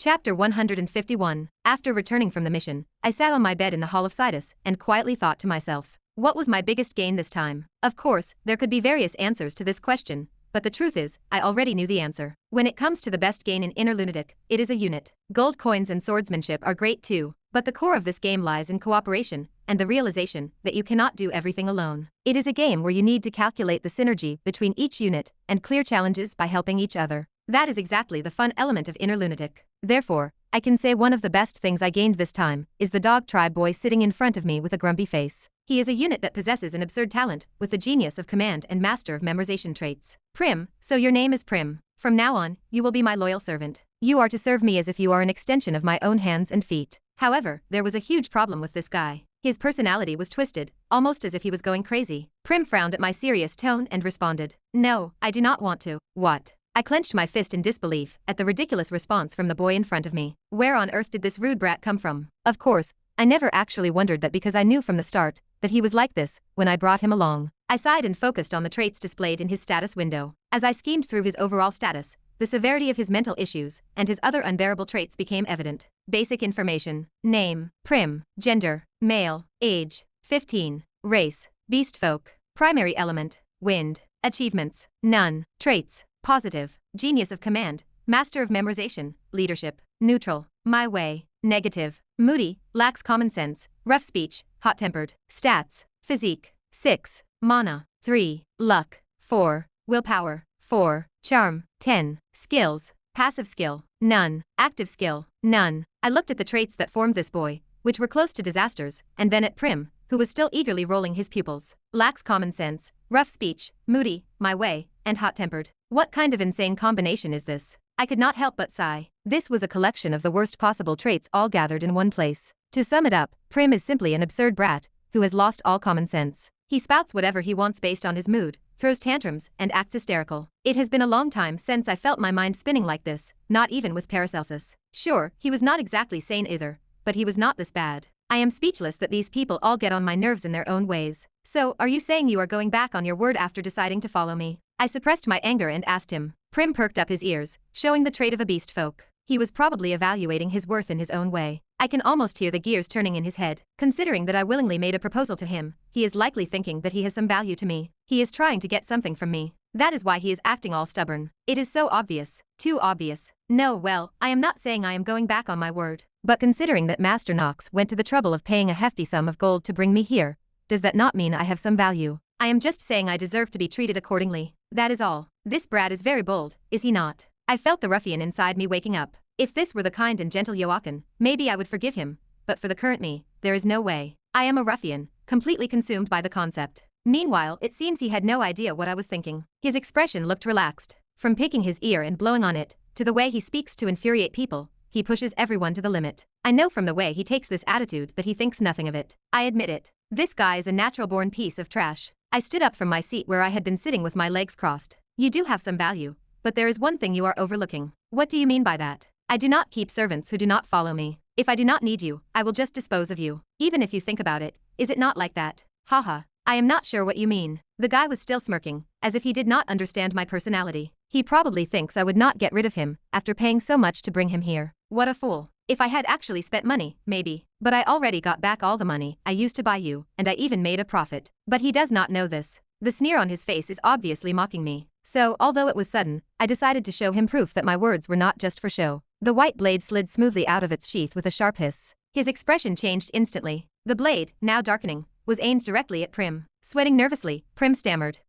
Chapter 151. After returning from the mission, I sat on my bed in the Hall of Sidus and quietly thought to myself, what was my biggest gain this time? Of course, there could be various answers to this question, but the truth is, I already knew the answer. When it comes to the best gain in Inner Lunatic, it is a unit. Gold coins and swordsmanship are great too, but the core of this game lies in cooperation and the realization that you cannot do everything alone. It is a game where you need to calculate the synergy between each unit and clear challenges by helping each other. That is exactly the fun element of Inner Lunatic. Therefore, I can say one of the best things I gained this time is the dog tribe boy sitting in front of me with a grumpy face. He is a unit that possesses an absurd talent with the genius of command and master of memorization traits. Prim, so your name is Prim. From now on, you will be my loyal servant. You are to serve me as if you are an extension of my own hands and feet. However, there was a huge problem with this guy. His personality was twisted, almost as if he was going crazy. Prim frowned at my serious tone and responded, "No, I do not want to." What? I clenched my fist in disbelief at the ridiculous response from the boy in front of me. Where on earth did this rude brat come from? Of course, I never actually wondered that because I knew from the start that he was like this when I brought him along. I sighed and focused on the traits displayed in his status window. As I schemed through his overall status, the severity of his mental issues and his other unbearable traits became evident. Basic information: name, Prim; gender, male; age, 15; race, beastfolk; primary element, wind; achievements, none; traits, positive; genius of command, master of memorization; leadership, neutral; my way, negative; moody, lacks common sense; rough speech; hot-tempered; stats, physique, 6; mana, 3; luck, 4; willpower, 4; charm, 10; skills, passive skill, none; active skill, none. I looked at the traits that formed this boy, which were close to disasters, and then at Prim, who was still eagerly rolling his pupils. Lacks common sense, rough speech, moody, my way, and hot-tempered. What kind of insane combination is this? I could not help but sigh. This was a collection of the worst possible traits all gathered in one place. To sum it up, Prim is simply an absurd brat who has lost all common sense. He spouts whatever he wants based on his mood, throws tantrums, and acts hysterical. It has been a long time since I felt my mind spinning like this, not even with Paracelsus. Sure, he was not exactly sane either, but he was not this bad. I am speechless that these people all get on my nerves in their own ways. So, are you saying you are going back on your word after deciding to follow me? I suppressed my anger and asked him. Prim perked up his ears, showing the trait of a beast folk. He was probably evaluating his worth in his own way. I can almost hear the gears turning in his head. Considering that I willingly made a proposal to him, he is likely thinking that he has some value to me. He is trying to get something from me. That is why he is acting all stubborn. It is so obvious. Too obvious. No, well, I am not saying I am going back on my word. But considering that Master Nox went to the trouble of paying a hefty sum of gold to bring me here, does that not mean I have some value? I am just saying I deserve to be treated accordingly. That is all. This brat is very bold, is he not? I felt the ruffian inside me waking up. If this were the kind and gentle Joachim, maybe I would forgive him, but for the current me, there is no way. I am a ruffian, completely consumed by the concept. Meanwhile, it seems he had no idea what I was thinking. His expression looked relaxed. From picking his ear and blowing on it, to the way he speaks to infuriate people, he pushes everyone to the limit. I know from the way he takes this attitude that he thinks nothing of it. I admit it. This guy is a natural-born piece of trash. I stood up from my seat where I had been sitting with my legs crossed. You do have some value, but there is one thing you are overlooking. What do you mean by that? I do not keep servants who do not follow me. If I do not need you, I will just dispose of you. Even if you think about it, is it not like that? Haha. I am not sure what you mean. The guy was still smirking, as if he did not understand my personality. He probably thinks I would not get rid of him after paying so much to bring him here. What a fool. If I had actually spent money, maybe. But I already got back all the money I used to buy you, and I even made a profit. But he does not know this. The sneer on his face is obviously mocking me. So, although it was sudden, I decided to show him proof that my words were not just for show. The white blade slid smoothly out of its sheath with a sharp hiss. His expression changed instantly. The blade, now darkening, was aimed directly at Prim. Sweating nervously, Prim stammered,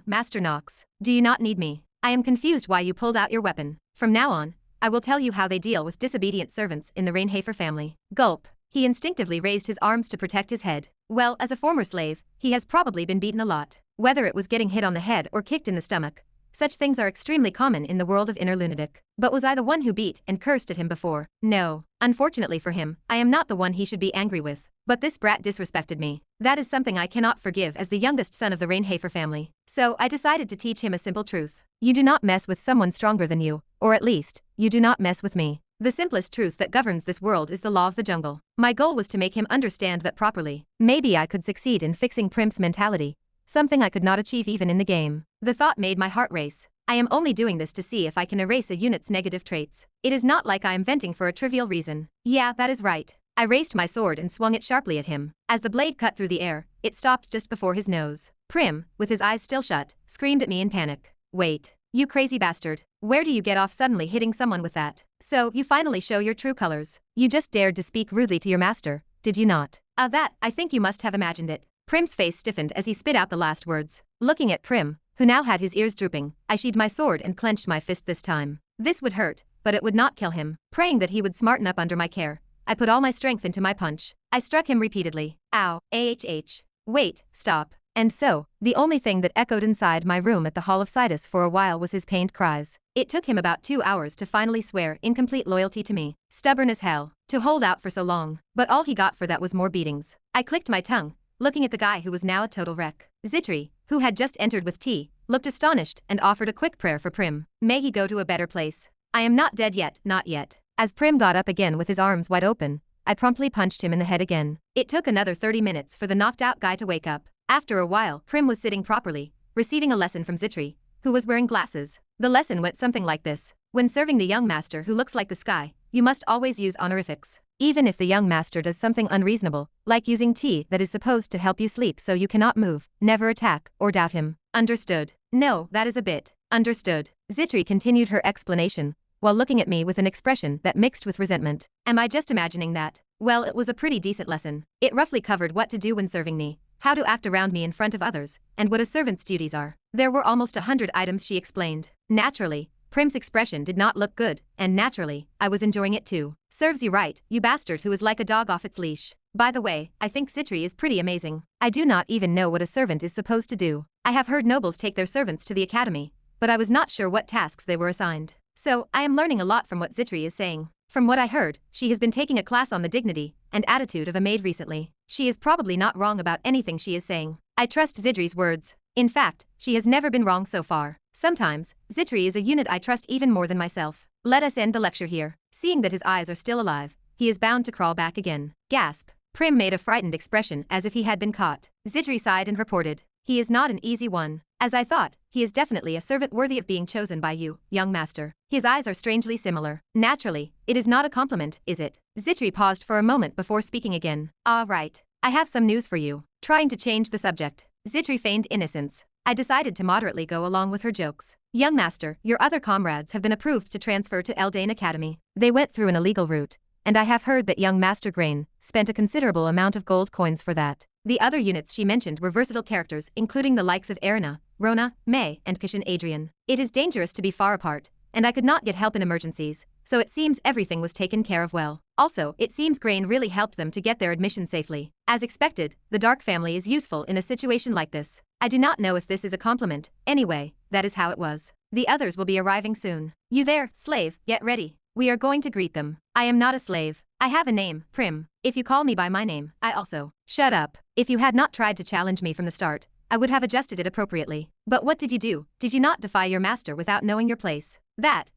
Master Nox, do you not need me? I am confused why you pulled out your weapon. From now on, I will tell you how they deal with disobedient servants in the Reinhafer family. Gulp. He instinctively raised his arms to protect his head. Well, as a former slave, he has probably been beaten a lot. Whether it was getting hit on the head or kicked in the stomach, such things are extremely common in the world of Inner Lunatic. But was I the one who beat and cursed at him before? No. Unfortunately for him, I am not the one he should be angry with. But this brat disrespected me. That is something I cannot forgive as the youngest son of the Reinhafer family. So I decided to teach him a simple truth. You do not mess with someone stronger than you, or at least, you do not mess with me. The simplest truth that governs this world is the law of the jungle. My goal was to make him understand that properly. Maybe I could succeed in fixing Prim's mentality, something I could not achieve even in the game. The thought made my heart race. I am only doing this to see if I can erase a unit's negative traits. It is not like I am venting for a trivial reason. Yeah, that is right. I raised my sword and swung it sharply at him. As the blade cut through the air, it stopped just before his nose. Prim, with his eyes still shut, screamed at me in panic. Wait. You crazy bastard. Where do you get off suddenly hitting someone with that? So, you finally show your true colors. You just dared to speak rudely to your master, did you not? That, I think you must have imagined it. Prim's face stiffened as he spit out the last words. Looking at Prim, who now had his ears drooping, I sheathed my sword and clenched my fist this time. This would hurt, but it would not kill him. Praying that he would smarten up under my care, I put all my strength into my punch. I struck him repeatedly. Ow, AHH. Wait, stop. And so, the only thing that echoed inside my room at the Hall of Sidus for a while was his pained cries. It took him about 2 hours to finally swear incomplete loyalty to me. Stubborn as hell, to hold out for so long. But all he got for that was more beatings. I clicked my tongue, looking at the guy who was now a total wreck. Zitri, who had just entered with tea, looked astonished and offered a quick prayer for Prim. May he go to a better place. I am not dead yet, not yet. As Prim got up again with his arms wide open, I promptly punched him in the head again. It took another 30 minutes for the knocked out guy to wake up. After a while, Prim was sitting properly, receiving a lesson from Zitri, who was wearing glasses. The lesson went something like this. When serving the young master who looks like the sky, you must always use honorifics. Even if the young master does something unreasonable, like using tea that is supposed to help you sleep so you cannot move, never attack or doubt him. Understood? No, that is a bit. Understood. Zitri continued her explanation, while looking at me with an expression that mixed with resentment. Am I just imagining that? Well, it was a pretty decent lesson. It roughly covered what to do when serving me, how to act around me in front of others, and what a servant's duties are. There were almost 100 items she explained. Naturally, Prim's expression did not look good, and naturally, I was enjoying it too. Serves you right, you bastard who is like a dog off its leash. By the way, I think Zitri is pretty amazing. I do not even know what a servant is supposed to do. I have heard nobles take their servants to the academy, but I was not sure what tasks they were assigned. So, I am learning a lot from what Zitri is saying. From what I heard, she has been taking a class on the dignity and attitude of a maid recently. She is probably not wrong about anything she is saying. I trust Zitri's words. In fact, she has never been wrong so far. Sometimes, Zitri is a unit I trust even more than myself. Let us end the lecture here. Seeing that his eyes are still alive, he is bound to crawl back again. Gasp. Prim made a frightened expression as if he had been caught. Zitri sighed and reported. He is not an easy one. As I thought, he is definitely a servant worthy of being chosen by you, young master. His eyes are strangely similar. Naturally, it is not a compliment, is it? Zitri paused for a moment before speaking again. Ah, right. I have some news for you. Trying to change the subject. Zitri feigned innocence. I decided to moderately go along with her jokes. Young master, your other comrades have been approved to transfer to Eldain Academy. They went through an illegal route, and I have heard that young Master Grain spent a considerable amount of gold coins for that. The other units she mentioned were versatile characters including the likes of Erina, Rona, May, and Kushan Adrian. It is dangerous to be far apart, and I could not get help in emergencies, so it seems everything was taken care of well. Also, it seems Grain really helped them to get their admission safely. As expected, the Dark family is useful in a situation like this. I do not know if this is a compliment. Anyway, that is how it was. The others will be arriving soon. You there, slave, get ready. We are going to greet them. I am not a slave. I have a name, Prim. If you call me by my name, I also. Shut up. If you had not tried to challenge me from the start, I would have adjusted it appropriately. But what did you do? Did you not defy your master without knowing your place?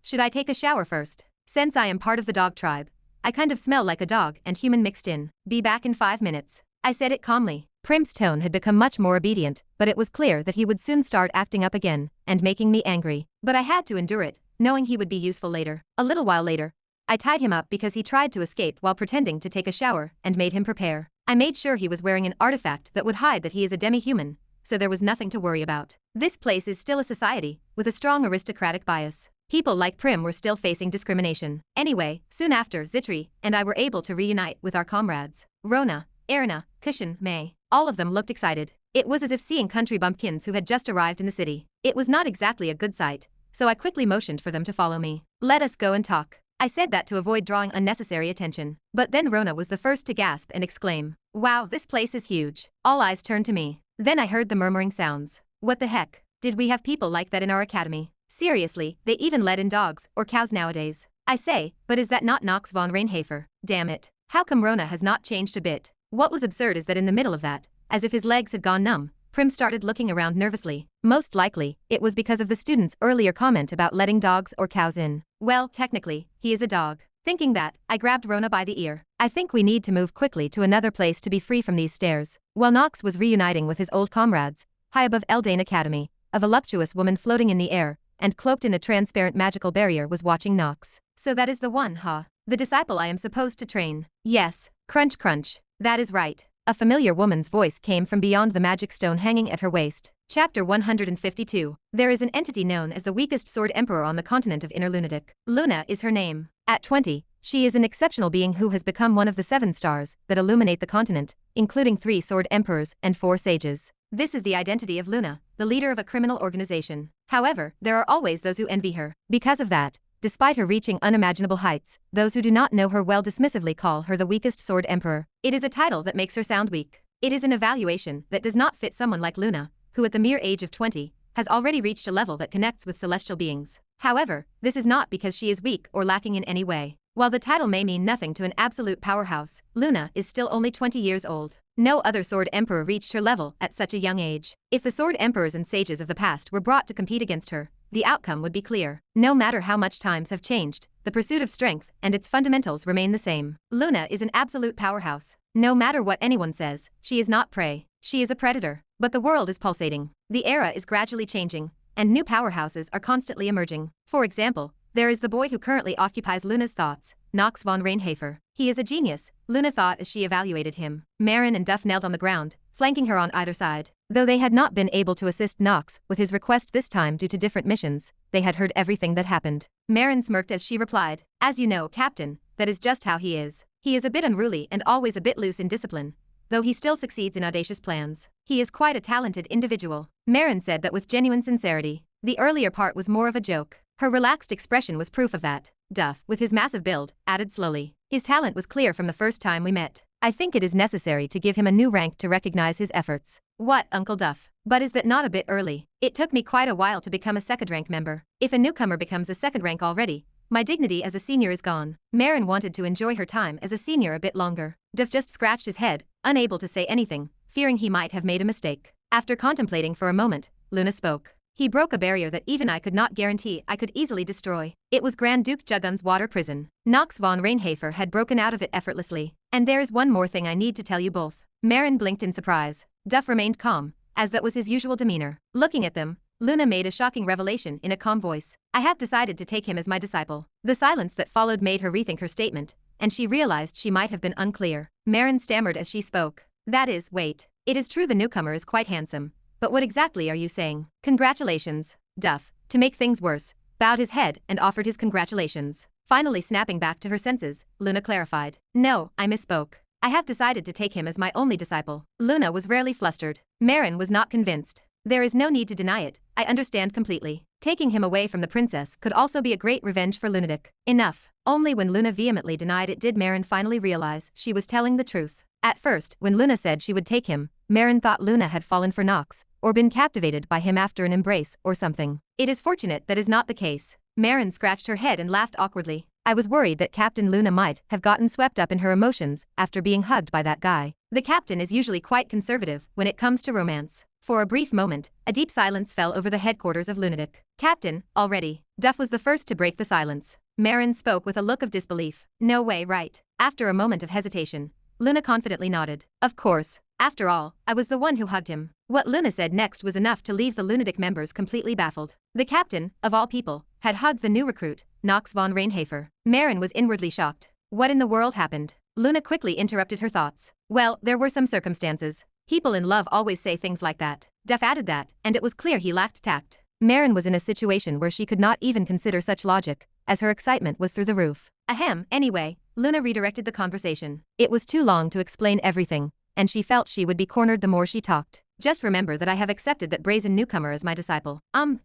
Should I take a shower first? Since I am part of the dog tribe, I kind of smell like a dog and human mixed in. Be back in 5 minutes. I said it calmly. Prim's tone had become much more obedient, but it was clear that he would soon start acting up again and making me angry. But I had to endure it, knowing he would be useful later. A little while later, I tied him up because he tried to escape while pretending to take a shower and made him prepare. I made sure he was wearing an artifact that would hide that he is a demi-human, so there was nothing to worry about. This place is still a society with a strong aristocratic bias. People like Prim were still facing discrimination. Anyway, soon after, Zitri and I were able to reunite with our comrades. Rona, Erina, Kushan, May. All of them looked excited. It was as if seeing country bumpkins who had just arrived in the city. It was not exactly a good sight, so I quickly motioned for them to follow me. Let us go and talk. I said that to avoid drawing unnecessary attention. But then Rona was the first to gasp and exclaim, "Wow, this place is huge." All eyes turned to me. Then I heard the murmuring sounds. What the heck? Did we have people like that in our academy? Seriously, they even let in dogs or cows nowadays. I say, but is that not Nox von Reinhafer? Damn it. How come Rona has not changed a bit? What was absurd is that in the middle of that, as if his legs had gone numb, Prim started looking around nervously. Most likely, it was because of the student's earlier comment about letting dogs or cows in. Well, technically, he is a dog. Thinking that, I grabbed Rona by the ear. I think we need to move quickly to another place to be free from these stairs. While Nox was reuniting with his old comrades, high above Eldain Academy, a voluptuous woman floating in the air and cloaked in a transparent magical barrier was watching Nox. So that is the one, huh? The disciple I am supposed to train. Yes. Crunch crunch. That is right. A familiar woman's voice came from beyond the magic stone hanging at her waist. Chapter 152. There is an entity known as the weakest sword emperor on the continent of Inner Lunatic. Luna is her name. At 20, she is an exceptional being who has become one of the 7 stars that illuminate the continent, including 3 sword emperors and 4 sages. This is the identity of Luna, the leader of a criminal organization. However, there are always those who envy her. Because of that, despite her reaching unimaginable heights, those who do not know her well dismissively call her the weakest sword emperor. It is a title that makes her sound weak. It is an evaluation that does not fit someone like Luna, who at the mere age of 20, has already reached a level that connects with celestial beings. However, this is not because she is weak or lacking in any way. While the title may mean nothing to an absolute powerhouse, Luna is still only 20 years old. No other sword emperor reached her level at such a young age. If the sword emperors and sages of the past were brought to compete against her, the outcome would be clear. No matter how much times have changed, the pursuit of strength and its fundamentals remain the same. Luna is an absolute powerhouse. No matter what anyone says, she is not prey. She is a predator. But the world is pulsating. The era is gradually changing, and new powerhouses are constantly emerging. For example, there is the boy who currently occupies Luna's thoughts, Nox von Reinhafer. He is a genius, Luna thought as she evaluated him. Marin and Duff knelt on the ground, flanking her on either side. Though they had not been able to assist Nox with his request this time due to different missions, they had heard everything that happened. Marin smirked as she replied, "As you know, Captain, that is just how he is. He is a bit unruly and always a bit loose in discipline, though he still succeeds in audacious plans. He is quite a talented individual." Marin said that with genuine sincerity. The earlier part was more of a joke. Her relaxed expression was proof of that. Duff, with his massive build, added slowly, "His talent was clear from the first time we met. I think it is necessary to give him a new rank to recognize his efforts." "What, Uncle Duff? But is that not a bit early? It took me quite a while to become a second rank member. If a newcomer becomes a second rank already, my dignity as a senior is gone." Marin wanted to enjoy her time as a senior a bit longer. Duff just scratched his head, unable to say anything, fearing he might have made a mistake. After contemplating for a moment, Luna spoke. "He broke a barrier that even I could not guarantee I could easily destroy. It was Grand Duke Jagan's water prison. Nox von Reinhafer had broken out of it effortlessly. And there is one more thing I need to tell you both." Marin blinked in surprise. Duff remained calm, as that was his usual demeanor. Looking at them, Luna made a shocking revelation in a calm voice. "I have decided to take him as my disciple." The silence that followed made her rethink her statement, and she realized she might have been unclear. Marin stammered as she spoke. "That is, wait. It is true the newcomer is quite handsome. But what exactly are you saying?" "Congratulations." Duff, to make things worse, bowed his head and offered his congratulations. Finally snapping back to her senses, Luna clarified. "No, I misspoke. I have decided to take him as my only disciple." Luna was rarely flustered. Marin was not convinced. "There is no need to deny it, I understand completely. Taking him away from the princess could also be a great revenge for Lunatic." Enough. Only when Luna vehemently denied it did Marin finally realize she was telling the truth. At first, when Luna said she would take him, Marin thought Luna had fallen for Nox, or been captivated by him after an embrace or something. It is fortunate that is not the case. Marin scratched her head and laughed awkwardly. "I was worried that Captain Luna might have gotten swept up in her emotions after being hugged by that guy. The captain is usually quite conservative when it comes to romance." For a brief moment, a deep silence fell over the headquarters of Lunatic. "Captain, already." Duff was the first to break the silence. Marin spoke with a look of disbelief. "No way, right?" After a moment of hesitation, Luna confidently nodded. "Of course. After all, I was the one who hugged him." What Luna said next was enough to leave the Lunatic members completely baffled. The captain, of all people, had hugged the new recruit, Nox von Reinhafer. Marin was inwardly shocked. What in the world happened? Luna quickly interrupted her thoughts. "Well, there were some circumstances. People in love always say things like that." Duff added that, and it was clear he lacked tact. Marin was in a situation where she could not even consider such logic, as her excitement was through the roof. Ahem, anyway, Luna redirected the conversation. It was too long to explain everything, and she felt she would be cornered the more she talked. "Just remember that I have accepted that brazen newcomer as my disciple."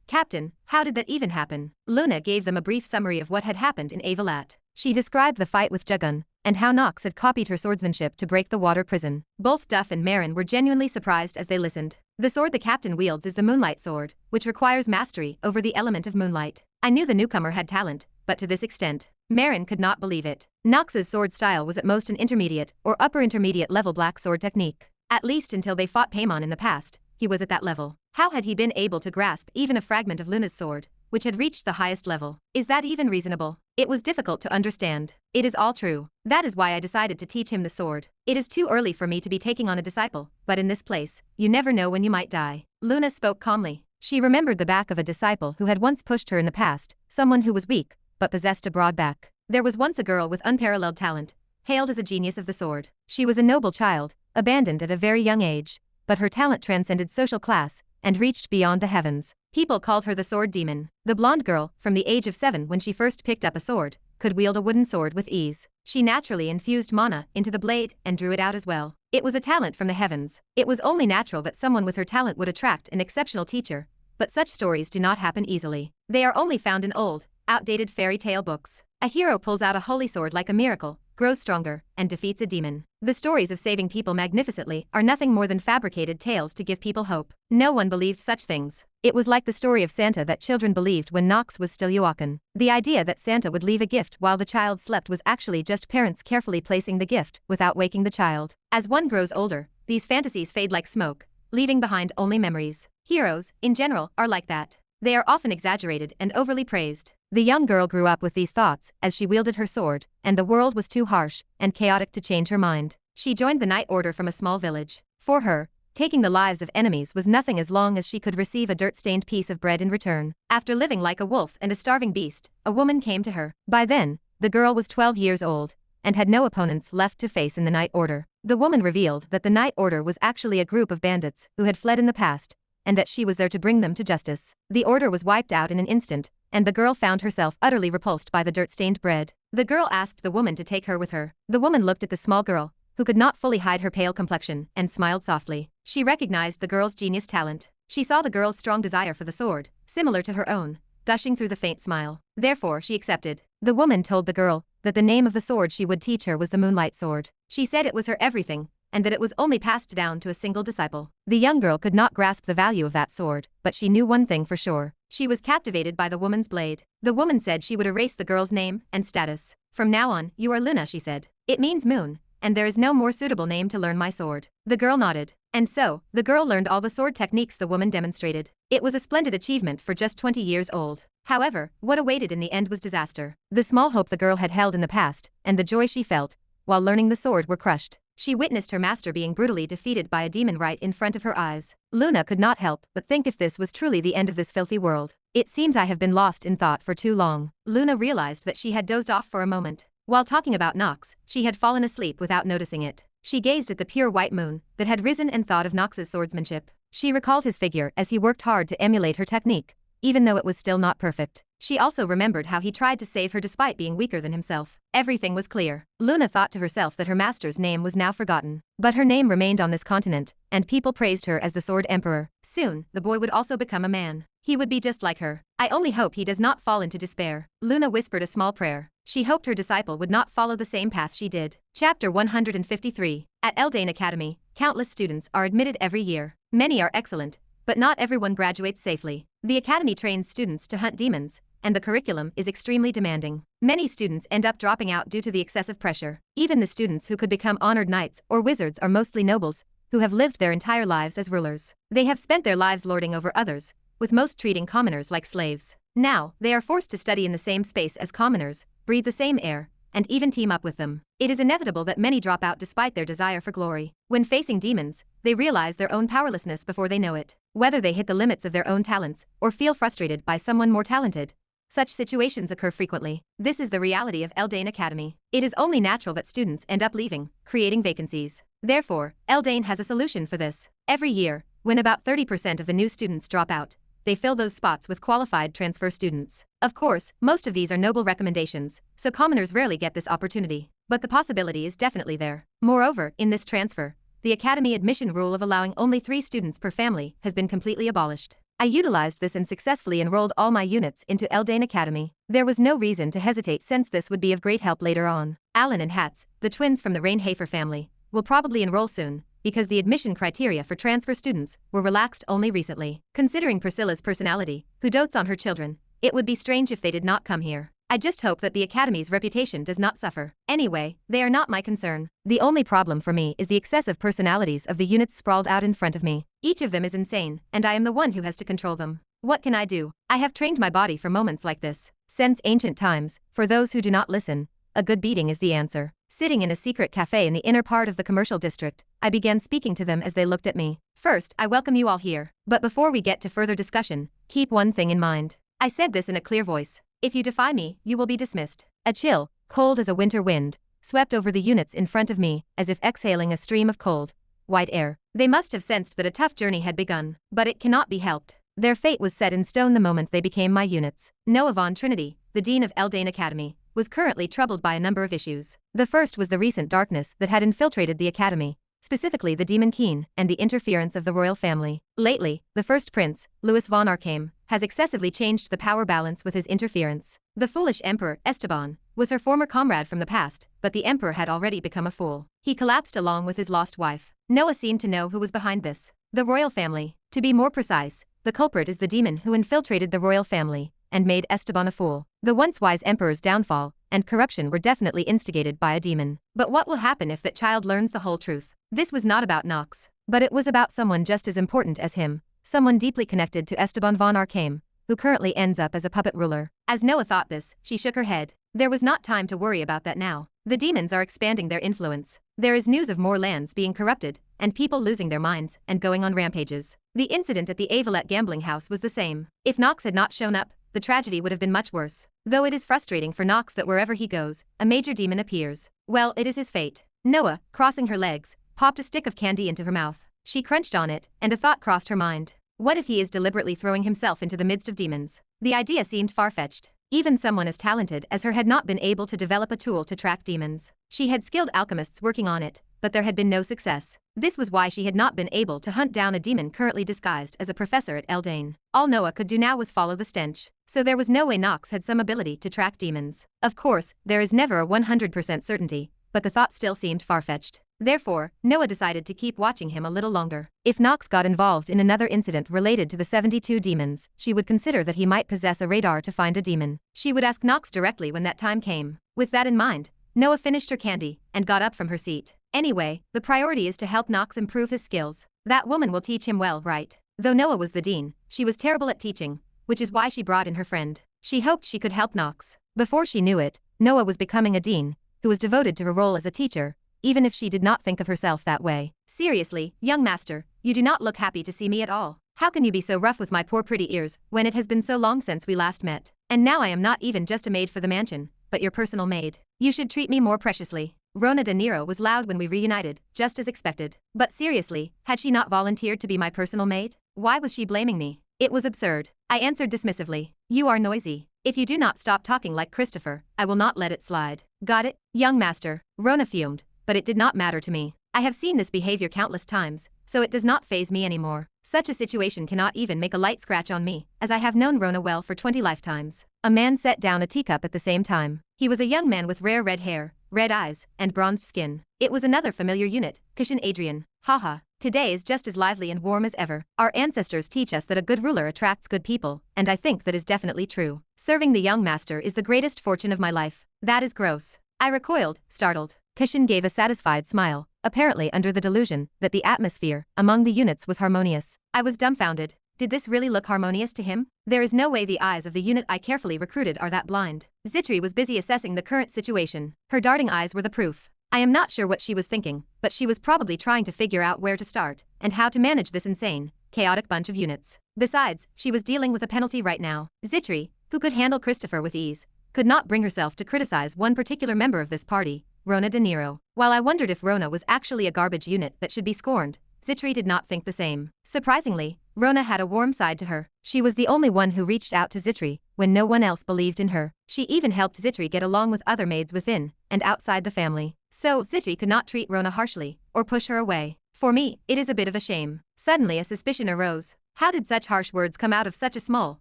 Captain, how did that even happen?" Luna gave them a brief summary of what had happened in Avalat. She described the fight with Jagan, and how Nox had copied her swordsmanship to break the water prison. Both Duff and Marin were genuinely surprised as they listened. "The sword the captain wields is the Moonlight Sword, which requires mastery over the element of moonlight. I knew the newcomer had talent, but to this extent." Marin could not believe it. Nox's sword style was at most an intermediate or upper intermediate level black sword technique. At least until they fought Paimon in the past, he was at that level. How had he been able to grasp even a fragment of Luna's sword, which had reached the highest level? Is that even reasonable? It was difficult to understand. "It is all true. That is why I decided to teach him the sword. It is too early for me to be taking on a disciple, but in this place, you never know when you might die." Luna spoke calmly. She remembered the back of a disciple who had once pushed her in the past, someone who was weak, but possessed a broad back. There was once a girl with unparalleled talent, hailed as a genius of the sword. She was a noble child, abandoned at a very young age, but her talent transcended social class and reached beyond the heavens. People called her the sword demon. The blonde girl, from the age of 7 when she first picked up a sword, could wield a wooden sword with ease. She naturally infused mana into the blade and drew it out as well. It was a talent from the heavens. It was only natural that someone with her talent would attract an exceptional teacher, but such stories do not happen easily. They are only found in old, outdated fairy tale books. A hero pulls out a holy sword like a miracle, grows stronger, and defeats a demon. The stories of saving people magnificently are nothing more than fabricated tales to give people hope. No one believed such things. It was like the story of Santa that children believed when Nox was still Joachim. The idea that Santa would leave a gift while the child slept was actually just parents carefully placing the gift without waking the child. As one grows older, these fantasies fade like smoke, leaving behind only memories. Heroes, in general, are like that. They are often exaggerated and overly praised. The young girl grew up with these thoughts as she wielded her sword, and the world was too harsh and chaotic to change her mind. She joined the Night Order from a small village. For her, taking the lives of enemies was nothing as long as she could receive a dirt-stained piece of bread in return. After living like a wolf and a starving beast, a woman came to her. By then, the girl was 12 years old and had no opponents left to face in the Night Order. The woman revealed that the Night Order was actually a group of bandits who had fled in the past, and that she was there to bring them to justice. The order was wiped out in an instant, and the girl found herself utterly repulsed by the dirt-stained bread. The girl asked the woman to take her with her. The woman looked at the small girl, who could not fully hide her pale complexion, and smiled softly. She recognized the girl's genius talent. She saw the girl's strong desire for the sword, similar to her own, gushing through the faint smile. Therefore she accepted. The woman told the girl that the name of the sword she would teach her was the Moonlight Sword. She said it was her everything, and that it was only passed down to a single disciple. The young girl could not grasp the value of that sword, but she knew one thing for sure. She was captivated by the woman's blade. The woman said she would erase the girl's name and status. From now on, you are Luna, she said. It means moon, and there is no more suitable name to learn my sword. The girl nodded. And so, the girl learned all the sword techniques the woman demonstrated. It was a splendid achievement for just 20 years old. However, what awaited in the end was disaster. The small hope the girl had held in the past, and the joy she felt while learning the sword were crushed. She witnessed her master being brutally defeated by a demon right in front of her eyes. Luna could not help but think if this was truly the end of this filthy world. It seems I have been lost in thought for too long. Luna realized that she had dozed off for a moment. While talking about Nox, she had fallen asleep without noticing it. She gazed at the pure white moon that had risen and thought of Nox's swordsmanship. She recalled his figure as he worked hard to emulate her technique, even though it was still not perfect. She also remembered how he tried to save her despite being weaker than himself. Everything was clear. Luna thought to herself that her master's name was now forgotten. But her name remained on this continent, and people praised her as the Sword Emperor. Soon, the boy would also become a man. He would be just like her. I only hope he does not fall into despair. Luna whispered a small prayer. She hoped her disciple would not follow the same path she did. Chapter 153. At Eldain Academy, countless students are admitted every year. Many are excellent, but not everyone graduates safely. The academy trains students to hunt demons, and the curriculum is extremely demanding. Many students end up dropping out due to the excessive pressure. Even the students who could become honored knights or wizards are mostly nobles, who have lived their entire lives as rulers. They have spent their lives lording over others, with most treating commoners like slaves. Now, they are forced to study in the same space as commoners, breathe the same air, and even team up with them. It is inevitable that many drop out despite their desire for glory. When facing demons, they realize their own powerlessness before they know it. Whether they hit the limits of their own talents or feel frustrated by someone more talented, such situations occur frequently. This is the reality of Eldain Academy. It is only natural that students end up leaving, creating vacancies. Therefore, Eldain has a solution for this. Every year, when about 30% of the new students drop out, they fill those spots with qualified transfer students. Of course, most of these are noble recommendations, so commoners rarely get this opportunity. But the possibility is definitely there. Moreover, in this transfer, the academy admission rule of allowing only 3 students per family has been completely abolished. I utilized this and successfully enrolled all my units into Eldain Academy. There was no reason to hesitate since this would be of great help later on. Alan and Hats, the twins from the Reinhafer family, will probably enroll soon, because the admission criteria for transfer students were relaxed only recently. Considering Priscilla's personality, who dotes on her children, it would be strange if they did not come here. I just hope that the academy's reputation does not suffer. Anyway, they are not my concern. The only problem for me is the excessive personalities of the units sprawled out in front of me. Each of them is insane, and I am the one who has to control them. What can I do? I have trained my body for moments like this. Since ancient times, for those who do not listen, a good beating is the answer. Sitting in a secret cafe in the inner part of the commercial district, I began speaking to them as they looked at me. First, I welcome you all here. But before we get to further discussion, keep one thing in mind. I said this in a clear voice. If you defy me, you will be dismissed. A chill, cold as a winter wind, swept over the units in front of me, as if exhaling a stream of cold, white air. They must have sensed that a tough journey had begun, but it cannot be helped. Their fate was set in stone the moment they became my units. Noah von Trinity, the dean of Eldain Academy, was currently troubled by a number of issues. The first was the recent darkness that had infiltrated the academy, specifically the demon Keen and the interference of the royal family. Lately, the first prince, Louis von Arcame, has excessively changed the power balance with his interference. The foolish emperor, Esteban, was her former comrade from the past, but the emperor had already become a fool. He collapsed along with his lost wife. Noah seemed to know who was behind this. The royal family. To be more precise, the culprit is the demon who infiltrated the royal family and made Esteban a fool. The once wise emperor's downfall and corruption were definitely instigated by a demon. But what will happen if that child learns the whole truth? This was not about Nox, but it was about someone just as important as him, someone deeply connected to Esteban von Arcame, who currently ends up as a puppet ruler. As Noah thought this, she shook her head. There was not time to worry about that now. The demons are expanding their influence. There is news of more lands being corrupted, and people losing their minds and going on rampages. The incident at the Avalette gambling house was the same. If Nox had not shown up, the tragedy would have been much worse. Though it is frustrating for Nox that wherever he goes, a major demon appears. Well, it is his fate. Noah, crossing her legs, popped a stick of candy into her mouth. She crunched on it, and a thought crossed her mind. What if he is deliberately throwing himself into the midst of demons? The idea seemed far-fetched. Even someone as talented as her had not been able to develop a tool to track demons. She had skilled alchemists working on it, but there had been no success. This was why she had not been able to hunt down a demon currently disguised as a professor at Eldain. All Noah could do now was follow the stench. So there was no way Nox had some ability to track demons. Of course, there is never a 100% certainty, but the thought still seemed far-fetched. Therefore, Noah decided to keep watching him a little longer. If Nox got involved in another incident related to the 72 demons, she would consider that he might possess a radar to find a demon. She would ask Nox directly when that time came. With that in mind, Noah finished her candy and got up from her seat. Anyway, the priority is to help Nox improve his skills. That woman will teach him well, right? Though Noah was the dean, she was terrible at teaching, which is why she brought in her friend. She hoped she could help Nox. Before she knew it, Noah was becoming a dean, who was devoted to her role as a teacher, even if she did not think of herself that way. Seriously, young master, you do not look happy to see me at all. How can you be so rough with my poor pretty ears, when it has been so long since we last met? And now I am not even just a maid for the mansion, but your personal maid. You should treat me more preciously. Rona de Niro was loud when we reunited, just as expected. But seriously, had she not volunteered to be my personal maid? Why was she blaming me? It was absurd. I answered dismissively. You are noisy. If you do not stop talking like Christopher, I will not let it slide. Got it, young master? Rona fumed, but it did not matter to me. I have seen this behavior countless times, so it does not faze me anymore. Such a situation cannot even make a light scratch on me, as I have known Rona well for 20 lifetimes. A man set down a teacup at the same time. He was a young man with rare red hair, red eyes, and bronzed skin. It was another familiar unit, Kushan Adrian. Haha. Today is just as lively and warm as ever. Our ancestors teach us that a good ruler attracts good people, and I think that is definitely true. Serving the young master is the greatest fortune of my life. That is gross. I recoiled, startled. Kushan gave a satisfied smile, apparently under the delusion that the atmosphere among the units was harmonious. I was dumbfounded. Did this really look harmonious to him? There is no way the eyes of the unit I carefully recruited are that blind. Zitri was busy assessing the current situation. Her darting eyes were the proof. I am not sure what she was thinking, but she was probably trying to figure out where to start and how to manage this insane, chaotic bunch of units. Besides, she was dealing with a penalty right now. Zitri, who could handle Christopher with ease, could not bring herself to criticize one particular member of this party, Rona de Niro. While I wondered if Rona was actually a garbage unit that should be scorned, Zitri did not think the same. Surprisingly, Rona had a warm side to her. She was the only one who reached out to Zitri when no one else believed in her. She even helped Zitri get along with other maids within and outside the family. So Zitri could not treat Rona harshly or push her away. For me, it is a bit of a shame. Suddenly a suspicion arose. How did such harsh words come out of such a small,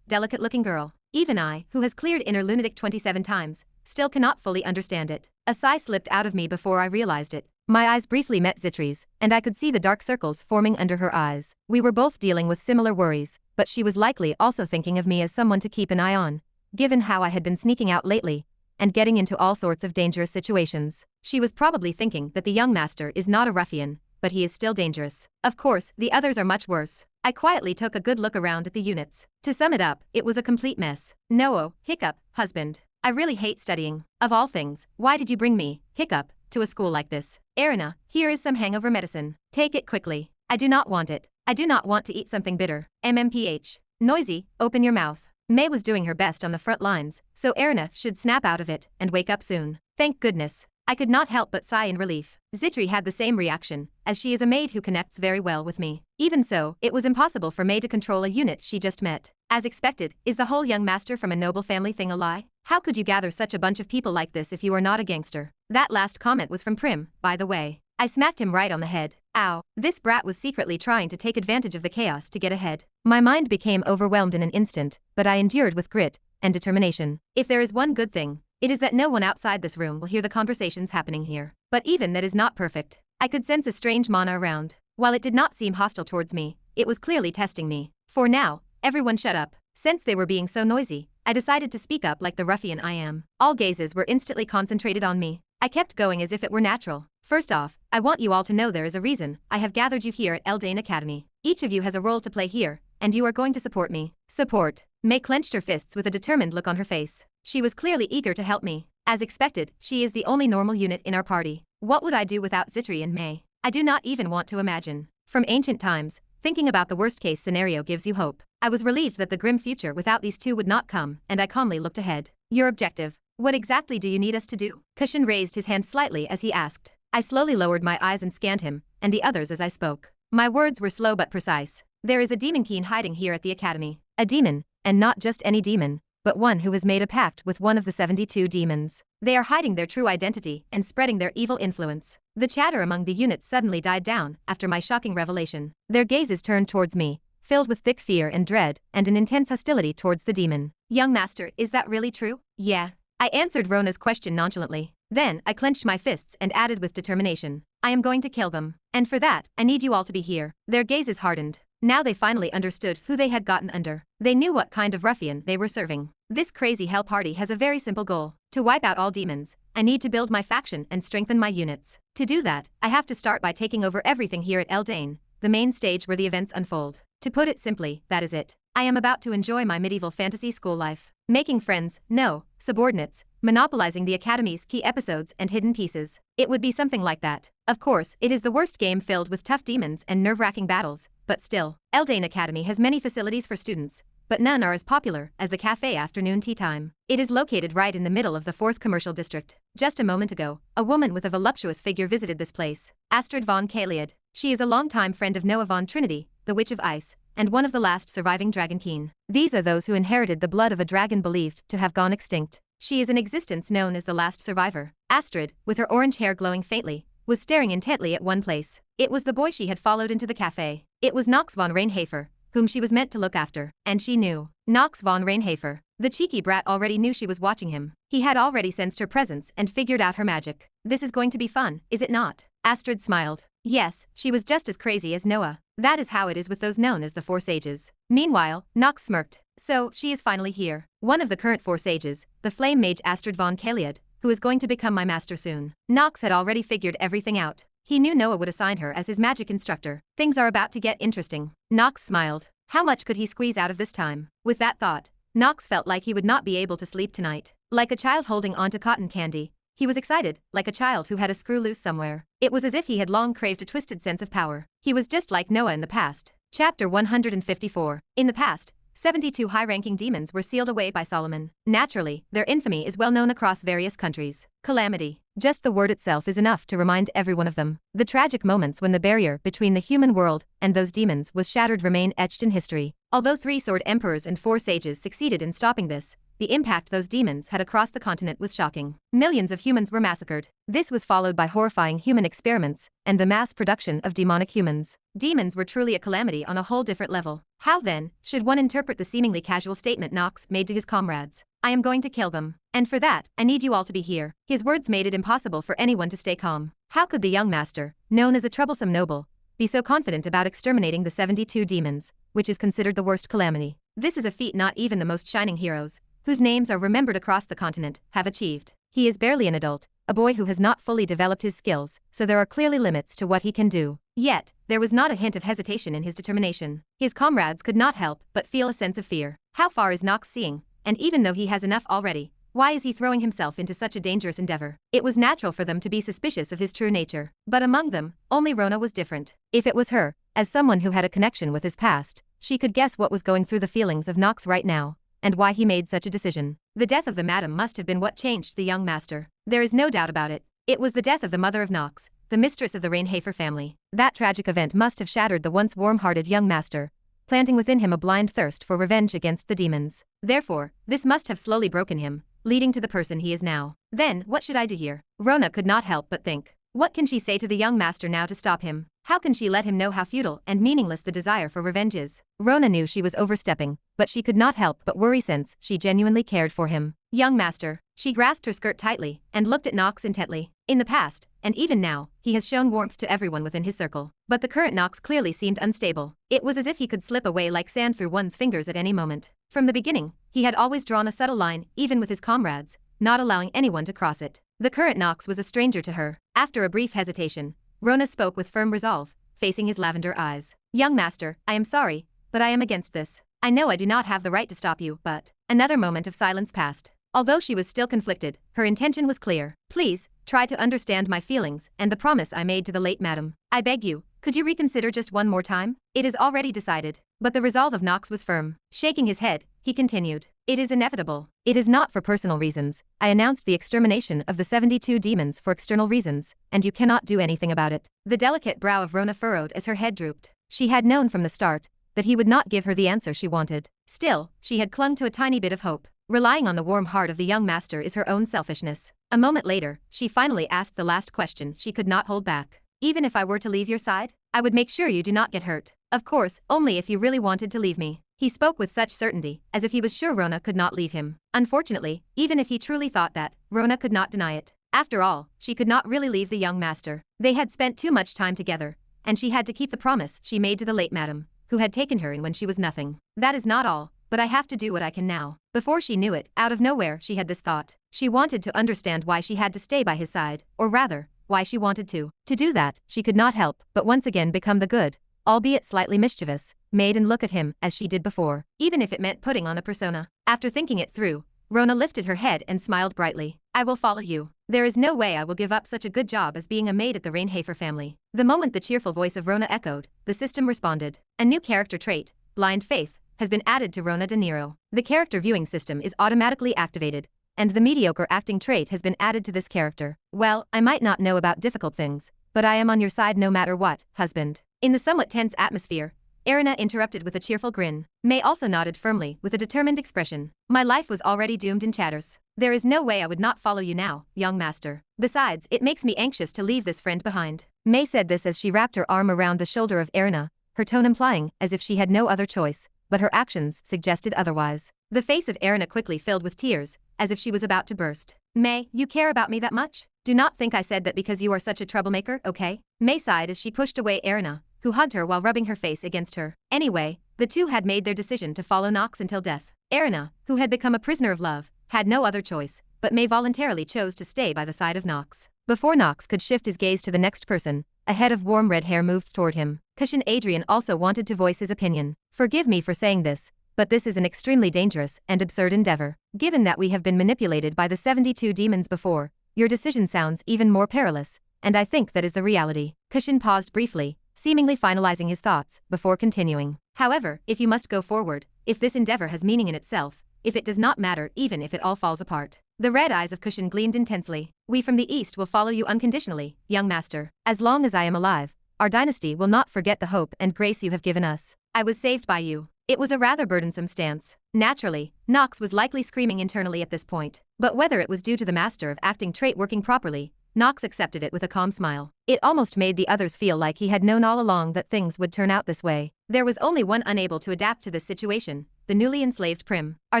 delicate-looking girl? Even I, who has cleared inner lunatic 27 times, still cannot fully understand it. A sigh slipped out of me before I realized it. My eyes briefly met Zitri's, and I could see the dark circles forming under her eyes. We were both dealing with similar worries, but she was likely also thinking of me as someone to keep an eye on, given how I had been sneaking out lately and getting into all sorts of dangerous situations. She was probably thinking that the young master is not a ruffian, but he is still dangerous. Of course, the others are much worse. I quietly took a good look around at the units. To sum it up, it was a complete mess. No, hiccup, husband. I really hate studying. Of all things, why did you bring me, hiccup, to a school like this? Erina, here is some hangover medicine. Take it quickly. I do not want it. I do not want to eat something bitter. MMPH. Noisy, open your mouth. May was doing her best on the front lines, so Erina should snap out of it and wake up soon. Thank goodness. I could not help but sigh in relief. Zitri had the same reaction, as she is a maid who connects very well with me. Even so, it was impossible for May to control a unit she just met. As expected, is the whole young master from a noble family thing a lie? How could you gather such a bunch of people like this if you are not a gangster? That last comment was from Prim, by the way. I smacked him right on the head. Ow. This brat was secretly trying to take advantage of the chaos to get ahead. My mind became overwhelmed in an instant, but I endured with grit and determination. If there is one good thing, it is that no one outside this room will hear the conversations happening here. But even that is not perfect. I could sense a strange mana around. While it did not seem hostile towards me, it was clearly testing me. For now, everyone shut up. Since they were being so noisy, I decided to speak up like the ruffian I am. All gazes were instantly concentrated on me. I kept going as if it were natural. First off, I want you all to know there is a reason I have gathered you here at Eldain Academy. Each of you has a role to play here, and you are going to support me. Support. May clenched her fists with a determined look on her face. She was clearly eager to help me. As expected, she is the only normal unit in our party. What would I do without Zitri and May? I do not even want to imagine. From ancient times, thinking about the worst-case scenario gives you hope. I was relieved that the grim future without these two would not come, and I calmly looked ahead. Your objective. What exactly do you need us to do? Kushan raised his hand slightly as he asked. I slowly lowered my eyes and scanned him, and the others as I spoke. My words were slow but precise. There is a demon king hiding here at the academy. A demon, and not just any demon, but one who has made a pact with one of the 72 demons. They are hiding their true identity and spreading their evil influence. The chatter among the units suddenly died down after my shocking revelation. Their gazes turned towards me, filled with thick fear and dread and an intense hostility towards the demon. Young master, is that really true? Yeah. I answered Rona's question nonchalantly. Then, I clenched my fists and added with determination. I am going to kill them. And for that, I need you all to be here. Their gazes hardened. Now they finally understood who they had gotten under. They knew what kind of ruffian they were serving. This crazy hell party has a very simple goal. To wipe out all demons, I need to build my faction and strengthen my units. To do that, I have to start by taking over everything here at Eldain, the main stage where the events unfold. To put it simply, that is it. I am about to enjoy my medieval fantasy school life. Making friends, no, subordinates, monopolizing the academy's key episodes and hidden pieces. It would be something like that. Of course, it is the worst game filled with tough demons and nerve-wracking battles, but still. Eldain Academy has many facilities for students, but none are as popular as the cafe afternoon tea time. It is located right in the middle of the 4th commercial district. Just a moment ago, a woman with a voluptuous figure visited this place. Astrid von Kaliad. She is a longtime friend of Noah von Trinity, the Witch of Ice, and one of the last surviving dragon keen. These are those who inherited the blood of a dragon believed to have gone extinct. She is in existence known as the last survivor. Astrid, with her orange hair glowing faintly, was staring intently at one place. It was the boy she had followed into the cafe. It was Nox von Reinhafer, whom she was meant to look after, and she knew. Nox von Reinhafer. The cheeky brat already knew she was watching him. He had already sensed her presence and figured out her magic. This is going to be fun, is it not? Astrid smiled. Yes, she was just as crazy as Noah. That is how it is with those known as the Four Sages. Meanwhile, Nox smirked. So, she is finally here. One of the current Four Sages, the flame mage Astrid von Kaliad, who is going to become my master soon. Nox had already figured everything out. He knew Noah would assign her as his magic instructor. Things are about to get interesting. Nox smiled. How much could he squeeze out of this time? With that thought, Nox felt like he would not be able to sleep tonight. Like a child holding onto cotton candy, he was excited, like a child who had a screw loose somewhere. It was as if he had long craved a twisted sense of power. He was just like Noah in the past. Chapter 154. In the past, 72 high-ranking demons were sealed away by Solomon. Naturally, their infamy is well known across various countries. Calamity. Just the word itself is enough to remind everyone of them. The tragic moments when the barrier between the human world and those demons was shattered remain etched in history. Although 3 sword emperors and 4 sages succeeded in stopping this, the impact those demons had across the continent was shocking. Millions of humans were massacred. This was followed by horrifying human experiments and the mass production of demonic humans. Demons were truly a calamity on a whole different level. How then should one interpret the seemingly casual statement Nox made to his comrades? I am going to kill them. And for that, I need you all to be here. His words made it impossible for anyone to stay calm. How could the young master, known as a troublesome noble, be so confident about exterminating the 72 demons, which is considered the worst calamity? This is a feat not even the most shining heroes, whose names are remembered across the continent, have achieved. He is barely an adult, a boy who has not fully developed his skills, so there are clearly limits to what he can do. Yet, there was not a hint of hesitation in his determination. His comrades could not help but feel a sense of fear. How far is Nox seeing? And even though he has enough already, Why is he throwing himself into such a dangerous endeavor? It was natural for them to be suspicious of his true nature. But among them, only Rona was different. If it was her, as someone who had a connection with his past, she could guess what was going through the feelings of Nox right now, and why he made such a decision. The death of the madam must have been what changed the young master. There is no doubt about it. It was the death of the mother of Nox, the mistress of the Reinhafer family. That tragic event must have shattered the once warm-hearted young master, planting within him a blind thirst for revenge against the demons. Therefore, this must have slowly broken him, leading to the person he is now. Then, what should I do here? Rona could not help but think. What can she say to the young master now to stop him? How can she let him know how futile and meaningless the desire for revenge is? Rona knew she was overstepping, but she could not help but worry since she genuinely cared for him. Young master. She grasped her skirt tightly and looked at Nox intently. In the past, and even now, he has shown warmth to everyone within his circle. But the current Nox clearly seemed unstable. It was as if he could slip away like sand through one's fingers at any moment. From the beginning, he had always drawn a subtle line, even with his comrades, not allowing anyone to cross it. The current Nox was a stranger to her. After a brief hesitation, Rona spoke with firm resolve, facing his lavender eyes. Young master, I am sorry, but I am against this. I know I do not have the right to stop you, but... Another moment of silence passed. Although she was still conflicted, her intention was clear. Please, try to understand my feelings and the promise I made to the late madam. I beg you, could you reconsider just one more time? It is already decided. But the resolve of Nox was firm. Shaking his head, he continued. It is inevitable. It is not for personal reasons. I announced the extermination of the 72 demons for external reasons, and you cannot do anything about it. The delicate brow of Rona furrowed as her head drooped. She had known from the start that he would not give her the answer she wanted. Still, she had clung to a tiny bit of hope. Relying on the warm heart of the young master is her own selfishness. A moment later, she finally asked the last question she could not hold back. Even if I were to leave your side, I would make sure you do not get hurt. Of course, only if you really wanted to leave me. He spoke with such certainty, as if he was sure Rona could not leave him. Unfortunately, even if he truly thought that, Rona could not deny it. After all, she could not really leave the young master. They had spent too much time together, and she had to keep the promise she made to the late madam, who had taken her in when she was nothing. That is not all, but I have to do what I can now. Before she knew it, out of nowhere she had this thought. She wanted to understand why she had to stay by his side, or rather, why she wanted to. To do that, she could not help but once again become the good, albeit slightly mischievous, maiden look at him as she did before, even if it meant putting on a persona. After thinking it through, Rona lifted her head and smiled brightly. I will follow you. There is no way I will give up such a good job as being a maid at the Reinhafer family. The moment the cheerful voice of Rona echoed, the system responded. A new character trait, blind faith, has been added to Rona de Niro. The character viewing system is automatically activated, and the mediocre acting trait has been added to this character. Well, I might not know about difficult things, but I am on your side no matter what, husband. In the somewhat tense atmosphere, Erina interrupted with a cheerful grin. May also nodded firmly with a determined expression. My life was already doomed in chatters. There is no way I would not follow you now, young master. Besides, it makes me anxious to leave this friend behind. May said this as she wrapped her arm around the shoulder of Erina, her tone implying as if she had no other choice, but her actions suggested otherwise. The face of Erina quickly filled with tears, as if she was about to burst. May, you care about me that much? Do not think I said that because you are such a troublemaker, okay? May sighed as she pushed away Erina, who hugged her while rubbing her face against her. Anyway, the two had made their decision to follow Nox until death. Erina, who had become a prisoner of love, had no other choice, but May voluntarily chose to stay by the side of Nox. Before Nox could shift his gaze to the next person, a head of warm red hair moved toward him. Kushan Adrian also wanted to voice his opinion. Forgive me for saying this, but this is an extremely dangerous and absurd endeavor. Given that we have been manipulated by the 72 demons before, your decision sounds even more perilous, and I think that is the reality. Kushan paused briefly, seemingly finalizing his thoughts, before continuing. However, if you must go forward, if this endeavor has meaning in itself, if it does not matter even if it all falls apart. The red eyes of Kushan gleamed intensely. We from the east will follow you unconditionally, young master. As long as I am alive, our dynasty will not forget the hope and grace you have given us. I was saved by you. It was a rather burdensome stance. Naturally, Nox was likely screaming internally at this point, but whether it was due to the master of acting trait working properly, Nox accepted it with a calm smile. It almost made the others feel like he had known all along that things would turn out this way. There was only one unable to adapt to this situation, the newly enslaved Prim. Are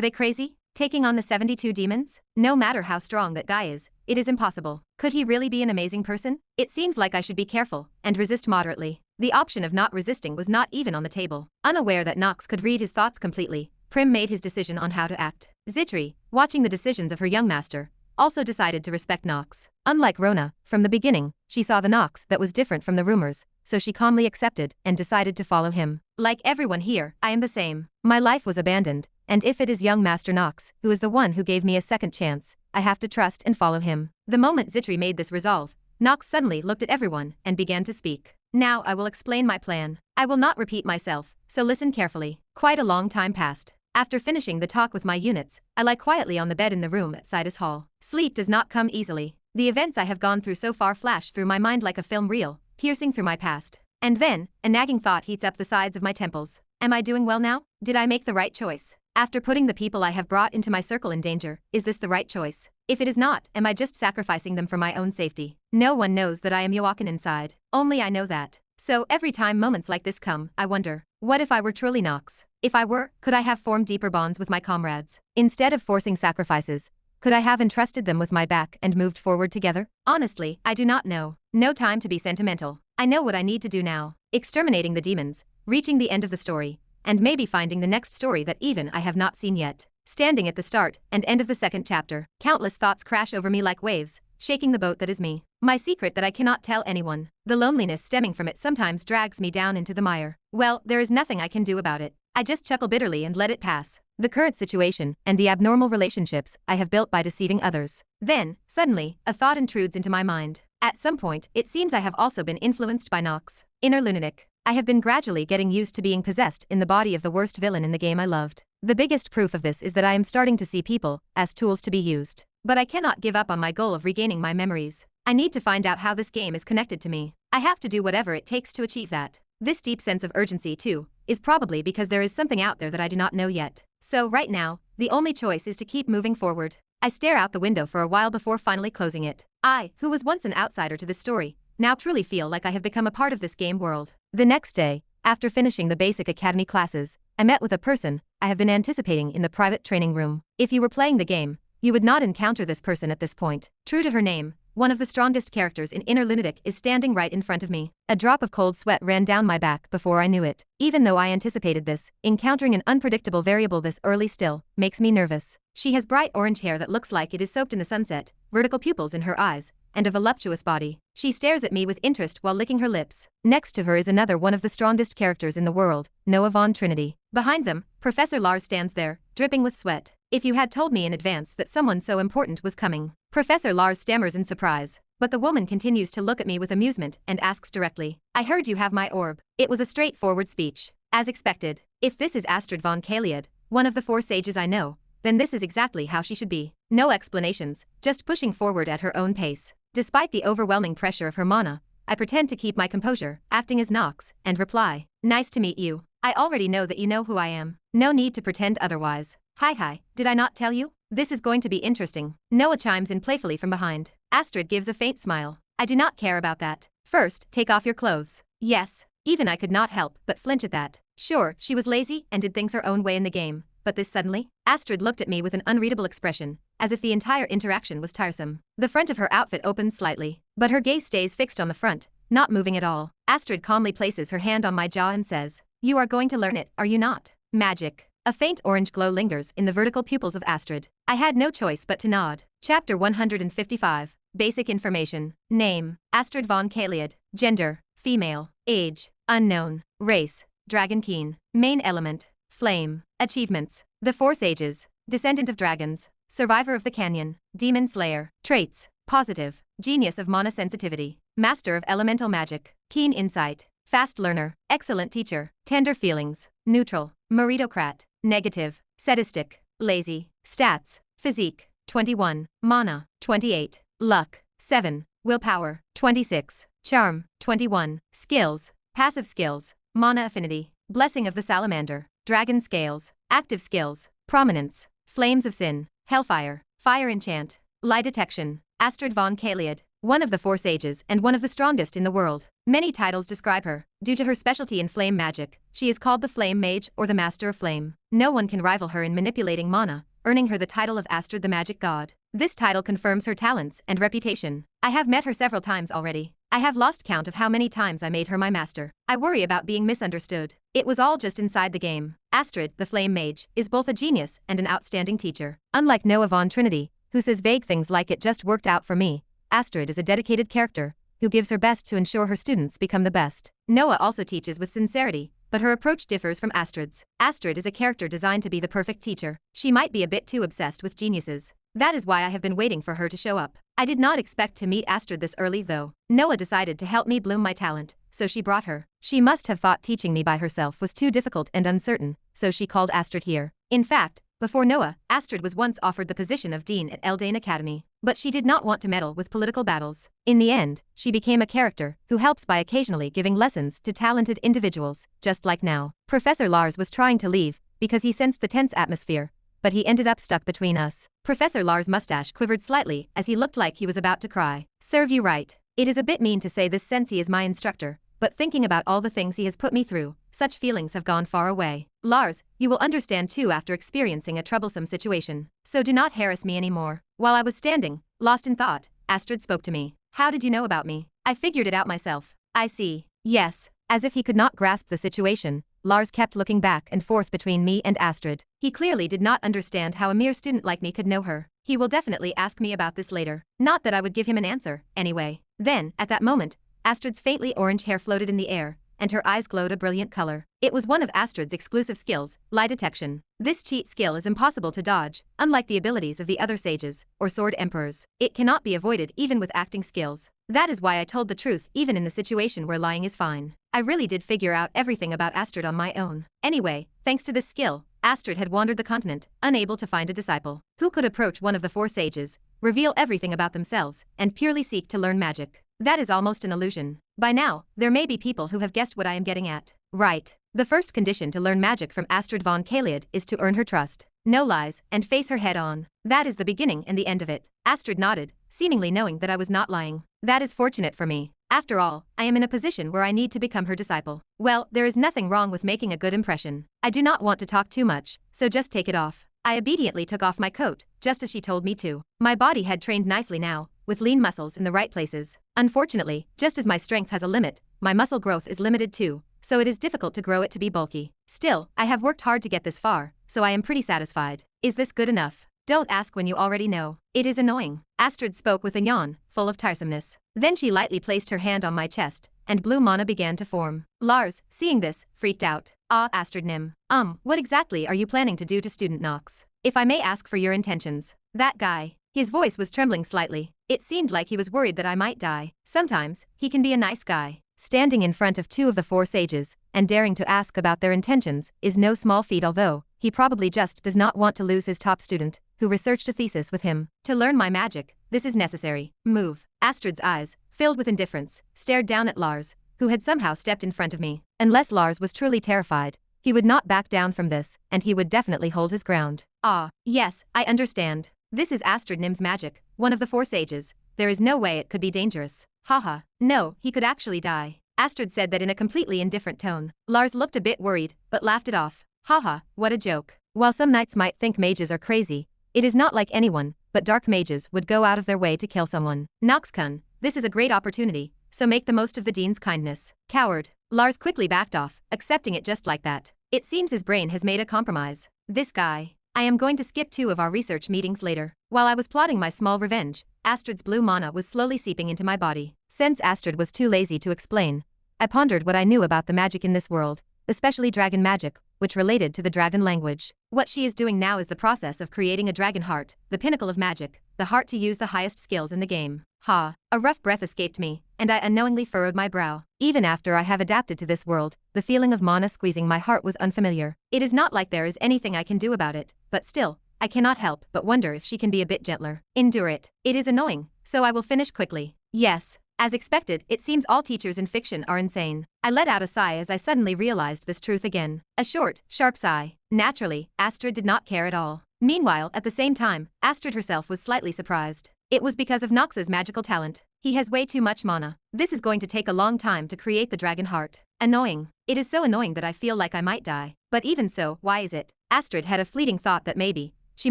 they crazy? Taking on the 72 demons? No matter how strong that guy is, it is impossible. Could he really be an amazing person? It seems like I should be careful and resist moderately. The option of not resisting was not even on the table. Unaware that Nox could read his thoughts completely, Prim made his decision on how to act. Zitri, watching the decisions of her young master, also decided to respect Nox. Unlike Rona, from the beginning, she saw the Nox that was different from the rumors, so she calmly accepted and decided to follow him. Like everyone here, I am the same. My life was abandoned, And if it is young Master Nox, who is the one who gave me a second chance, I have to trust and follow him. The moment Zitri made this resolve, Nox suddenly looked at everyone and began to speak. Now I will explain my plan. I will not repeat myself, so listen carefully. Quite a long time passed. After finishing the talk with my units, I lie quietly on the bed in the room at Sidus Hall. Sleep does not come easily. The events I have gone through so far flash through my mind like a film reel, piercing through my past. And then, a nagging thought heats up the sides of my temples. Am I doing well now? Did I make the right choice? After putting the people I have brought into my circle in danger, is this the right choice? If it is not, am I just sacrificing them for my own safety? No one knows that I am Yoakan inside. Only I know that. So every time moments like this come, I wonder, what if I were truly Nox? If I were, could I have formed deeper bonds with my comrades? Instead of forcing sacrifices, could I have entrusted them with my back and moved forward together? Honestly, I do not know. No time to be sentimental. I know what I need to do now. Exterminating the demons, reaching the end of the story, and maybe finding the next story that even I have not seen yet. Standing at the start and end of the second chapter, countless thoughts crash over me like waves, shaking the boat that is me. My secret that I cannot tell anyone. The loneliness stemming from it sometimes drags me down into the mire. Well, there is nothing I can do about it. I just chuckle bitterly and let it pass. The current situation and the abnormal relationships I have built by deceiving others. Then, suddenly, a thought intrudes into my mind. At some point, it seems I have also been influenced by Nox. Inner lunatic. I have been gradually getting used to being possessed in the body of the worst villain in the game I loved. The biggest proof of this is that I am starting to see people as tools to be used. But I cannot give up on my goal of regaining my memories. I need to find out how this game is connected to me. I have to do whatever it takes to achieve that. This deep sense of urgency, too, is probably because there is something out there that I do not know yet. So right now, the only choice is to keep moving forward. I stare out the window for a while before finally closing it. I, who was once an outsider to this story, now truly feel like I have become a part of this game world. The next day, after finishing the basic academy classes, I met with a person I have been anticipating in the private training room. If you were playing the game, you would not encounter this person at this point. True to her name, one of the strongest characters in Inner Lunatic is standing right in front of me. A drop of cold sweat ran down my back before I knew it. Even though I anticipated this, encountering an unpredictable variable this early still makes me nervous. She has bright orange hair that looks like it is soaked in the sunset, vertical pupils in her eyes, and a voluptuous body. She stares at me with interest while licking her lips. Next to her is another one of the strongest characters in the world, Noah von Trinity. Behind them, Professor Lars stands there, dripping with sweat. If you had told me in advance that someone so important was coming. Professor Lars stammers in surprise, but the woman continues to look at me with amusement and asks directly, I heard you have my orb. It was a straightforward speech. As expected, if this is Astrid von Kaliad, one of the 4 sages I know, then this is exactly how she should be. No explanations, just pushing forward at her own pace. Despite the overwhelming pressure of her mana, I pretend to keep my composure, acting as Nox, and reply, nice to meet you. I already know that you know who I am. No need to pretend otherwise. Hi, did I not tell you? This is going to be interesting. Noah chimes in playfully from behind. Astrid gives a faint smile. I do not care about that. First, take off your clothes. Yes, even I could not help but flinch at that. Sure, she was lazy and did things her own way in the game, but this suddenly? Astrid looked at me with an unreadable expression, as if the entire interaction was tiresome. The front of her outfit opens slightly, but her gaze stays fixed on the front, not moving at all. Astrid calmly places her hand on my jaw and says, you are going to learn it, are you not? Magic. A faint orange glow lingers in the vertical pupils of Astrid. I had no choice but to nod. Chapter 155. Basic information. Name, Astrid von Kaliad. Gender, female. Age, unknown. Race, Dragonkeen. Main element, flame. Achievements, the 4 sages. Descendant of dragons. Survivor of the canyon. Demon slayer. Traits, positive. Genius of mana sensitivity. Master of elemental magic. Keen insight. Fast learner. Excellent teacher. Tender feelings. Neutral. Meritocrat. Negative. Sadistic. Lazy. Stats. Physique. 21. Mana. 28. Luck. 7. Willpower. 26. Charm. 21. Skills. Passive skills. Mana affinity. Blessing of the salamander. Dragon scales. Active skills. Prominence. Flames of sin. Hellfire. Fire enchant. Lie detection. Astrid von Kaliad. One of the 4 sages and one of the strongest in the world. Many titles describe her. Due to her specialty in flame magic, she is called the Flame Mage or the Master of Flame. No one can rival her in manipulating mana, earning her the title of Astrid the Magic God. This title confirms her talents and reputation. I have met her several times already. I have lost count of how many times I made her my master. I worry about being misunderstood. It was all just inside the game. Astrid, the Flame Mage, is both a genius and an outstanding teacher. Unlike Noah von Trinity, who says vague things like it just worked out for me, Astrid is a dedicated character who gives her best to ensure her students become the best. Noah also teaches with sincerity, but her approach differs from Astrid's. Astrid is a character designed to be the perfect teacher. She might be a bit too obsessed with geniuses. That is why I have been waiting for her to show up. I did not expect to meet Astrid this early though. Noah decided to help me bloom my talent, so she brought her. She must have thought teaching me by herself was too difficult and uncertain, so she called Astrid here. In fact, before Noah, Astrid was once offered the position of dean at Eldain Academy, but she did not want to meddle with political battles. In the end, she became a character who helps by occasionally giving lessons to talented individuals, just like now. Professor Lars was trying to leave because he sensed the tense atmosphere, but he ended up stuck between us. Professor Lars' mustache quivered slightly as he looked like he was about to cry. Serve you right. It is a bit mean to say this since he is my instructor, but thinking about all the things he has put me through, such feelings have gone far away. Lars, you will understand too after experiencing a troublesome situation, so do not harass me anymore. While I was standing, lost in thought, Astrid spoke to me. How did you know about me? I figured it out myself. I see. Yes. As if he could not grasp the situation, Lars kept looking back and forth between me and Astrid. He clearly did not understand how a mere student like me could know her. He will definitely ask me about this later. Not that I would give him an answer, anyway. Then, at that moment, Astrid's faintly orange hair floated in the air, and her eyes glowed a brilliant color. It was one of Astrid's exclusive skills, lie detection. This cheat skill is impossible to dodge, unlike the abilities of the other sages, or sword emperors. It cannot be avoided even with acting skills. That is why I told the truth even in the situation where lying is fine. I really did figure out everything about Astrid on my own. Anyway, thanks to this skill, Astrid had wandered the continent, unable to find a disciple who could approach one of the four sages, reveal everything about themselves, and purely seek to learn magic. That is almost an illusion. By now, there may be people who have guessed what I am getting at. Right. The first condition to learn magic from Astrid von Kaliad is to earn her trust. No lies, and face her head on. That is the beginning and the end of it. Astrid nodded, seemingly knowing that I was not lying. That is fortunate for me. After all, I am in a position where I need to become her disciple. Well, there is nothing wrong with making a good impression. I do not want to talk too much, so just take it off. I obediently took off my coat, just as she told me to. My body had trained nicely now, with lean muscles in the right places. Unfortunately, just as my strength has a limit, my muscle growth is limited too, so it is difficult to grow it to be bulky. Still, I have worked hard to get this far, so I am pretty satisfied. Is this good enough? Don't ask when you already know. It is annoying. Astrid spoke with a yawn, full of tiresomeness. Then she lightly placed her hand on my chest, and blue mana began to form. Lars, seeing this, freaked out. Ah, Astrid Nim. What exactly are you planning to do to student Nox? If I may ask for your intentions. That guy. His voice was trembling slightly. It seemed like he was worried that I might die. Sometimes, he can be a nice guy. Standing in front of two of the four sages, and daring to ask about their intentions, is no small feat, although he probably just does not want to lose his top student, who researched a thesis with him. To learn my magic, this is necessary. Move. Astrid's eyes, filled with indifference, stared down at Lars, who had somehow stepped in front of me. Unless Lars was truly terrified, he would not back down from this, and he would definitely hold his ground. Ah, yes, I understand. This is Astrid Nim's magic, one of the four sages. There is no way it could be dangerous. Haha. No, he could actually die. Astrid said that in a completely indifferent tone. Lars looked a bit worried, but laughed it off. Haha, what a joke. While some knights might think mages are crazy, it is not like anyone but dark mages would go out of their way to kill someone. Noxcon, this is a great opportunity, so make the most of the dean's kindness. Coward. Lars quickly backed off, accepting it just like that. It seems his brain has made a compromise. This guy. I am going to skip 2 of our research meetings later. While I was plotting my small revenge, Astrid's blue mana was slowly seeping into my body. Since Astrid was too lazy to explain, I pondered what I knew about the magic in this world, especially dragon magic, which related to the dragon language. What she is doing now is the process of creating a dragon heart, the pinnacle of magic, the heart to use the highest skills in the game. Ha! A rough breath escaped me, and I unknowingly furrowed my brow. Even after I have adapted to this world, the feeling of mana squeezing my heart was unfamiliar. It is not like there is anything I can do about it, but still, I cannot help but wonder if she can be a bit gentler. Endure it. It is annoying, so I will finish quickly. Yes. As expected, it seems all teachers in fiction are insane. I let out a sigh as I suddenly realized this truth again. A short, sharp sigh. Naturally, Astrid did not care at all. Meanwhile, at the same time, Astrid herself was slightly surprised. It was because of Nox's magical talent. He has way too much mana. This is going to take a long time to create the dragon heart. Annoying. It is so annoying that I feel like I might die. But even so, why is it? Astrid had a fleeting thought that maybe she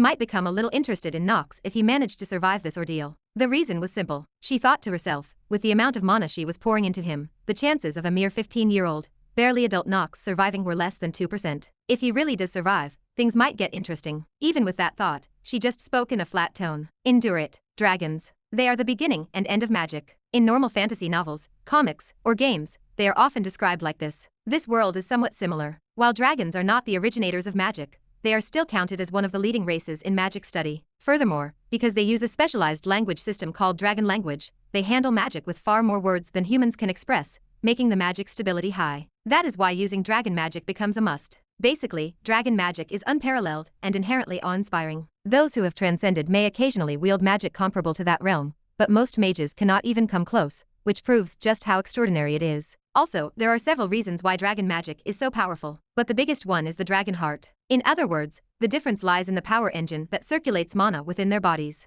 might become a little interested in Nox if he managed to survive this ordeal. The reason was simple. She thought to herself, with the amount of mana she was pouring into him, the chances of a mere 15-year-old, barely adult Nox surviving were less than 2%. If he really does survive, things might get interesting. Even with that thought, she just spoke in a flat tone. Endure it. Dragons. They are the beginning and end of magic. In normal fantasy novels, comics, or games, they are often described like this. This world is somewhat similar. While dragons are not the originators of magic, they are still counted as one of the leading races in magic study. Furthermore, because they use a specialized language system called dragon language, they handle magic with far more words than humans can express, making the magic stability high. That is why using dragon magic becomes a must. Basically, dragon magic is unparalleled and inherently awe-inspiring. Those who have transcended may occasionally wield magic comparable to that realm, but most mages cannot even come close, which proves just how extraordinary it is. Also, there are several reasons why dragon magic is so powerful, but the biggest one is the dragon heart. In other words, the difference lies in the power engine that circulates mana within their bodies.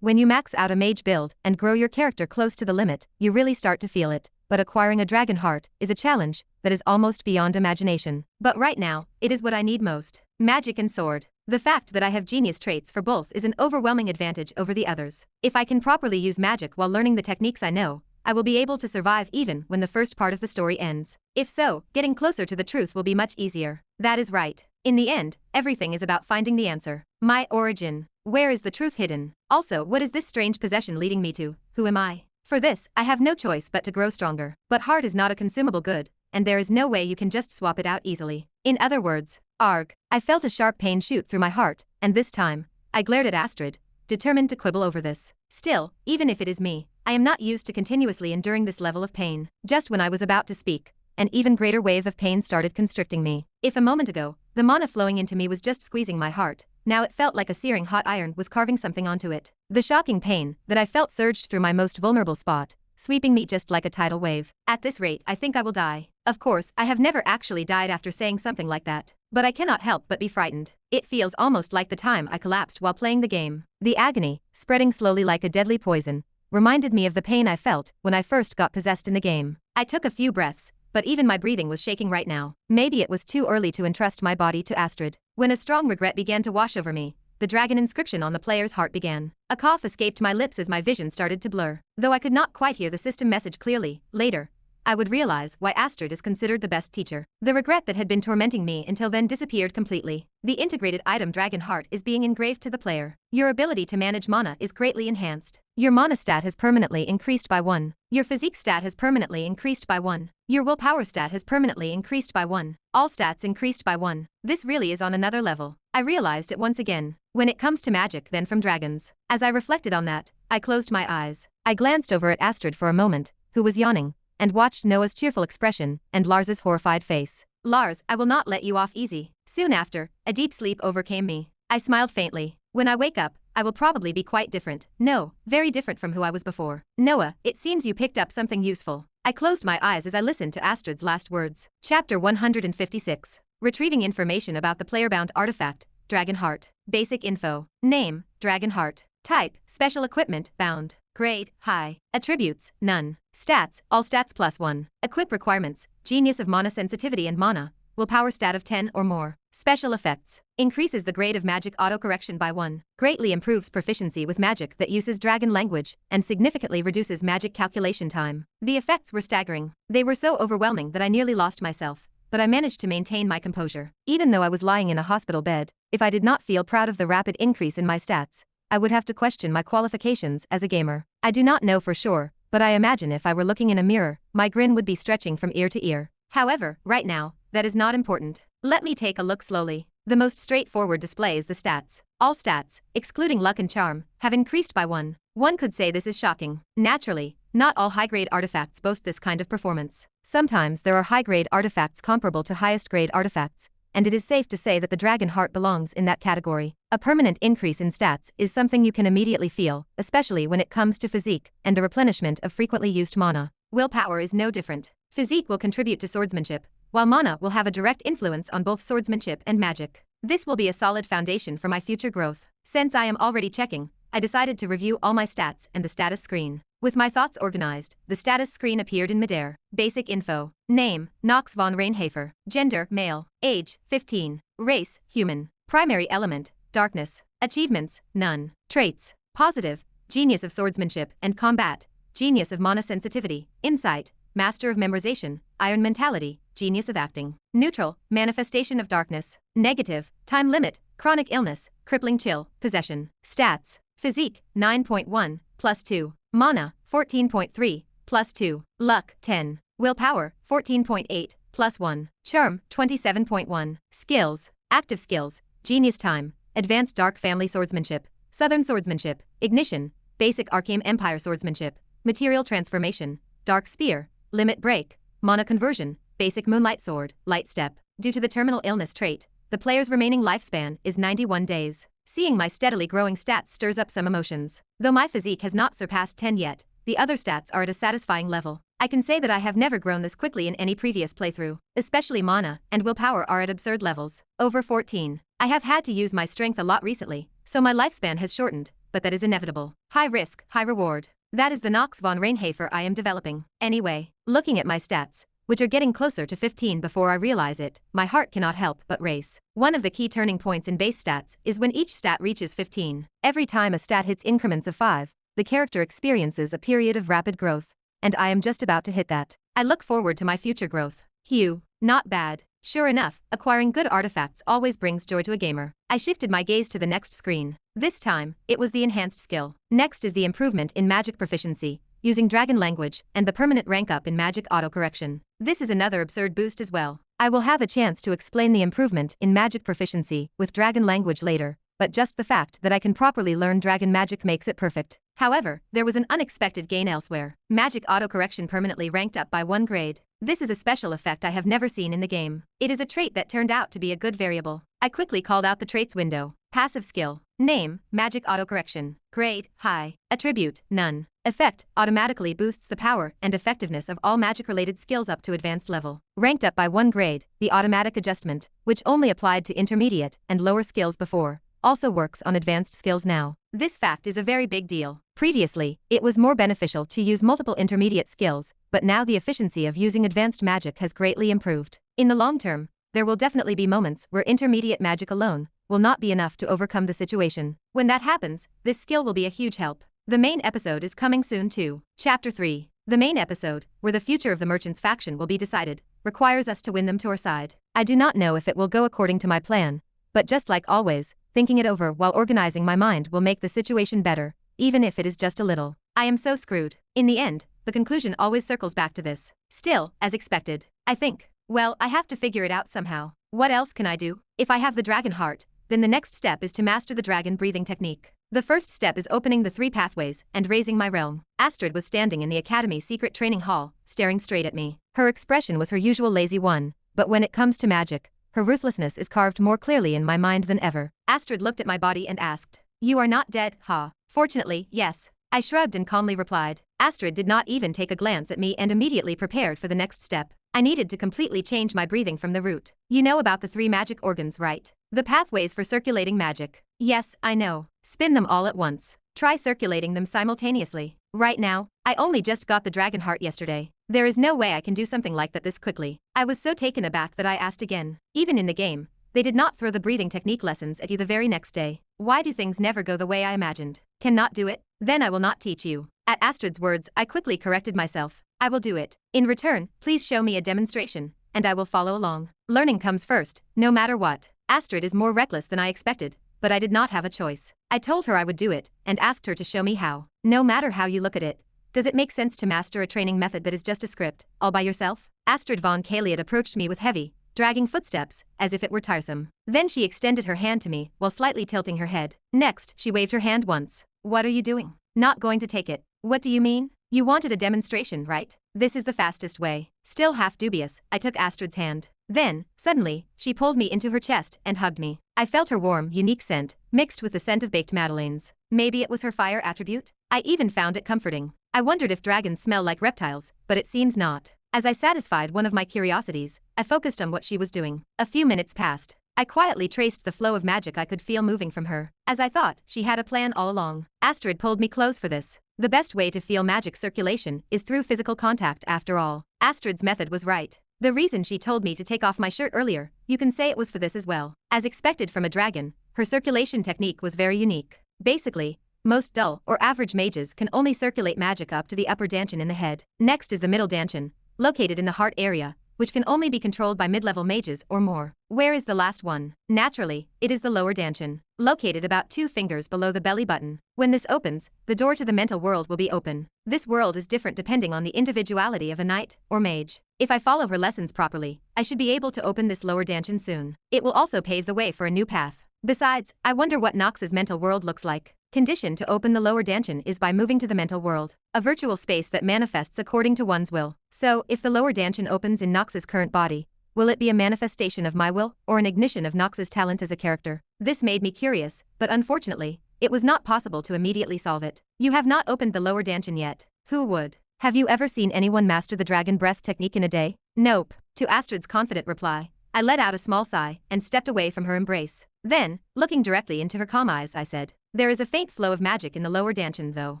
When you max out a mage build and grow your character close to the limit, you really start to feel it. But acquiring a dragon heart is a challenge that is almost beyond imagination. But right now, it is what I need most. Magic and sword. The fact that I have genius traits for both is an overwhelming advantage over the others. If I can properly use magic while learning the techniques I know, I will be able to survive even when the first part of the story ends. If so, getting closer to the truth will be much easier. That is right. In the end, everything is about finding the answer. My origin. Where is the truth hidden? Also, what is this strange possession leading me to? Who am I? For this, I have no choice but to grow stronger. But heart is not a consumable good, and there is no way you can just swap it out easily. In other words, arg. I felt a sharp pain shoot through my heart, and this time, I glared at Astrid, determined to quibble over this. Still, even if it is me, I am not used to continuously enduring this level of pain. Just when I was about to speak, an even greater wave of pain started constricting me. If a moment ago, the mana flowing into me was just squeezing my heart, now it felt like a searing hot iron was carving something onto it. The shocking pain that I felt surged through my most vulnerable spot, sweeping me just like a tidal wave. At this rate, I think I will die. Of course, I have never actually died after saying something like that, but I cannot help but be frightened. It feels almost like the time I collapsed while playing the game. The agony, spreading slowly like a deadly poison, reminded me of the pain I felt when I first got possessed in the game. I took a few breaths, but even my breathing was shaking right now. Maybe it was too early to entrust my body to Astrid. When a strong regret began to wash over me, the dragon inscription on the player's heart began. A cough escaped my lips as my vision started to blur. Though I could not quite hear the system message clearly, later, I would realize why Astrid is considered the best teacher. The regret that had been tormenting me until then disappeared completely. The integrated item Dragon Heart is being engraved to the player. Your ability to manage mana is greatly enhanced. Your mana stat has permanently increased by 1. Your physique stat has permanently increased by 1. Your willpower stat has permanently increased by 1. All stats increased by 1. This really is on another level. I realized it once again. When it comes to magic then from dragons. As I reflected on that, I closed my eyes. I glanced over at Astrid for a moment, who was yawning, and watched Noah's cheerful expression and Lars's horrified face. Lars, I will not let you off easy. Soon after, a deep sleep overcame me. I smiled faintly. When I wake up, I will probably be quite different. No, very different from who I was before. Noah, it seems you picked up something useful. I closed my eyes as I listened to Astrid's last words. Chapter 156. Retrieving information about the player-bound artifact, Dragon Heart. Basic info. Name, Dragon Heart. Type, special equipment, bound. Grade, high. Attributes, none. Stats, all stats +1. Equip requirements, genius of mana sensitivity and mana, willpower stat of 10 or more. Special effects, increases the grade of magic autocorrection by 1. Greatly improves proficiency with magic that uses dragon language, and significantly reduces magic calculation time. The effects were staggering. They were so overwhelming that I nearly lost myself, but I managed to maintain my composure. Even though I was lying in a hospital bed, if I did not feel proud of the rapid increase in my stats, I would have to question my qualifications as a gamer. I do not know for sure, but I imagine if I were looking in a mirror, my grin would be stretching from ear to ear. However, right now, that is not important. Let me take a look slowly. The most straightforward display is the stats. All stats, excluding luck and charm, have increased by 1. One could say this is shocking. Naturally, not all high-grade artifacts boast this kind of performance. Sometimes there are high-grade artifacts comparable to highest-grade artifacts, and it is safe to say that the Dragon Heart belongs in that category. A permanent increase in stats is something you can immediately feel, especially when it comes to physique and the replenishment of frequently used mana. Willpower is no different. Physique will contribute to swordsmanship, while mana will have a direct influence on both swordsmanship and magic. This will be a solid foundation for my future growth. Since I am already checking, I decided to review all my stats and the status screen. With my thoughts organized, the status screen appeared in midair. Basic info. Name, Nox von Reinhafer. Gender, male. Age, 15. Race, human. Primary element, darkness. Achievements, none. Traits, positive. Genius of swordsmanship and combat. Genius of mana sensitivity. Insight, master of memorization. Iron mentality, genius of acting. Neutral, manifestation of darkness. Negative, time limit, chronic illness, crippling chill, possession. Stats, physique, 9.1, +2. Mana, 14.3, +2. Luck, 10. Willpower, 14.8, +1. Charm, 27.1. Skills. Active skills. Genius time. Advanced Dark Family Swordsmanship. Southern Swordsmanship. Ignition. Basic Arcane Empire Swordsmanship. Material Transformation. Dark Spear. Limit Break. Mana Conversion. Basic Moonlight Sword. Light Step. Due to the terminal illness trait, the player's remaining lifespan is 91 days. Seeing my steadily growing stats stirs up some emotions. Though my physique has not surpassed 10 yet, the other stats are at a satisfying level. I can say that I have never grown this quickly in any previous playthrough, especially mana and willpower are at absurd levels. Over 14. I have had to use my strength a lot recently, so my lifespan has shortened, but that is inevitable. High risk, high reward. That is the Nox von Reinhafer I am developing. Anyway, looking at my stats, which are getting closer to 15 before I realize it, my heart cannot help but race. One of the key turning points in base stats is when each stat reaches 15. Every time a stat hits increments of 5, the character experiences a period of rapid growth, and I am just about to hit that. I look forward to my future growth. Hue, not bad. Sure enough, acquiring good artifacts always brings joy to a gamer. I shifted my gaze to the next screen. This time, it was the enhanced skill. Next is the improvement in magic proficiency, using dragon language, and the permanent rank up in magic autocorrection. This is another absurd boost as well. I will have a chance to explain the improvement in magic proficiency with dragon language later, but just the fact that I can properly learn dragon magic makes it perfect. However, there was an unexpected gain elsewhere. Magic autocorrection permanently ranked up by 1 grade. This is a special effect I have never seen in the game. It is a trait that turned out to be a good variable. I quickly called out the traits window. Passive skill. Name, magic autocorrection. Grade, high. Attribute, none. Effect, automatically boosts the power and effectiveness of all magic-related skills up to advanced level. Ranked up by 1 grade, the automatic adjustment, which only applied to intermediate and lower skills before, also works on advanced skills now. This fact is a very big deal. Previously, it was more beneficial to use multiple intermediate skills, but now the efficiency of using advanced magic has greatly improved. In the long term, there will definitely be moments where intermediate magic alone will not be enough to overcome the situation. When that happens, this skill will be a huge help. The main episode is coming soon too. Chapter 3. The main episode, where the future of the merchants faction will be decided, requires us to win them to our side. I do not know if it will go according to my plan, but just like always, thinking it over while organizing my mind will make the situation better, even if it is just a little. I am so screwed. In the end, the conclusion always circles back to this. Still, as expected, I think, well, I have to figure it out somehow. What else can I do? If I have the dragon heart, then the next step is to master the dragon breathing technique. The first step is opening the 3 pathways and raising my realm. Astrid was standing in the Academy secret training hall, staring straight at me. Her expression was her usual lazy one, but when it comes to magic, her ruthlessness is carved more clearly in my mind than ever. Astrid looked at my body and asked, "You are not dead, ha?" Fortunately, yes. I shrugged and calmly replied. Astrid did not even take a glance at me and immediately prepared for the next step. I needed to completely change my breathing from the root. You know about the 3 magic organs, right? The pathways for circulating magic. Yes, I know. Spin them all at once. Try circulating them simultaneously. Right now, I only just got the dragon heart yesterday. There is no way I can do something like that this quickly. I was so taken aback that I asked again. Even in the game, they did not throw the breathing technique lessons at you the very next day. Why do things never go the way I imagined? Cannot do it? Then I will not teach you. At Astrid's words, I quickly corrected myself. I will do it. In return, please show me a demonstration, and I will follow along. Learning comes first, no matter what. Astrid is more reckless than I expected, but I did not have a choice. I told her I would do it, and asked her to show me how. No matter how you look at it, does it make sense to master a training method that is just a script, all by yourself? Astrid von Kaliot approached me with heavy, dragging footsteps, as if it were tiresome. Then she extended her hand to me, while slightly tilting her head. Next, she waved her hand once. What are you doing? Not going to take it. What do you mean? You wanted a demonstration, right? This is the fastest way. Still half dubious, I took Astrid's hand. Then, suddenly, she pulled me into her chest and hugged me. I felt her warm, unique scent, mixed with the scent of baked madeleines. Maybe it was her fire attribute? I even found it comforting. I wondered if dragons smell like reptiles, but it seems not. As I satisfied one of my curiosities, I focused on what she was doing. A few minutes passed. I quietly traced the flow of magic I could feel moving from her. As I thought, she had a plan all along. Astrid pulled me close for this. The best way to feel magic circulation is through physical contact after all. Astrid's method was right. The reason she told me to take off my shirt earlier, you can say it was for this as well. As expected from a dragon, her circulation technique was very unique. Basically, most dull or average mages can only circulate magic up to the upper dantian in the head. Next is the middle dantian, located in the heart area, which can only be controlled by mid-level mages or more. Where is the last one? Naturally, it is the lower dantian, located about 2 fingers below the belly button. When this opens, the door to the mental world will be open. This world is different depending on the individuality of a knight or mage. If I follow her lessons properly, I should be able to open this lower dungeon soon. It will also pave the way for a new path. Besides, I wonder what Nox's mental world looks like. Condition to open the lower dungeon is by moving to the mental world, a virtual space that manifests according to one's will. So, if the lower dungeon opens in Nox's current body, will it be a manifestation of my will, or an ignition of Nox's talent as a character? This made me curious, but unfortunately, it was not possible to immediately solve it. You have not opened the lower dungeon yet. Who would? Have you ever seen anyone master the dragon breath technique in a day? Nope. To Astrid's confident reply, I let out a small sigh and stepped away from her embrace. Then, looking directly into her calm eyes, I said, there is a faint flow of magic in the lower dungeon though.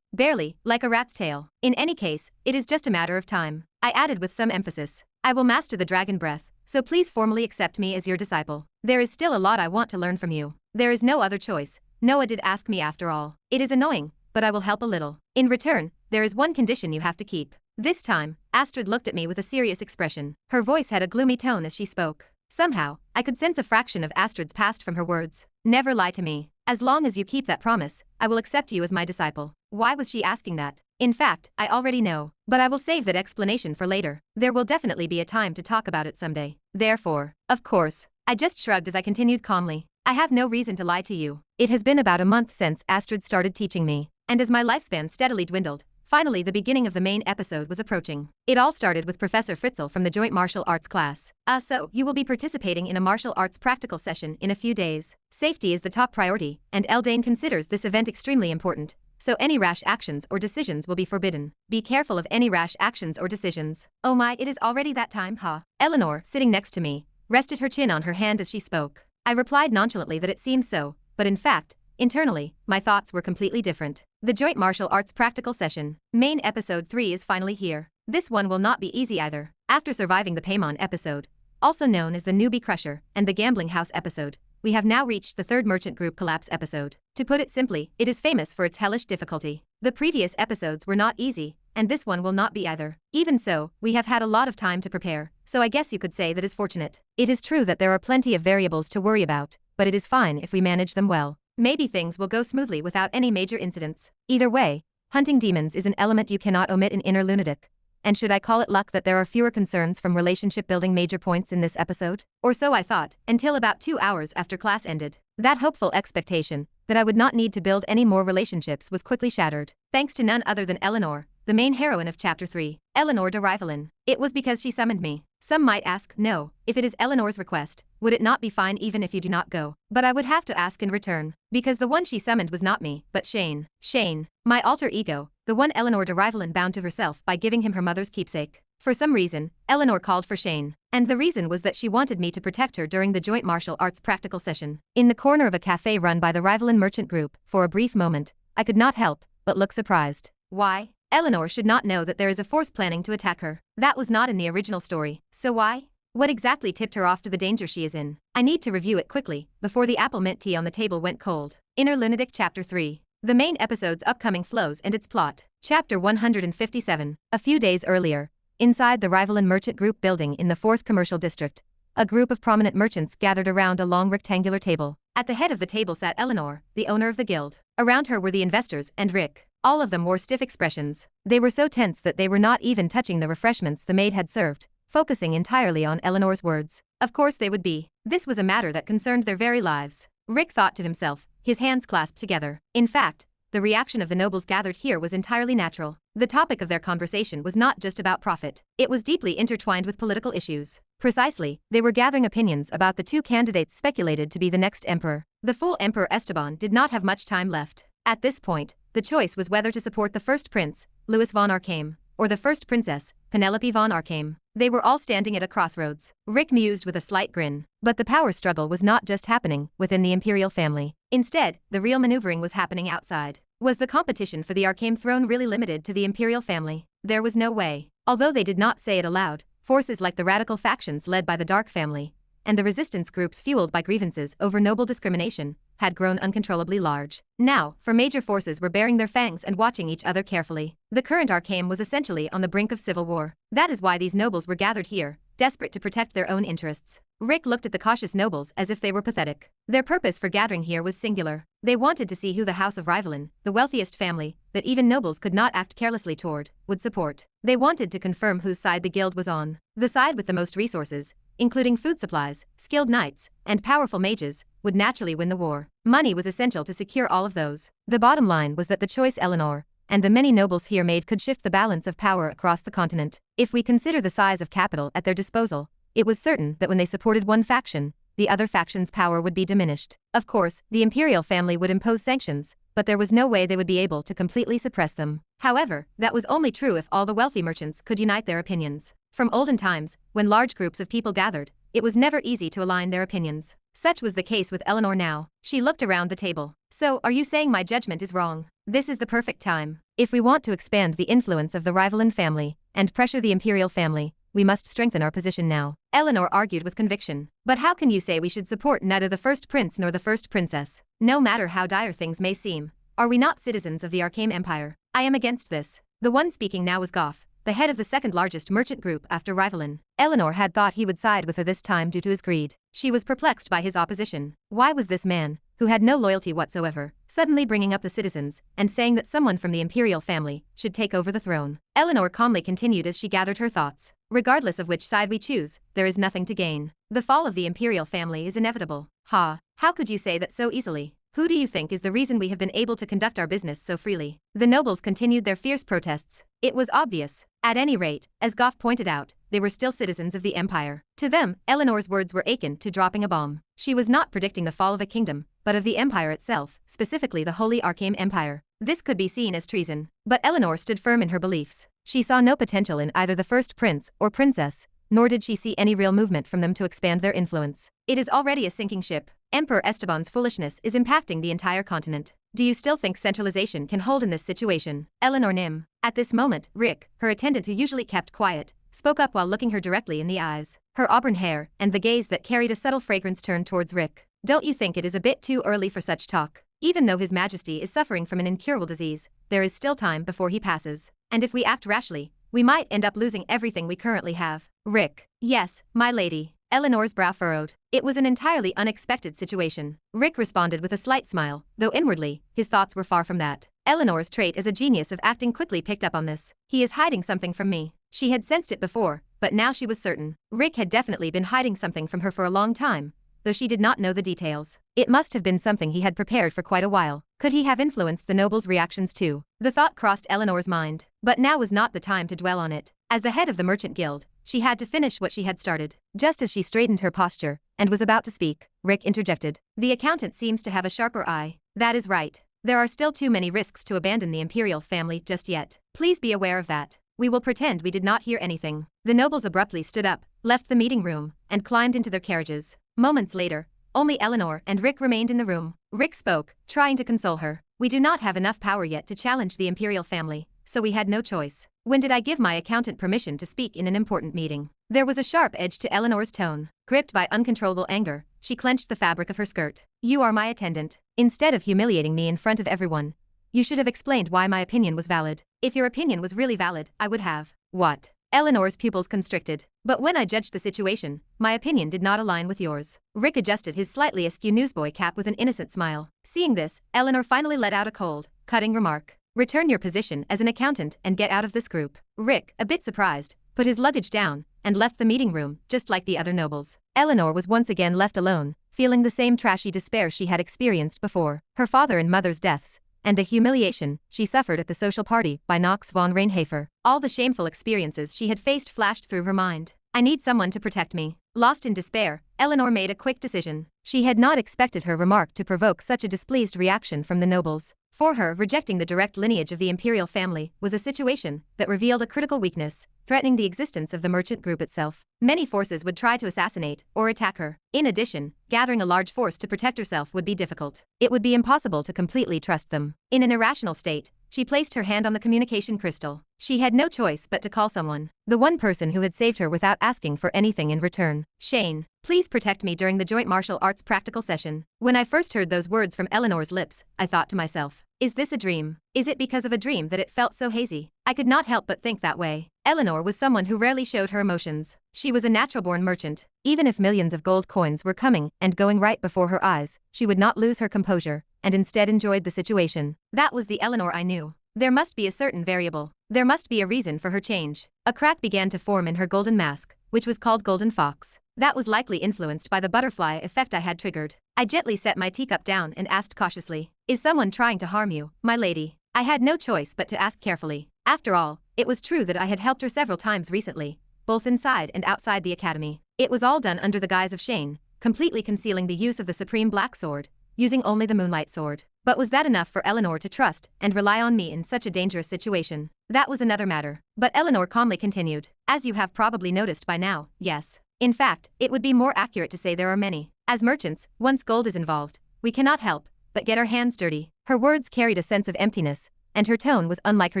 Barely, like a rat's tail. In any case, it is just a matter of time. I added with some emphasis, I will master the dragon breath, so please formally accept me as your disciple. There is still a lot I want to learn from you. There is no other choice. Noah did ask me after all. It is annoying, but I will help a little. In return, there is one condition you have to keep. This time, Astrid looked at me with a serious expression. Her voice had a gloomy tone as she spoke. Somehow, I could sense a fraction of Astrid's past from her words. Never lie to me. As long as you keep that promise, I will accept you as my disciple. Why was she asking that? In fact, I already know. But I will save that explanation for later. There will definitely be a time to talk about it someday. Therefore, of course, I just shrugged as I continued calmly. I have no reason to lie to you. It has been about a month since Astrid started teaching me, and as my lifespan steadily dwindled, finally the beginning of the main episode was approaching. It all started with Professor Fritzl from the joint martial arts class. So, you will be participating in a martial arts practical session in a few days. Safety is the top priority, and Eldain considers this event extremely important, so any rash actions or decisions will be forbidden. Be careful of any rash actions or decisions. Oh my, it is already that time, huh? Eleanor, sitting next to me, rested her chin on her hand as she spoke. I replied nonchalantly that it seemed so, but in fact, internally, my thoughts were completely different. The Joint Martial Arts Practical Session, main episode 3 is finally here. This one will not be easy either. After surviving the Paimon episode, also known as the Newbie Crusher, and the Gambling House episode, we have now reached the third Merchant Group Collapse episode. To put it simply, it is famous for its hellish difficulty. The previous episodes were not easy, and this one will not be either. Even so, we have had a lot of time to prepare, so I guess you could say that is fortunate. It is true that there are plenty of variables to worry about, but it is fine if we manage them well. Maybe things will go smoothly without any major incidents. Either way, hunting demons is an element you cannot omit in Inner Lunatic. And should I call it luck that there are fewer concerns from relationship building major points in this episode? Or so I thought, until about 2 hours after class ended. That hopeful expectation, that I would not need to build any more relationships, was quickly shattered, thanks to none other than Eleanor, the main heroine of Chapter 3, Eleanor de Rivalen. It was because she summoned me. Some might ask, no, if it is Eleanor's request, would it not be fine even if you do not go? But I would have to ask in return, because the one she summoned was not me, but Shane. Shane, my alter ego, the one Eleanor de Rivalen bound to herself by giving him her mother's keepsake. For some reason, Eleanor called for Shane, and the reason was that she wanted me to protect her during the joint martial arts practical session. In the corner of a cafe run by the Rivalen Merchant Group, for a brief moment, I could not help but look surprised. Why? Eleanor should not know that there is a force planning to attack her. That was not in the original story. So why? What exactly tipped her off to the danger she is in? I need to review it quickly, before the apple mint tea on the table went cold. Inner Lunatic Chapter 3. The main episode's upcoming flows and its plot. Chapter 157. A few days earlier, inside the Rivalen Merchant Group building in the 4th Commercial District, a group of prominent merchants gathered around a long rectangular table. At the head of the table sat Eleanor, the owner of the guild. Around her were the investors and Rick. All of them wore stiff expressions. They were so tense that they were not even touching the refreshments the maid had served, focusing entirely on Eleanor's words. Of course they would be. This was a matter that concerned their very lives. Rick thought to himself, his hands clasped together. In fact, the reaction of the nobles gathered here was entirely natural. The topic of their conversation was not just about profit. It was deeply intertwined with political issues. Precisely, they were gathering opinions about the 2 candidates speculated to be the next emperor. The full Emperor Esteban did not have much time left. At this point, the choice was whether to support the first prince, Louis von Arkham, or the first princess, Penelope von Arkham. They were all standing at a crossroads. Rick mused with a slight grin. But the power struggle was not just happening within the imperial family. Instead, the real maneuvering was happening outside. Was the competition for the Arkham throne really limited to the imperial family? There was no way. Although they did not say it aloud, forces like the radical factions led by the Dark family, and the resistance groups fueled by grievances over noble discrimination, had grown uncontrollably large. Now, for major forces were baring their fangs and watching each other carefully. The current Arkham was essentially on the brink of civil war. That is why these nobles were gathered here, desperate to protect their own interests. Rick looked at the cautious nobles as if they were pathetic. Their purpose for gathering here was singular. They wanted to see who the House of Reinhafer, the wealthiest family, that even nobles could not act carelessly toward, would support. They wanted to confirm whose side the guild was on. The side with the most resources, including food supplies, skilled knights, and powerful mages, would naturally win the war. Money was essential to secure all of those. The bottom line was that the choice Eleanor and the many nobles here made could shift the balance of power across the continent. If we consider the size of capital at their disposal, it was certain that when they supported one faction, the other faction's power would be diminished. Of course, the imperial family would impose sanctions, but there was no way they would be able to completely suppress them. However, that was only true if all the wealthy merchants could unite their opinions. From olden times, when large groups of people gathered, it was never easy to align their opinions. Such was the case with Eleanor now. She looked around the table. So, are you saying my judgment is wrong? This is the perfect time. If we want to expand the influence of the Reinhafer family and pressure the imperial family, we must strengthen our position now. Eleanor argued with conviction. But how can you say we should support neither the first prince nor the first princess? No matter how dire things may seem, are we not citizens of the Arcane Empire? I am against this. The one speaking now was Goff, the head of the second largest merchant group after Reinhafer. Eleanor had thought he would side with her this time due to his greed. She was perplexed by his opposition. Why was this man, who had no loyalty whatsoever, suddenly bringing up the citizens and saying that someone from the imperial family should take over the throne? Eleanor calmly continued as she gathered her thoughts. Regardless of which side we choose, there is nothing to gain. The fall of the imperial family is inevitable. Ha! How could you say that so easily? Who do you think is the reason we have been able to conduct our business so freely? The nobles continued their fierce protests. It was obvious. At any rate, as Goff pointed out, they were still citizens of the empire. To them, Eleanor's words were akin to dropping a bomb. She was not predicting the fall of a kingdom, but of the empire itself, specifically the Holy Arcane Empire. This could be seen as treason. But Eleanor stood firm in her beliefs. She saw no potential in either the first prince or princess, nor did she see any real movement from them to expand their influence. It is already a sinking ship. Emperor Esteban's foolishness is impacting the entire continent. Do you still think centralization can hold in this situation? Eleanor Nim. At this moment, Rick, her attendant who usually kept quiet, spoke up while looking her directly in the eyes. Her auburn hair and the gaze that carried a subtle fragrance turned towards Rick. Don't you think it is a bit too early for such talk? Even though His Majesty is suffering from an incurable disease, there is still time before he passes. And if we act rashly, we might end up losing everything we currently have. Rick. Yes, my lady. Eleanor's brow furrowed. It was an entirely unexpected situation. Rick responded with a slight smile, though inwardly, his thoughts were far from that. Eleanor's trait as a genius of acting quickly picked up on this. He is hiding something from me. She had sensed it before, but now she was certain. Rick had definitely been hiding something from her for a long time, though she did not know the details. It must have been something he had prepared for quite a while. Could he have influenced the nobles' reactions too? The thought crossed Eleanor's mind, but now was not the time to dwell on it. As the head of the merchant guild, she had to finish what she had started. Just as she straightened her posture and was about to speak, Rick interjected. The accountant seems to have a sharper eye. That is right. There are still too many risks to abandon the imperial family just yet. Please be aware of that. We will pretend we did not hear anything. The nobles abruptly stood up, left the meeting room, and climbed into their carriages. Moments later, only Eleanor and Rick remained in the room. Rick spoke, trying to console her. We do not have enough power yet to challenge the imperial family, so we had no choice. When did I give my accountant permission to speak in an important meeting? There was a sharp edge to Eleanor's tone. Gripped by uncontrollable anger, she clenched the fabric of her skirt. You are my attendant. Instead of humiliating me in front of everyone, you should have explained why my opinion was valid. If your opinion was really valid, I would have. What? Eleanor's pupils constricted. But when I judged the situation, my opinion did not align with yours. Rick adjusted his slightly askew newsboy cap with an innocent smile. Seeing this, Eleanor finally let out a cold, cutting remark. Return your position as an accountant and get out of this group. Rick, a bit surprised, put his luggage down and left the meeting room, just like the other nobles. Eleanor was once again left alone, feeling the same trashy despair she had experienced before. Her father and mother's deaths, and the humiliation she suffered at the social party by Nox von Reinhafer. All the shameful experiences she had faced flashed through her mind. I need someone to protect me. Lost in despair, Eleanor made a quick decision. She had not expected her remark to provoke such a displeased reaction from the nobles. For her, rejecting the direct lineage of the imperial family was a situation that revealed a critical weakness, threatening the existence of the merchant group itself. Many forces would try to assassinate or attack her. In addition, gathering a large force to protect herself would be difficult. It would be impossible to completely trust them. In an irrational state, she placed her hand on the communication crystal. She had no choice but to call someone. The one person who had saved her without asking for anything in return. Shane, please protect me during the joint martial arts practical session. When I first heard those words from Eleanor's lips, I thought to myself, is this a dream? Is it because of a dream that it felt so hazy? I could not help but think that way. Eleanor was someone who rarely showed her emotions. She was a natural-born merchant. Even if millions of gold coins were coming and going right before her eyes, she would not lose her composure, and instead enjoyed the situation. That was the Eleanor I knew. There must be a certain variable. There must be a reason for her change. A crack began to form in her golden mask, which was called Golden Fox. That was likely influenced by the butterfly effect I had triggered. I gently set my teacup down and asked cautiously, "Is someone trying to harm you, my lady?" I had no choice but to ask carefully. After all, it was true that I had helped her several times recently, both inside and outside the academy. It was all done under the guise of Shane, completely concealing the use of the supreme black sword, using only the Moonlight Sword. But was that enough for Eleanor to trust and rely on me in such a dangerous situation? That was another matter. But Eleanor calmly continued, "As you have probably noticed by now, yes. In fact, it would be more accurate to say there are many. As merchants, once gold is involved, we cannot help but get our hands dirty." Her words carried a sense of emptiness, and her tone was unlike her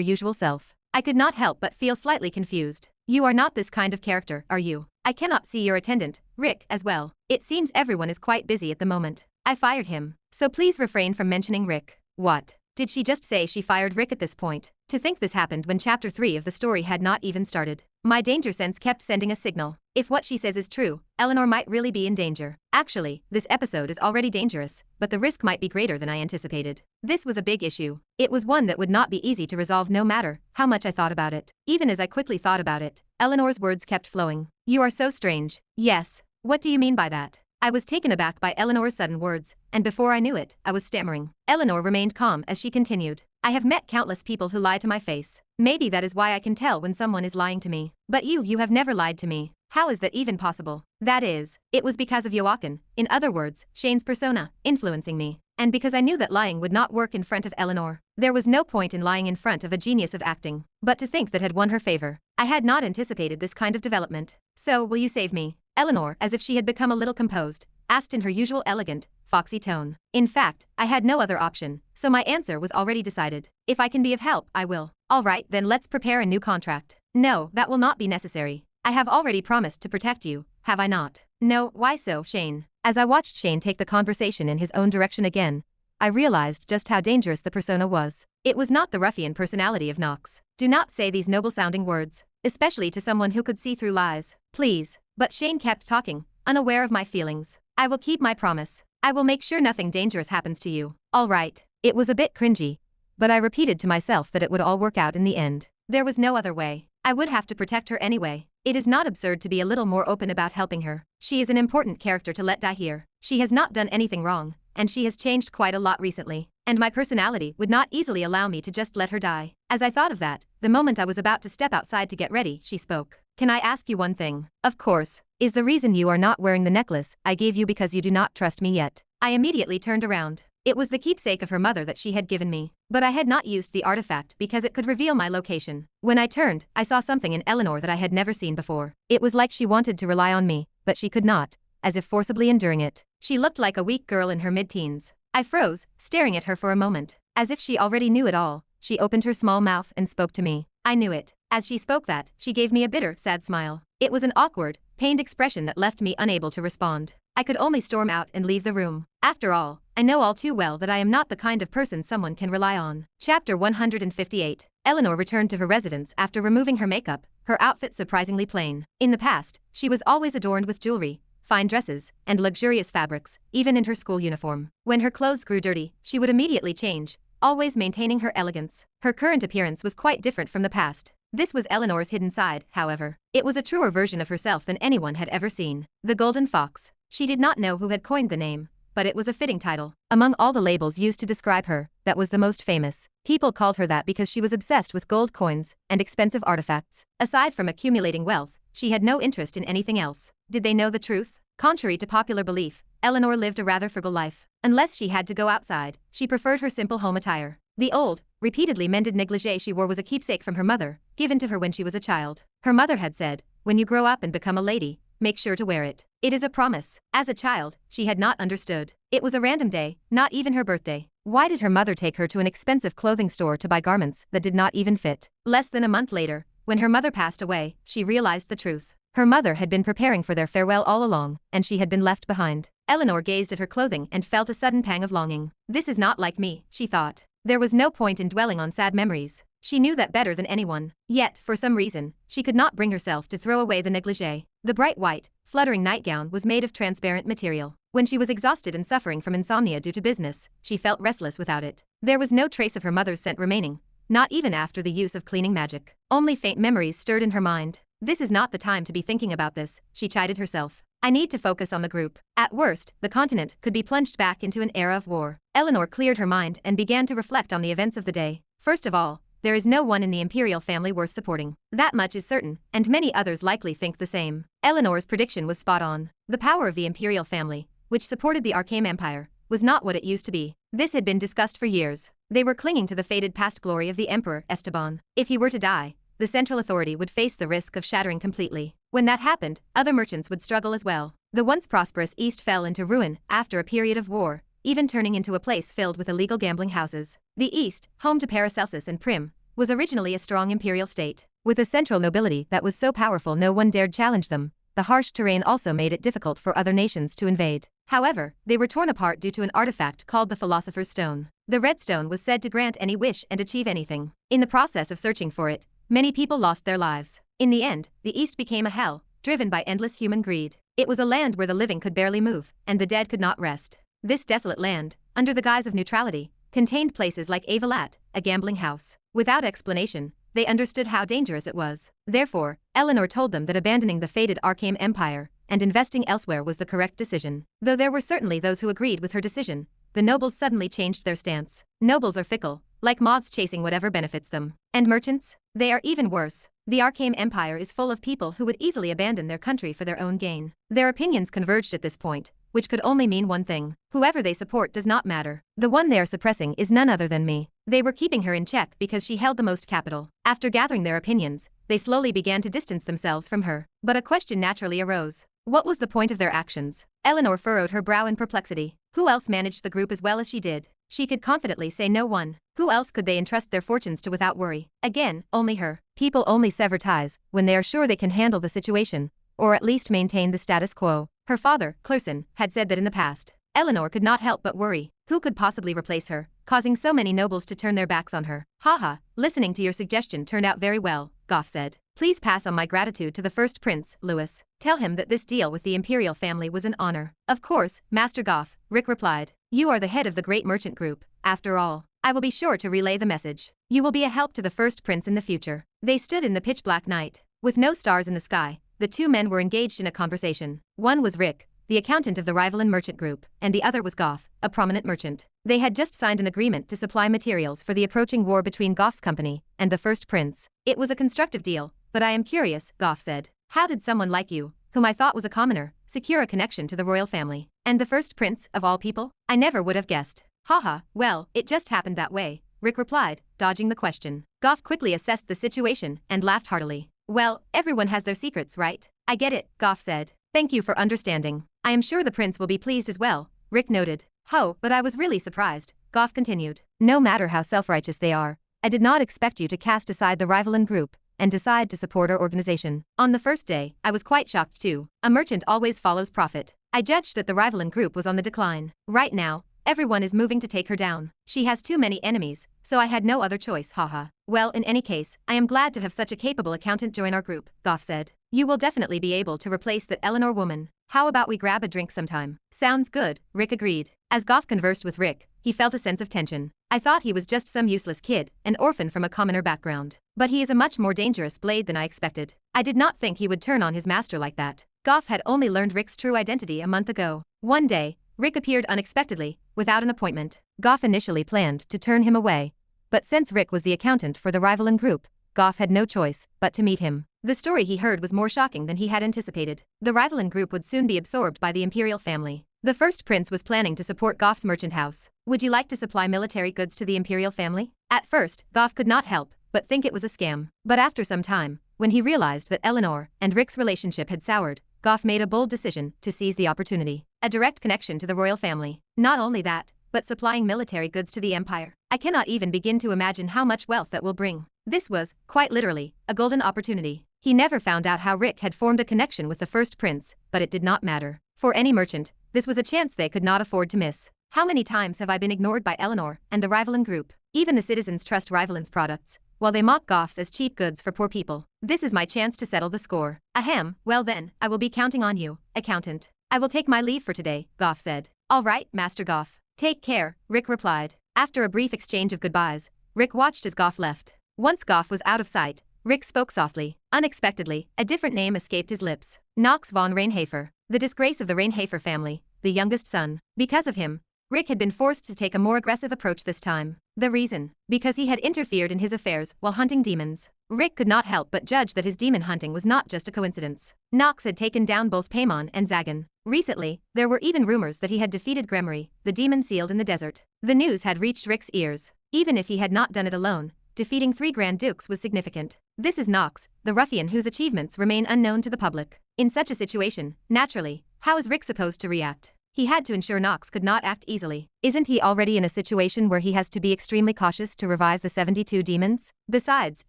usual self. I could not help but feel slightly confused. "You are not this kind of character, are you? I cannot see your attendant, Rick, as well. It seems everyone is quite busy at the moment. I fired him, so please refrain from mentioning Rick." What? Did she just say she fired Rick at this point? To think this happened when chapter 3 of the story had not even started. My danger sense kept sending a signal. If what she says is true, Eleanor might really be in danger. Actually, this episode is already dangerous, but the risk might be greater than I anticipated. This was a big issue. It was one that would not be easy to resolve no matter how much I thought about it. Even as I quickly thought about it, Eleanor's words kept flowing. "You are so strange." "Yes. What do you mean by that?" I was taken aback by Eleanor's sudden words, and before I knew it, I was stammering. Eleanor remained calm as she continued. "I have met countless people who lie to my face. Maybe that is why I can tell when someone is lying to me. But you have never lied to me. How is that even possible?" "That is, it was because of Joachim, in other words, Shane's persona, influencing me. And because I knew that lying would not work in front of Eleanor. There was no point in lying in front of a genius of acting. But to think that had won her favor. I had not anticipated this kind of development. So, will you save me?" Eleanor, as if she had become a little composed, asked in her usual elegant, foxy tone. In fact, I had no other option, so my answer was already decided. "If I can be of help, I will." "All right, then let's prepare a new contract." "No, that will not be necessary. I have already promised to protect you, have I not?" "No, why so, Shane?" As I watched Shane take the conversation in his own direction again, I realized just how dangerous the persona was. It was not the ruffian personality of Nox. Do not say these noble-sounding words, especially to someone who could see through lies. Please. But Shane kept talking, unaware of my feelings. "I will keep my promise. I will make sure nothing dangerous happens to you." "All right." It was a bit cringy, but I repeated to myself that it would all work out in the end. There was no other way. I would have to protect her anyway. It is not absurd to be a little more open about helping her. She is an important character to let die here. She has not done anything wrong, and she has changed quite a lot recently. And my personality would not easily allow me to just let her die. As I thought of that, the moment I was about to step outside to get ready, she spoke. "Can I ask you one thing?" "Of course. Is the reason you are not wearing the necklace I gave you because you do not trust me yet?" I immediately turned around. It was the keepsake of her mother that she had given me, but I had not used the artifact because it could reveal my location. When I turned, I saw something in Eleanor that I had never seen before. It was like she wanted to rely on me, but she could not, as if forcibly enduring it. She looked like a weak girl in her mid-teens. I froze, staring at her for a moment. As if she already knew it all, she opened her small mouth and spoke to me. I knew it. As she spoke that, she gave me a bitter, sad smile. It was an awkward, pained expression that left me unable to respond. I could only storm out and leave the room. After all, I know all too well that I am not the kind of person someone can rely on. Chapter 158. Eleanor returned to her residence after removing her makeup, her outfit surprisingly plain. In the past, she was always adorned with jewelry, fine dresses, and luxurious fabrics, even in her school uniform. When her clothes grew dirty, she would immediately change, always maintaining her elegance. Her current appearance was quite different from the past. This was Eleanor's hidden side, however. It was a truer version of herself than anyone had ever seen. The Golden Fox. She did not know who had coined the name, but it was a fitting title. Among all the labels used to describe her, that was the most famous. People called her that because she was obsessed with gold coins and expensive artifacts. Aside from accumulating wealth, she had no interest in anything else. Did they know the truth? Contrary to popular belief, Eleanor lived a rather frugal life. Unless she had to go outside, she preferred her simple home attire. The old, repeatedly mended negligee she wore was a keepsake from her mother, given to her when she was a child. Her mother had said, "When you grow up and become a lady, make sure to wear it. It is a promise." As a child, she had not understood. It was a random day, not even her birthday. Why did her mother take her to an expensive clothing store to buy garments that did not even fit? Less than a month later, when her mother passed away, she realized the truth. Her mother had been preparing for their farewell all along, and she had been left behind. Eleanor gazed at her clothing and felt a sudden pang of longing. This is not like me, she thought. There was no point in dwelling on sad memories. She knew that better than anyone. Yet, for some reason, she could not bring herself to throw away the negligee. The bright white, fluttering nightgown was made of transparent material. When she was exhausted and suffering from insomnia due to business, she felt restless without it. There was no trace of her mother's scent remaining, not even after the use of cleaning magic. Only faint memories stirred in her mind. This is not the time to be thinking about this, she chided herself. I need to focus on the group. At worst, the continent could be plunged back into an era of war. Eleanor cleared her mind and began to reflect on the events of the day. First of all, there is no one in the imperial family worth supporting. That much is certain, and many others likely think the same. Eleanor's prediction was spot on. The power of the imperial family, which supported the Arcane Empire, was not what it used to be. This had been discussed for years. They were clinging to the faded past glory of the Emperor Esteban. If he were to die, the central authority would face the risk of shattering completely. When that happened, other merchants would struggle as well. The once prosperous East fell into ruin after a period of war, even turning into a place filled with illegal gambling houses. The East, home to Paracelsus and Prim, was originally a strong imperial state. With a central nobility that was so powerful no one dared challenge them, the harsh terrain also made it difficult for other nations to invade. However, they were torn apart due to an artifact called the Philosopher's Stone. The Red Stone was said to grant any wish and achieve anything. In the process of searching for it, many people lost their lives. In the end, the East became a hell, driven by endless human greed. It was a land where the living could barely move, and the dead could not rest. This desolate land, under the guise of neutrality, contained places like Avalat, a gambling house. Without explanation, they understood how dangerous it was. Therefore, Eleanor told them that abandoning the fated Arcane Empire and investing elsewhere was the correct decision. Though there were certainly those who agreed with her decision, the nobles suddenly changed their stance. Nobles are fickle, like moths chasing whatever benefits them. And merchants? They are even worse. The Arcane Empire is full of people who would easily abandon their country for their own gain. Their opinions converged at this point, which could only mean one thing. Whoever they support does not matter. The one they are suppressing is none other than me. They were keeping her in check because she held the most capital. After gathering their opinions, they slowly began to distance themselves from her. But a question naturally arose. What was the point of their actions? Eleanor furrowed her brow in perplexity. Who else managed the group as well as she did? She could confidently say no one. Who else could they entrust their fortunes to without worry? Again, only her. People only sever ties when they are sure they can handle the situation, or at least maintain the status quo. Her father, Kushan, had said that in the past. Eleanor could not help but worry. Who could possibly replace her, causing so many nobles to turn their backs on her? Haha, listening to your suggestion turned out very well, Goff said. Please pass on my gratitude to the first prince, Louis. Tell him that this deal with the imperial family was an honor. Of course, Master Goff, Rick replied. You are the head of the great merchant group, after all. I will be sure to relay the message. You will be a help to the first prince in the future. They stood in the pitch-black night. With no stars in the sky, the two men were engaged in a conversation. One was Rick, the accountant of the rival merchant group, and the other was Goff, a prominent merchant. They had just signed an agreement to supply materials for the approaching war between Goff's company and the first prince. It was a constructive deal, but I am curious, Goff said. How did someone like you, whom I thought was a commoner, secure a connection to the royal family? And the first prince, of all people? I never would have guessed. Haha, well, it just happened that way, Rick replied, dodging the question. Goff quickly assessed the situation and laughed heartily. Well, everyone has their secrets, right? I get it, Goff said. Thank you for understanding. I am sure the prince will be pleased as well, Rick noted. Ho, but I was really surprised, Goff continued. No matter how self-righteous they are, I did not expect you to cast aside the rivalan group and decide to support our organization. On the first day, I was quite shocked too. A merchant always follows profit. I judged that the rivalan group was on the decline. Right now, everyone is moving to take her down. She has too many enemies, so I had no other choice, haha. Well, in any case, I am glad to have such a capable accountant join our group, Goff said. You will definitely be able to replace that Eleanor woman. How about we grab a drink sometime? Sounds good, Rick agreed. As Goff conversed with Rick, he felt a sense of tension. I thought he was just some useless kid, an orphan from a commoner background. But he is a much more dangerous blade than I expected. I did not think he would turn on his master like that. Goff had only learned Rick's true identity a month ago. One day, Rick appeared unexpectedly, without an appointment. Goff initially planned to turn him away, but since Rick was the accountant for the rivalan group, Goff had no choice but to meet him. The story he heard was more shocking than he had anticipated. The rivalan group would soon be absorbed by the imperial family. The first prince was planning to support Goff's merchant house. Would you like to supply military goods to the imperial family? At first, Goff could not help but think it was a scam. But after some time, when he realized that Eleanor and Rick's relationship had soured, Goff made a bold decision to seize the opportunity. A direct connection to the royal family. Not only that, but supplying military goods to the empire. I cannot even begin to imagine how much wealth that will bring. This was, quite literally, a golden opportunity. He never found out how Rick had formed a connection with the first prince, but it did not matter. For any merchant, this was a chance they could not afford to miss. How many times have I been ignored by Eleanor and the rivalan group? Even the citizens trust rivalan's products, while they mock Goths as cheap goods for poor people. This is my chance to settle the score. Ahem, well then, I will be counting on you, accountant. I will take my leave for today, Goth said. All right, Master Goth. Take care, Rick replied. After a brief exchange of goodbyes, Rick watched as Goth left. Once Goth was out of sight, Rick spoke softly. Unexpectedly, a different name escaped his lips. Nox von Reinhafer, the disgrace of the Reinhafer family, the youngest son. Because of him, Rick had been forced to take a more aggressive approach this time. The reason? Because he had interfered in his affairs while hunting demons. Rick could not help but judge that his demon hunting was not just a coincidence. Nox had taken down both Paimon and Jagan. Recently, there were even rumors that he had defeated Gremory, the demon sealed in the desert. The news had reached Rick's ears. Even if he had not done it alone, defeating 3 Grand Dukes was significant. This is Nox, the ruffian whose achievements remain unknown to the public. In such a situation, naturally, how is Rick supposed to react? He had to ensure Nox could not act easily. Isn't he already in a situation where he has to be extremely cautious to revive the 72 demons? Besides,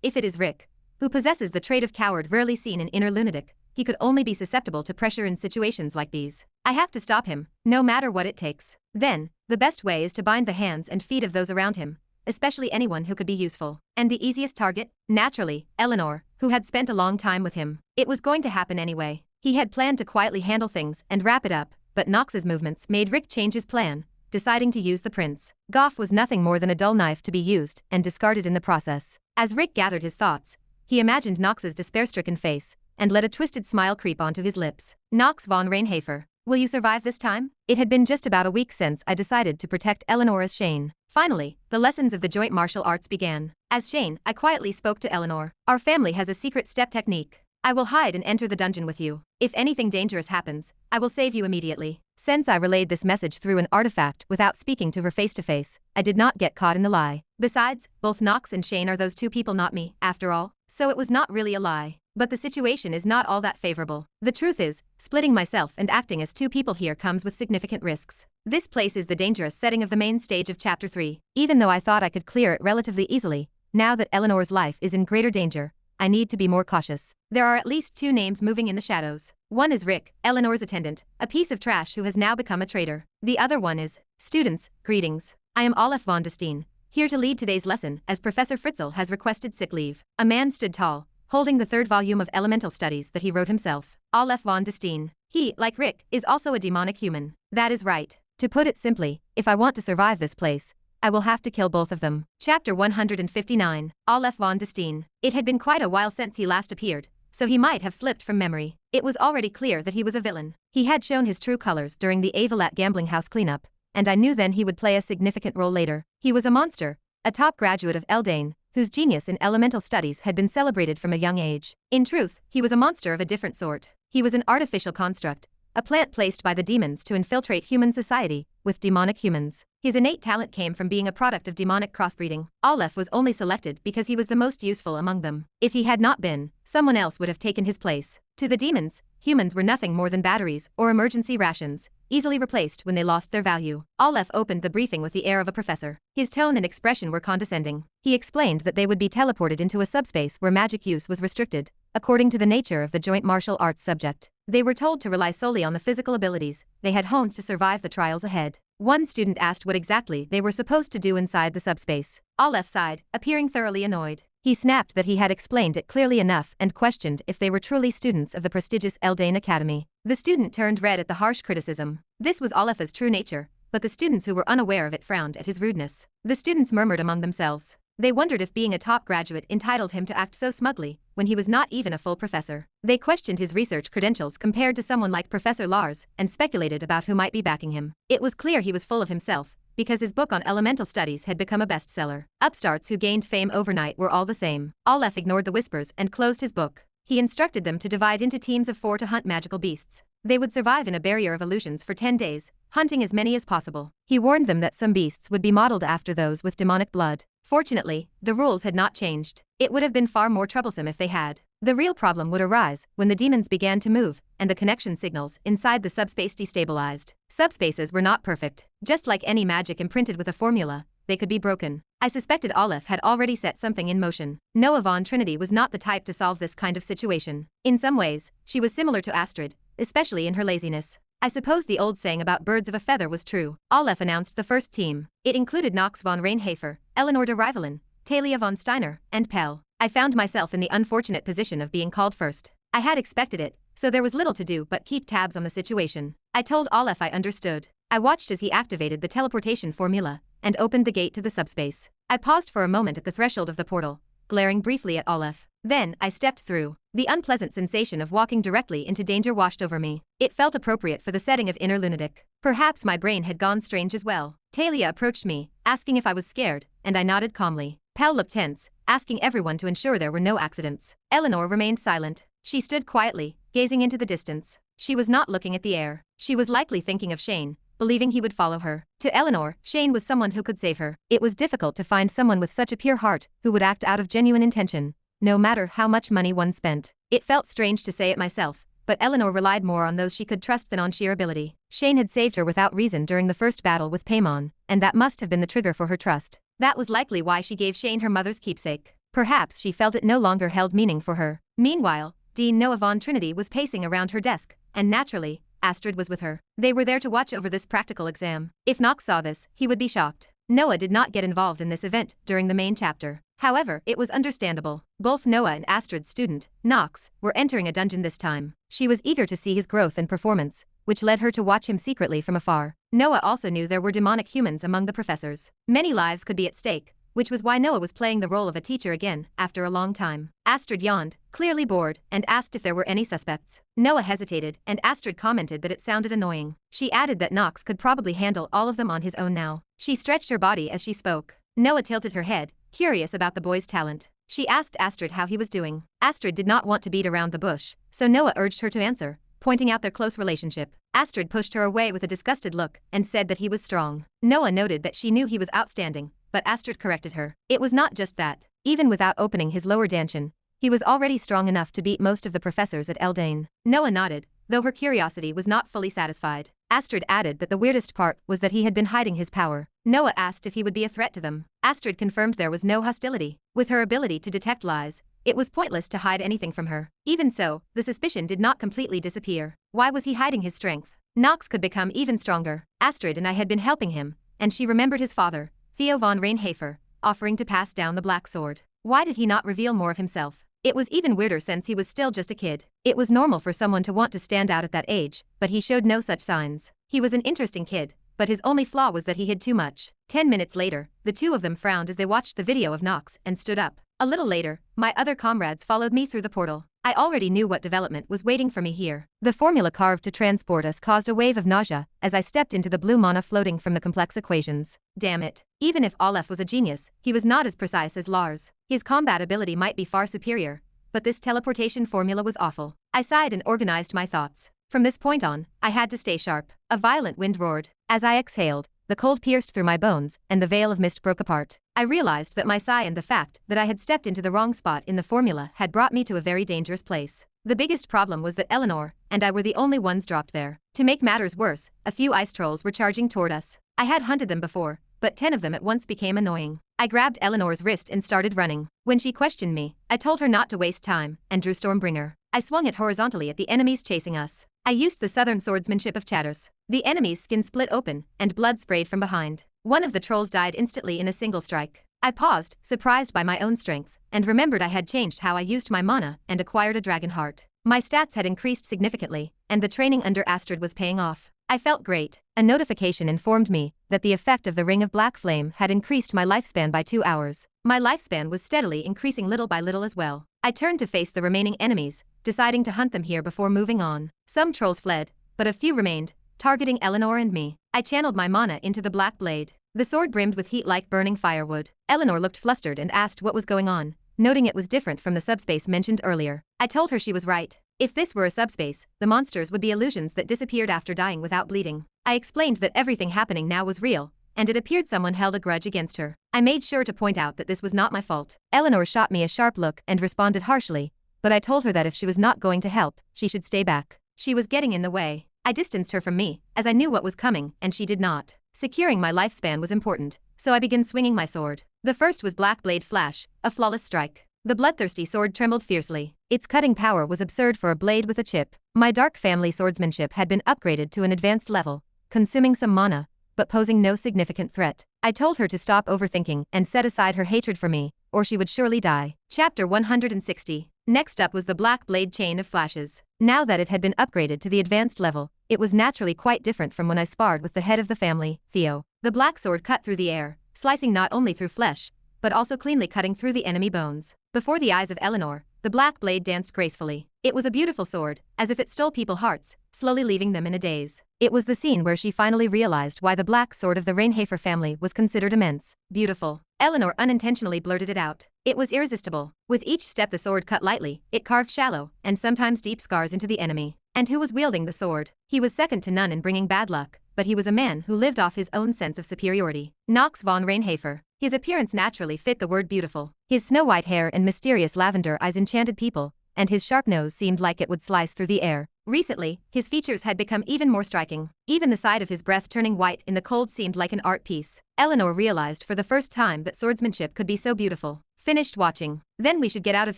if it is Rick, who possesses the trait of coward rarely seen in inner lunatic, he could only be susceptible to pressure in situations like these. I have to stop him, no matter what it takes. Then, the best way is to bind the hands and feet of those around him, especially anyone who could be useful. And the easiest target? Naturally, Eleanor, who had spent a long time with him. It was going to happen anyway. He had planned to quietly handle things and wrap it up, but Nox's movements made Rick change his plan, deciding to use the prince. Goth was nothing more than a dull knife to be used and discarded in the process. As Rick gathered his thoughts, he imagined Nox's despair-stricken face and let a twisted smile creep onto his lips. Nox von Reinhafer, will you survive this time? It had been just about a week since I decided to protect Eleanor as Shane. Finally, the lessons of the joint martial arts began. As Shane, I quietly spoke to Eleanor. Our family has a secret step technique. I will hide and enter the dungeon with you. If anything dangerous happens, I will save you immediately. Since I relayed this message through an artifact without speaking to her face to face, I did not get caught in the lie. Besides, both Nox and Shane are those 2 people, not me, after all, so it was not really a lie. But the situation is not all that favorable. The truth is, splitting myself and acting as 2 people here comes with significant risks. This place is the dangerous setting of the main stage of Chapter 3. Even though I thought I could clear it relatively easily, now that Eleanor's life is in greater danger, I need to be more cautious. There are at least 2 names moving in the shadows. One is Rick, Eleanor's attendant, a piece of trash who has now become a traitor. The other one is, students, greetings. I am Olaf von Destein, here to lead today's lesson as Professor Fritzl has requested sick leave. A man stood tall, holding the 3rd volume of elemental studies that he wrote himself. Olaf von Destein. He, like Rick, is also a demonic human. That is right. To put it simply, if I want to survive this place, I will have to kill both of them. Chapter 159. Olaf von Destein. It had been quite a while since he last appeared, so he might have slipped from memory. It was already clear that he was a villain. He had shown his true colors during the Avalat gambling house cleanup, and I knew then he would play a significant role later. He was a monster, a top graduate of Eldain, whose genius in elemental studies had been celebrated from a young age. In truth, he was a monster of a different sort. He was an artificial construct, a plant placed by the demons to infiltrate human society with demonic humans. His innate talent came from being a product of demonic crossbreeding. Olaf was only selected because he was the most useful among them. If he had not been, someone else would have taken his place. To the demons, humans were nothing more than batteries or emergency rations, easily replaced when they lost their value. Olaf opened the briefing with the air of a professor. His tone and expression were condescending. He explained that they would be teleported into a subspace where magic use was restricted, according to the nature of the joint martial arts subject. They were told to rely solely on the physical abilities they had honed to survive the trials ahead. One student asked what exactly they were supposed to do inside the subspace. Olaf sighed, appearing thoroughly annoyed. He snapped that he had explained it clearly enough and questioned if they were truly students of the prestigious Eldain Academy. The student turned red at the harsh criticism. This was Olaf's true nature, but the students who were unaware of it frowned at his rudeness. The students murmured among themselves. They wondered if being a top graduate entitled him to act so smugly when he was not even a full professor. They questioned his research credentials compared to someone like Professor Lars and speculated about who might be backing him. It was clear he was full of himself, because his book on elemental studies had become a bestseller. Upstarts who gained fame overnight were all the same. Olaf ignored the whispers and closed his book. He instructed them to divide into teams of 4 to hunt magical beasts. They would survive in a barrier of illusions for 10 days, hunting as many as possible. He warned them that some beasts would be modeled after those with demonic blood. Fortunately, the rules had not changed. It would have been far more troublesome if they had. The real problem would arise when the demons began to move and the connection signals inside the subspace destabilized. Subspaces were not perfect. Just like any magic imprinted with a formula, they could be broken. I suspected Olaf had already set something in motion. Noah von Trinity was not the type to solve this kind of situation. In some ways, she was similar to Astrid, especially in her laziness. I suppose the old saying about birds of a feather was true. Olaf announced the first team. It included Nox von Reinhafer, Eleanor de Rivalen, Talia von Steiner, and Pell. I found myself in the unfortunate position of being called first. I had expected it, so there was little to do but keep tabs on the situation. I told Olaf I understood. I watched as he activated the teleportation formula and opened the gate to the subspace. I paused for a moment at the threshold of the portal, glaring briefly at Olaf. Then, I stepped through. The unpleasant sensation of walking directly into danger washed over me. It felt appropriate for the setting of Inner Lunatic. Perhaps my brain had gone strange as well. Talia approached me, asking if I was scared, and I nodded calmly. Pell looked tense, asking everyone to ensure there were no accidents. Eleanor remained silent. She stood quietly, gazing into the distance. She was not looking at the air. She was likely thinking of Shane, believing he would follow her. To Eleanor, Shane was someone who could save her. It was difficult to find someone with such a pure heart who would act out of genuine intention, no matter how much money one spent. It felt strange to say it myself, but Eleanor relied more on those she could trust than on sheer ability. Shane had saved her without reason during the first battle with Paimon, and that must have been the trigger for her trust. That was likely why she gave Shane her mother's keepsake. Perhaps she felt it no longer held meaning for her. Meanwhile, Dean Noah von Trinity was pacing around her desk, and naturally, Astrid was with her. They were there to watch over this practical exam. If Nox saw this, he would be shocked. Noah did not get involved in this event during the main chapter. However, it was understandable. Both Noah and Astrid's student, Nox, were entering a dungeon this time. She was eager to see his growth and performance, which led her to watch him secretly from afar. Noah also knew there were demonic humans among the professors. Many lives could be at stake, which was why Noah was playing the role of a teacher again, after a long time. Astrid yawned, clearly bored, and asked if there were any suspects. Noah hesitated, and Astrid commented that it sounded annoying. She added that Nox could probably handle all of them on his own now. She stretched her body as she spoke. Noah tilted her head, curious about the boy's talent. She asked Astrid how he was doing. Astrid did not want to beat around the bush, so Noah urged her to answer, pointing out their close relationship. Astrid pushed her away with a disgusted look and said that he was strong. Noah noted that she knew he was outstanding, but Astrid corrected her. It was not just that. Even without opening his lower dantian, he was already strong enough to beat most of the professors at Eldain. Noah nodded, though her curiosity was not fully satisfied. Astrid added that the weirdest part was that he had been hiding his power. Noah asked if he would be a threat to them. Astrid confirmed there was no hostility. With her ability to detect lies, it was pointless to hide anything from her. Even so, the suspicion did not completely disappear. Why was he hiding his strength? Nox could become even stronger. Astrid and I had been helping him, and she remembered his father, Theo von Reinhafer, offering to pass down the Black Sword. Why did he not reveal more of himself? It was even weirder since he was still just a kid. It was normal for someone to want to stand out at that age, but he showed no such signs. He was an interesting kid, but his only flaw was that he hid too much. 10 minutes later, the two of them frowned as they watched the video of Nox and stood up. A little later, my other comrades followed me through the portal. I already knew what development was waiting for me here. The formula carved to transport us caused a wave of nausea as I stepped into the blue mana floating from the complex equations. Damn it. Even if Olaf was a genius, he was not as precise as Lars. His combat ability might be far superior, but this teleportation formula was awful. I sighed and organized my thoughts. From this point on, I had to stay sharp. A violent wind roared. As I exhaled, the cold pierced through my bones, and the veil of mist broke apart. I realized that my sigh and the fact that I had stepped into the wrong spot in the formula had brought me to a very dangerous place. The biggest problem was that Eleanor and I were the only ones dropped there. To make matters worse, a few ice trolls were charging toward us. I had hunted them before, but 10 of them at once became annoying. I grabbed Eleanor's wrist and started running. When she questioned me, I told her not to waste time and drew Stormbringer. I swung it horizontally at the enemies chasing us. I used the southern swordsmanship of Chatters. The enemy's skin split open, and blood sprayed from behind. One of the trolls died instantly in a single strike. I paused, surprised by my own strength, and remembered I had changed how I used my mana and acquired a dragon heart. My stats had increased significantly, and the training under Astrid was paying off. I felt great. A notification informed me that the effect of the Ring of Black Flame had increased my lifespan by 2 hours. My lifespan was steadily increasing little by little as well. I turned to face the remaining enemies, deciding to hunt them here before moving on. Some trolls fled, but a few remained, targeting Eleanor and me. I channeled my mana into the black blade. The sword brimmed with heat like burning firewood. Eleanor looked flustered and asked what was going on, noting it was different from the subspace mentioned earlier. I told her she was right. If this were a subspace, the monsters would be illusions that disappeared after dying without bleeding. I explained that everything happening now was real, and it appeared someone held a grudge against her. I made sure to point out that this was not my fault. Eleanor shot me a sharp look and responded harshly, but I told her that if she was not going to help, she should stay back. She was getting in the way. I distanced her from me, as I knew what was coming, and she did not. Securing my lifespan was important, so I began swinging my sword. The first was Black Blade Flash, a flawless strike. The bloodthirsty sword trembled fiercely. Its cutting power was absurd for a blade with a chip. My Dark Family swordsmanship had been upgraded to an advanced level, consuming some mana, but posing no significant threat. I told her to stop overthinking and set aside her hatred for me, or she would surely die. Chapter 160. Next up was the Black Blade Chain of Flashes. Now that it had been upgraded to the advanced level, it was naturally quite different from when I sparred with the head of the family, Theo. The black sword cut through the air, slicing not only through flesh, but also cleanly cutting through the enemy bones. Before the eyes of Eleanor, the black blade danced gracefully. It was a beautiful sword, as if it stole people's hearts, slowly leaving them in a daze. It was the scene where she finally realized why the black sword of the Reinhafer family was considered immense. Beautiful. Eleanor unintentionally blurted it out. It was irresistible. With each step the sword cut lightly, it carved shallow, and sometimes deep scars into the enemy. And who was wielding the sword? He was second to none in bringing bad luck, but he was a man who lived off his own sense of superiority. Nox von Reinhafer. His appearance naturally fit the word beautiful. His snow-white hair and mysterious lavender eyes enchanted people, and his sharp nose seemed like it would slice through the air. Recently, his features had become even more striking. Even the sight of his breath turning white in the cold seemed like an art piece. Eleanor realized for the first time that swordsmanship could be so beautiful. Finished watching. Then we should get out of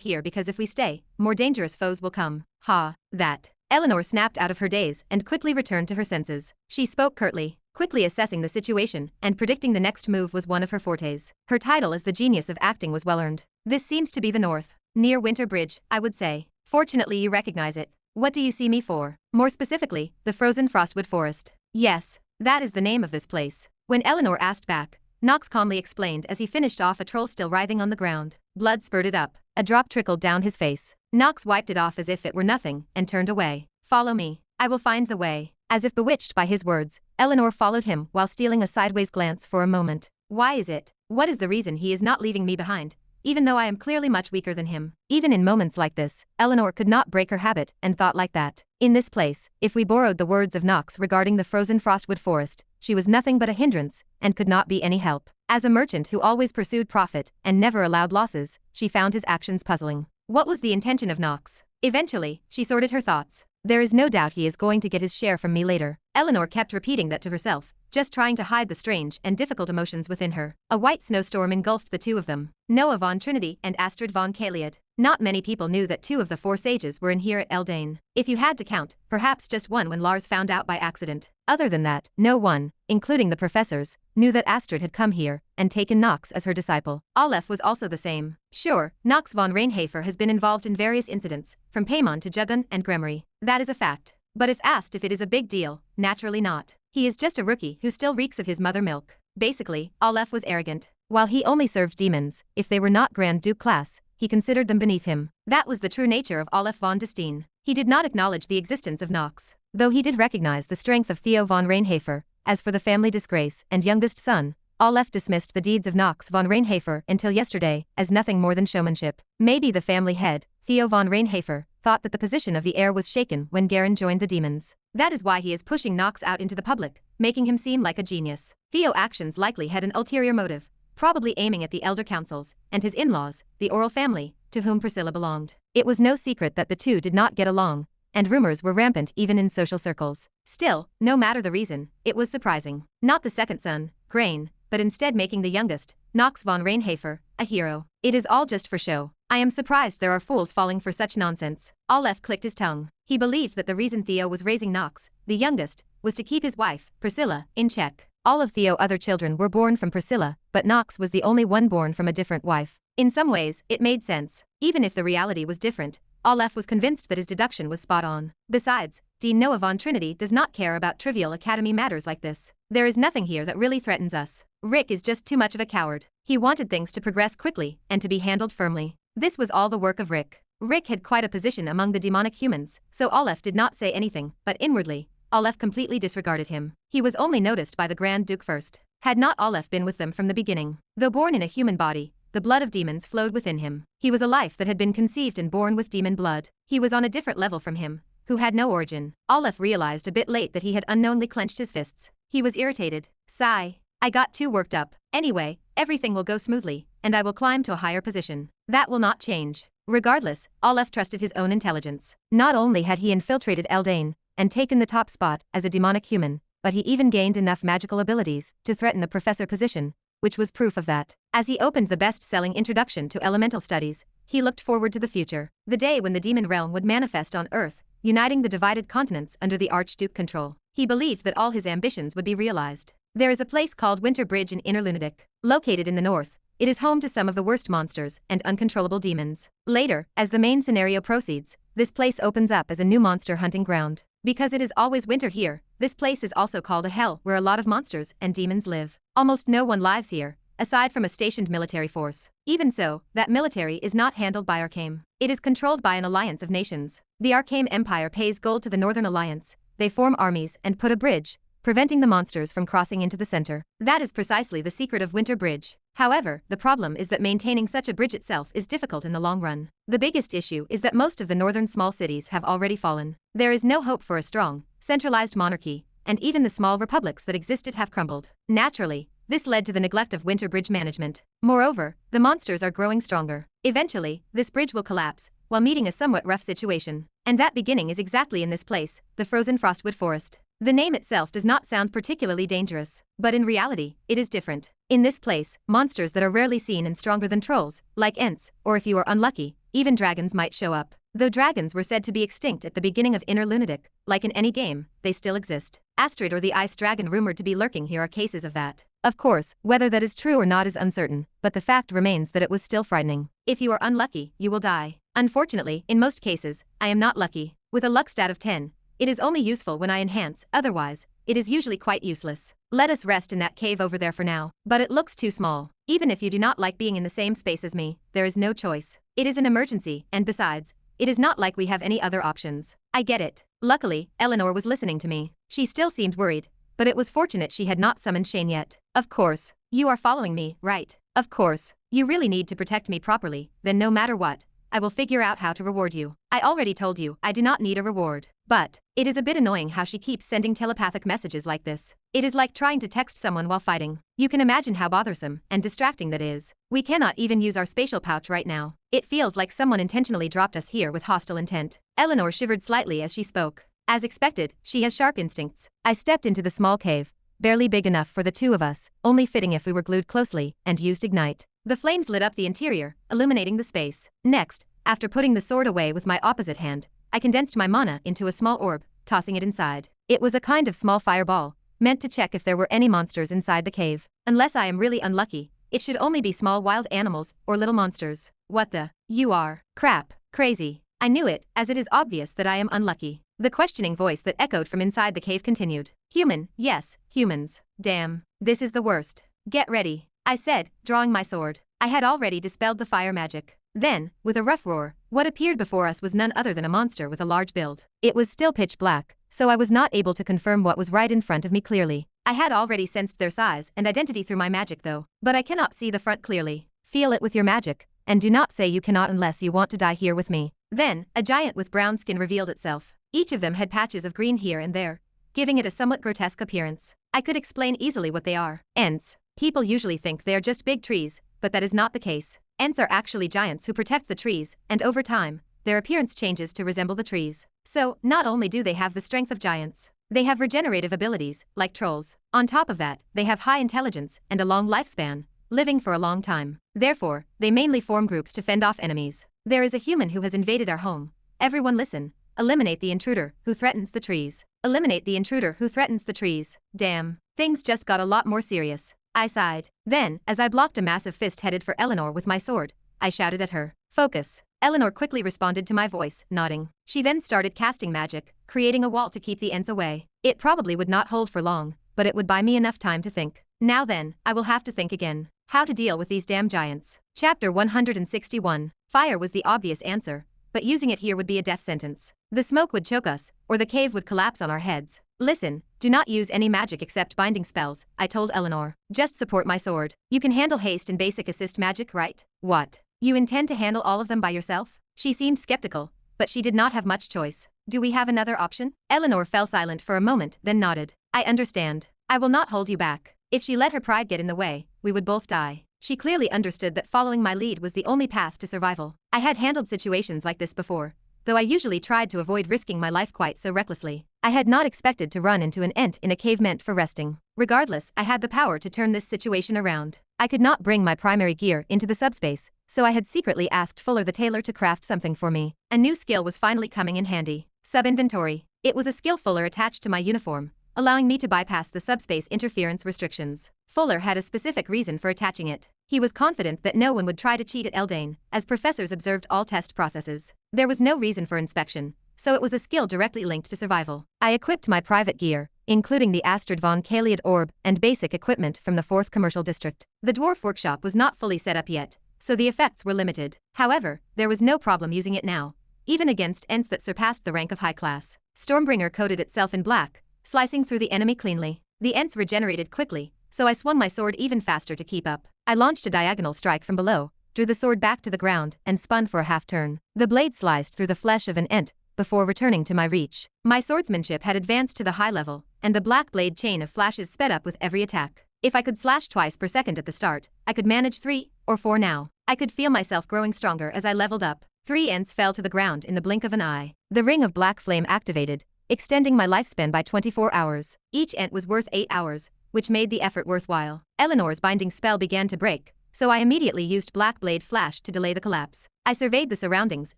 here because if we stay, more dangerous foes will come. Ha, that. Eleanor snapped out of her daze and quickly returned to her senses. She spoke curtly, quickly assessing the situation and predicting the next move was one of her fortes. Her title as the genius of acting was well earned. This seems to be the north. Near Winter Bridge, I would say. Fortunately you recognize it. What do you see me for? More specifically, the frozen frostwood forest. Yes, that is the name of this place. When Eleanor asked back, Nox calmly explained as he finished off a troll still writhing on the ground. Blood spurted up. A drop trickled down his face. Nox wiped it off as if it were nothing and turned away. Follow me. I will find the way. As if bewitched by his words, Eleanor followed him while stealing a sideways glance for a moment. Why is it? What is the reason he is not leaving me behind? Even though I am clearly much weaker than him. Even in moments like this, Eleanor could not break her habit and thought like that. In this place, if we borrowed the words of Nox regarding the frozen frostwood forest, she was nothing but a hindrance and could not be any help. As a merchant who always pursued profit and never allowed losses, she found his actions puzzling. What was the intention of Nox? Eventually, she sorted her thoughts. There is no doubt he is going to get his share from me later. Eleanor kept repeating that to herself, just trying to hide the strange and difficult emotions within her. A white snowstorm engulfed the two of them, Noah von Trinity and Astrid von Kaliad. Not many people knew that two of the four sages were in here at Eldain. If you had to count, perhaps just one when Lars found out by accident. Other than that, no one, including the professors, knew that Astrid had come here and taken Nox as her disciple. Aleph was also the same. Sure, Nox von Reinhafer has been involved in various incidents, from Paimon to Jagan and Gremory. That is a fact. But if asked if it is a big deal, naturally not. He is just a rookie who still reeks of his mother milk. Basically, Aleph was arrogant. While he only served demons, if they were not Grand Duke class, he considered them beneath him. That was the true nature of Aleph von Destein. He did not acknowledge the existence of Nox, though he did recognize the strength of Theo von Reinhafer. As for the family disgrace and youngest son, Aleph dismissed the deeds of Nox von Reinhafer until yesterday as nothing more than showmanship. Maybe the family head, Theo von Reinhafer, thought that the position of the heir was shaken when Garen joined the demons. That is why he is pushing Nox out into the public, making him seem like a genius. Theo's actions likely had an ulterior motive, probably aiming at the elder councils and his in-laws, the Oral family, to whom Priscilla belonged. It was no secret that the two did not get along, and rumors were rampant even in social circles. Still, no matter the reason, it was surprising. Not the second son, Grain, but instead making the youngest, Nox von Reinhafer, a hero. It is all just for show. I am surprised there are fools falling for such nonsense. Aleph clicked his tongue. He believed that the reason Theo was raising Nox, the youngest, was to keep his wife, Priscilla, in check. All of Theo's other children were born from Priscilla, but Nox was the only one born from a different wife. In some ways, it made sense. Even if the reality was different, Aleph was convinced that his deduction was spot on. Besides, Dean Noah von Trinity does not care about trivial academy matters like this. There is nothing here that really threatens us. Rick is just too much of a coward. He wanted things to progress quickly and to be handled firmly. This was all the work of Rick. Rick had quite a position among the demonic humans, so Aleph did not say anything, but inwardly, Aleph completely disregarded him. He was only noticed by the Grand Duke first. Had not Aleph been with them from the beginning? Though born in a human body, the blood of demons flowed within him. He was a life that had been conceived and born with demon blood. He was on a different level from him, who had no origin. Aleph realized a bit late that he had unknowingly clenched his fists. He was irritated. Sigh. I got too worked up. Anyway, everything will go smoothly, and I will climb to a higher position. That will not change. Regardless, Aleph trusted his own intelligence. Not only had he infiltrated Eldain and taken the top spot as a demonic human, but he even gained enough magical abilities to threaten the professor position, which was proof of that. As he opened the best-selling Introduction to Elemental Studies, he looked forward to the future, the day when the demon realm would manifest on Earth, uniting the divided continents under the Archduke control. He believed that all his ambitions would be realized. There is a place called Winter Bridge in Inner Lunatic. Located in the north, it is home to some of the worst monsters and uncontrollable demons. Later, as the main scenario proceeds, this place opens up as a new monster hunting ground. Because it is always winter here, this place is also called a hell where a lot of monsters and demons live. Almost no one lives here, aside from a stationed military force. Even so, that military is not handled by Arcane. It is controlled by an alliance of nations. The Arcane Empire pays gold to the Northern Alliance. They form armies and put a bridge, preventing the monsters from crossing into the center. That is precisely the secret of Winter Bridge. However, the problem is that maintaining such a bridge itself is difficult in the long run. The biggest issue is that most of the northern small cities have already fallen. There is no hope for a strong, centralized monarchy, and even the small republics that existed have crumbled. Naturally, this led to the neglect of Winter Bridge management. Moreover, the monsters are growing stronger. Eventually, this bridge will collapse, while meeting a somewhat rough situation. And that beginning is exactly in this place, the frozen Frostwood Forest. The name itself does not sound particularly dangerous, but in reality, it is different. In this place, monsters that are rarely seen and stronger than trolls, like Ents, or if you are unlucky, even dragons might show up. Though dragons were said to be extinct at the beginning of Inner Lunatic, like in any game, they still exist. Astrid or the Ice Dragon rumored to be lurking here are cases of that. Of course, whether that is true or not is uncertain, but the fact remains that it was still frightening. If you are unlucky, you will die. Unfortunately, in most cases, I am not lucky. With a luck stat of 10, it is only useful when I enhance, otherwise, it is usually quite useless. Let us rest in that cave over there for now. But it looks too small. Even if you do not like being in the same space as me, there is no choice. It is an emergency, and besides, it is not like we have any other options. I get it. Luckily, Eleanor was listening to me. She still seemed worried, but it was fortunate she had not summoned Shane yet. Of course. You are following me, right? Of course. You really need to protect me properly, then no matter what, I will figure out how to reward you. I already told you I do not need a reward. But it is a bit annoying how she keeps sending telepathic messages like this. It is like trying to text someone while fighting. You can imagine how bothersome and distracting that is. We cannot even use our spatial pouch right now. It feels like someone intentionally dropped us here with hostile intent. Eleanor shivered slightly as she spoke. As expected, she has sharp instincts. I stepped into the small cave, barely big enough for the two of us, only fitting if we were glued closely, and used ignite. The flames lit up the interior, illuminating the space. Next, after putting the sword away with my opposite hand, I condensed my mana into a small orb, tossing it inside. It was a kind of small fireball, meant to check if there were any monsters inside the cave. Unless I am really unlucky, it should only be small wild animals or little monsters. What the? You are. Crap. Crazy. I knew it, as it is obvious that I am unlucky. The questioning voice that echoed from inside the cave continued. Human, yes, humans. Damn. This is the worst. Get ready, I said, drawing my sword. I had already dispelled the fire magic. Then, with a rough roar, what appeared before us was none other than a monster with a large build. It was still pitch black, so I was not able to confirm what was right in front of me clearly. I had already sensed their size and identity through my magic though, but I cannot see the front clearly. Feel it with your magic, and do not say you cannot unless you want to die here with me. Then, a giant with brown skin revealed itself. Each of them had patches of green here and there, giving it a somewhat grotesque appearance. I could explain easily what they are. Ents. People usually think they are just big trees, but that is not the case. Ents are actually giants who protect the trees, and over time, their appearance changes to resemble the trees. So, not only do they have the strength of giants, they have regenerative abilities, like trolls. On top of that, they have high intelligence and a long lifespan, living for a long time. Therefore, they mainly form groups to fend off enemies. There is a human who has invaded our home. Everyone listen. Eliminate the intruder who threatens the trees. Eliminate the intruder who threatens the trees. Damn. Things just got a lot more serious. I sighed. Then, as I blocked a massive fist headed for Eleanor with my sword, I shouted at her. Focus. Eleanor quickly responded to my voice, nodding. She then started casting magic, creating a wall to keep the Ents away. It probably would not hold for long, but it would buy me enough time to think. Now then, I will have to think again. How to deal with these damn giants. Chapter 161. Fire was the obvious answer, but using it here would be a death sentence. The smoke would choke us, or the cave would collapse on our heads. Listen, do not use any magic except binding spells, I told Eleanor. Just support my sword. You can handle haste and basic assist magic, right? What? You intend to handle all of them by yourself? She seemed skeptical, but she did not have much choice. Do we have another option? Eleanor fell silent for a moment, then nodded. I understand. I will not hold you back. If she let her pride get in the way, we would both die. She clearly understood that following my lead was the only path to survival. I had handled situations like this before, though I usually tried to avoid risking my life quite so recklessly. I had not expected to run into an Ent in a cave meant for resting. Regardless, I had the power to turn this situation around. I could not bring my primary gear into the subspace, so I had secretly asked Fuller the tailor to craft something for me. A new skill was finally coming in handy. Sub-inventory. It was a skill Fuller attached to my uniform, allowing me to bypass the subspace interference restrictions. Fuller had a specific reason for attaching it. He was confident that no one would try to cheat at Eldain, as professors observed all test processes. There was no reason for inspection, so it was a skill directly linked to survival. I equipped my private gear, including the Astrid von Kaliad orb and basic equipment from the 4th Commercial District. The dwarf workshop was not fully set up yet, so the effects were limited. However, there was no problem using it now, even against ents that surpassed the rank of high class. Stormbringer coated itself in black, slicing through the enemy cleanly. The ents regenerated quickly, so I swung my sword even faster to keep up. I launched a diagonal strike from below, drew the sword back to the ground, and spun for a half-turn. The blade sliced through the flesh of an ent before returning to my reach. My swordsmanship had advanced to the high level, and the black blade chain of flashes sped up with every attack. If I could slash twice per second at the start, I could manage 3 or 4 now. I could feel myself growing stronger as I leveled up. 3 ents fell to the ground in the blink of an eye. The ring of black flame activated, extending my lifespan by 24 hours. Each ent was worth 8 hours, which made the effort worthwhile. Eleanor's binding spell began to break, so I immediately used Black Blade Flash to delay the collapse. I surveyed the surroundings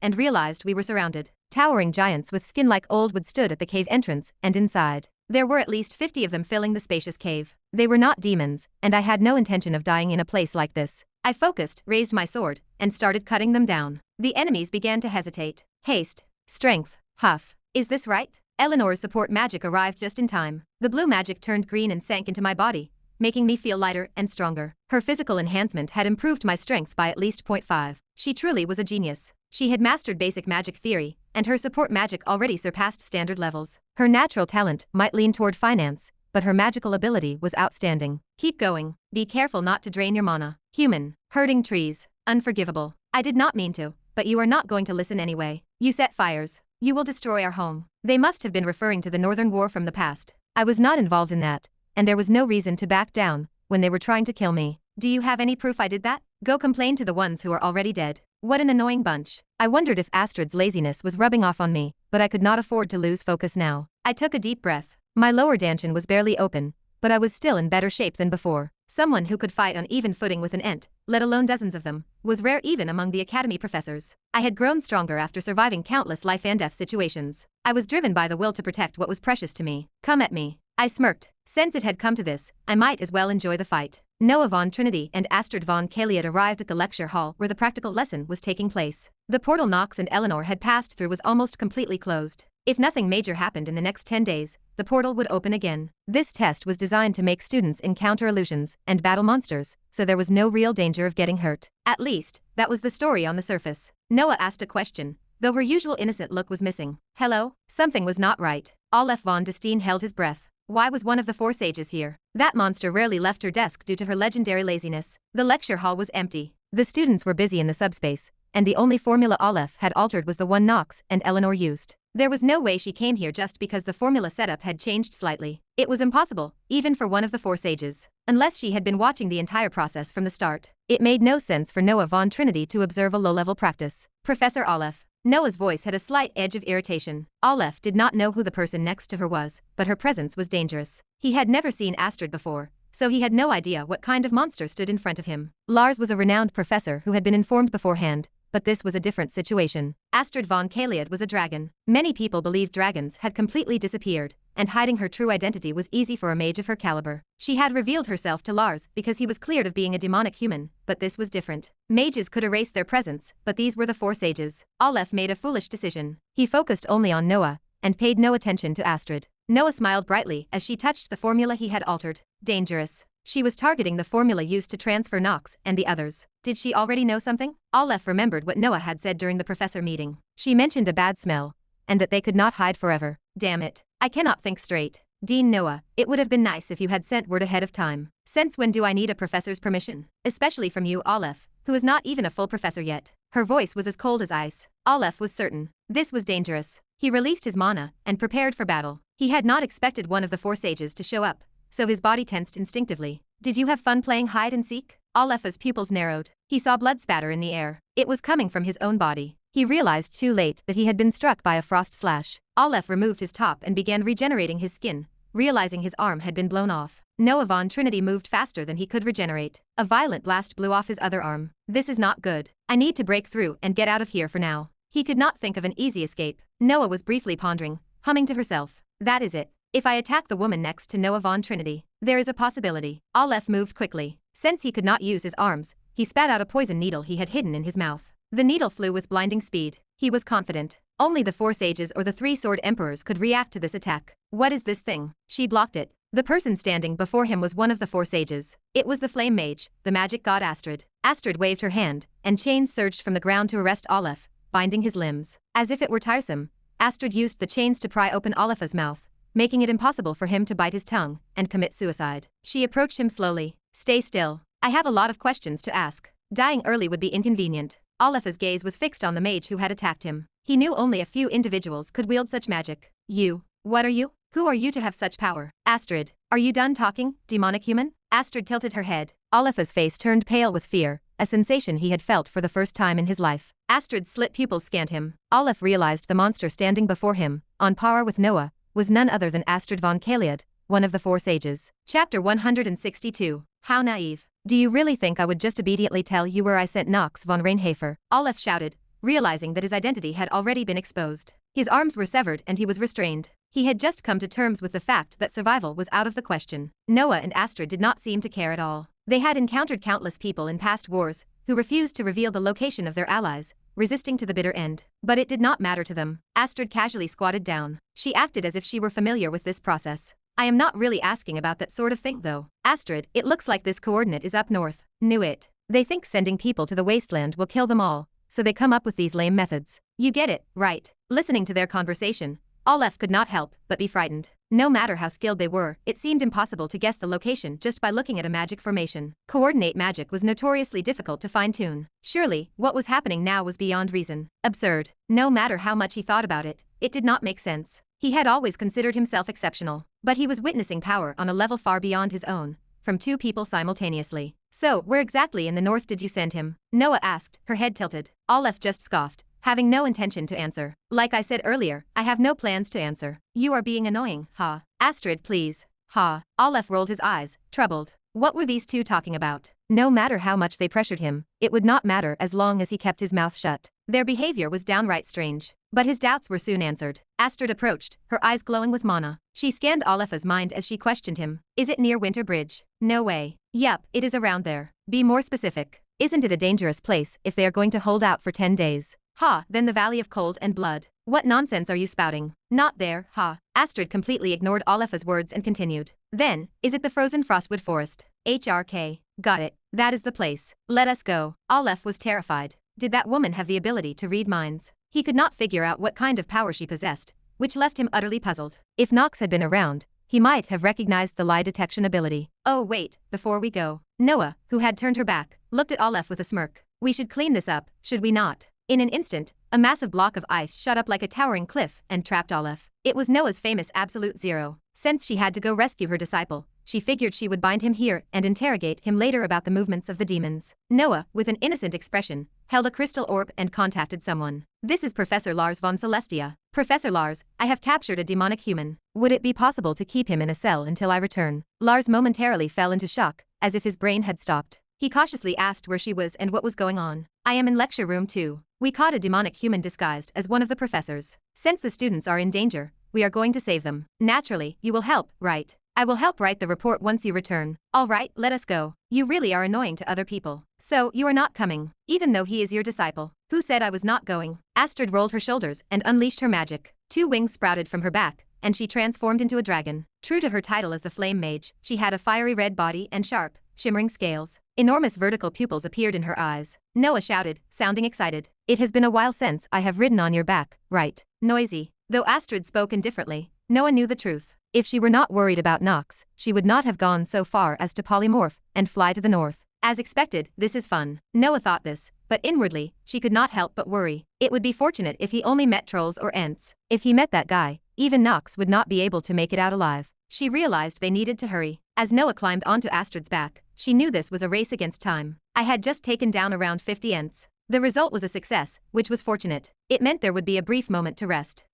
and realized we were surrounded. Towering giants with skin like old wood stood at the cave entrance and inside. There were at least 50 of them filling the spacious cave. They were not demons, and I had no intention of dying in a place like this. I focused, raised my sword, and started cutting them down. The enemies began to hesitate. Haste, strength, huff. Is this right? Eleanor's support magic arrived just in time. The blue magic turned green and sank into my body, making me feel lighter and stronger. Her physical enhancement had improved my strength by at least 0.5. She truly was a genius. She had mastered basic magic theory, and her support magic already surpassed standard levels. Her natural talent might lean toward finance, but her magical ability was outstanding. Keep going. Be careful not to drain your mana. Human. Hurting trees. Unforgivable. I did not mean to, but you are not going to listen anyway. You set fires. You will destroy our home. They must have been referring to the Northern War from the past. I was not involved in that, and there was no reason to back down when they were trying to kill me. Do you have any proof I did that? Go complain to the ones who are already dead. What an annoying bunch. I wondered if Astrid's laziness was rubbing off on me, but I could not afford to lose focus now. I took a deep breath. My lower dantian was barely open, but I was still in better shape than before. Someone who could fight on even footing with an ent, let alone dozens of them, was rare even among the academy professors. I had grown stronger after surviving countless life and death situations. I was driven by the will to protect what was precious to me. Come at me. I smirked. Since it had come to this, I might as well enjoy the fight. Noah von Trinity and Astrid von Kaliad arrived at the lecture hall where the practical lesson was taking place. The portal Nox and Eleanor had passed through was almost completely closed. If nothing major happened in the next 10 days, the portal would open again. This test was designed to make students encounter illusions and battle monsters, so there was no real danger of getting hurt. At least, that was the story on the surface. Noah asked a question, though her usual innocent look was missing. Hello? Something was not right. Olaf von Destein held his breath. Why was one of the 4 sages here? That monster rarely left her desk due to her legendary laziness. The lecture hall was empty. The students were busy in the subspace, and the only formula Olaf had altered was the one Nox and Eleanor used. There was no way she came here just because the formula setup had changed slightly. It was impossible, even for one of the 4 sages. Unless she had been watching the entire process from the start. It made no sense for Noah von Trinity to observe a low-level practice. Professor Olaf. Noah's voice had a slight edge of irritation. Olaf did not know who the person next to her was, but her presence was dangerous. He had never seen Astrid before, so he had no idea what kind of monster stood in front of him. Lars was a renowned professor who had been informed beforehand, but this was a different situation. Astrid von Kaliad was a dragon. Many people believed dragons had completely disappeared, and hiding her true identity was easy for a mage of her caliber. She had revealed herself to Lars because he was cleared of being a demonic human, but this was different. Mages could erase their presence, but these were the 4 sages. Olaf made a foolish decision. He focused only on Noah, and paid no attention to Astrid. Noah smiled brightly as she touched the formula he had altered. Dangerous. She was targeting the formula used to transfer Nox and the others. Did she already know something? Olaf remembered what Noah had said during the professor meeting. She mentioned a bad smell, and that they could not hide forever. Damn it. I cannot think straight. Dean Noah, it would have been nice if you had sent word ahead of time. Since when do I need a professor's permission? Especially from you, Olaf, who is not even a full professor yet. Her voice was as cold as ice. Olaf was certain. This was dangerous. He released his mana and prepared for battle. He had not expected one of the 4 sages to show up, so his body tensed instinctively. Did you have fun playing hide and seek? Olaf's pupils narrowed. He saw blood spatter in the air. It was coming from his own body. He realized too late that he had been struck by a frost slash. Olaf removed his top and began regenerating his skin, realizing his arm had been blown off. Noah von Trinity moved faster than he could regenerate. A violent blast blew off his other arm. This is not good. I need to break through and get out of here for now. He could not think of an easy escape. Noah was briefly pondering, humming to herself. That is it. If I attack the woman next to Noah von Trinity, there is a possibility. Aleph moved quickly. Since he could not use his arms, he spat out a poison needle he had hidden in his mouth. The needle flew with blinding speed. He was confident. Only the 4 sages or the 3 sword emperors could react to this attack. What is this thing? She blocked it. The person standing before him was one of the 4 sages. It was the flame mage, the magic god Astrid. Astrid waved her hand, and chains surged from the ground to arrest Aleph, binding his limbs. As if it were tiresome, Astrid used the chains to pry open Aleph's mouth, making it impossible for him to bite his tongue and commit suicide. She approached him slowly. Stay still. I have a lot of questions to ask. Dying early would be inconvenient. Aleph's gaze was fixed on the mage who had attacked him. He knew only a few individuals could wield such magic. You. What are you? Who are you to have such power? Astrid. Are you done talking, demonic human? Astrid tilted her head. Aleph's face turned pale with fear, a sensation he had felt for the first time in his life. Astrid's slit pupils scanned him. Aleph realized the monster standing before him, on par with Noah, was none other than Astrid von Kaliad, one of the 4 sages. Chapter 162. How naive. Do you really think I would just obediently tell you where I sent Nox von Reinhafer? Aleph shouted, realizing that his identity had already been exposed. His arms were severed and he was restrained. He had just come to terms with the fact that survival was out of the question. Noah and Astrid did not seem to care at all. They had encountered countless people in past wars who refused to reveal the location of their allies, resisting to the bitter end. But it did not matter to them. Astrid casually squatted down. She acted as if she were familiar with this process. I am not really asking about that sort of thing though. Astrid, it looks like this coordinate is up north. Knew it. They think sending people to the wasteland will kill them all, so they come up with these lame methods. You get it, right? Listening to their conversation, Aleph could not help but be frightened. No matter how skilled they were, it seemed impossible to guess the location just by looking at a magic formation. Coordinate magic was notoriously difficult to fine-tune. Surely, what was happening now was beyond reason. Absurd. No matter how much he thought about it, it did not make sense. He had always considered himself exceptional, but he was witnessing power on a level far beyond his own, from 2 people simultaneously. So, where exactly in the north did you send him? Noah asked, her head tilted. Aleph just scoffed, having no intention to answer. Like I said earlier, I have no plans to answer. You are being annoying, ha. Astrid, please. Ha. Aleph rolled his eyes, troubled. What were these 2 talking about? No matter how much they pressured him, it would not matter as long as he kept his mouth shut. Their behavior was downright strange. But his doubts were soon answered. Astrid approached, her eyes glowing with mana. She scanned Aleph's mind as she questioned him. Is it near Winter Bridge? No way. Yep, it is around there. Be more specific. Isn't it a dangerous place if they are going to hold out for 10 days? Ha, then the Valley of Cold and Blood. What nonsense are you spouting? Not there, ha. Astrid completely ignored Aleph's words and continued. Then, is it the frozen frostwood forest? HRK. Got it. That is the place. Let us go. Aleph was terrified. Did that woman have the ability to read minds? He could not figure out what kind of power she possessed, which left him utterly puzzled. If Nox had been around, he might have recognized the lie detection ability. Oh wait, before we go. Noah, who had turned her back, looked at Aleph with a smirk. We should clean this up, should we not? In an instant, a massive block of ice shot up like a towering cliff and trapped Aleph. It was Noah's famous absolute zero. Since she had to go rescue her disciple, she figured she would bind him here and interrogate him later about the movements of the demons. Noah, with an innocent expression, held a crystal orb and contacted someone. This is Professor Lars von Celestia. Professor Lars, I have captured a demonic human. Would it be possible to keep him in a cell until I return? Lars momentarily fell into shock, as if his brain had stopped. He cautiously asked where she was and what was going on. I am in lecture room 2. We caught a demonic human disguised as one of the professors. Since the students are in danger, we are going to save them. Naturally, you will help, right? I will help write the report once you return. All right, let us go. You really are annoying to other people. So, you are not coming, even though he is your disciple. Who said I was not going? Astrid rolled her shoulders and unleashed her magic. 2 wings sprouted from her back, and she transformed into a dragon. True to her title as the Flame Mage, she had a fiery red body and sharp, shimmering scales. Enormous vertical pupils appeared in her eyes. Noah shouted, sounding excited. It has been a while since I have ridden on your back, right? Noisy. Though Astrid spoke indifferently, Noah knew the truth. If she were not worried about Nox, she would not have gone so far as to polymorph and fly to the north. As expected, this is fun. Noah thought this, but inwardly, she could not help but worry. It would be fortunate if he only met trolls or ents. If he met that guy, even Nox would not be able to make it out alive. She realized they needed to hurry. As Noah climbed onto Astrid's back, she knew this was a race against time. I had just taken down around 50 ents. The result was a success, which was fortunate. It meant there would be a brief moment to rest.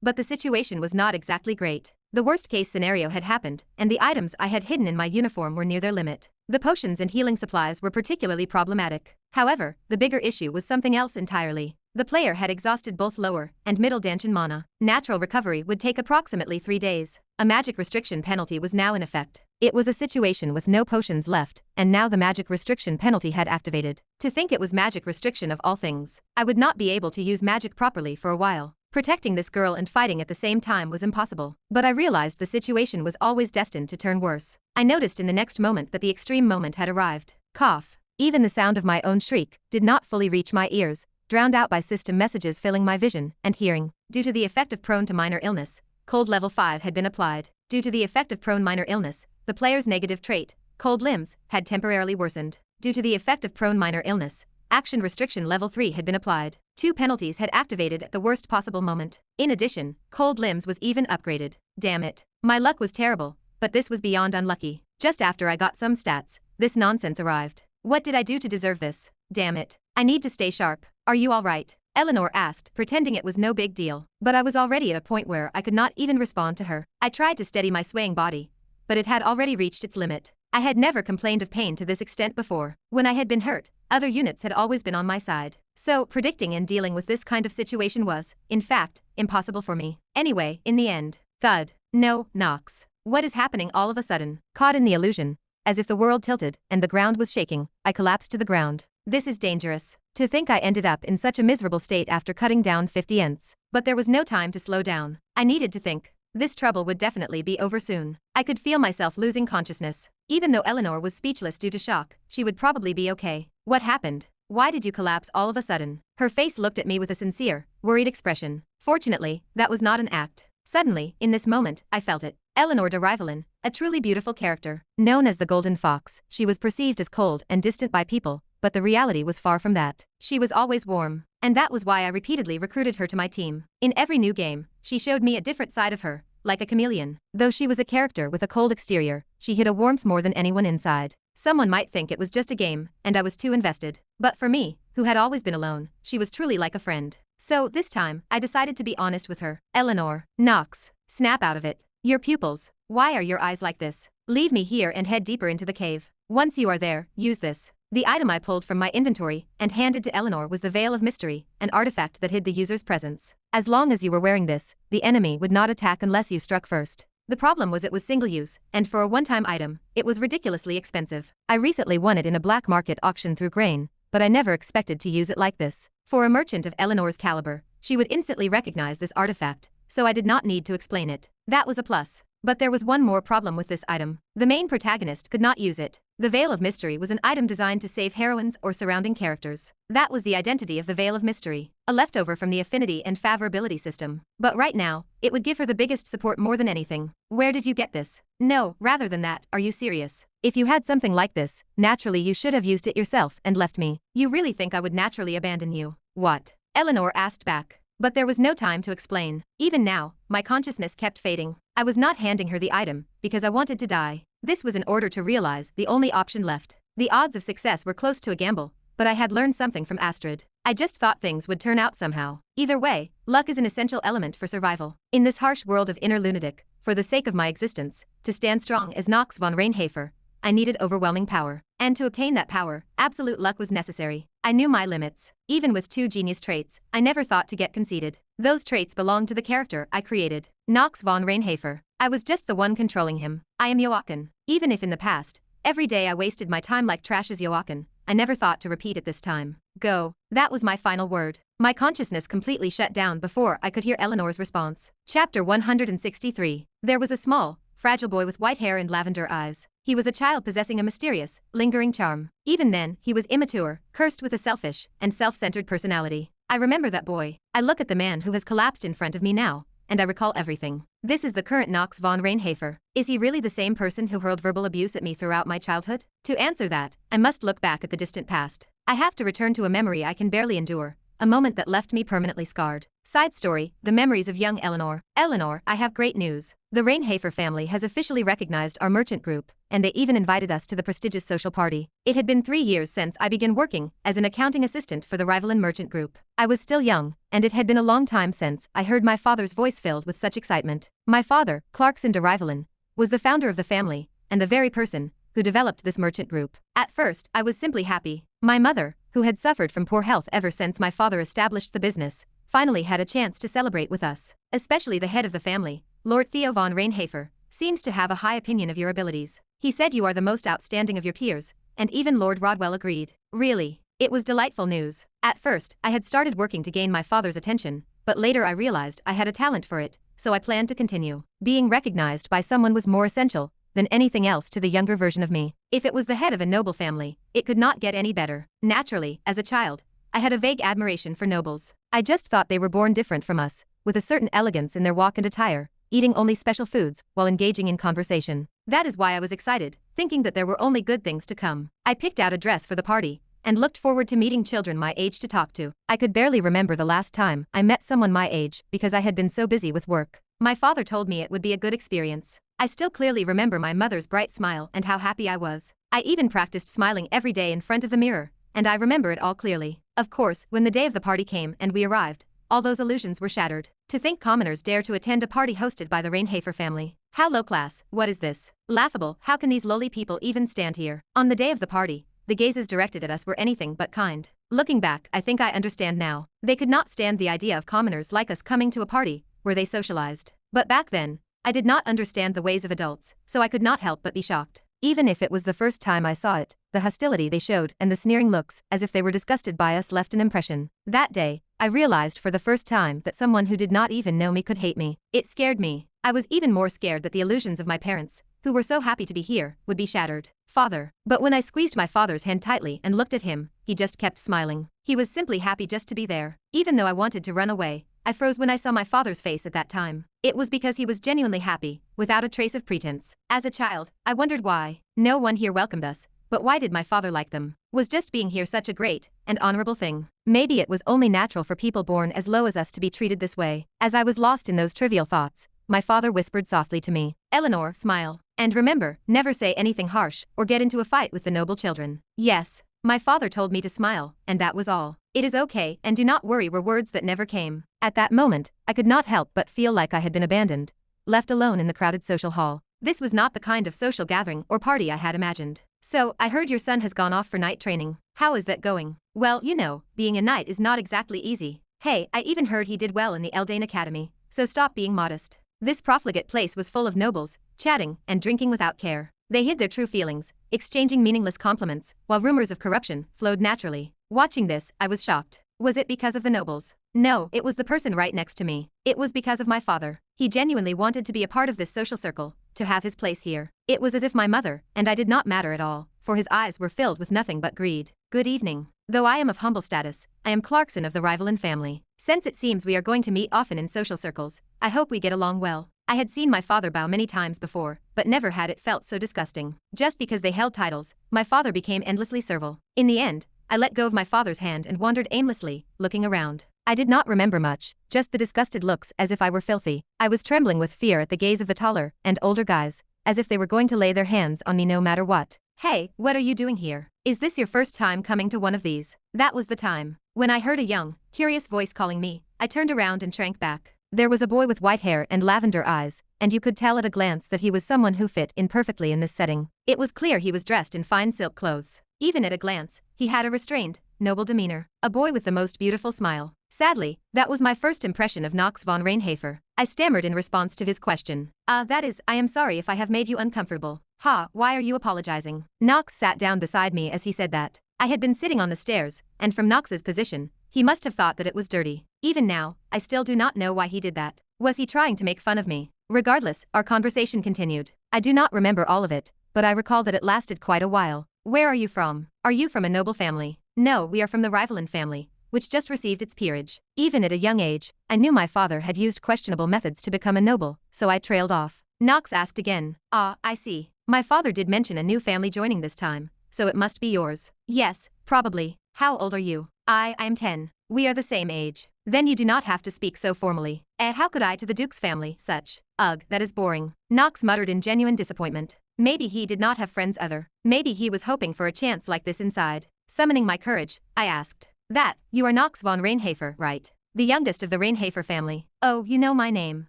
But the situation was not exactly great. The worst-case scenario had happened, and the items I had hidden in my uniform were near their limit. The potions and healing supplies were particularly problematic. However, the bigger issue was something else entirely. The player had exhausted both lower and middle dungeon mana. Natural recovery would take approximately 3 days. A magic restriction penalty was now in effect. It was a situation with no potions left, and now the magic restriction penalty had activated. To think it was magic restriction of all things. I would not be able to use magic properly for a while. Protecting this girl and fighting at the same time was impossible. But I realized the situation was always destined to turn worse. I noticed in the next moment that the extreme moment had arrived. Cough. Even the sound of my own shriek did not fully reach my ears, drowned out by system messages filling my vision and hearing. Due to the effect of prone to minor illness, cold level 5 had been applied. Due to the effect of prone minor illness, the player's negative trait, cold limbs, had temporarily worsened. Due to the effect of prone minor illness, action restriction level 3 had been applied. 2 penalties had activated at the worst possible moment. In addition, cold limbs was even upgraded. Damn it. My luck was terrible, but this was beyond unlucky. Just after I got some stats, this nonsense arrived. What did I do to deserve this? Damn it. I need to stay sharp. Are you alright? Eleanor asked, pretending it was no big deal. But I was already at a point where I could not even respond to her. I tried to steady my swaying body, but it had already reached its limit. I had never complained of pain to this extent before. When I had been hurt, other units had always been on my side. So, predicting and dealing with this kind of situation was, in fact, impossible for me. Anyway, in the end, thud. No, Nox. What is happening all of a sudden? Caught in the illusion, as if the world tilted and the ground was shaking, I collapsed to the ground. This is dangerous. To think I ended up in such a miserable state after cutting down 50 ents. But there was no time to slow down. I needed to think. This trouble would definitely be over soon. I could feel myself losing consciousness. Even though Eleanor was speechless due to shock, she would probably be okay. What happened? Why did you collapse all of a sudden? Her face looked at me with a sincere, worried expression. Fortunately, that was not an act. Suddenly, in this moment, I felt it. Eleanor de Rivalen, a truly beautiful character. Known as the Golden Fox, she was perceived as cold and distant by people, but the reality was far from that. She was always warm, and that was why I repeatedly recruited her to my team. In every new game, she showed me a different side of her, like a chameleon. Though she was a character with a cold exterior, she hid a warmth more than anyone inside. Someone might think it was just a game, and I was too invested. But for me, who had always been alone, she was truly like a friend. So, this time, I decided to be honest with her. Eleanor. Nox. Snap out of it. Your pupils. Why are your eyes like this? Leave me here and head deeper into the cave. Once you are there, use this. The item I pulled from my inventory and handed to Eleanor was the Veil of Mystery, an artifact that hid the user's presence. As long as you were wearing this, the enemy would not attack unless you struck first. The problem was it was single-use, and for a one-time item, it was ridiculously expensive. I recently won it in a black market auction through Grain, but I never expected to use it like this. For a merchant of Eleanor's caliber, she would instantly recognize this artifact, so I did not need to explain it. That was a plus. But there was one more problem with this item. The main protagonist could not use it. The Veil of Mystery was an item designed to save heroines or surrounding characters. That was the identity of the Veil of Mystery, a leftover from the affinity and favorability system. But right now, it would give her the biggest support more than anything. Where did you get this? No, rather than that, are you serious? If you had something like this, naturally you should have used it yourself and left me. You really think I would naturally abandon you? What? Eleanor asked back. But there was no time to explain. Even now, my consciousness kept fading. I was not handing her the item, because I wanted to die. This was in order to realize the only option left. The odds of success were close to a gamble, but I had learned something from Astrid. I just thought things would turn out somehow. Either way, luck is an essential element for survival. In this harsh world of inner lunatic, for the sake of my existence, to stand strong as Nox von Reinhafer, I needed overwhelming power. And to obtain that power, absolute luck was necessary. I knew my limits. Even with 2 genius traits, I never thought to get conceited. Those traits belonged to the character I created, Nox von Reinhafer. I was just the one controlling him. I am Joachim. Even if in the past, every day I wasted my time like trash as Joachim, I never thought to repeat it this time. Go. That was my final word. My consciousness completely shut down before I could hear Eleanor's response. Chapter 163. There was a small, fragile boy with white hair and lavender eyes. He was a child possessing a mysterious, lingering charm. Even then, he was immature, cursed with a selfish and self-centered personality. I remember that boy. I look at the man who has collapsed in front of me now, and I recall everything. This is the current Nox von Reinhafer. Is he really the same person who hurled verbal abuse at me throughout my childhood? To answer that, I must look back at the distant past. I have to return to a memory I can barely endure, a moment that left me permanently scarred. Side story, the memories of young Eleanor. Eleanor, I have great news. The Reinhafer family has officially recognized our merchant group, and they even invited us to the prestigious social party. It had been 3 years since I began working as an accounting assistant for the Rivalen merchant group. I was still young, and it had been a long time since I heard my father's voice filled with such excitement. My father, Clarkson de Rivalen, was the founder of the family, and the very person who developed this merchant group. At first, I was simply happy. My mother, who had suffered from poor health ever since my father established the business, finally had a chance to celebrate with us. Especially the head of the family, Lord Theo von Reinhafer, seems to have a high opinion of your abilities. He said you are the most outstanding of your peers, and even Lord Rodwell agreed. Really? It was delightful news. At first, I had started working to gain my father's attention, but later I realized I had a talent for it, so I planned to continue. Being recognized by someone was more essential than anything else to the younger version of me. If it was the head of a noble family, it could not get any better. Naturally, as a child, I had a vague admiration for nobles. I just thought they were born different from us, with a certain elegance in their walk and attire, eating only special foods while engaging in conversation. That is why I was excited, thinking that there were only good things to come. I picked out a dress for the party and looked forward to meeting children my age to talk to. I could barely remember the last time I met someone my age because I had been so busy with work. My father told me it would be a good experience. I still clearly remember my mother's bright smile and how happy I was. I even practiced smiling every day in front of the mirror, and I remember it all clearly. Of course, when the day of the party came and we arrived, all those illusions were shattered. To think commoners dare to attend a party hosted by the Reinhafer family. How low class, what is this? Laughable, how can these lowly people even stand here? On the day of the party, the gazes directed at us were anything but kind. Looking back, I think I understand now. They could not stand the idea of commoners like us coming to a party where they socialized. But back then, I did not understand the ways of adults, so I could not help but be shocked. Even if it was the first time I saw it, the hostility they showed and the sneering looks as if they were disgusted by us left an impression. That day, I realized for the first time that someone who did not even know me could hate me. It scared me. I was even more scared that the illusions of my parents, who were so happy to be here, would be shattered. Father. But when I squeezed my father's hand tightly and looked at him, he just kept smiling. He was simply happy just to be there. Even though I wanted to run away, I froze when I saw my father's face at that time. It was because he was genuinely happy, without a trace of pretense. As a child, I wondered why. No one here welcomed us, but why did my father like them? Was just being here such a great and honorable thing? Maybe it was only natural for people born as low as us to be treated this way. As I was lost in those trivial thoughts, my father whispered softly to me, "Eleanor, smile. And remember, never say anything harsh or get into a fight with the noble children." Yes. My father told me to smile, and that was all. "It is okay and do not worry" were words that never came. At that moment, I could not help but feel like I had been abandoned, left alone in the crowded social hall. This was not the kind of social gathering or party I had imagined. "So, I heard your son has gone off for night training. How is that going?" "Well, you know, being a knight is not exactly easy. Hey, I even heard he did well in the Eldain Academy, so stop being modest." This profligate place was full of nobles, chatting and drinking without care. They hid their true feelings, exchanging meaningless compliments, while rumors of corruption flowed naturally. Watching this, I was shocked. Was it because of the nobles? No, it was the person right next to me. It was because of my father. He genuinely wanted to be a part of this social circle, to have his place here. It was as if my mother and I did not matter at all, for his eyes were filled with nothing but greed. "Good evening. Though I am of humble status, I am Clarkson of the Reinhafer family. Since it seems we are going to meet often in social circles, I hope we get along well." I had seen my father bow many times before, but never had it felt so disgusting. Just because they held titles, my father became endlessly servile. In the end, I let go of my father's hand and wandered aimlessly, looking around. I did not remember much, just the disgusted looks as if I were filthy. I was trembling with fear at the gaze of the taller and older guys, as if they were going to lay their hands on me no matter what. "Hey, what are you doing here? Is this your first time coming to one of these?" That was the time. When I heard a young, curious voice calling me, I turned around and shrank back. There was a boy with white hair and lavender eyes, and you could tell at a glance that he was someone who fit in perfectly in this setting. It was clear he was dressed in fine silk clothes. Even at a glance, he had a restrained, noble demeanor. A boy with the most beautiful smile. Sadly, that was my first impression of Nox von Reinhafer. I stammered in response to his question. That is, I am sorry if I have made you uncomfortable." "Ha, why are you apologizing?" Nox sat down beside me as he said that. I had been sitting on the stairs, and from Nox's position, he must have thought that it was dirty. Even now, I still do not know why he did that. Was he trying to make fun of me? Regardless, our conversation continued. I do not remember all of it, but I recall that it lasted quite a while. "Where are you from? Are you from a noble family?" "No, we are from the Reinhafer family, which just received its peerage." Even at a young age, I knew my father had used questionable methods to become a noble, so I trailed off. Nox asked again. I see. My father did mention a new family joining this time, so it must be yours." "Yes, probably. How old are you?" I am 10. "We are the same age." "Then you do not have to speak so formally." How could I to the Duke's family, such? Ugh, that is boring." Nox muttered in genuine disappointment. Maybe he did not have friends other. Maybe he was hoping for a chance like this inside. Summoning my courage, I asked. "That, you are Nox von Reinhafer, right? The youngest of the Reinhafer family." "Oh, you know my name."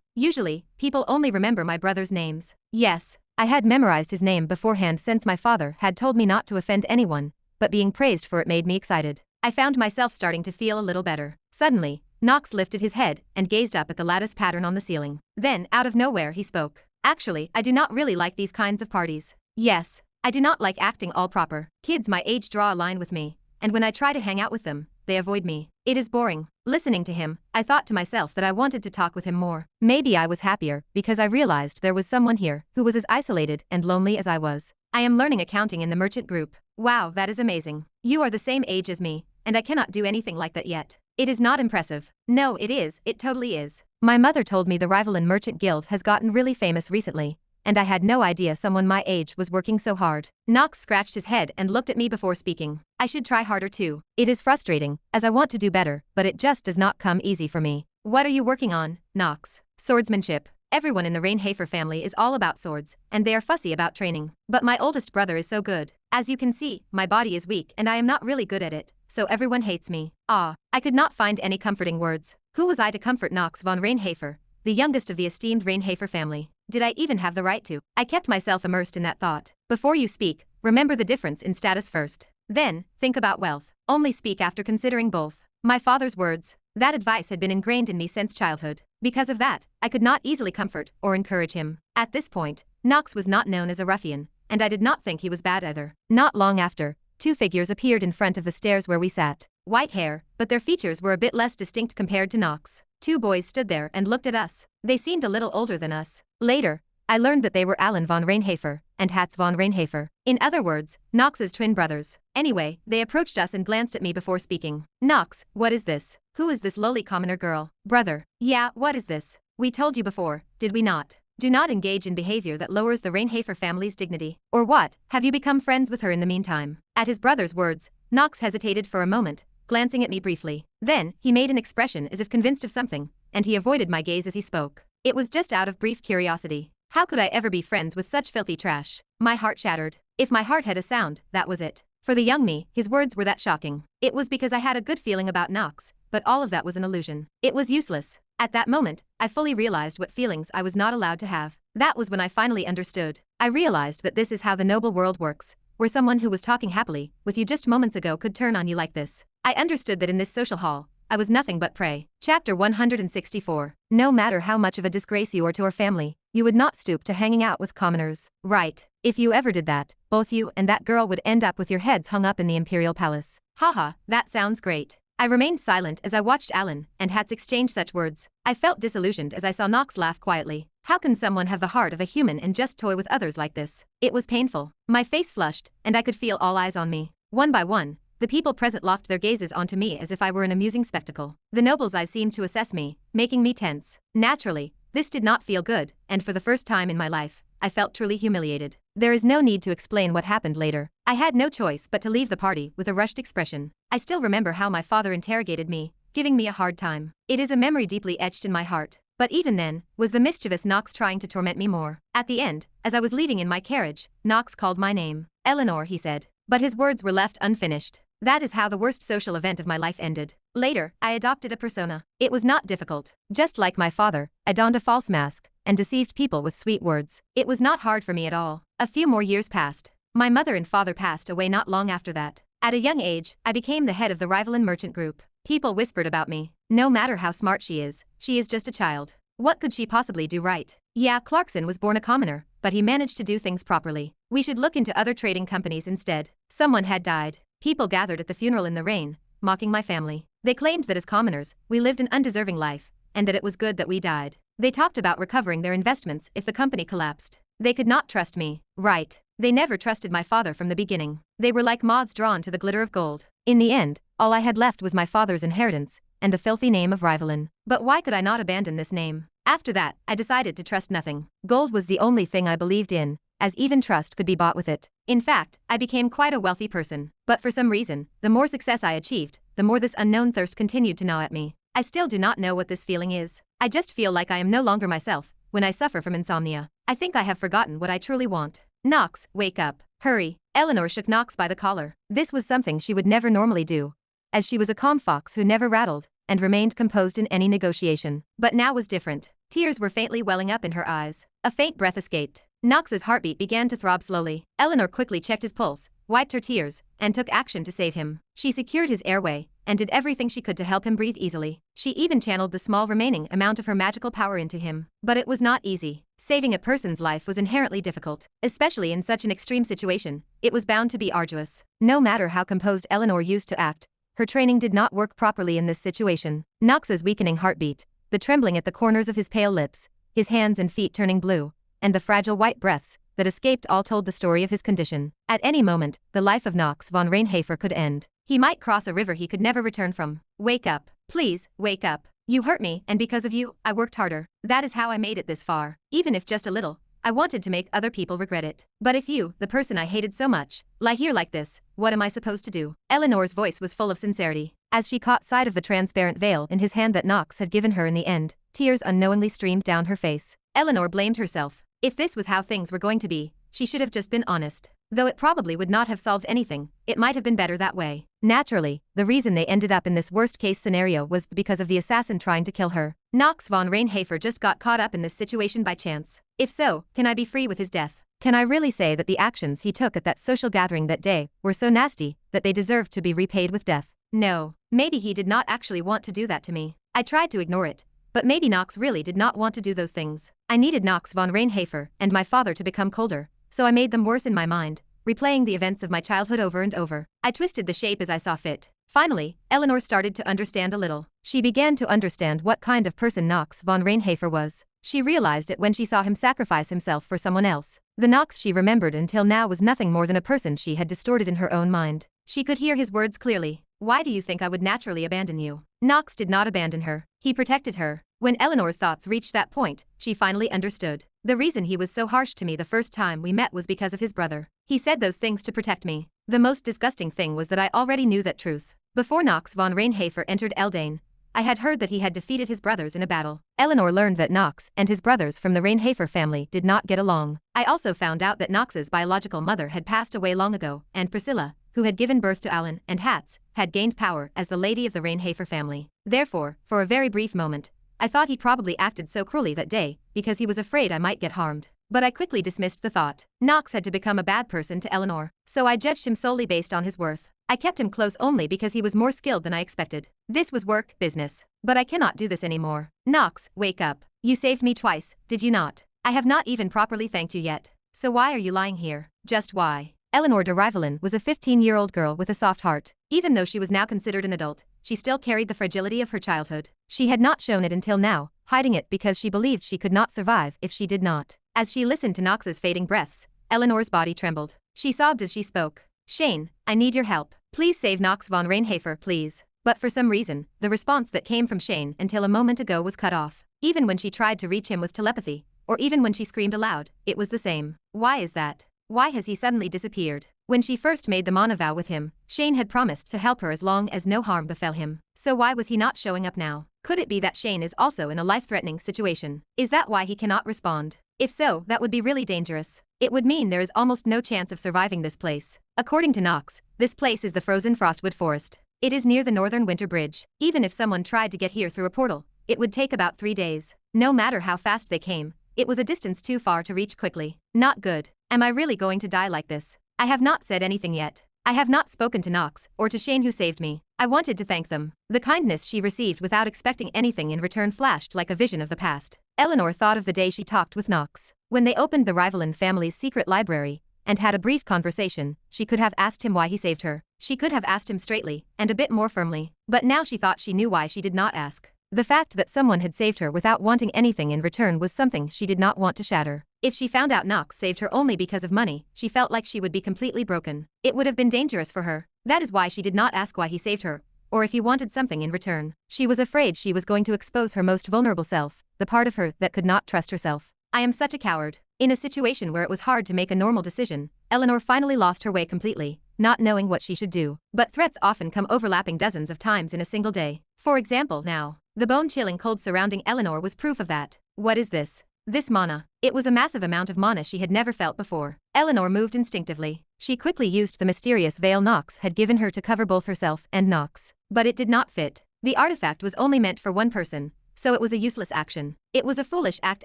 Usually, people only remember my brother's names. Yes, I had memorized his name beforehand since my father had told me not to offend anyone, but being praised for it made me excited. I found myself starting to feel a little better. Suddenly, Nox lifted his head and gazed up at the lattice pattern on the ceiling. Then, out of nowhere, he spoke. Actually, I do not really like these kinds of parties. Yes, I do not like acting all proper. Kids my age draw a line with me, and when I try to hang out with them, they avoid me. It is boring. Listening to him, I thought to myself that I wanted to talk with him more. Maybe I was happier because I realized there was someone here who was as isolated and lonely as I was. I am learning accounting in the merchant group. Wow, that is amazing. You are the same age as me, and I cannot do anything like that yet. It is not impressive. No, it is, it totally is. My mother told me the Rivalin Merchant Guild has gotten really famous recently, and I had no idea someone my age was working so hard. Nox scratched his head and looked at me before speaking. I should try harder too. It is frustrating, as I want to do better, but it just does not come easy for me. What are you working on, Nox? Swordsmanship. Everyone in the Reinhafer family is all about swords, and they are fussy about training. But my oldest brother is so good. As you can see, my body is weak and I am not really good at it, so everyone hates me. I could not find any comforting words. Who was I to comfort Nox von Reinhafer, the youngest of the esteemed Reinhafer family? Did I even have the right to? I kept myself immersed in that thought. Before you speak, remember the difference in status first. Then, think about wealth. Only speak after considering both. My father's words. That advice had been ingrained in me since childhood. Because of that, I could not easily comfort or encourage him. At this point, Nox was not known as a ruffian, and I did not think he was bad either. Not long after, two figures appeared in front of the stairs where we sat. White hair, but their features were a bit less distinct compared to Nox. Two boys stood there and looked at us. They seemed a little older than us. Later, I learned that they were Eldain von Reinhafer and Hats von Reinhafer. In other words, Nox's twin brothers. Anyway, they approached us and glanced at me before speaking. Nox, what is this? Who is this lowly commoner girl? Brother. Yeah, what is this? We told you before, did we not? Do not engage in behavior that lowers the Reinhafer family's dignity. Or what? Have you become friends with her in the meantime? At his brother's words, Nox hesitated for a moment, glancing at me briefly. Then, he made an expression as if convinced of something, and he avoided my gaze as he spoke. It was just out of brief curiosity. How could I ever be friends with such filthy trash? My heart shattered. If my heart had a sound, that was it. For the young me, his words were that shocking. It was because I had a good feeling about Nox, but all of that was an illusion. It was useless. At that moment, I fully realized what feelings I was not allowed to have. That was when I finally understood. I realized that this is how the noble world works, where someone who was talking happily with you just moments ago could turn on you like this. I understood that in this social hall, I was nothing but prey. Chapter 164. No matter how much of a disgrace you are to our family, you would not stoop to hanging out with commoners. Right. If you ever did that, both you and that girl would end up with your heads hung up in the Imperial Palace. Haha, that sounds great. I remained silent as I watched Eldain and Hats exchange such words. I felt disillusioned as I saw Nox laugh quietly. How can someone have the heart of a human and just toy with others like this? It was painful. My face flushed, and I could feel all eyes on me. One by one, the people present locked their gazes onto me as if I were an amusing spectacle. The nobles' eyes seemed to assess me, making me tense. Naturally, this did not feel good, and for the first time in my life, I felt truly humiliated. There is no need to explain what happened later. I had no choice but to leave the party with a rushed expression. I still remember how my father interrogated me, giving me a hard time. It is a memory deeply etched in my heart. But even then, was the mischievous Nox trying to torment me more? At the end, as I was leaving in my carriage, Nox called my name. Eleanor, he said. But his words were left unfinished. That is how the worst social event of my life ended. Later, I adopted a persona. It was not difficult. Just like my father, I donned a false mask and deceived people with sweet words. It was not hard for me at all. A few more years passed. My mother and father passed away not long after that. At a young age, I became the head of the Rivalin merchant group. People whispered about me. No matter how smart she is just a child. What could she possibly do right? Yeah, Clarkson was born a commoner, but he managed to do things properly. We should look into other trading companies instead. Someone had died. People gathered at the funeral in the rain, mocking my family. They claimed that as commoners, we lived an undeserving life, and that it was good that we died. They talked about recovering their investments if the company collapsed. They could not trust me. Right. They never trusted my father from the beginning. They were like moths drawn to the glitter of gold. In the end, all I had left was my father's inheritance, and the filthy name of Rivalin. But why could I not abandon this name? After that, I decided to trust nothing. Gold was the only thing I believed in, as even trust could be bought with it. In fact, I became quite a wealthy person. But for some reason, the more success I achieved, the more this unknown thirst continued to gnaw at me. I still do not know what this feeling is. I just feel like I am no longer myself when I suffer from insomnia. I think I have forgotten what I truly want. Nox, wake up. Hurry. Eleanor shook Nox by the collar. This was something she would never normally do, as she was a calm fox who never rattled and remained composed in any negotiation. But now was different. Tears were faintly welling up in her eyes. A faint breath escaped. Nox's heartbeat began to throb slowly. Eleanor quickly checked his pulse, wiped her tears, and took action to save him. She secured his airway, and did everything she could to help him breathe easily. She even channeled the small remaining amount of her magical power into him. But it was not easy. Saving a person's life was inherently difficult, especially in such an extreme situation. It was bound to be arduous. No matter how composed Eleanor used to act, her training did not work properly in this situation. Nox's weakening heartbeat, the trembling at the corners of his pale lips, his hands and feet turning blue, and the fragile white breaths that escaped all told the story of his condition. At any moment, the life of Nox von Reinhafer could end. He might cross a river he could never return from. Wake up. Please, wake up. You hurt me, and because of you, I worked harder. That is how I made it this far. Even if just a little, I wanted to make other people regret it. But if you, the person I hated so much, lie here like this, what am I supposed to do? Eleanor's voice was full of sincerity. As she caught sight of the transparent veil in his hand that Nox had given her in the end, tears unknowingly streamed down her face. Eleanor blamed herself. If this was how things were going to be, she should have just been honest. Though it probably would not have solved anything, it might have been better that way. Naturally, the reason they ended up in this worst-case scenario was because of the assassin trying to kill her. Nox von Reinhafer just got caught up in this situation by chance. If so, can I be free with his death? Can I really say that the actions he took at that social gathering that day were so nasty that they deserved to be repaid with death? No. Maybe he did not actually want to do that to me. I tried to ignore it. But maybe Nox really did not want to do those things. I needed Nox von Reinhafer and my father to become colder, so I made them worse in my mind, replaying the events of my childhood over and over. I twisted the shape as I saw fit. Finally, Eleanor started to understand a little. She began to understand what kind of person Nox von Reinhafer was. She realized it when she saw him sacrifice himself for someone else. The Nox she remembered until now was nothing more than a person she had distorted in her own mind. She could hear his words clearly. Why do you think I would naturally abandon you? Nox did not abandon her. He protected her. When Eleanor's thoughts reached that point, she finally understood. The reason he was so harsh to me the first time we met was because of his brother. He said those things to protect me. The most disgusting thing was that I already knew that truth. Before Nox von Reinhafer entered Eldain, I had heard that he had defeated his brothers in a battle. Eleanor learned that Nox and his brothers from the Reinhafer family did not get along. I also found out that Nox's biological mother had passed away long ago, and Priscilla, who had given birth to Alan and Hats, had gained power as the lady of the Reinhafer family. Therefore, for a very brief moment, I thought he probably acted so cruelly that day because he was afraid I might get harmed. But I quickly dismissed the thought. Nox had to become a bad person to Eleanor, so I judged him solely based on his worth. I kept him close only because he was more skilled than I expected. This was work, business. But I cannot do this anymore. Nox, wake up. You saved me twice, did you not? I have not even properly thanked you yet. So why are you lying here? Just why? Eleanor de Rivalen was a 15-year-old girl with a soft heart. Even though she was now considered an adult, she still carried the fragility of her childhood. She had not shown it until now, hiding it because she believed she could not survive if she did not. As she listened to Nox's fading breaths, Eleanor's body trembled. She sobbed as she spoke. Shane, I need your help. Please save Nox von Reinhafer, please. But for some reason, the response that came from Shane until a moment ago was cut off. Even when she tried to reach him with telepathy, or even when she screamed aloud, it was the same. Why is that? Why has he suddenly disappeared? When she first made the mana vow with him, Shane had promised to help her as long as no harm befell him. So why was he not showing up now? Could it be that Shane is also in a life-threatening situation? Is that why he cannot respond? If so, that would be really dangerous. It would mean there is almost no chance of surviving this place. According to Nox, this place is the frozen Frostwood Forest. It is near the Northern Winter Bridge. Even if someone tried to get here through a portal, it would take about 3 days. No matter how fast they came, it was a distance too far to reach quickly. Not good. Am I really going to die like this? I have not said anything yet. I have not spoken to Nox or to Shane who saved me. I wanted to thank them. The kindness she received without expecting anything in return flashed like a vision of the past. Eleanor thought of the day she talked with Nox. When they opened the Rivalen family's secret library and had a brief conversation, she could have asked him why he saved her. She could have asked him straightly and a bit more firmly. But now she thought she knew why she did not ask. The fact that someone had saved her without wanting anything in return was something she did not want to shatter. If she found out Nox saved her only because of money, she felt like she would be completely broken. It would have been dangerous for her. That is why she did not ask why he saved her, or if he wanted something in return. She was afraid she was going to expose her most vulnerable self, the part of her that could not trust herself. I am such a coward. In a situation where it was hard to make a normal decision, Eleanor finally lost her way completely, not knowing what she should do. But threats often come overlapping dozens of times in a single day. For example, now, the bone-chilling cold surrounding Eleanor was proof of that. What is this? This mana. It was a massive amount of mana she had never felt before. Eleanor moved instinctively. She quickly used the mysterious veil Nox had given her to cover both herself and Nox. But it did not fit. The artifact was only meant for one person, so it was a useless action. It was a foolish act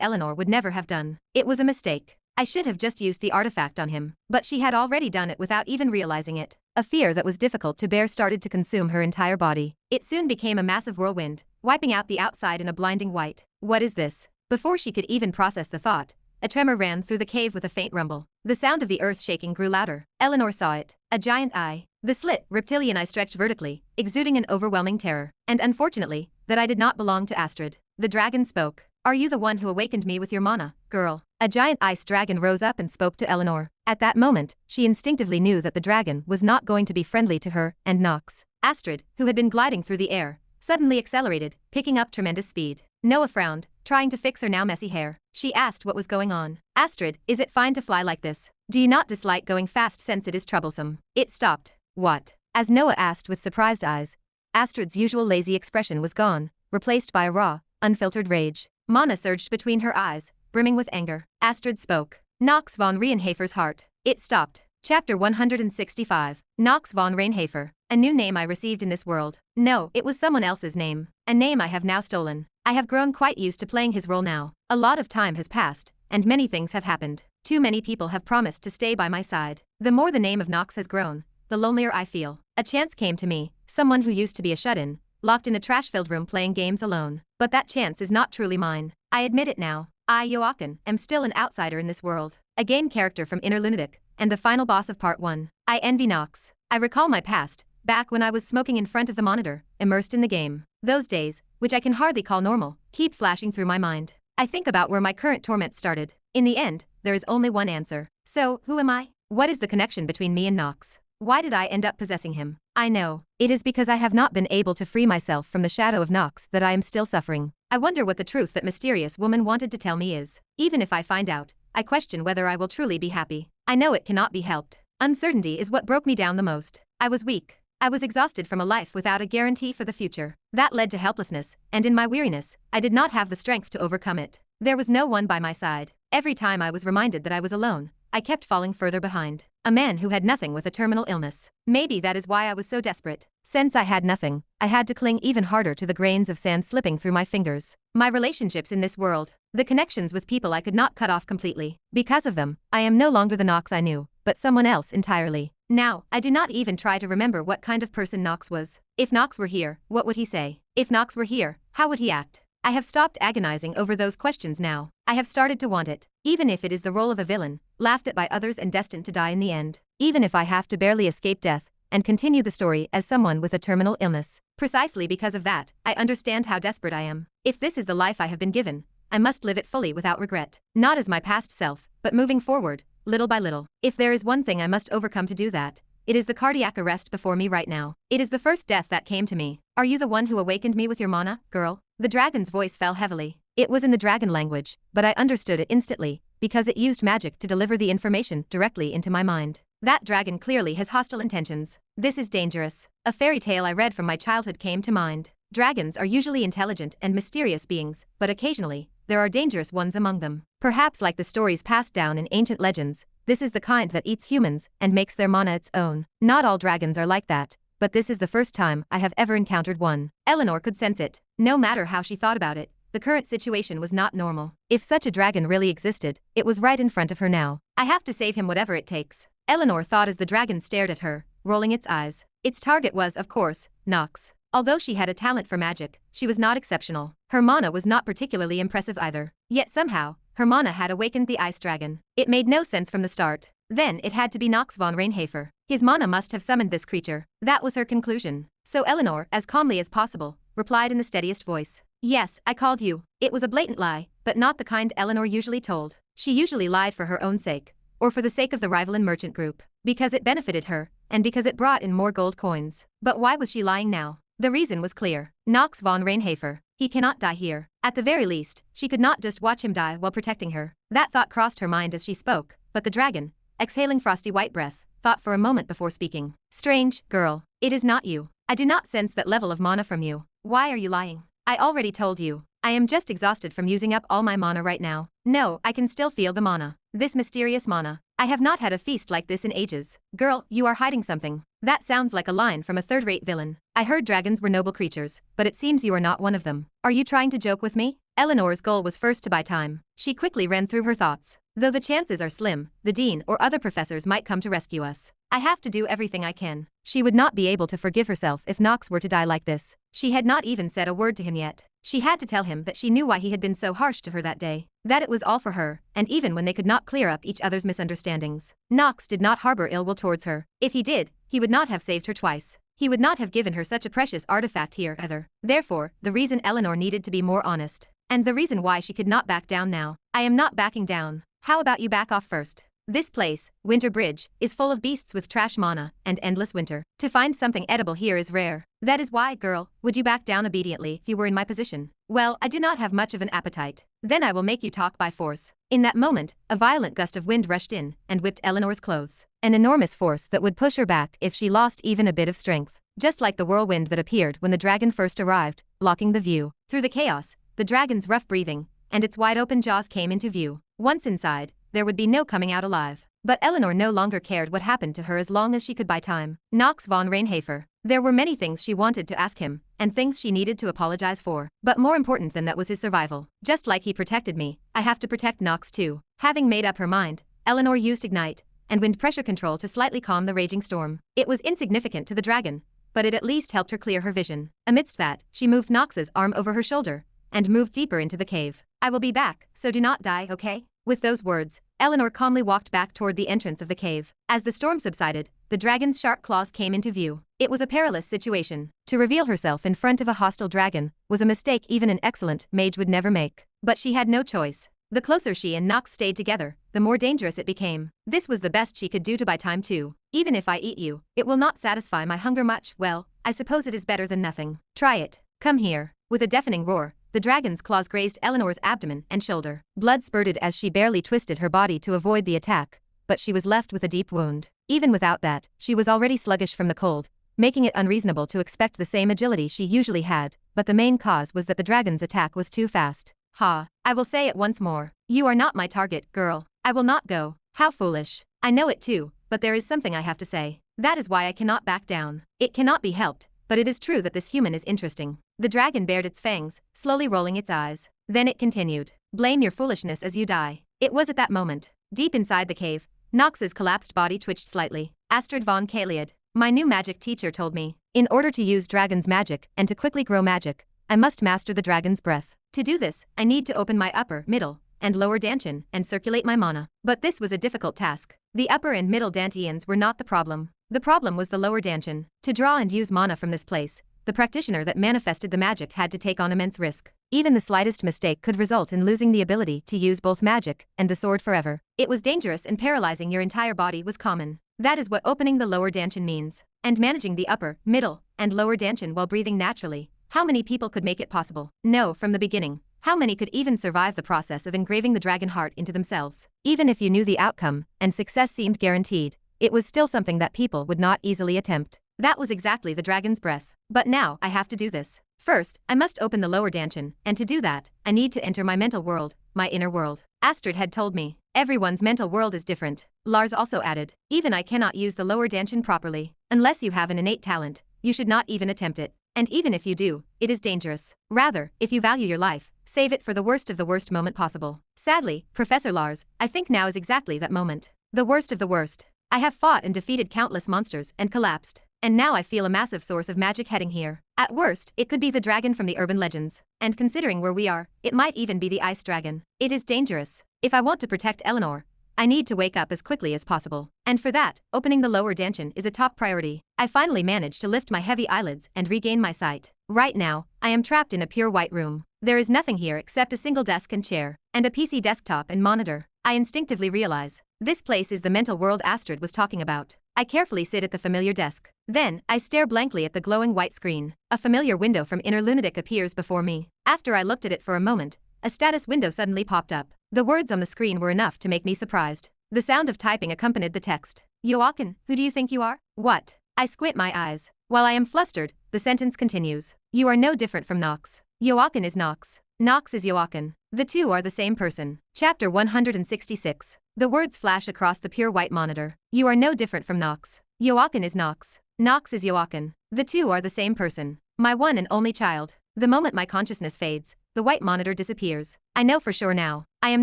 Eleanor would never have done. It was a mistake. I should have just used the artifact on him, but she had already done it without even realizing it. A fear that was difficult to bear started to consume her entire body. It soon became a massive whirlwind, wiping out the outside in a blinding white. What is this? Before she could even process the thought, a tremor ran through the cave with a faint rumble. The sound of the earth shaking grew louder. Eleanor saw it. A giant eye. The slit, reptilian eye stretched vertically, exuding an overwhelming terror. And unfortunately, that eye did not belong to Astrid. The dragon spoke. Are you the one who awakened me with your mana, girl? A giant ice dragon rose up and spoke to Eleanor. At that moment, she instinctively knew that the dragon was not going to be friendly to her and Nox. Astrid, who had been gliding through the air, suddenly accelerated, picking up tremendous speed. Noah frowned, trying to fix her now messy hair. She asked what was going on. Astrid, is it fine to fly like this? Do you not dislike going fast since it is troublesome? It stopped. What? As Noah asked with surprised eyes, Astrid's usual lazy expression was gone, replaced by a raw, unfiltered rage. Mana surged between her eyes, brimming with anger. Astrid spoke. Nox von Reinhafer's heart. It stopped. Chapter 165. Nox von Reinhafer. A new name I received in this world. No, it was someone else's name. A name I have now stolen. I have grown quite used to playing his role now. A lot of time has passed, and many things have happened. Too many people have promised to stay by my side. The more the name of Nox has grown, the lonelier I feel. A chance came to me, someone who used to be a shut-in, locked in a trash-filled room playing games alone. But that chance is not truly mine. I admit it now. I, Joachim, am still an outsider in this world. A game character from Inner Lunatic, and the final boss of Part 1. I envy Nox. I recall my past, back when I was smoking in front of the monitor, immersed in the game. Those days, which I can hardly call normal, keep flashing through my mind. I think about where my current torment started. In the end, there is only one answer. So, who am I? What is the connection between me and Nox? Why did I end up possessing him? I know. It is because I have not been able to free myself from the shadow of Nox that I am still suffering. I wonder what the truth that mysterious woman wanted to tell me is. Even if I find out, I question whether I will truly be happy. I know it cannot be helped. Uncertainty is what broke me down the most. I was weak. I was exhausted from a life without a guarantee for the future. That led to helplessness, and in my weariness, I did not have the strength to overcome it. There was no one by my side. Every time I was reminded that I was alone, I kept falling further behind. A man who had nothing with a terminal illness. Maybe that is why I was so desperate. Since I had nothing, I had to cling even harder to the grains of sand slipping through my fingers. My relationships in this world, the connections with people I could not cut off completely. Because of them, I am no longer the Nox I knew, but someone else entirely. Now, I do not even try to remember what kind of person Nox was. If Nox were here, what would he say? If Nox were here, how would he act? I have stopped agonizing over those questions now. I have started to want it. Even if it is the role of a villain, laughed at by others and destined to die in the end. Even if I have to barely escape death, and continue the story as someone with a terminal illness. Precisely because of that, I understand how desperate I am. If this is the life I have been given, I must live it fully without regret. Not as my past self, but moving forward, little by little. If there is one thing I must overcome to do that, it is the cardiac arrest before me right now. It is the first death that came to me. Are you the one who awakened me with your mana, girl? The dragon's voice fell heavily. It was in the dragon language, but I understood it instantly, because it used magic to deliver the information directly into my mind. That dragon clearly has hostile intentions. This is dangerous. A fairy tale I read from my childhood came to mind. Dragons are usually intelligent and mysterious beings, but occasionally, there are dangerous ones among them. Perhaps like the stories passed down in ancient legends, this is the kind that eats humans and makes their mana its own. Not all dragons are like that, but this is the first time I have ever encountered one. Eleanor could sense it. No matter how she thought about it, the current situation was not normal. If such a dragon really existed, it was right in front of her now. I have to save him whatever it takes. Eleanor thought as the dragon stared at her, rolling its eyes. Its target was, of course, Nox. Although she had a talent for magic, she was not exceptional. Her mana was not particularly impressive either. Yet somehow, her mana had awakened the ice dragon. It made no sense from the start. Then it had to be Nox von Reinhafer. His mana must have summoned this creature. That was her conclusion. So Eleanor, as calmly as possible, replied in the steadiest voice. Yes, I called you. It was a blatant lie, but not the kind Eleanor usually told. She usually lied for her own sake, or for the sake of the rivaling merchant group. Because it benefited her, and because it brought in more gold coins. But why was she lying now? The reason was clear. Nox von Reinhafer. He cannot die here. At the very least, she could not just watch him die while protecting her. That thought crossed her mind as she spoke, but the dragon, exhaling frosty white breath, thought for a moment before speaking. Strange, girl. It is not you. I do not sense that level of mana from you. Why are you lying? I already told you. I am just exhausted from using up all my mana right now. No, I can still feel the mana. This mysterious mana. I have not had a feast like this in ages. Girl, you are hiding something. That sounds like a line from a third-rate villain. I heard dragons were noble creatures, but it seems you are not one of them. Are you trying to joke with me? Eleanor's goal was first to buy time. She quickly ran through her thoughts. Though the chances are slim, the dean or other professors might come to rescue us. I have to do everything I can. She would not be able to forgive herself if Nox were to die like this. She had not even said a word to him yet. She had to tell him that she knew why he had been so harsh to her that day. That it was all for her, and even when they could not clear up each other's misunderstandings. Nox did not harbor ill will towards her. If he did, he would not have saved her twice. He would not have given her such a precious artifact here either. Therefore, the reason Eleanor needed to be more honest. And the reason why she could not back down now. I am not backing down. How about you back off first? This place, Winter Bridge, is full of beasts with trash mana and endless winter. To find something edible here is rare. That is why, girl, would you back down obediently if you were in my position? Well, I do not have much of an appetite. Then I will make you talk by force. In that moment, a violent gust of wind rushed in and whipped Eleanor's clothes. An enormous force that would push her back if she lost even a bit of strength. Just like the whirlwind that appeared when the dragon first arrived, blocking the view. Through the chaos, the dragon's rough breathing and its wide-open jaws came into view. Once inside, there would be no coming out alive. But Eleanor no longer cared what happened to her as long as she could buy time. Nox von Reinhafer. There were many things she wanted to ask him, and things she needed to apologize for. But more important than that was his survival. Just like he protected me, I have to protect Nox too. Having made up her mind, Eleanor used Ignite and wind pressure control to slightly calm the raging storm. It was insignificant to the dragon, but it at least helped her clear her vision. Amidst that, she moved Nox's arm over her shoulder and moved deeper into the cave. I will be back, so do not die, okay? With those words, Eleanor calmly walked back toward the entrance of the cave. As the storm subsided, the dragon's sharp claws came into view. It was a perilous situation. To reveal herself in front of a hostile dragon was a mistake even an excellent mage would never make. But she had no choice. The closer she and Nox stayed together, the more dangerous it became. This was the best she could do to buy time too. Even if I eat you, it will not satisfy my hunger much. Well, I suppose it is better than nothing. Try it. Come here. With a deafening roar, the dragon's claws grazed Eleanor's abdomen and shoulder. Blood spurted as she barely twisted her body to avoid the attack, but she was left with a deep wound. Even without that, she was already sluggish from the cold, making it unreasonable to expect the same agility she usually had, but the main cause was that the dragon's attack was too fast. Ha! I will say it once more. You are not my target, girl. I will not go. How foolish. I know it too, but there is something I have to say. That is why I cannot back down. It cannot be helped, but it is true that this human is interesting. The dragon bared its fangs, slowly rolling its eyes. Then it continued. Blame your foolishness as you die. It was at that moment. Deep inside the cave, Nox's collapsed body twitched slightly. Astrid von Kaliad. My new magic teacher told me, in order to use dragon's magic and to quickly grow magic, I must master the dragon's breath. To do this, I need to open my upper, middle, and lower dantian and circulate my mana. But this was a difficult task. The upper and middle dantians were not the problem. The problem was the lower dantian. To draw and use mana from this place, the practitioner that manifested the magic had to take on immense risk. Even the slightest mistake could result in losing the ability to use both magic and the sword forever. It was dangerous, and paralyzing your entire body was common. That is what opening the lower dantian means. And managing the upper, middle, and lower dantian while breathing naturally. How many people could make it possible? No, from the beginning. How many could even survive the process of engraving the dragon heart into themselves? Even if you knew the outcome, and success seemed guaranteed, it was still something that people would not easily attempt. That was exactly the dragon's breath. But now, I have to do this. First, I must open the lower dantian, and to do that, I need to enter my mental world, my inner world. Astrid had told me, everyone's mental world is different. Lars also added, even I cannot use the lower dantian properly. Unless you have an innate talent, you should not even attempt it. And even if you do, it is dangerous. Rather, if you value your life, save it for the worst of the worst moment possible. Sadly, Professor Lars, I think now is exactly that moment. The worst of the worst. I have fought and defeated countless monsters and collapsed. And now I feel a massive source of magic heading here. At worst, it could be the dragon from the urban legends. And considering where we are, it might even be the ice dragon. It is dangerous. If I want to protect Eleanor, I need to wake up as quickly as possible. And for that, opening the lower dantian is a top priority. I finally managed to lift my heavy eyelids and regain my sight. Right now, I am trapped in a pure white room. There is nothing here except a single desk and chair, and a PC desktop and monitor. I instinctively realize, this place is the mental world Astrid was talking about. I carefully sit at the familiar desk. Then, I stare blankly at the glowing white screen. A familiar window from Inner Lunatic appears before me. After I looked at it for a moment, a status window suddenly popped up. The words on the screen were enough to make me surprised. The sound of typing accompanied the text. Joachim, who do you think you are? What? I squint my eyes. While I am flustered, the sentence continues. You are no different from Nox. Joachim is Nox. Nox is Joachim. The two are the same person. Chapter 166. The words flash across the pure white monitor. You are no different from Nox. Joachim is Nox. Nox is Joachim. The two are the same person. My one and only child. The moment my consciousness fades, the white monitor disappears. I know for sure now. I am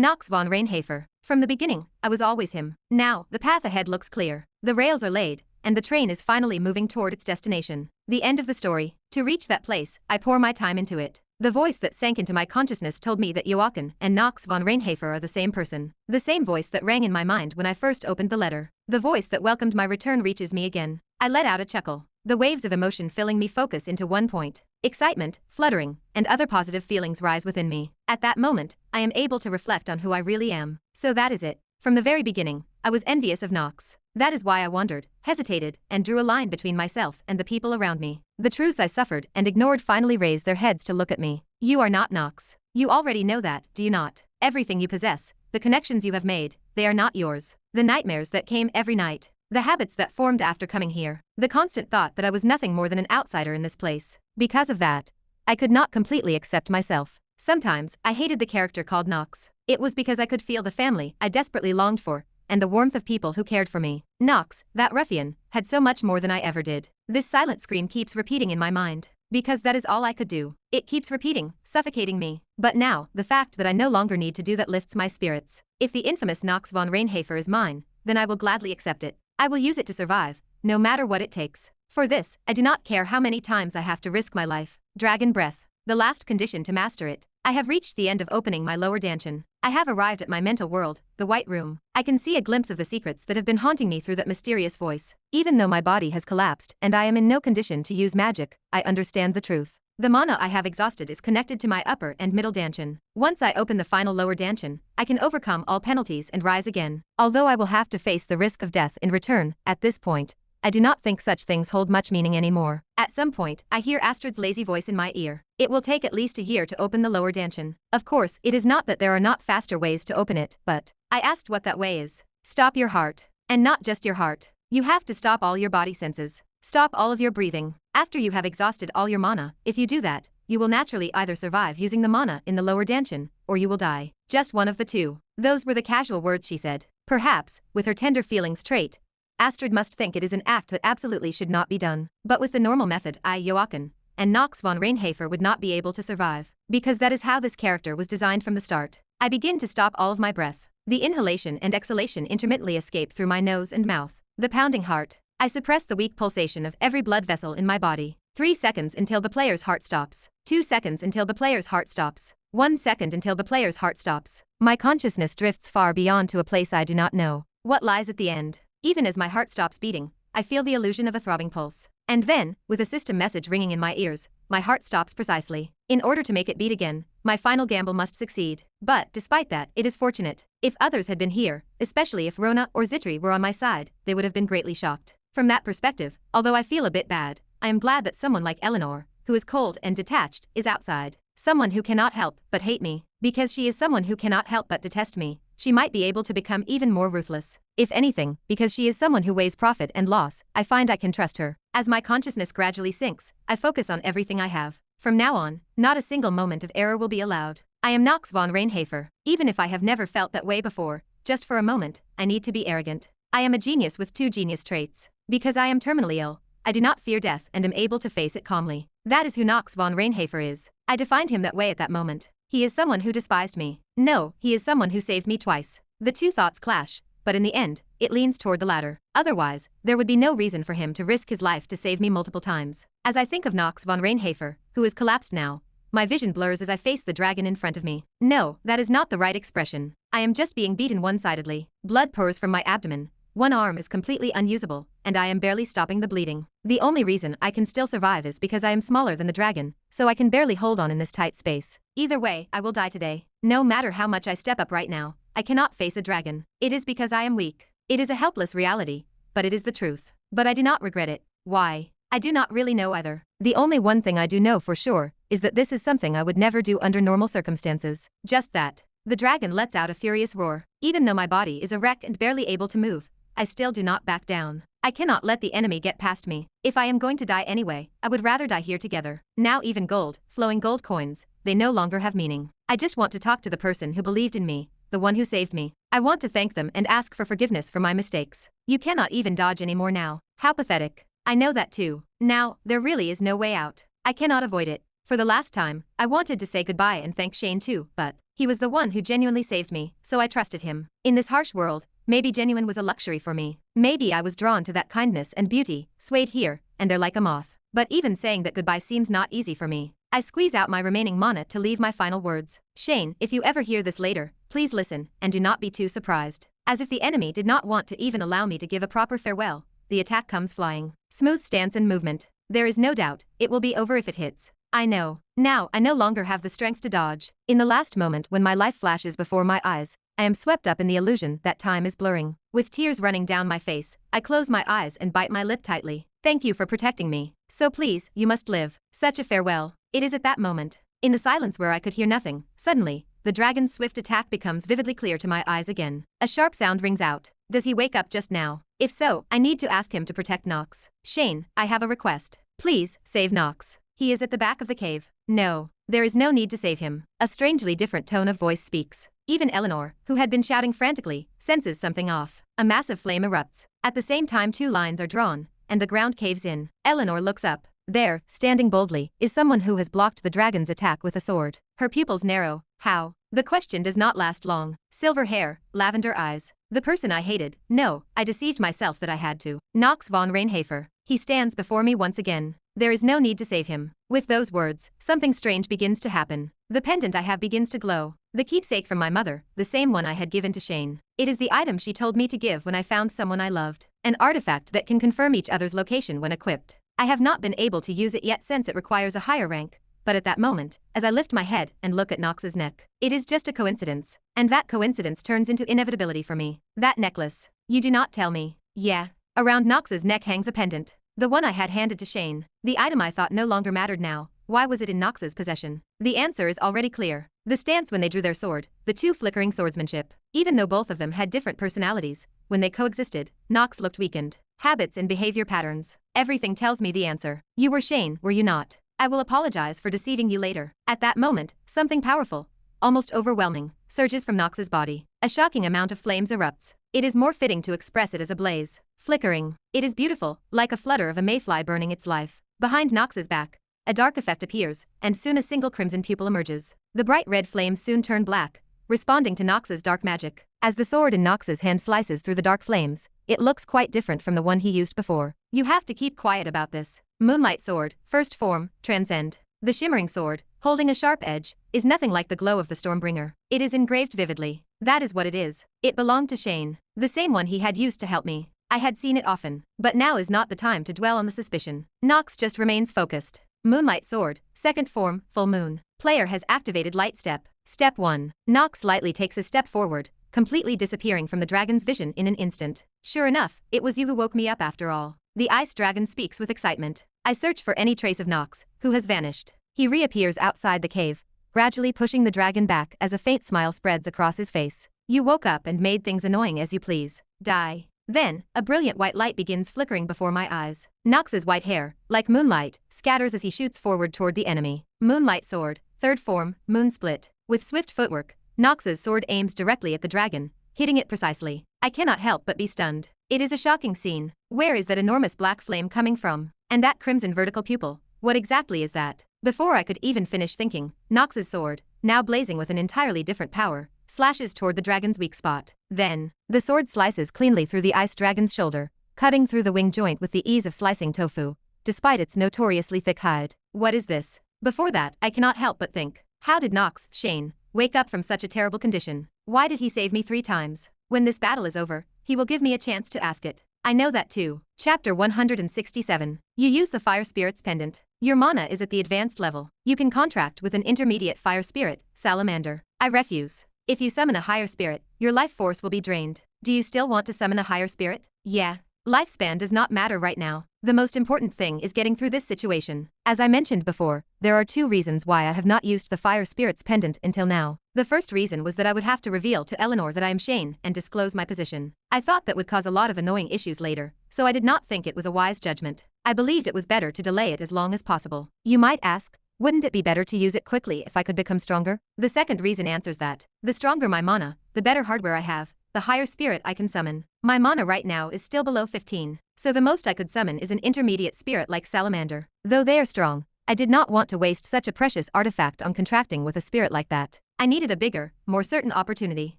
Nox von Reinhafer. From the beginning, I was always him. Now, the path ahead looks clear. The rails are laid, and the train is finally moving toward its destination. The end of the story. To reach that place, I pour my time into it. The voice that sank into my consciousness told me that Jagan and Nox von Reinhafer are the same person. The same voice that rang in my mind when I first opened the letter. The voice that welcomed my return reaches me again. I let out a chuckle. The waves of emotion filling me focus into one point. Excitement, fluttering, and other positive feelings rise within me. At that moment, I am able to reflect on who I really am. So that is it. From the very beginning, I was envious of Nox. That is why I wondered, hesitated, and drew a line between myself and the people around me. The truths I suffered and ignored finally raised their heads to look at me. You are not Nox. You already know that, do you not? Everything you possess, the connections you have made, they are not yours. The nightmares that came every night. The habits that formed after coming here. The constant thought that I was nothing more than an outsider in this place. Because of that, I could not completely accept myself. Sometimes, I hated the character called Nox. It was because I could feel the family I desperately longed for, and the warmth of people who cared for me. Nox, that ruffian, had so much more than I ever did. This silent scream keeps repeating in my mind. Because that is all I could do. It keeps repeating, suffocating me. But now, the fact that I no longer need to do that lifts my spirits. If the infamous Nox von Reinhafer is mine, then I will gladly accept it. I will use it to survive, no matter what it takes. For this, I do not care how many times I have to risk my life. Dragon breath. The last condition to master it. I have reached the end of opening my lower dantian. I have arrived at my mental world, the White Room. I can see a glimpse of the secrets that have been haunting me through that mysterious voice. Even though my body has collapsed and I am in no condition to use magic, I understand the truth. The mana I have exhausted is connected to my upper and middle dantian. Once I open the final lower dantian, I can overcome all penalties and rise again. Although I will have to face the risk of death in return, at this point, I do not think such things hold much meaning anymore. At some point, I hear Astrid's lazy voice in my ear. It will take at least a year to open the lower dantian. Of course, it is not that there are not faster ways to open it, but I asked what that way is. Stop your heart. And not just your heart. You have to stop all your body senses. Stop all of your breathing. After you have exhausted all your mana, if you do that, you will naturally either survive using the mana in the lower dantian, or you will die. Just one of the two. Those were the casual words she said. Perhaps, with her tender feelings trait, Astrid must think it is an act that absolutely should not be done. But with the normal method, Jagan and Nox von Reinhafer would not be able to survive. Because that is how this character was designed from the start. I begin to stop all of my breath. The inhalation and exhalation intermittently escape through my nose and mouth. The pounding heart. I suppress the weak pulsation of every blood vessel in my body. 3 seconds until the player's heart stops. 2 seconds until the player's heart stops. 1 second until the player's heart stops. My consciousness drifts far beyond to a place I do not know. What lies at the end? Even as my heart stops beating, I feel the illusion of a throbbing pulse. And then, with a system message ringing in my ears, my heart stops precisely. In order to make it beat again, my final gamble must succeed. But, despite that, it is fortunate. If others had been here, especially if Rona or Zitri were on my side, they would have been greatly shocked. From that perspective, although I feel a bit bad, I am glad that someone like Eleanor, who is cold and detached, is outside. Someone who cannot help but hate me. Because she is someone who cannot help but detest me, she might be able to become even more ruthless. If anything, because she is someone who weighs profit and loss, I find I can trust her. As my consciousness gradually sinks, I focus on everything I have. From now on, not a single moment of error will be allowed. I am Nox von Reinhafer. Even if I have never felt that way before, just for a moment, I need to be arrogant. I am a genius with 2 genius traits. Because I am terminally ill, I do not fear death and am able to face it calmly. That is who Nox von Reinhafer is. I defined him that way at that moment. He is someone who despised me. No, he is someone who saved me twice. The two thoughts clash, but in the end, it leans toward the latter. Otherwise, there would be no reason for him to risk his life to save me multiple times. As I think of Nox von Reinhafer, who is collapsed now, my vision blurs as I face the dragon in front of me. No, that is not the right expression. I am just being beaten one-sidedly. Blood pours from my abdomen. One arm is completely unusable, and I am barely stopping the bleeding. The only reason I can still survive is because I am smaller than the dragon, so I can barely hold on in this tight space. Either way, I will die today. No matter how much I step up right now, I cannot face a dragon. It is because I am weak. It is a helpless reality, but it is the truth. But I do not regret it. Why? I do not really know either. The only one thing I do know for sure is that this is something I would never do under normal circumstances. Just that. The dragon lets out a furious roar. Even though my body is a wreck and barely able to move, I still do not back down. I cannot let the enemy get past me. If I am going to die anyway, I would rather die here together. Now even gold, flowing gold coins, they no longer have meaning. I just want to talk to the person who believed in me, the one who saved me. I want to thank them and ask for forgiveness for my mistakes. You cannot even dodge anymore now. How pathetic. I know that too. Now, there really is no way out. I cannot avoid it. For the last time, I wanted to say goodbye and thank Shane too, but He was the one who genuinely saved me, so I trusted him. In this harsh world, maybe genuine was a luxury for me. Maybe I was drawn to that kindness and beauty, swayed here and there like a moth. But even saying that goodbye seems not easy for me. I squeeze out my remaining mana to leave my final words. Shane, if you ever hear this later, please listen, and do not be too surprised. As if the enemy did not want to even allow me to give a proper farewell, the attack comes flying. Smooth stance and movement. There is no doubt, it will be over if it hits. I know. Now, I no longer have the strength to dodge. In the last moment when my life flashes before my eyes, I am swept up in the illusion that time is blurring. With tears running down my face, I close my eyes and bite my lip tightly. Thank you for protecting me. So please, you must live. Such a farewell. It is at that moment, in the silence where I could hear nothing, suddenly, the dragon's swift attack becomes vividly clear to my eyes again. A sharp sound rings out. Does he wake up just now? If so, I need to ask him to protect Nox. Shane, I have a request. Please, save Nox. He is at the back of the cave. No, there is no need to save him. A strangely different tone of voice speaks. Even Eleanor, who had been shouting frantically, senses something off. A massive flame erupts. At the same time 2 lines are drawn, and the ground caves in. Eleanor looks up. There, standing boldly, is someone who has blocked the dragon's attack with a sword. Her pupils narrow. How? The question does not last long. Silver hair, lavender eyes. The person I hated. No, I deceived myself that I had to. Nox von Reinhafer. He stands before me once again. There is no need to save him. With those words, something strange begins to happen. The pendant I have begins to glow. The keepsake from my mother, the same one I had given to Shane. It is the item she told me to give when I found someone I loved. An artifact that can confirm each other's location when equipped. I have not been able to use it yet since it requires a higher rank, but at that moment, as I lift my head and look at Nox's neck, it is just a coincidence, and that coincidence turns into inevitability for me. That necklace. You do not tell me. Yeah. Around Nox's neck hangs a pendant. The one I had handed to Shane. The item I thought no longer mattered now. Why was it in Nox's possession? The answer is already clear. The stance when they drew their sword, the 2 flickering swordsmanship. Even though both of them had different personalities, when they coexisted, Nox looked weakened. Habits and behavior patterns. Everything tells me the answer. You were Shane, were you not? I will apologize for deceiving you later. At that moment, something powerful, almost overwhelming, surges from Nox's body. A shocking amount of flames erupts. It is more fitting to express it as a blaze. Flickering. It is beautiful, like a flutter of a mayfly burning its life. Behind Nox's back, a dark effect appears, and soon a single crimson pupil emerges. The bright red flames soon turn black, responding to Nox's dark magic. As the sword in Nox's hand slices through the dark flames, it looks quite different from the one he used before. You have to keep quiet about this. Moonlight Sword, first form, transcend. The shimmering sword, holding a sharp edge, is nothing like the glow of the Stormbringer. It is engraved vividly. That is what it is. It belonged to Shane, the same one he had used to help me. I had seen it often, but now is not the time to dwell on the suspicion. Nox just remains focused. Moonlight Sword, second form, full moon. Player has activated Light Step. Step 1. Nox lightly takes a step forward, completely disappearing from the dragon's vision in an instant. Sure enough, it was you who woke me up after all. The ice dragon speaks with excitement. I search for any trace of Nox, who has vanished. He reappears outside the cave, gradually pushing the dragon back as a faint smile spreads across his face. You woke up and made things annoying as you please. Die. Then, a brilliant white light begins flickering before my eyes. Nox's white hair, like moonlight, scatters as he shoots forward toward the enemy. Moonlight Sword, third form, moon split. With swift footwork, Nox's sword aims directly at the dragon, hitting it precisely. I cannot help but be stunned. It is a shocking scene. Where is that enormous black flame coming from? And that crimson vertical pupil, what exactly is that? Before I could even finish thinking, Nox's sword, now blazing with an entirely different power, slashes toward the dragon's weak spot. Then, the sword slices cleanly through the ice dragon's shoulder, cutting through the wing joint with the ease of slicing tofu, despite its notoriously thick hide. What is this? Before that, I cannot help but think, how did Nox, Shane, wake up from such a terrible condition? Why did he save me 3 times? When this battle is over, he will give me a chance to ask it. I know that too. Chapter 167. You use the Fire Spirit's pendant. Your mana is at the advanced level. You can contract with an intermediate fire spirit, Salamander. I refuse. If you summon a higher spirit, your life force will be drained. Do you still want to summon a higher spirit? Yeah. Lifespan does not matter right now. The most important thing is getting through this situation. As I mentioned before, there are 2 reasons why I have not used the Fire Spirit's pendant until now. The first reason was that I would have to reveal to Eleanor that I am Shane and disclose my position. I thought that would cause a lot of annoying issues later, so I did not think it was a wise judgment. I believed it was better to delay it as long as possible. You might ask, wouldn't it be better to use it quickly if I could become stronger? The second reason answers that. The stronger my mana, the better hardware I have, the higher spirit I can summon. My mana right now is still below 15, so the most I could summon is an intermediate spirit like Salamander. Though they are strong, I did not want to waste such a precious artifact on contracting with a spirit like that. I needed a bigger, more certain opportunity.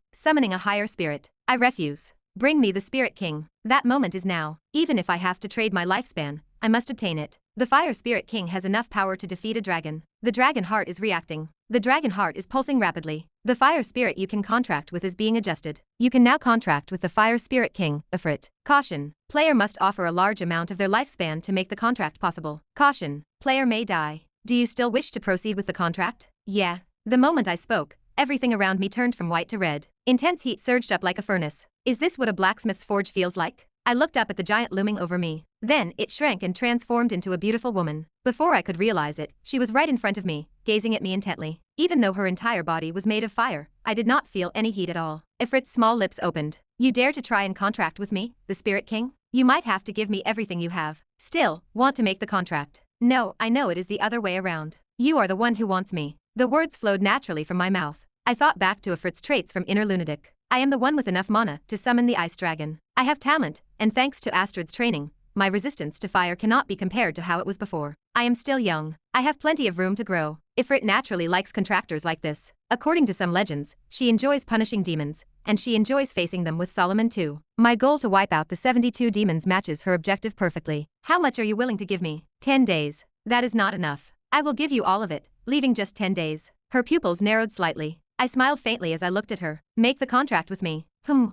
Summoning a higher spirit. I refuse. Bring me the Spirit King. That moment is now. Even if I have to trade my lifespan, I must obtain it. The Fire Spirit King has enough power to defeat a dragon. The dragon heart is reacting. The dragon heart is pulsing rapidly. The fire spirit you can contract with is being adjusted. You can now contract with the Fire Spirit King, Ifrit. Caution. Player must offer a large amount of their lifespan to make the contract possible. Caution. Player may die. Do you still wish to proceed with the contract? Yeah. The moment I spoke, everything around me turned from white to red. Intense heat surged up like a furnace. Is this what a blacksmith's forge feels like? I looked up at the giant looming over me. Then, it shrank and transformed into a beautiful woman. Before I could realize it, she was right in front of me, gazing at me intently. Even though her entire body was made of fire, I did not feel any heat at all. Ifrit's small lips opened. You dare to try and contract with me, the Spirit King? You might have to give me everything you have. Still, want to make the contract. No, I know it is the other way around. You are the one who wants me. The words flowed naturally from my mouth. I thought back to Ifrit's traits from Inner Lunatic. I am the one with enough mana to summon the Ice Dragon. I have talent, and thanks to Astrid's training, my resistance to fire cannot be compared to how it was before. I am still young. I have plenty of room to grow. Ifrit naturally likes contractors like this. According to some legends, she enjoys punishing demons, and she enjoys facing them with Solomon too. My goal to wipe out the 72 demons matches her objective perfectly. How much are you willing to give me? 10 days. That is not enough. I will give you all of it, leaving just 10 days. Her pupils narrowed slightly. I smiled faintly as I looked at her. Make the contract with me.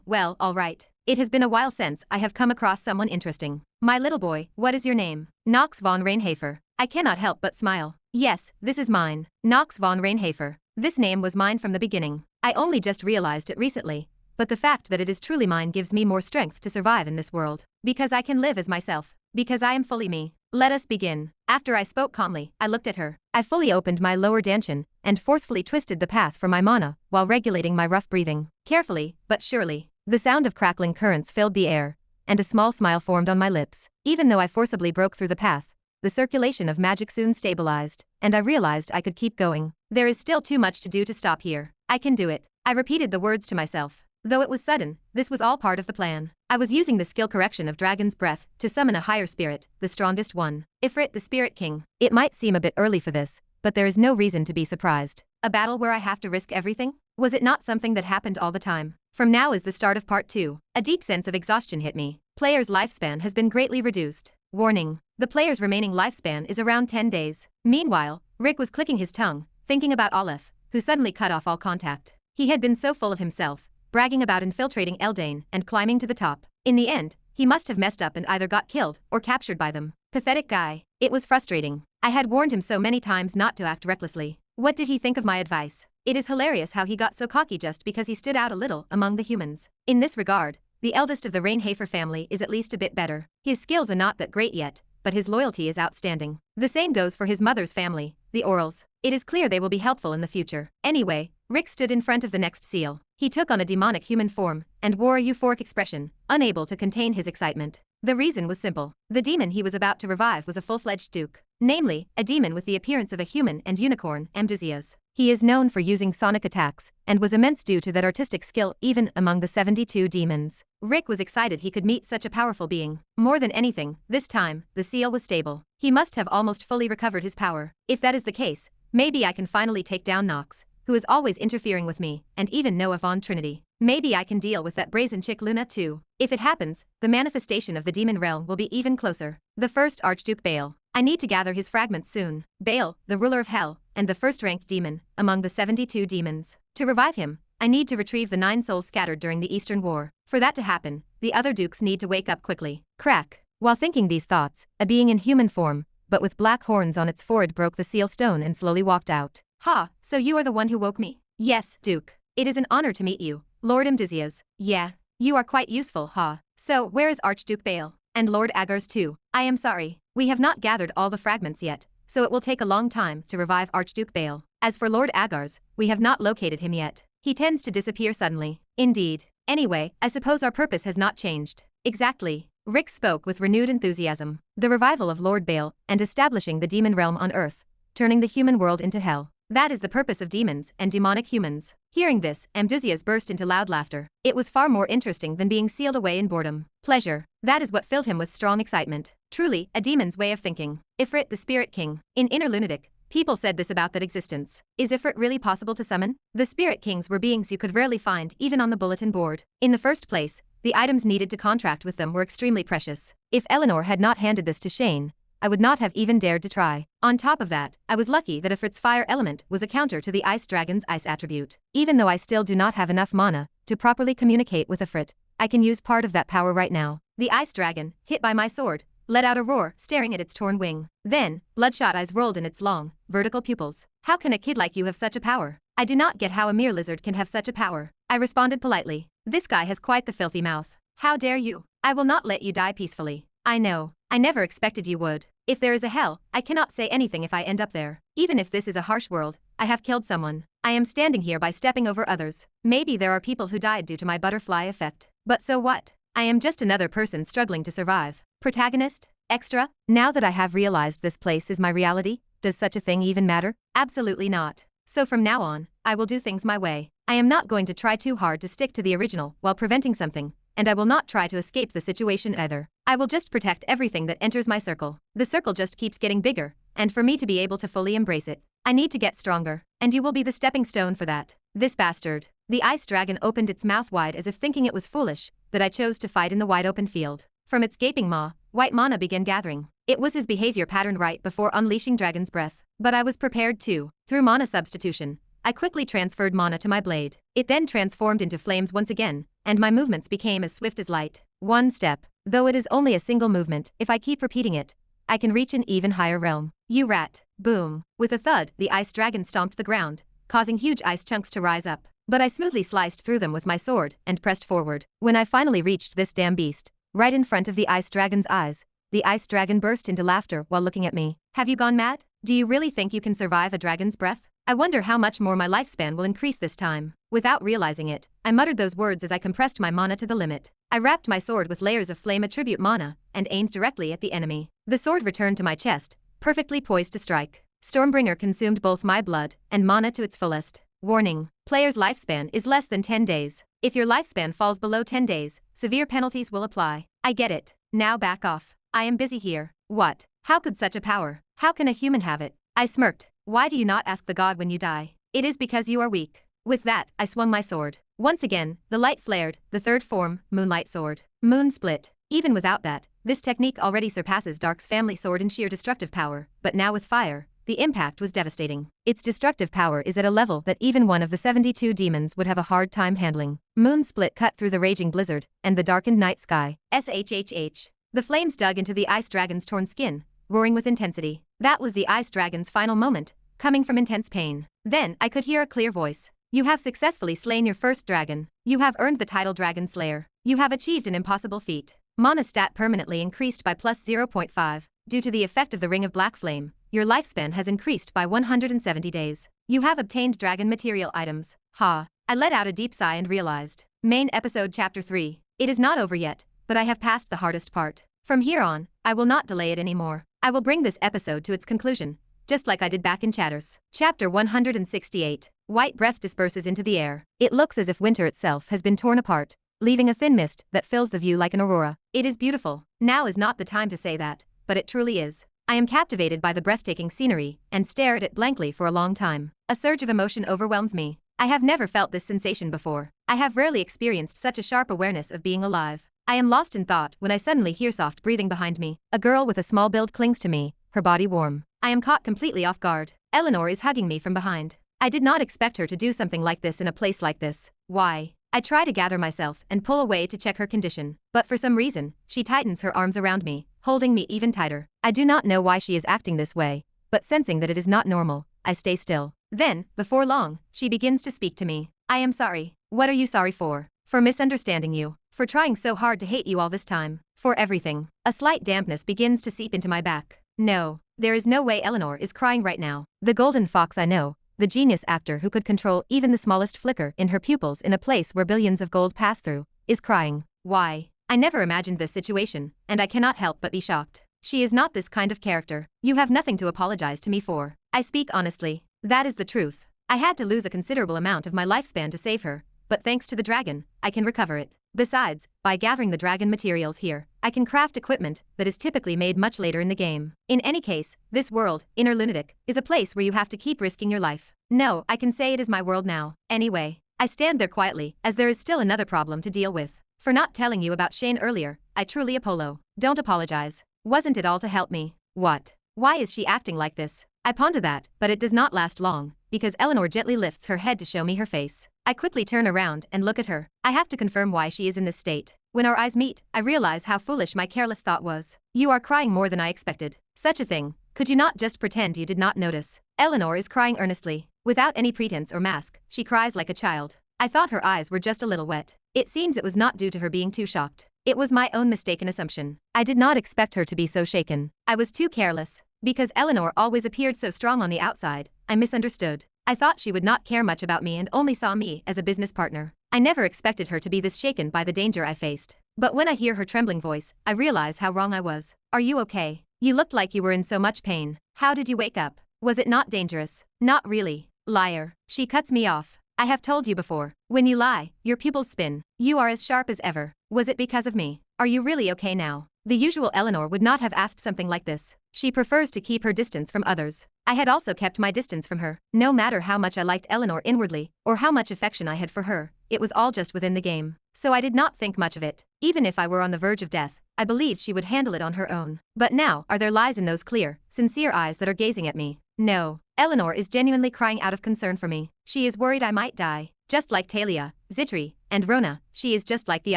Well, all right. It has been a while since I have come across someone interesting. My little boy, what is your name? Nox von Reinhafer. I cannot help but smile. Yes, this is mine. Nox von Reinhafer. This name was mine from the beginning. I only just realized it recently. But the fact that it is truly mine gives me more strength to survive in this world. Because I can live as myself. Because I am fully me. Let us begin. After I spoke calmly, I looked at her. I fully opened my lower dantian and forcefully twisted the path for my mana while regulating my rough breathing. Carefully, but surely. The sound of crackling currents filled the air, and a small smile formed on my lips. Even though I forcibly broke through the path, the circulation of magic soon stabilized, and I realized I could keep going. There is still too much to do to stop here. I can do it. I repeated the words to myself. Though it was sudden, this was all part of the plan. I was using the skill correction of Dragon's Breath to summon a higher spirit, the strongest one. Ifrit, the Spirit King. It might seem a bit early for this, but there is no reason to be surprised. A battle where I have to risk everything? Was it not something that happened all the time? From now is the start of part 2. A deep sense of exhaustion hit me. Player's lifespan has been greatly reduced. Warning. The player's remaining lifespan is around 10 days. Meanwhile, Rick was clicking his tongue, thinking about Aleph, who suddenly cut off all contact. He had been so full of himself, bragging about infiltrating Eldain and climbing to the top. In the end, he must have messed up and either got killed or captured by them. Pathetic guy. It was frustrating. I had warned him so many times not to act recklessly. What did he think of my advice? It is hilarious how he got so cocky just because he stood out a little among the humans. In this regard, the eldest of the Reinhafer family is at least a bit better. His skills are not that great yet, but his loyalty is outstanding. The same goes for his mother's family, the Orals. It is clear they will be helpful in the future. Anyway, Rick stood in front of the next seal. He took on a demonic human form and wore a euphoric expression, unable to contain his excitement. The reason was simple. The demon he was about to revive was a full-fledged duke. Namely, a demon with the appearance of a human and unicorn, Amdusias. He is known for using sonic attacks, and was immense due to that artistic skill even among the 72 demons. Rick was excited he could meet such a powerful being. More than anything, this time, the seal was stable. He must have almost fully recovered his power. If that is the case, maybe I can finally take down Nox, who is always interfering with me, and even Noah von Trinity. Maybe I can deal with that brazen chick Luna too. If it happens, the manifestation of the demon realm will be even closer. The first Archduke Baal. I need to gather his fragments soon. Baal, the ruler of hell, and the first-ranked demon among the 72 demons. To revive him, I need to retrieve the 9 souls scattered during the Eastern War. For that to happen, the other dukes need to wake up quickly. Crack. While thinking these thoughts, a being in human form, but with black horns on its forehead broke the seal stone and slowly walked out. Ha, so you are the one who woke me? Yes, Duke. It is an honor to meet you, Lord Amdusias. Yeah, you are quite useful, ha. So, where is Archduke Baal? And Lord Agars too? I am sorry, we have not gathered all the fragments yet, so it will take a long time to revive Archduke Baal. As for Lord Agars, we have not located him yet. He tends to disappear suddenly. Indeed. Anyway, I suppose our purpose has not changed. Exactly. Rick spoke with renewed enthusiasm. The revival of Lord Baal and establishing the demon realm on Earth, turning the human world into hell. That is the purpose of demons and demonic humans. Hearing this, Amdusias burst into loud laughter. It was far more interesting than being sealed away in boredom. Pleasure. That is what filled him with strong excitement. Truly, a demon's way of thinking. Ifrit, the Spirit King. In Inner Lunatic, People said this about that existence. Is Ifrit really possible to summon? The Spirit Kings were beings you could rarely find even on the bulletin board. In the first place, the items needed to contract with them were extremely precious. If Eleanor had not handed this to Shane, I would not have even dared to try. On top of that, I was lucky that Ifrit's fire element was a counter to the Ice Dragon's ice attribute. Even though I still do not have enough mana to properly communicate with Ifrit, I can use part of that power right now. The Ice Dragon, hit by my sword, let out a roar, staring at its torn wing. Then, bloodshot eyes rolled in its long, vertical pupils. How can a kid like you have such a power? I do not get how a mere lizard can have such a power. I responded politely. This guy has quite the filthy mouth. How dare you? I will not let you die peacefully. I know. I never expected you would. If there is a hell, I cannot say anything if I end up there. Even if this is a harsh world, I have killed someone. I am standing here by stepping over others. Maybe there are people who died due to my butterfly effect. But so what? I am just another person struggling to survive. Protagonist? Extra? Now that I have realized this place is my reality, does such a thing even matter? Absolutely not. So from now on, I will do things my way. I am not going to try too hard to stick to the original while preventing something, and I will not try to escape the situation either. I will just protect everything that enters my circle. The circle just keeps getting bigger, and for me to be able to fully embrace it, I need to get stronger, and you will be the stepping stone for that. This bastard. The Ice Dragon opened its mouth wide as if thinking it was foolish that I chose to fight in the wide open field. From its gaping maw, white mana began gathering. It was his behavior pattern right before unleashing Dragon's Breath. But I was prepared too. Through mana substitution, I quickly transferred mana to my blade. It then transformed into flames once again, and my movements became as swift as light. One step. Though it is only a single movement, if I keep repeating it, I can reach an even higher realm. You rat. Boom. With a thud, the Ice Dragon stomped the ground, causing huge ice chunks to rise up. But I smoothly sliced through them with my sword and pressed forward. When I finally reached this damn beast, right in front of the Ice Dragon's eyes, the Ice Dragon burst into laughter while looking at me. Have you gone mad? Do you really think you can survive a dragon's breath? I wonder how much more my lifespan will increase this time. Without realizing it, I muttered those words as I compressed my mana to the limit. I wrapped my sword with layers of flame attribute mana and aimed directly at the enemy. The sword returned to my chest, perfectly poised to strike. Stormbringer consumed both my blood and mana to its fullest. Warning: player's lifespan is less than 10 days. If your lifespan falls below 10 days, severe penalties will apply. I get it. Now back off. I am busy here. What? How could such a power? How can a human have it? I smirked. Why do you not ask the god when you die? It is because you are weak. With that, I swung my sword. Once again, the light flared, the third form, Moonlight Sword. Moon split. Even without that, this technique already surpasses Dark's family sword in sheer destructive power, but now with fire, the impact was devastating. Its destructive power is at a level that even one of the 72 demons would have a hard time handling. Moon split cut through the raging blizzard and the darkened night sky. SHHH. The flames dug into the Ice Dragon's torn skin, roaring with intensity. That was the Ice Dragon's final moment, coming from intense pain. Then I could hear a clear voice. You have successfully slain your first dragon. You have earned the title Dragon Slayer. You have achieved an impossible feat. Mana stat permanently increased by plus 0.5. Due to the effect of the Ring of Black Flame, your lifespan has increased by 170 days. You have obtained dragon material items. Ha. I let out a deep sigh and realized. Main episode chapter 3. It is not over yet, but I have passed the hardest part. From here on, I will not delay it anymore. I will bring this episode to its conclusion, just like I did back in Chatters. Chapter 168. White breath disperses into the air. It looks as if winter itself has been torn apart, leaving a thin mist that fills the view like an aurora. It is beautiful. Now is not the time to say that, but it truly is. I am captivated by the breathtaking scenery and stare at it blankly for a long time. A surge of emotion overwhelms me. I have never felt this sensation before. I have rarely experienced such a sharp awareness of being alive. I am lost in thought when I suddenly hear soft breathing behind me. A girl with a small build clings to me, her body warm. I am caught completely off guard. Eleanor is hugging me from behind. I did not expect her to do something like this in a place like this. Why? I try to gather myself and pull away to check her condition, but for some reason, she tightens her arms around me, holding me even tighter. I do not know why she is acting this way, but sensing that it is not normal, I stay still. Then, before long, she begins to speak to me. I am sorry. What are you sorry for? For misunderstanding you. For trying so hard to hate you all this time. For everything. A slight dampness begins to seep into my back. No. There is no way Eleanor is crying right now. The golden fox I know, the genius actor who could control even the smallest flicker in her pupils in a place where billions of gold pass through, is crying. Why? I never imagined this situation, and I cannot help but be shocked. She is not this kind of character. You have nothing to apologize to me for. I speak honestly. That is the truth. I had to lose a considerable amount of my lifespan to save her, but thanks to the dragon, I can recover it. Besides, by gathering the dragon materials here, I can craft equipment that is typically made much later in the game. In any case, this world, Inner Lunatic, is a place where you have to keep risking your life. No, I can say it is my world now. Anyway, I stand there quietly, as there is still another problem to deal with. For not telling you about Shane earlier, I truly Apollo. Don't apologize. Wasn't it all to help me? What? Why is she acting like this? I ponder that, but it does not last long, because Eleanor gently lifts her head to show me her face. I quickly turn around and look at her. I have to confirm why she is in this state. When our eyes meet, I realize how foolish my careless thought was. You are crying more than I expected. Such a thing. Could you not just pretend you did not notice? Eleanor is crying earnestly. Without any pretense or mask, she cries like a child. I thought her eyes were just a little wet. It seems it was not due to her being too shocked. It was my own mistaken assumption. I did not expect her to be so shaken. I was too careless. Because Eleanor always appeared so strong on the outside, I misunderstood. I thought she would not care much about me and only saw me as a business partner. I never expected her to be this shaken by the danger I faced. But when I hear her trembling voice, I realize how wrong I was. Are you okay? You looked like you were in so much pain. How did you wake up? Was it not dangerous? Not really. Liar. She cuts me off. I have told you before. When you lie, your pupils spin. You are as sharp as ever. Was it because of me? Are you really okay now? The usual Eleanor would not have asked something like this. She prefers to keep her distance from others. I had also kept my distance from her. No matter how much I liked Eleanor inwardly, or how much affection I had for her, it was all just within the game. So I did not think much of it. Even if I were on the verge of death, I believed she would handle it on her own. But now, are there lies in those clear, sincere eyes that are gazing at me? No. Eleanor is genuinely crying out of concern for me. She is worried I might die. Just like Talia, Zitri, and Rona, she is just like the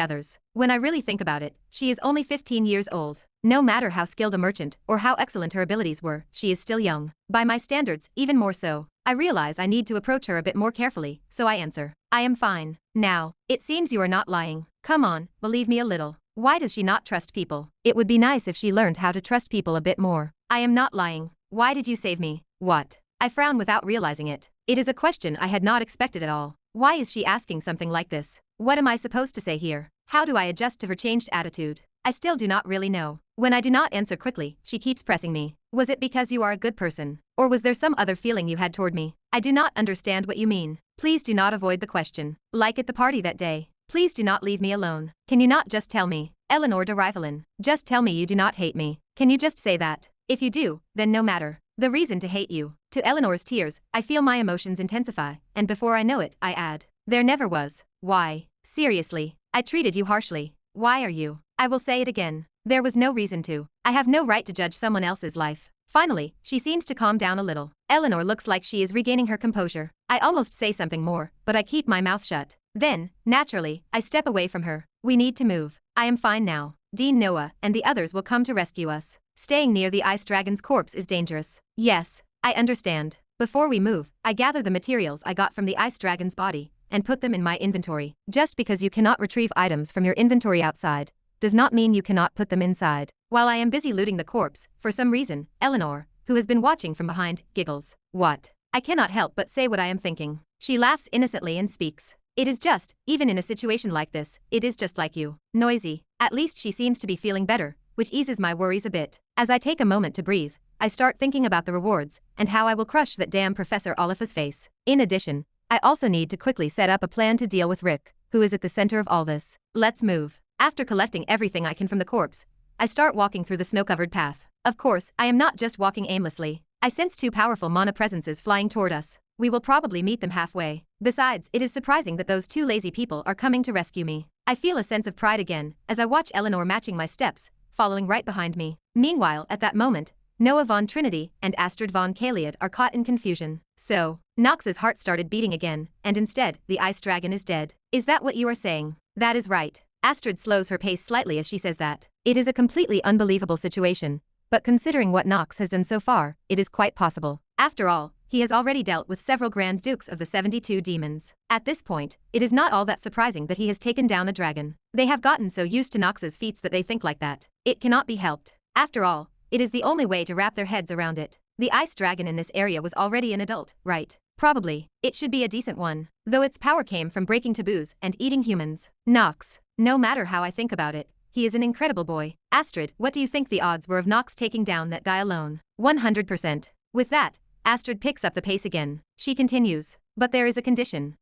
others. When I really think about it, she is only 15 years old. No matter how skilled a merchant or how excellent her abilities were, she is still young. By my standards, even more so. I realize I need to approach her a bit more carefully, so I answer. I am fine. Now, it seems you are not lying. Come on, believe me a little. Why does she not trust people? It would be nice if she learned how to trust people a bit more. I am not lying. Why did you save me? What? I frown without realizing it. It is a question I had not expected at all. Why is she asking something like this? What am I supposed to say here? How do I adjust to her changed attitude? I still do not really know. When I do not answer quickly, she keeps pressing me. Was it because you are a good person? Or was there some other feeling you had toward me? I do not understand what you mean. Please do not avoid the question. Like at the party that day. Please do not leave me alone. Can you not just tell me? Eleanor de Rivalen. Just tell me you do not hate me. Can you just say that? If you do, then no matter. The reason to hate you. To Eleanor's tears, I feel my emotions intensify, and before I know it, I add. There never was. Why? Seriously. I treated you harshly. Why are you? I will say it again. There was no reason to. I have no right to judge someone else's life. Finally, she seems to calm down a little. Eleanor looks like she is regaining her composure. I almost say something more, but I keep my mouth shut. Then, naturally, I step away from her. We need to move. I am fine now. Dean Noah and the others will come to rescue us. Staying near the ice dragon's corpse is dangerous. Yes, I understand. Before we move, I gather the materials I got from the ice dragon's body and put them in my inventory. Just because you cannot retrieve items from your inventory outside does not mean you cannot put them inside. While I am busy looting the corpse, for some reason, Eleanor, who has been watching from behind, giggles. What? I cannot help but say what I am thinking. She laughs innocently and speaks. It is just, even in a situation like this, it is just like you. Noisy. At least she seems to be feeling better, which eases my worries a bit. As I take a moment to breathe, I start thinking about the rewards and how I will crush that damn Professor Olifa's face. In addition, I also need to quickly set up a plan to deal with Rick, who is at the center of all this. Let's move. After collecting everything I can from the corpse, I start walking through the snow-covered path. Of course, I am not just walking aimlessly. I sense two powerful mana presences flying toward us. We will probably meet them halfway. Besides, it is surprising that those two lazy people are coming to rescue me. I feel a sense of pride again as I watch Eleanor matching my steps, following right behind me. Meanwhile, at that moment, Noah von Trinity and Astrid von Kaliad are caught in confusion. So, Nox's heart started beating again, and instead, the ice dragon is dead. Is that what you are saying? That is right. Astrid slows her pace slightly as she says that. It is a completely unbelievable situation, but considering what Nox has done so far, it is quite possible. After all, he has already dealt with several Grand Dukes of the 72 demons. At this point, it is not all that surprising that he has taken down a dragon. They have gotten so used to Nox's feats that they think like that. It cannot be helped. After all, it is the only way to wrap their heads around it. The ice dragon in this area was already an adult, right? Probably. It should be a decent one, though its power came from breaking taboos and eating humans. Nox. No matter how I think about it, he is an incredible boy. Astrid, what do you think the odds were of Nox taking down that guy alone? 100%. With that, Astrid picks up the pace again. She continues. But there is a condition.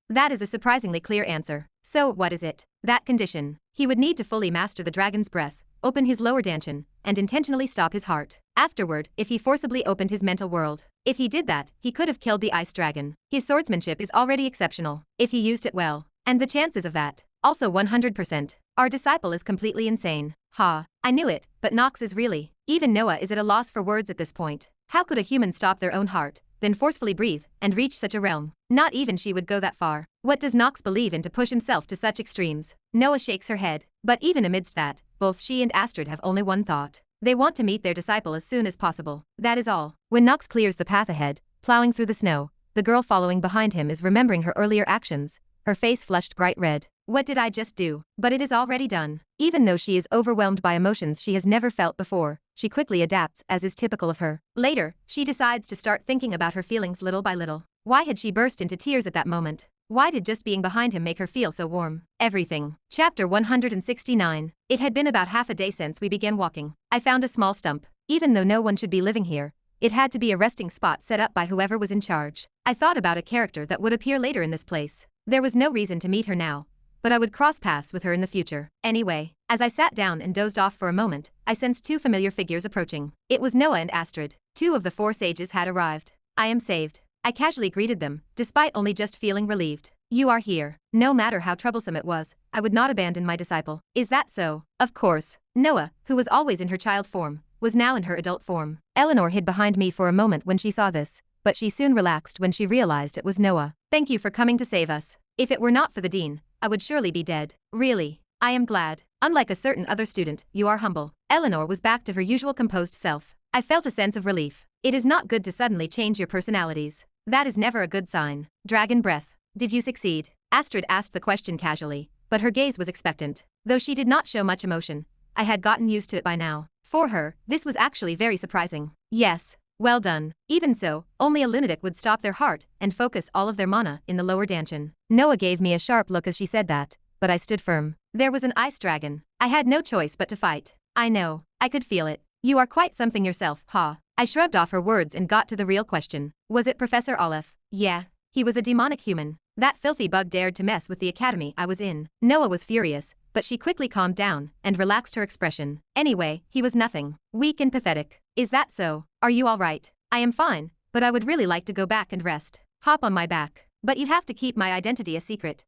That is a surprisingly clear answer. So, what is it? That condition. He would need to fully master the dragon's breath, open his lower dantian, and intentionally stop his heart. Afterward, if he forcibly opened his mental world. If he did that, he could have killed the ice dragon. His swordsmanship is already exceptional, if he used it well. And the chances of that, also 100%. Our disciple is completely insane. Ha, I knew it, but Nox is really. Even Noah is at a loss for words at this point. How could a human stop their own heart, then forcefully breathe, and reach such a realm? Not even she would go that far. What does Nox believe in to push himself to such extremes? Noah shakes her head. But even amidst that, both she and Astrid have only one thought. They want to meet their disciple as soon as possible. That is all. When Nox clears the path ahead, plowing through the snow, the girl following behind him is remembering her earlier actions, her face flushed bright red. What did I just do? But it is already done. Even though she is overwhelmed by emotions she has never felt before, she quickly adapts, as is typical of her. Later, she decides to start thinking about her feelings little by little. Why had she burst into tears at that moment? Why did just being behind him make her feel so warm? Everything. Chapter 169. It had been about half a day since we began walking. I found a small stump. Even though no one should be living here, it had to be a resting spot set up by whoever was in charge. I thought about a character that would appear later in this place. There was no reason to meet her now, but I would cross paths with her in the future. Anyway, as I sat down and dozed off for a moment, I sensed two familiar figures approaching. It was Noah and Astrid. Two of the four sages had arrived. I am saved. I casually greeted them, despite only just feeling relieved. You are here. No matter how troublesome it was, I would not abandon my disciple. Is that so? Of course. Noah, who was always in her child form, was now in her adult form. Eleanor hid behind me for a moment when she saw this, but she soon relaxed when she realized it was Noah. Thank you for coming to save us. If it were not for the dean, I would surely be dead. Really. I am glad. Unlike a certain other student, you are humble. Eleanor was back to her usual composed self. I felt a sense of relief. It is not good to suddenly change your personalities. That is never a good sign. Dragon breath. Did you succeed? Astrid asked the question casually, but her gaze was expectant. Though she did not show much emotion, I had gotten used to it by now. For her, this was actually very surprising. Yes. Well done. Even so, only a lunatic would stop their heart and focus all of their mana in the lower dantian. Noah gave me a sharp look as she said that, but I stood firm. There was an ice dragon. I had no choice but to fight. I know. I could feel it. You are quite something yourself, ha. I shrugged off her words and got to the real question. Was it Professor Olaf? Yeah. He was a demonic human. That filthy bug dared to mess with the academy I was in. Noah was furious, but she quickly calmed down and relaxed her expression. Anyway, he was nothing. Weak and pathetic. Is that so? Are you all right? I am fine, but I would really like to go back and rest. Hop on my back. But you'd have to keep my identity a secret.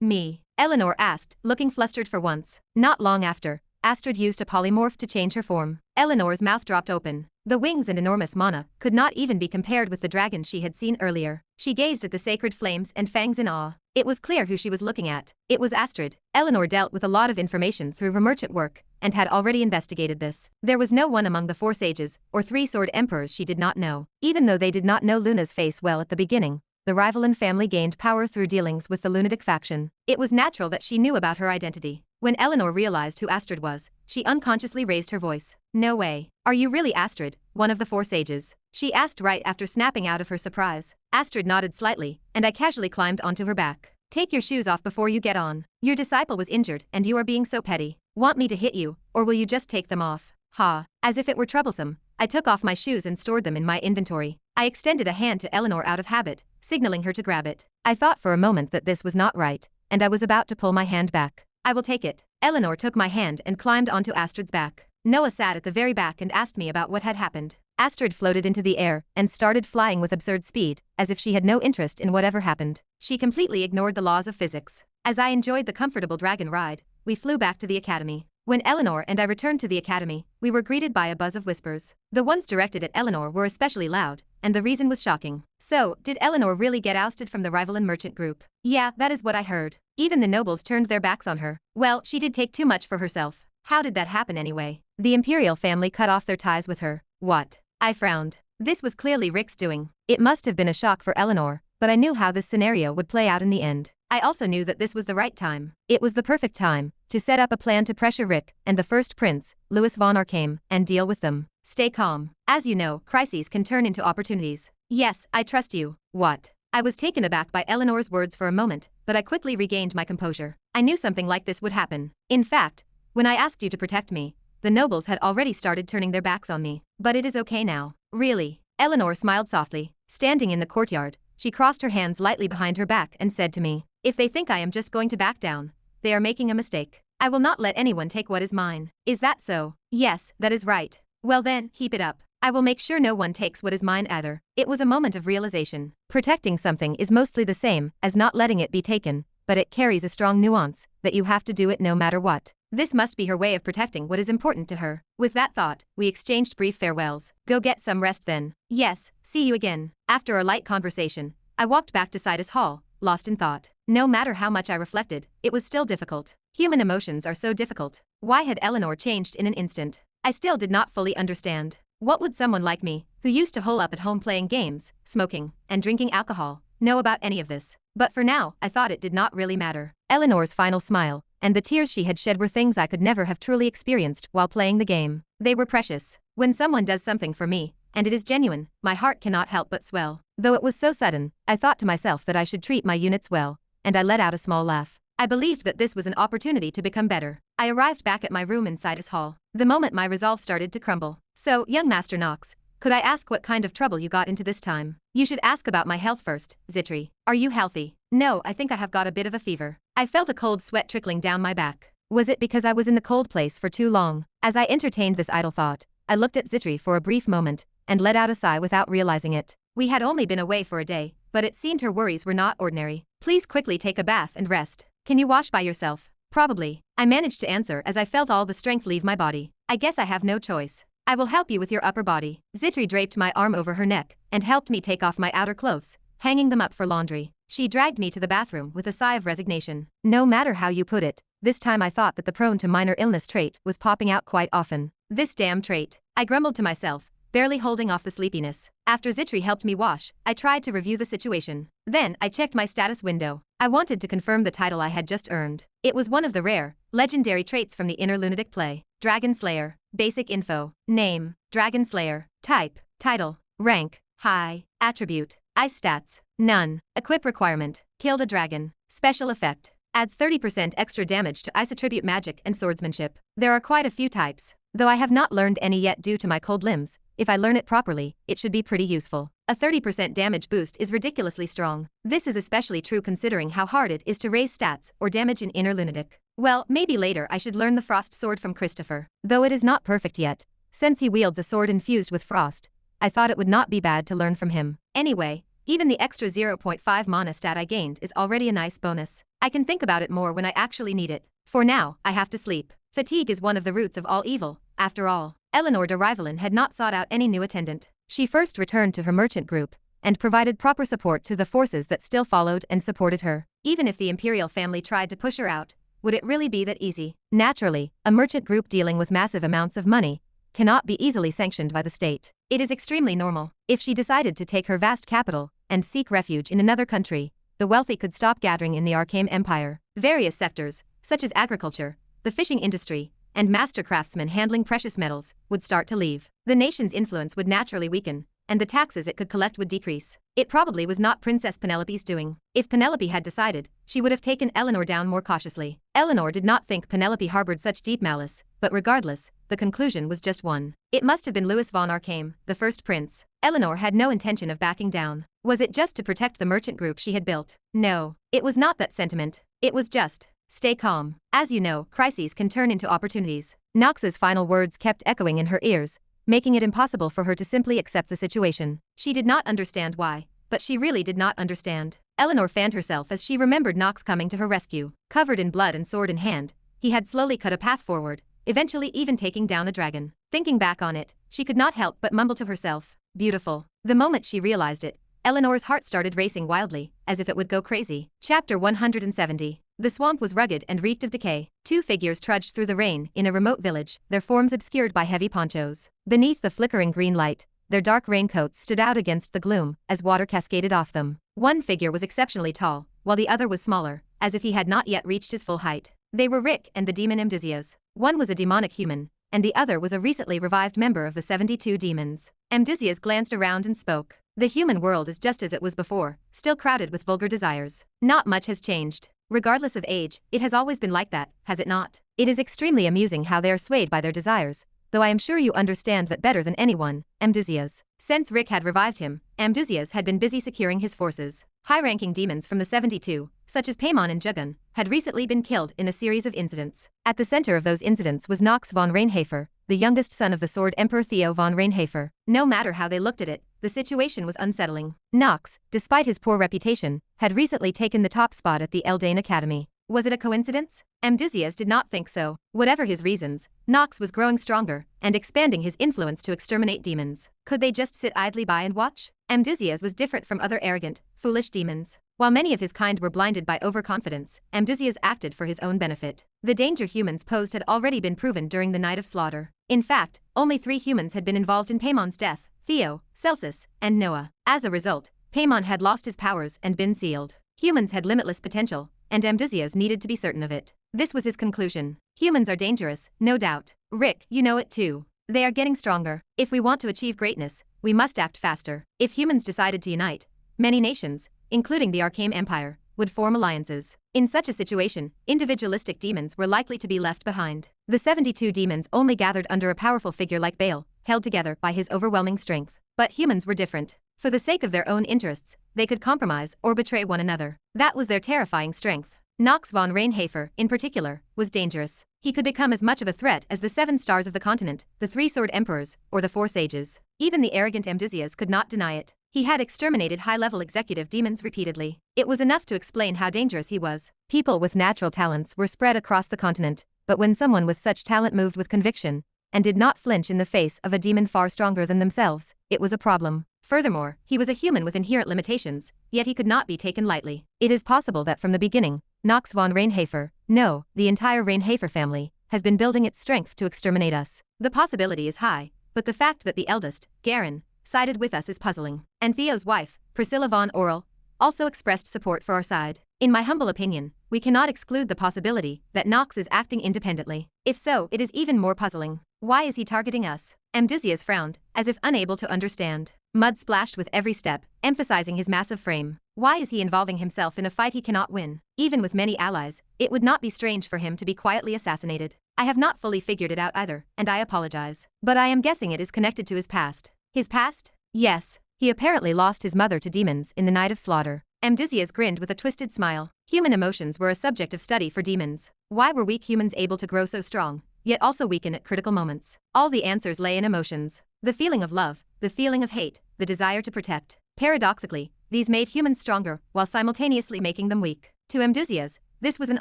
Me? Eleanor asked, looking flustered for once. Not long after, Astrid used a polymorph to change her form. Eleanor's mouth dropped open. The wings and enormous mana could not even be compared with the dragon she had seen earlier. She gazed at the sacred flames and fangs in awe. It was clear who she was looking at. It was Astrid. Eleanor dealt with a lot of information through her merchant work, and had already investigated this. There was no one among the four sages, or three sword emperors she did not know. Even though they did not know Luna's face well at the beginning, the Rivalan family gained power through dealings with the lunatic faction. It was natural that she knew about her identity. When Eleanor realized who Astrid was, she unconsciously raised her voice. No way. Are you really Astrid, one of the four sages? She asked right after snapping out of her surprise. Astrid nodded slightly, and I casually climbed onto her back. Take your shoes off before you get on. Your disciple was injured and you are being so petty. Want me to hit you, or will you just take them off? Ha. As if it were troublesome, I took off my shoes and stored them in my inventory. I extended a hand to Eleanor out of habit, signaling her to grab it. I thought for a moment that this was not right, and I was about to pull my hand back. I will take it. Eleanor took my hand and climbed onto Astrid's back. Noah sat at the very back and asked me about what had happened. Astrid floated into the air and started flying with absurd speed, as if she had no interest in whatever happened. She completely ignored the laws of physics. As I enjoyed the comfortable dragon ride, we flew back to the academy. When Eleanor and I returned to the academy, we were greeted by a buzz of whispers. The ones directed at Eleanor were especially loud, and the reason was shocking. So, did Eleanor really get ousted from the Rivalan merchant group? Yeah, that is what I heard. Even the nobles turned their backs on her. Well, she did take too much for herself. How did that happen anyway? The imperial family cut off their ties with her. What? I frowned. This was clearly Rick's doing. It must have been a shock for Eleanor, but I knew how this scenario would play out in the end. I also knew that this was the right time. It was the perfect time to set up a plan to pressure Rick and the first prince, Louis von Arkham, and deal with them. Stay calm. As you know, crises can turn into opportunities. Yes, I trust you. What? I was taken aback by Eleanor's words for a moment, but I quickly regained my composure. I knew something like this would happen. In fact, when I asked you to protect me, the nobles had already started turning their backs on me. But it is okay now. Really? Eleanor smiled softly. Standing in the courtyard, she crossed her hands lightly behind her back and said to me, if they think I am just going to back down, they are making a mistake. I will not let anyone take what is mine. Is that so? Yes, that is right. Well then, keep it up. I will make sure no one takes what is mine either. It was a moment of realization. Protecting something is mostly the same as not letting it be taken, but it carries a strong nuance that you have to do it no matter what. This must be her way of protecting what is important to her. With that thought, we exchanged brief farewells. Go get some rest then. Yes, see you again. After a light conversation, I walked back to Sidus Hall, lost in thought. No matter how much I reflected, it was still difficult. Human emotions are so difficult. Why had Eleanor changed in an instant? I still did not fully understand. What would someone like me, who used to hole up at home playing games, smoking, and drinking alcohol, know about any of this? But for now, I thought it did not really matter. Eleanor's final smile, and the tears she had shed were things I could never have truly experienced while playing the game. They were precious. When someone does something for me, and it is genuine, my heart cannot help but swell. Though it was so sudden, I thought to myself that I should treat my units well, and I let out a small laugh. I believed that this was an opportunity to become better. I arrived back at my room in Sidus Hall, the moment my resolve started to crumble. So, young Master Nox, could I ask what kind of trouble you got into this time? You should ask about my health first, Zitri. Are you healthy? No, I think I have got a bit of a fever. I felt a cold sweat trickling down my back. Was it because I was in the cold place for too long? As I entertained this idle thought, I looked at Zitri for a brief moment, and let out a sigh without realizing it. We had only been away for a day, but it seemed her worries were not ordinary. Please quickly take a bath and rest. Can you wash by yourself? Probably. I managed to answer as I felt all the strength leave my body. I guess I have no choice. I will help you with your upper body. Zitri draped my arm over her neck and helped me take off my outer clothes, hanging them up for laundry. She dragged me to the bathroom with a sigh of resignation. No matter how you put it, this time I thought that the prone to minor illness trait was popping out quite often. This damn trait. I grumbled to myself, barely holding off the sleepiness. After Zitri helped me wash, I tried to review the situation. Then, I checked my status window. I wanted to confirm the title I had just earned. It was one of the rare, legendary traits from the Inner Lunatic play. Dragon Slayer. Basic info. Name. Dragon Slayer. Type. Title. Rank. High. Attribute. Ice stats. None. Equip requirement. Killed a dragon. Special effect. Adds 30% extra damage to ice attribute magic and swordsmanship. There are quite a few types. Though I have not learned any yet due to my cold limbs, if I learn it properly, it should be pretty useful. A 30% damage boost is ridiculously strong. This is especially true considering how hard it is to raise stats or damage in Inner Lunatic. Well, maybe later I should learn the Frost Sword from Christopher. Though it is not perfect yet, since he wields a sword infused with frost, I thought it would not be bad to learn from him. Anyway, even the extra 0.5 mana stat I gained is already a nice bonus. I can think about it more when I actually need it. For now, I have to sleep. Fatigue is one of the roots of all evil, after all. Eleanor de Rivalin had not sought out any new attendant. She first returned to her merchant group, and provided proper support to the forces that still followed and supported her. Even if the imperial family tried to push her out, would it really be that easy? Naturally, a merchant group dealing with massive amounts of money cannot be easily sanctioned by the state. It is extremely normal. If she decided to take her vast capital and seek refuge in another country, the wealthy could stop gathering in the Arcane Empire. Various sectors, such as agriculture, the fishing industry, and master craftsmen handling precious metals, would start to leave. The nation's influence would naturally weaken, and the taxes it could collect would decrease. It probably was not Princess Penelope's doing. If Penelope had decided, she would have taken Eleanor down more cautiously. Eleanor did not think Penelope harbored such deep malice, but regardless, the conclusion was just one. It must have been Louis von Arcane, the first prince. Eleanor had no intention of backing down. Was it just to protect the merchant group she had built? No, it was not that sentiment. It was just, stay calm. As you know, crises can turn into opportunities. Nox's final words kept echoing in her ears, making it impossible for her to simply accept the situation. She did not understand why, but she really did not understand. Eleanor fanned herself as she remembered Nox coming to her rescue. Covered in blood and sword in hand, he had slowly cut a path forward, eventually even taking down a dragon. Thinking back on it, she could not help but mumble to herself, beautiful. The moment she realized it, Eleanor's heart started racing wildly, as if it would go crazy. Chapter 170. The swamp was rugged and reeked of decay. Two figures trudged through the rain in a remote village, their forms obscured by heavy ponchos. Beneath the flickering green light, their dark raincoats stood out against the gloom as water cascaded off them. One figure was exceptionally tall, while the other was smaller, as if he had not yet reached his full height. They were Rick and the demon Amdisias. One was a demonic human, and the other was a recently revived member of the 72 demons. Amdisias glanced around and spoke. The human world is just as it was before, still crowded with vulgar desires. Not much has changed. Regardless of age, it has always been like that, has it not? It is extremely amusing how they are swayed by their desires, though I am sure you understand that better than anyone, Amdisias. Since Rick had revived him, Amdisias had been busy securing his forces. High-ranking demons from the 72, such as Paimon and Jagan, had recently been killed in a series of incidents. At the center of those incidents was Nox von Reinhafer, the youngest son of the Sword Emperor Theo von Reinhafer. No matter how they looked at it, the situation was unsettling. Nox, despite his poor reputation, had recently taken the top spot at the Eldain Academy. Was it a coincidence? Amdusias did not think so. Whatever his reasons, Nox was growing stronger and expanding his influence to exterminate demons. Could they just sit idly by and watch? Amdusias was different from other arrogant, foolish demons. While many of his kind were blinded by overconfidence, Amdusias acted for his own benefit. The danger humans posed had already been proven during the night of slaughter. In fact, only 3 humans had been involved in Paimon's death: Theo, Celsus, and Noah. As a result, Paimon had lost his powers and been sealed. Humans had limitless potential, and Amdusias needed to be certain of it. This was his conclusion. Humans are dangerous, no doubt. Rick, you know it too. They are getting stronger. If we want to achieve greatness, we must act faster. If humans decided to unite, many nations, including the Arcane Empire, would form alliances. In such a situation, individualistic demons were likely to be left behind. The 72 demons only gathered under a powerful figure like Baal, held together by his overwhelming strength. But humans were different. For the sake of their own interests, they could compromise or betray one another. That was their terrifying strength. Nox von Reinhafer, in particular, was dangerous. He could become as much of a threat as the 7 stars of the continent, the 3 sword emperors, or the 4 sages. Even the arrogant Amdusias could not deny it. He had exterminated high-level executive demons repeatedly. It was enough to explain how dangerous he was. People with natural talents were spread across the continent, but when someone with such talent moved with conviction and did not flinch in the face of a demon far stronger than themselves, it was a problem. Furthermore, he was a human with inherent limitations, yet he could not be taken lightly. It is possible that from the beginning, Nox von Reinhafer, no, the entire Reinhafer family, has been building its strength to exterminate us. The possibility is high, but the fact that the eldest, Garin, sided with us is puzzling. And Theo's wife, Priscilla von Orel, also expressed support for our side. In my humble opinion, we cannot exclude the possibility that Nox is acting independently. If so, it is even more puzzling. Why is he targeting us? Amdusias frowned, as if unable to understand. Mud splashed with every step, emphasizing his massive frame. Why is he involving himself in a fight he cannot win? Even with many allies, it would not be strange for him to be quietly assassinated. I have not fully figured it out either, and I apologize. But I am guessing it is connected to his past. His past? Yes. He apparently lost his mother to demons in the night of slaughter. Amdusias grinned with a twisted smile. Human emotions were a subject of study for demons. Why were weak humans able to grow so strong, yet also weaken at critical moments? All the answers lay in emotions. The feeling of love, the feeling of hate, the desire to protect. Paradoxically, these made humans stronger, while simultaneously making them weak. To Amdusias, this was an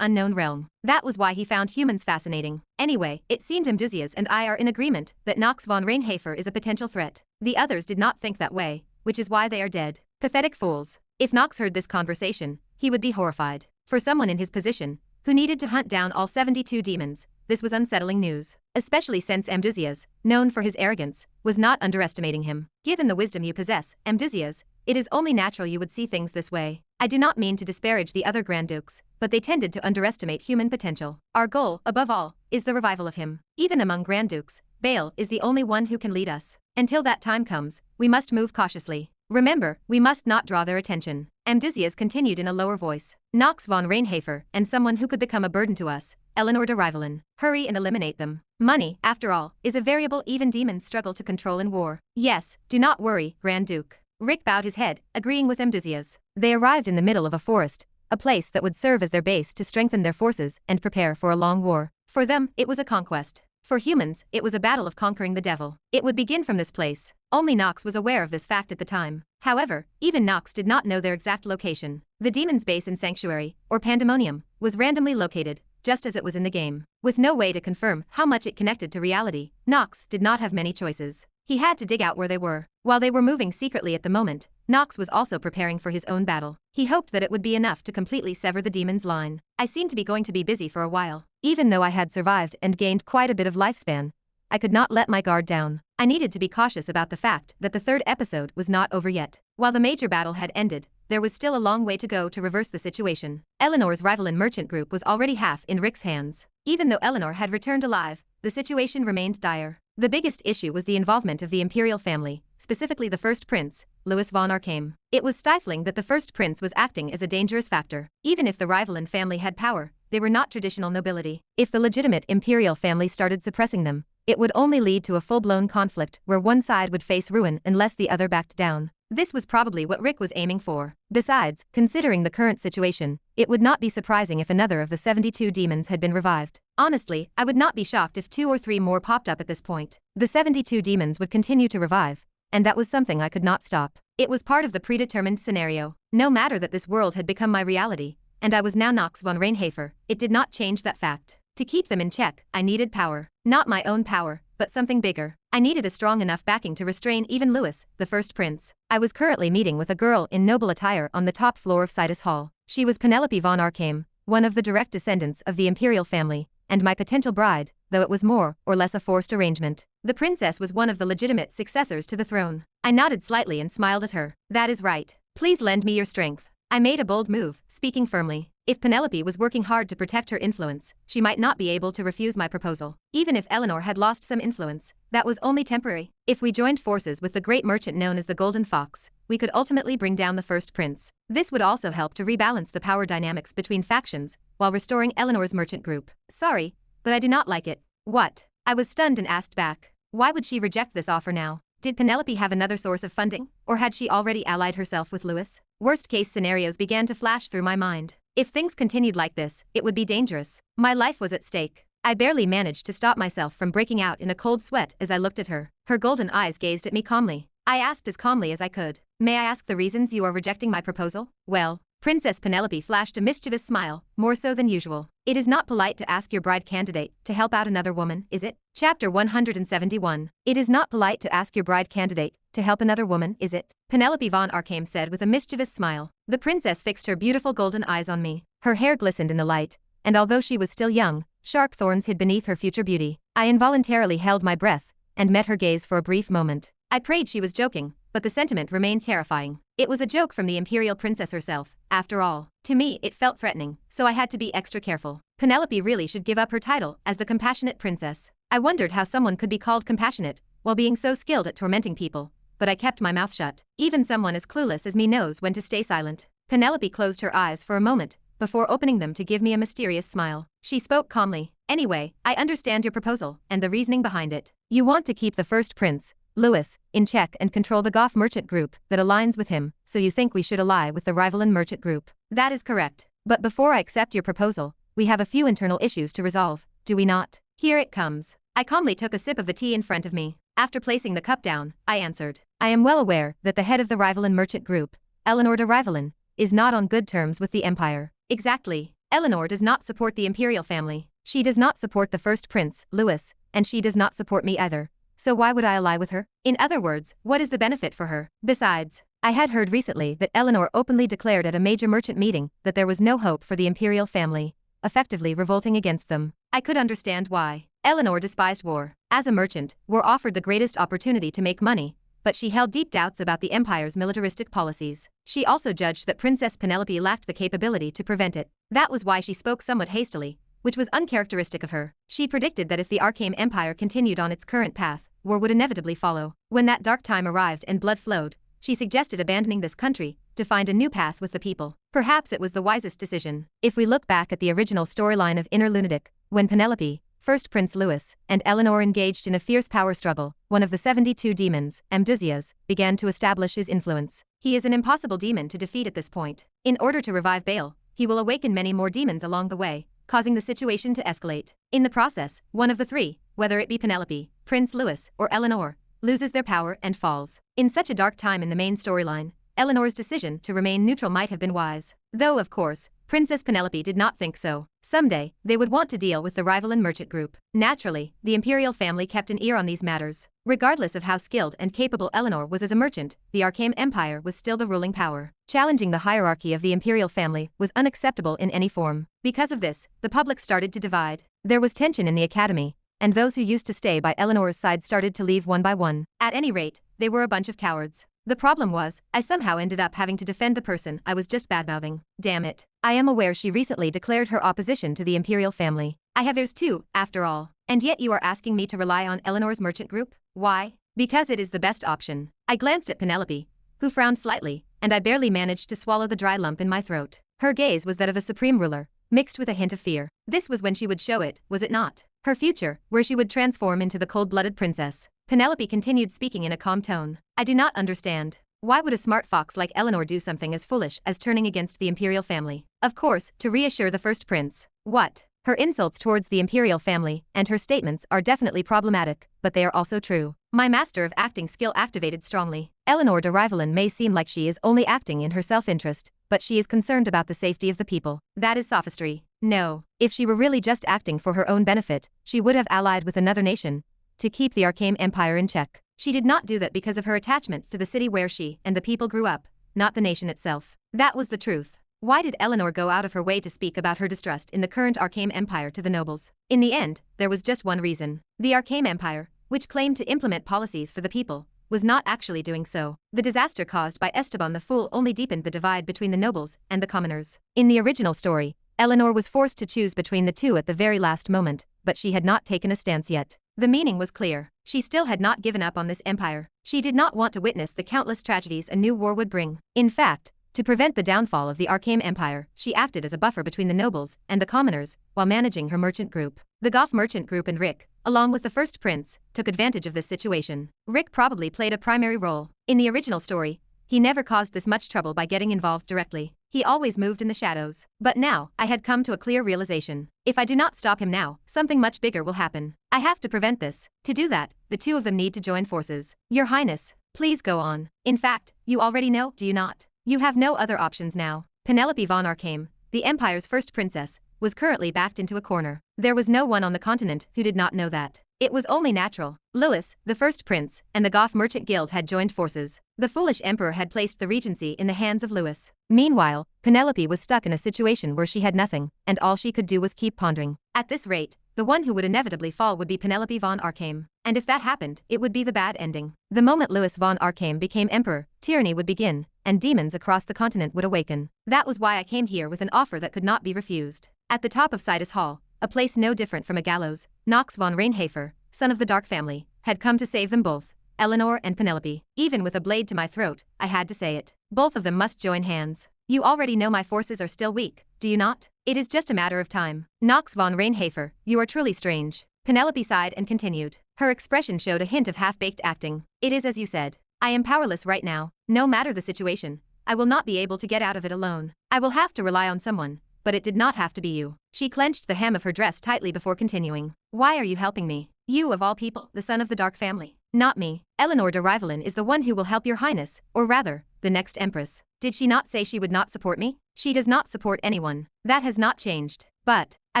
unknown realm. That was why he found humans fascinating. Anyway, it seems Amdusias and I are in agreement that Nox von Reinhafer is a potential threat. The others did not think that way, which is why they are dead. Pathetic fools. If Nox heard this conversation, he would be horrified. For someone in his position, who needed to hunt down all 72 demons, this was unsettling news. Especially since Amdusias, known for his arrogance, was not underestimating him. Given the wisdom you possess, Amdusias, it is only natural you would see things this way. I do not mean to disparage the other Grand Dukes, but they tended to underestimate human potential. Our goal, above all, is the revival of him. Even among Grand Dukes, Baal is the only one who can lead us. Until that time comes, we must move cautiously. Remember, we must not draw their attention. Amdusias continued in a lower voice. Nox von Reinhafer and someone who could become a burden to us, Eleanor de Rivalin. Hurry and eliminate them. Money, after all, is a variable even demons struggle to control in war. Yes, do not worry, Grand Duke. Rick bowed his head, agreeing with Amdusias. They arrived in the middle of a forest, a place that would serve as their base to strengthen their forces and prepare for a long war. For them, it was a conquest. For humans, it was a battle of conquering the devil. It would begin from this place. Only Nox was aware of this fact at the time. However, even Nox did not know their exact location. The demon's base in Sanctuary, or Pandemonium, was randomly located, just as it was in the game. With no way to confirm how much it connected to reality, Nox did not have many choices. He had to dig out where they were. While they were moving secretly at the moment, Nox was also preparing for his own battle. He hoped that it would be enough to completely sever the demon's line. I seemed to be going to be busy for a while. Even though I had survived and gained quite a bit of lifespan, I could not let my guard down. I needed to be cautious about the fact that the 3rd episode was not over yet. While the major battle had ended, there was still a long way to go to reverse the situation. Eleanor's Rivalin merchant group was already half in Rick's hands. Even though Eleanor had returned alive, the situation remained dire. The biggest issue was the involvement of the imperial family, specifically the first prince, Louis von Arcame. It was stifling that the first prince was acting as a dangerous factor. Even if the Rivalin family had power, they were not traditional nobility. If the legitimate imperial family started suppressing them, it would only lead to a full-blown conflict where one side would face ruin unless the other backed down. This was probably what Rick was aiming for. Besides, considering the current situation, it would not be surprising if another of the 72 demons had been revived. Honestly, I would not be shocked if 2 or 3 more popped up at this point. The 72 demons would continue to revive, and that was something I could not stop. It was part of the predetermined scenario. No matter that this world had become my reality, and I was now Nox von Reinhafer, it did not change that fact. To keep them in check, I needed power. Not my own power, but something bigger. I needed a strong enough backing to restrain even Louis, the first prince. I was currently meeting with a girl in noble attire on the top floor of Sidus Hall. She was Penelope von Arkham, one of the direct descendants of the imperial family, and my potential bride, though it was more or less a forced arrangement. The princess was one of the legitimate successors to the throne. I nodded slightly and smiled at her. That is right. Please lend me your strength. I made a bold move, speaking firmly. If Penelope was working hard to protect her influence, she might not be able to refuse my proposal. Even if Eleanor had lost some influence, that was only temporary. If we joined forces with the great merchant known as the Golden Fox, we could ultimately bring down the first prince. This would also help to rebalance the power dynamics between factions, while restoring Eleanor's merchant group. Sorry, but I do not like it. What? I was stunned and asked back. Why would she reject this offer now? Did Penelope have another source of funding, or had she already allied herself with Louis? Worst-case scenarios began to flash through my mind. If things continued like this, it would be dangerous. My life was at stake. I barely managed to stop myself from breaking out in a cold sweat as I looked at her. Her golden eyes gazed at me calmly. I asked as calmly as I could. May I ask the reasons you are rejecting my proposal? Well, Princess Penelope flashed a mischievous smile, more so than usual. It is not polite to ask your bride candidate to help out another woman, is it? Chapter 171. It is not polite to ask your bride candidate to help another woman, is it? Penelope von Arkham said with a mischievous smile. The princess fixed her beautiful golden eyes on me. Her hair glistened in the light, and although she was still young, sharp thorns hid beneath her future beauty. I involuntarily held my breath and met her gaze for a brief moment. I prayed she was joking, but the sentiment remained terrifying. It was a joke from the imperial princess herself, after all. To me, it felt threatening, so I had to be extra careful. Penelope really should give up her title as the compassionate princess. I wondered how someone could be called compassionate while being so skilled at tormenting people, but I kept my mouth shut. Even someone as clueless as me knows when to stay silent. Penelope closed her eyes for a moment before opening them to give me a mysterious smile. She spoke calmly. Anyway, I understand your proposal and the reasoning behind it. You want to keep the first prince, Louis, in check and control the Goth merchant group that aligns with him, so you think we should ally with the rivalan merchant group. That is correct. But before I accept your proposal, we have a few internal issues to resolve, do we not? Here it comes. I calmly took a sip of the tea in front of me. After placing the cup down, I answered. I am well aware that the head of the rivalan merchant group, Eleanor de Rivalan, is not on good terms with the Empire. Exactly. Eleanor does not support the imperial family. She does not support the first prince, Louis, and she does not support me either. So why would I ally with her? In other words, what is the benefit for her? Besides, I had heard recently that Eleanor openly declared at a major merchant meeting that there was no hope for the imperial family, effectively revolting against them. I could understand why. Eleanor despised war. As a merchant, war offered the greatest opportunity to make money, but she held deep doubts about the Empire's militaristic policies. She also judged that Princess Penelope lacked the capability to prevent it. That was why she spoke somewhat hastily, which was uncharacteristic of her. She predicted that if the Arkham Empire continued on its current path, war would inevitably follow. When that dark time arrived and blood flowed, she suggested abandoning this country to find a new path with the people. Perhaps it was the wisest decision. If we look back at the original storyline of Inner Lunatic, when Penelope, first Prince Louis, and Eleanor engaged in a fierce power struggle, one of the 72 demons, Amdusias, began to establish his influence. He is an impossible demon to defeat at this point. In order to revive Bale, he will awaken many more demons along the way, causing the situation to escalate. In the process, one of the three, whether it be Penelope, Prince Louis, or Eleanor, loses their power and falls. In such a dark time in the main storyline, Eleanor's decision to remain neutral might have been wise. Though, of course, Princess Penelope did not think so. Someday, they would want to deal with the rivalan merchant group. Naturally, the imperial family kept an ear on these matters. Regardless of how skilled and capable Eleanor was as a merchant, the Arkham Empire was still the ruling power. Challenging the hierarchy of the imperial family was unacceptable in any form. Because of this, the public started to divide. There was tension in the academy, and those who used to stay by Eleanor's side started to leave one by one. At any rate, they were a bunch of cowards. The problem was, I somehow ended up having to defend the person I was just badmouthing. Damn it. I am aware she recently declared her opposition to the imperial family. I have theirs too, after all. And yet you are asking me to rely on Eleanor's merchant group? Why? Because it is the best option. I glanced at Penelope, who frowned slightly, and I barely managed to swallow the dry lump in my throat. Her gaze was that of a supreme ruler, mixed with a hint of fear. This was when she would show it, was it not? Her future, where she would transform into the cold-blooded princess. Penelope continued speaking in a calm tone. I do not understand. Why would a smart fox like Eleanor do something as foolish as turning against the imperial family? Of course, to reassure the first prince. What? Her insults towards the imperial family and her statements are definitely problematic, but they are also true. My master of acting skill activated strongly. Eleanor de Rivalen may seem like she is only acting in her self-interest, but she is concerned about the safety of the people. That is sophistry. No. If she were really just acting for her own benefit, she would have allied with another nation to keep the Arcane Empire in check. She did not do that because of her attachment to the city where she and the people grew up, not the nation itself. That was the truth. Why did Eleanor go out of her way to speak about her distrust in the current Arcane Empire to the nobles? In the end, there was just one reason. The Arcane Empire, which claimed to implement policies for the people, was not actually doing so. The disaster caused by Esteban the Fool only deepened the divide between the nobles and the commoners. In the original story, Eleanor was forced to choose between the two at the very last moment, but she had not taken a stance yet. The meaning was clear. She still had not given up on this empire. She did not want to witness the countless tragedies a new war would bring. In fact, to prevent the downfall of the Arcane Empire, she acted as a buffer between the nobles and the commoners while managing her merchant group. The Goth merchant group and Rick, along with the first prince, took advantage of this situation. Rick probably played a primary role. In the original story, he never caused this much trouble by getting involved directly. He always moved in the shadows. But now, I had come to a clear realization. If I do not stop him now, something much bigger will happen. I have to prevent this. To do that, the two of them need to join forces. Your Highness, please go on. In fact, you already know, do you not? You have no other options now. Penelope von Arcane, the Empire's first princess, was currently backed into a corner. There was no one on the continent who did not know that. It was only natural. Louis, the first prince, and the Goth Merchant Guild had joined forces. The foolish emperor had placed the regency in the hands of Louis. Meanwhile, Penelope was stuck in a situation where she had nothing, and all she could do was keep pondering. At this rate, the one who would inevitably fall would be Penelope von Arcane. And if that happened, it would be the bad ending. The moment Louis von Arcane became emperor, tyranny would begin, and demons across the continent would awaken. That was why I came here with an offer that could not be refused. At the top of Sidus Hall, a place no different from a gallows, Nox von Reinhafer, son of the Dark family, had come to save them both, Eleanor and Penelope. Even with a blade to my throat, I had to say it. Both of them must join hands. You already know my forces are still weak, do you not? It is just a matter of time. Nox von Reinhafer, you are truly strange. Penelope sighed and continued. Her expression showed a hint of half-baked acting. It is as you said. I am powerless right now. No matter the situation, I will not be able to get out of it alone. I will have to rely on someone, but it did not have to be you. She clenched the hem of her dress tightly before continuing. Why are you helping me? You of all people, the son of the Dark family. Not me. Eleanor de Rivalen is the one who will help your highness, or rather, the next empress. Did she not say she would not support me? She does not support anyone. That has not changed. But, I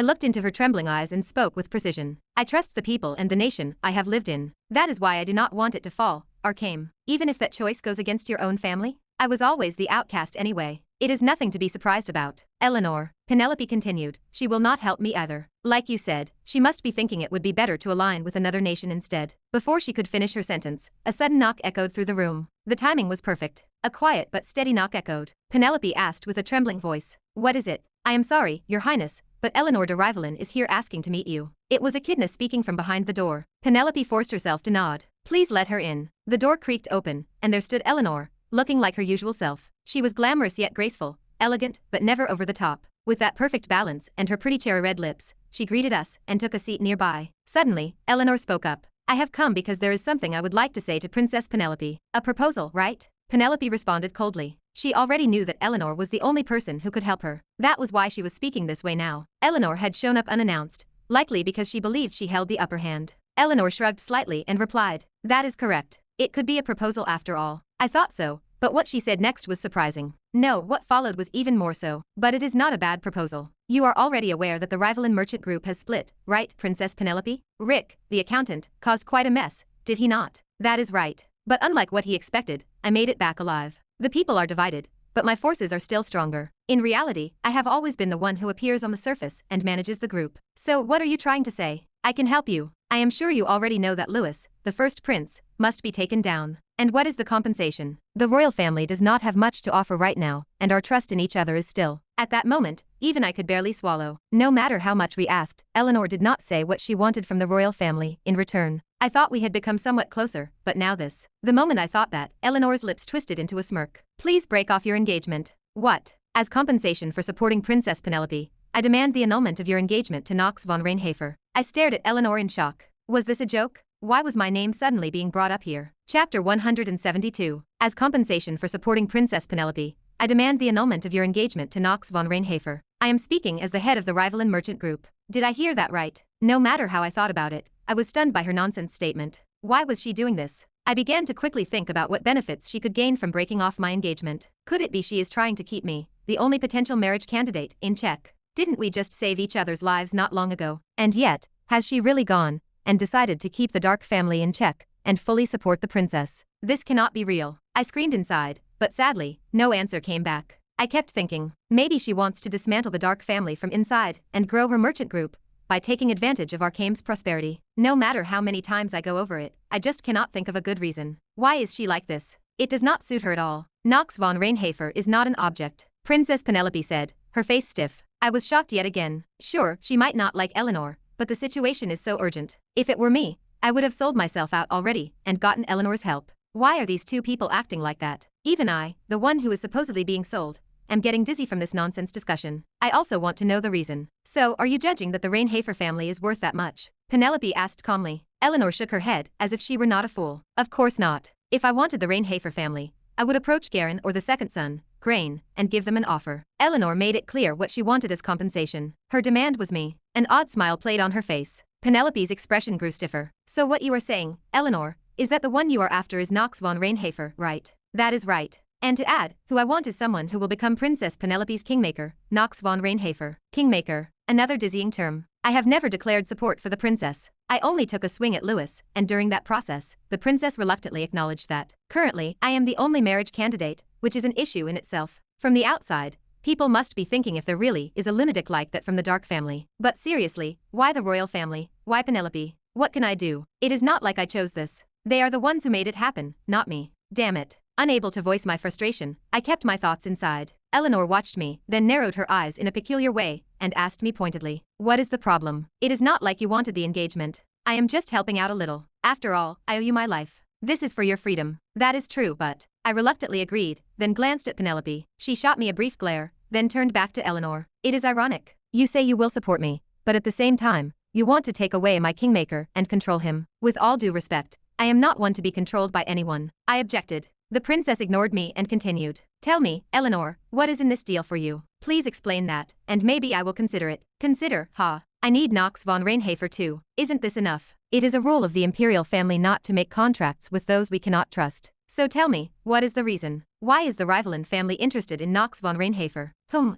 looked into her trembling eyes and spoke with precision. I trust the people and the nation I have lived in. That is why I do not want it to fall, Arcane. Even if that choice goes against your own family? I was always the outcast anyway. It is nothing to be surprised about. Eleanor, Penelope continued, she will not help me either. Like you said, she must be thinking it would be better to align with another nation instead. Before she could finish her sentence, a sudden knock echoed through the room. The timing was perfect. A quiet but steady knock echoed. Penelope asked with a trembling voice, "What is it?" "I am sorry, your highness, but Eleanor de Rivalen is here asking to meet you." It was Echidna speaking from behind the door. Penelope forced herself to nod. "Please let her in." The door creaked open, and there stood Eleanor, looking like her usual self. She was glamorous yet graceful, elegant but never over the top. With that perfect balance and her pretty cherry red lips, she greeted us and took a seat nearby. Suddenly, Eleanor spoke up. "I have come because there is something I would like to say to Princess Penelope." "A proposal, right?" Penelope responded coldly. She already knew that Eleanor was the only person who could help her. That was why she was speaking this way now. Eleanor had shown up unannounced, likely because she believed she held the upper hand. Eleanor shrugged slightly and replied, "That is correct. It could be a proposal after all." I thought so, but what she said next was surprising. No, what followed was even more so. "But it is not a bad proposal. You are already aware that the Rivalen merchant group has split, right, Princess Penelope?" Rick, the accountant, caused quite a mess, did he not? "That is right. But unlike what he expected, I made it back alive. The people are divided, but my forces are still stronger. In reality, I have always been the one who appears on the surface and manages the group. So what are you trying to say? I can help you. I am sure you already know that Louis, the first prince, must be taken down. And what is the compensation? The royal family does not have much to offer right now, and our trust in each other is still." At that moment, even I could barely swallow. No matter how much we asked, Eleanor did not say what she wanted from the royal family in return. I thought we had become somewhat closer, but now this. The moment I thought that, Eleanor's lips twisted into a smirk. "Please break off your engagement." "What? As compensation for supporting Princess Penelope, I demand the annulment of your engagement to Nox von Reinhafer." I stared at Eleanor in shock. Was this a joke? Why was my name suddenly being brought up here? Chapter 172. As compensation for supporting Princess Penelope, I demand the annulment of your engagement to Nox von Reinhafer. I am speaking as the head of the Rivalin merchant group. Did I hear that right? No matter how I thought about it, I was stunned by her nonsense statement. Why was she doing this? I began to quickly think about what benefits she could gain from breaking off my engagement. Could it be she is trying to keep me, the only potential marriage candidate, in check? Didn't we just save each other's lives not long ago? And yet, has she really gone and decided to keep the Dark family in check and fully support the princess? This cannot be real. I screamed inside, but sadly, no answer came back. I kept thinking, maybe she wants to dismantle the Dark family from inside and grow her merchant group by taking advantage of Arkhaim's prosperity. No matter how many times I go over it, I just cannot think of a good reason. Why is she like this? It does not suit her at all. Nox von Reinhafer is not an object, Princess Penelope said, her face stiff. I was shocked yet again. Sure, she might not like Eleanor, but the situation is so urgent. If it were me, I would have sold myself out already and gotten Eleanor's help. Why are these two people acting like that? Even I, the one who is supposedly being sold, am getting dizzy from this nonsense discussion. I also want to know the reason. So, are you judging that the Reinhafer family is worth that much? Penelope asked calmly. Eleanor shook her head as if she were not a fool. Of course not. If I wanted the Reinhafer family, I would approach Garen or the second son, Grain, and give them an offer. Eleanor made it clear what she wanted as compensation. Her demand was me. An odd smile played on her face. Penelope's expression grew stiffer. So what you are saying, Eleanor, is that the one you are after is Nox von Reinhafer, right? That is right. And to add, who I want is someone who will become Princess Penelope's kingmaker, Nox von Reinhafer. Kingmaker, another dizzying term. I have never declared support for the princess. I only took a swing at Lewis, and during that process, the princess reluctantly acknowledged that. Currently, I am the only marriage candidate, which is an issue in itself. From the outside, people must be thinking if there really is a lunatic like that from the Dark family. But seriously, why the royal family? Why Penelope? What can I do? It is not like I chose this. They are the ones who made it happen, not me. Damn it. Unable to voice my frustration, I kept my thoughts inside. Eleanor watched me, then narrowed her eyes in a peculiar way, and asked me pointedly, "What is the problem? It is not like you wanted the engagement. I am just helping out a little. After all, I owe you my life. This is for your freedom." That is true, but I reluctantly agreed, then glanced at Penelope. She shot me a brief glare, then turned back to Eleanor. It is ironic. You say you will support me, but at the same time, you want to take away my kingmaker and control him. With all due respect, I am not one to be controlled by anyone. I objected. The princess ignored me and continued. Tell me, Eleanor, what is in this deal for you? Please explain that, and maybe I will consider it. Consider, ha. I need Nox von Reinhafer too. Isn't this enough? It is a rule of the imperial family not to make contracts with those we cannot trust. So tell me, what is the reason? Why is the Rivalin family interested in Nox von Reinhafer?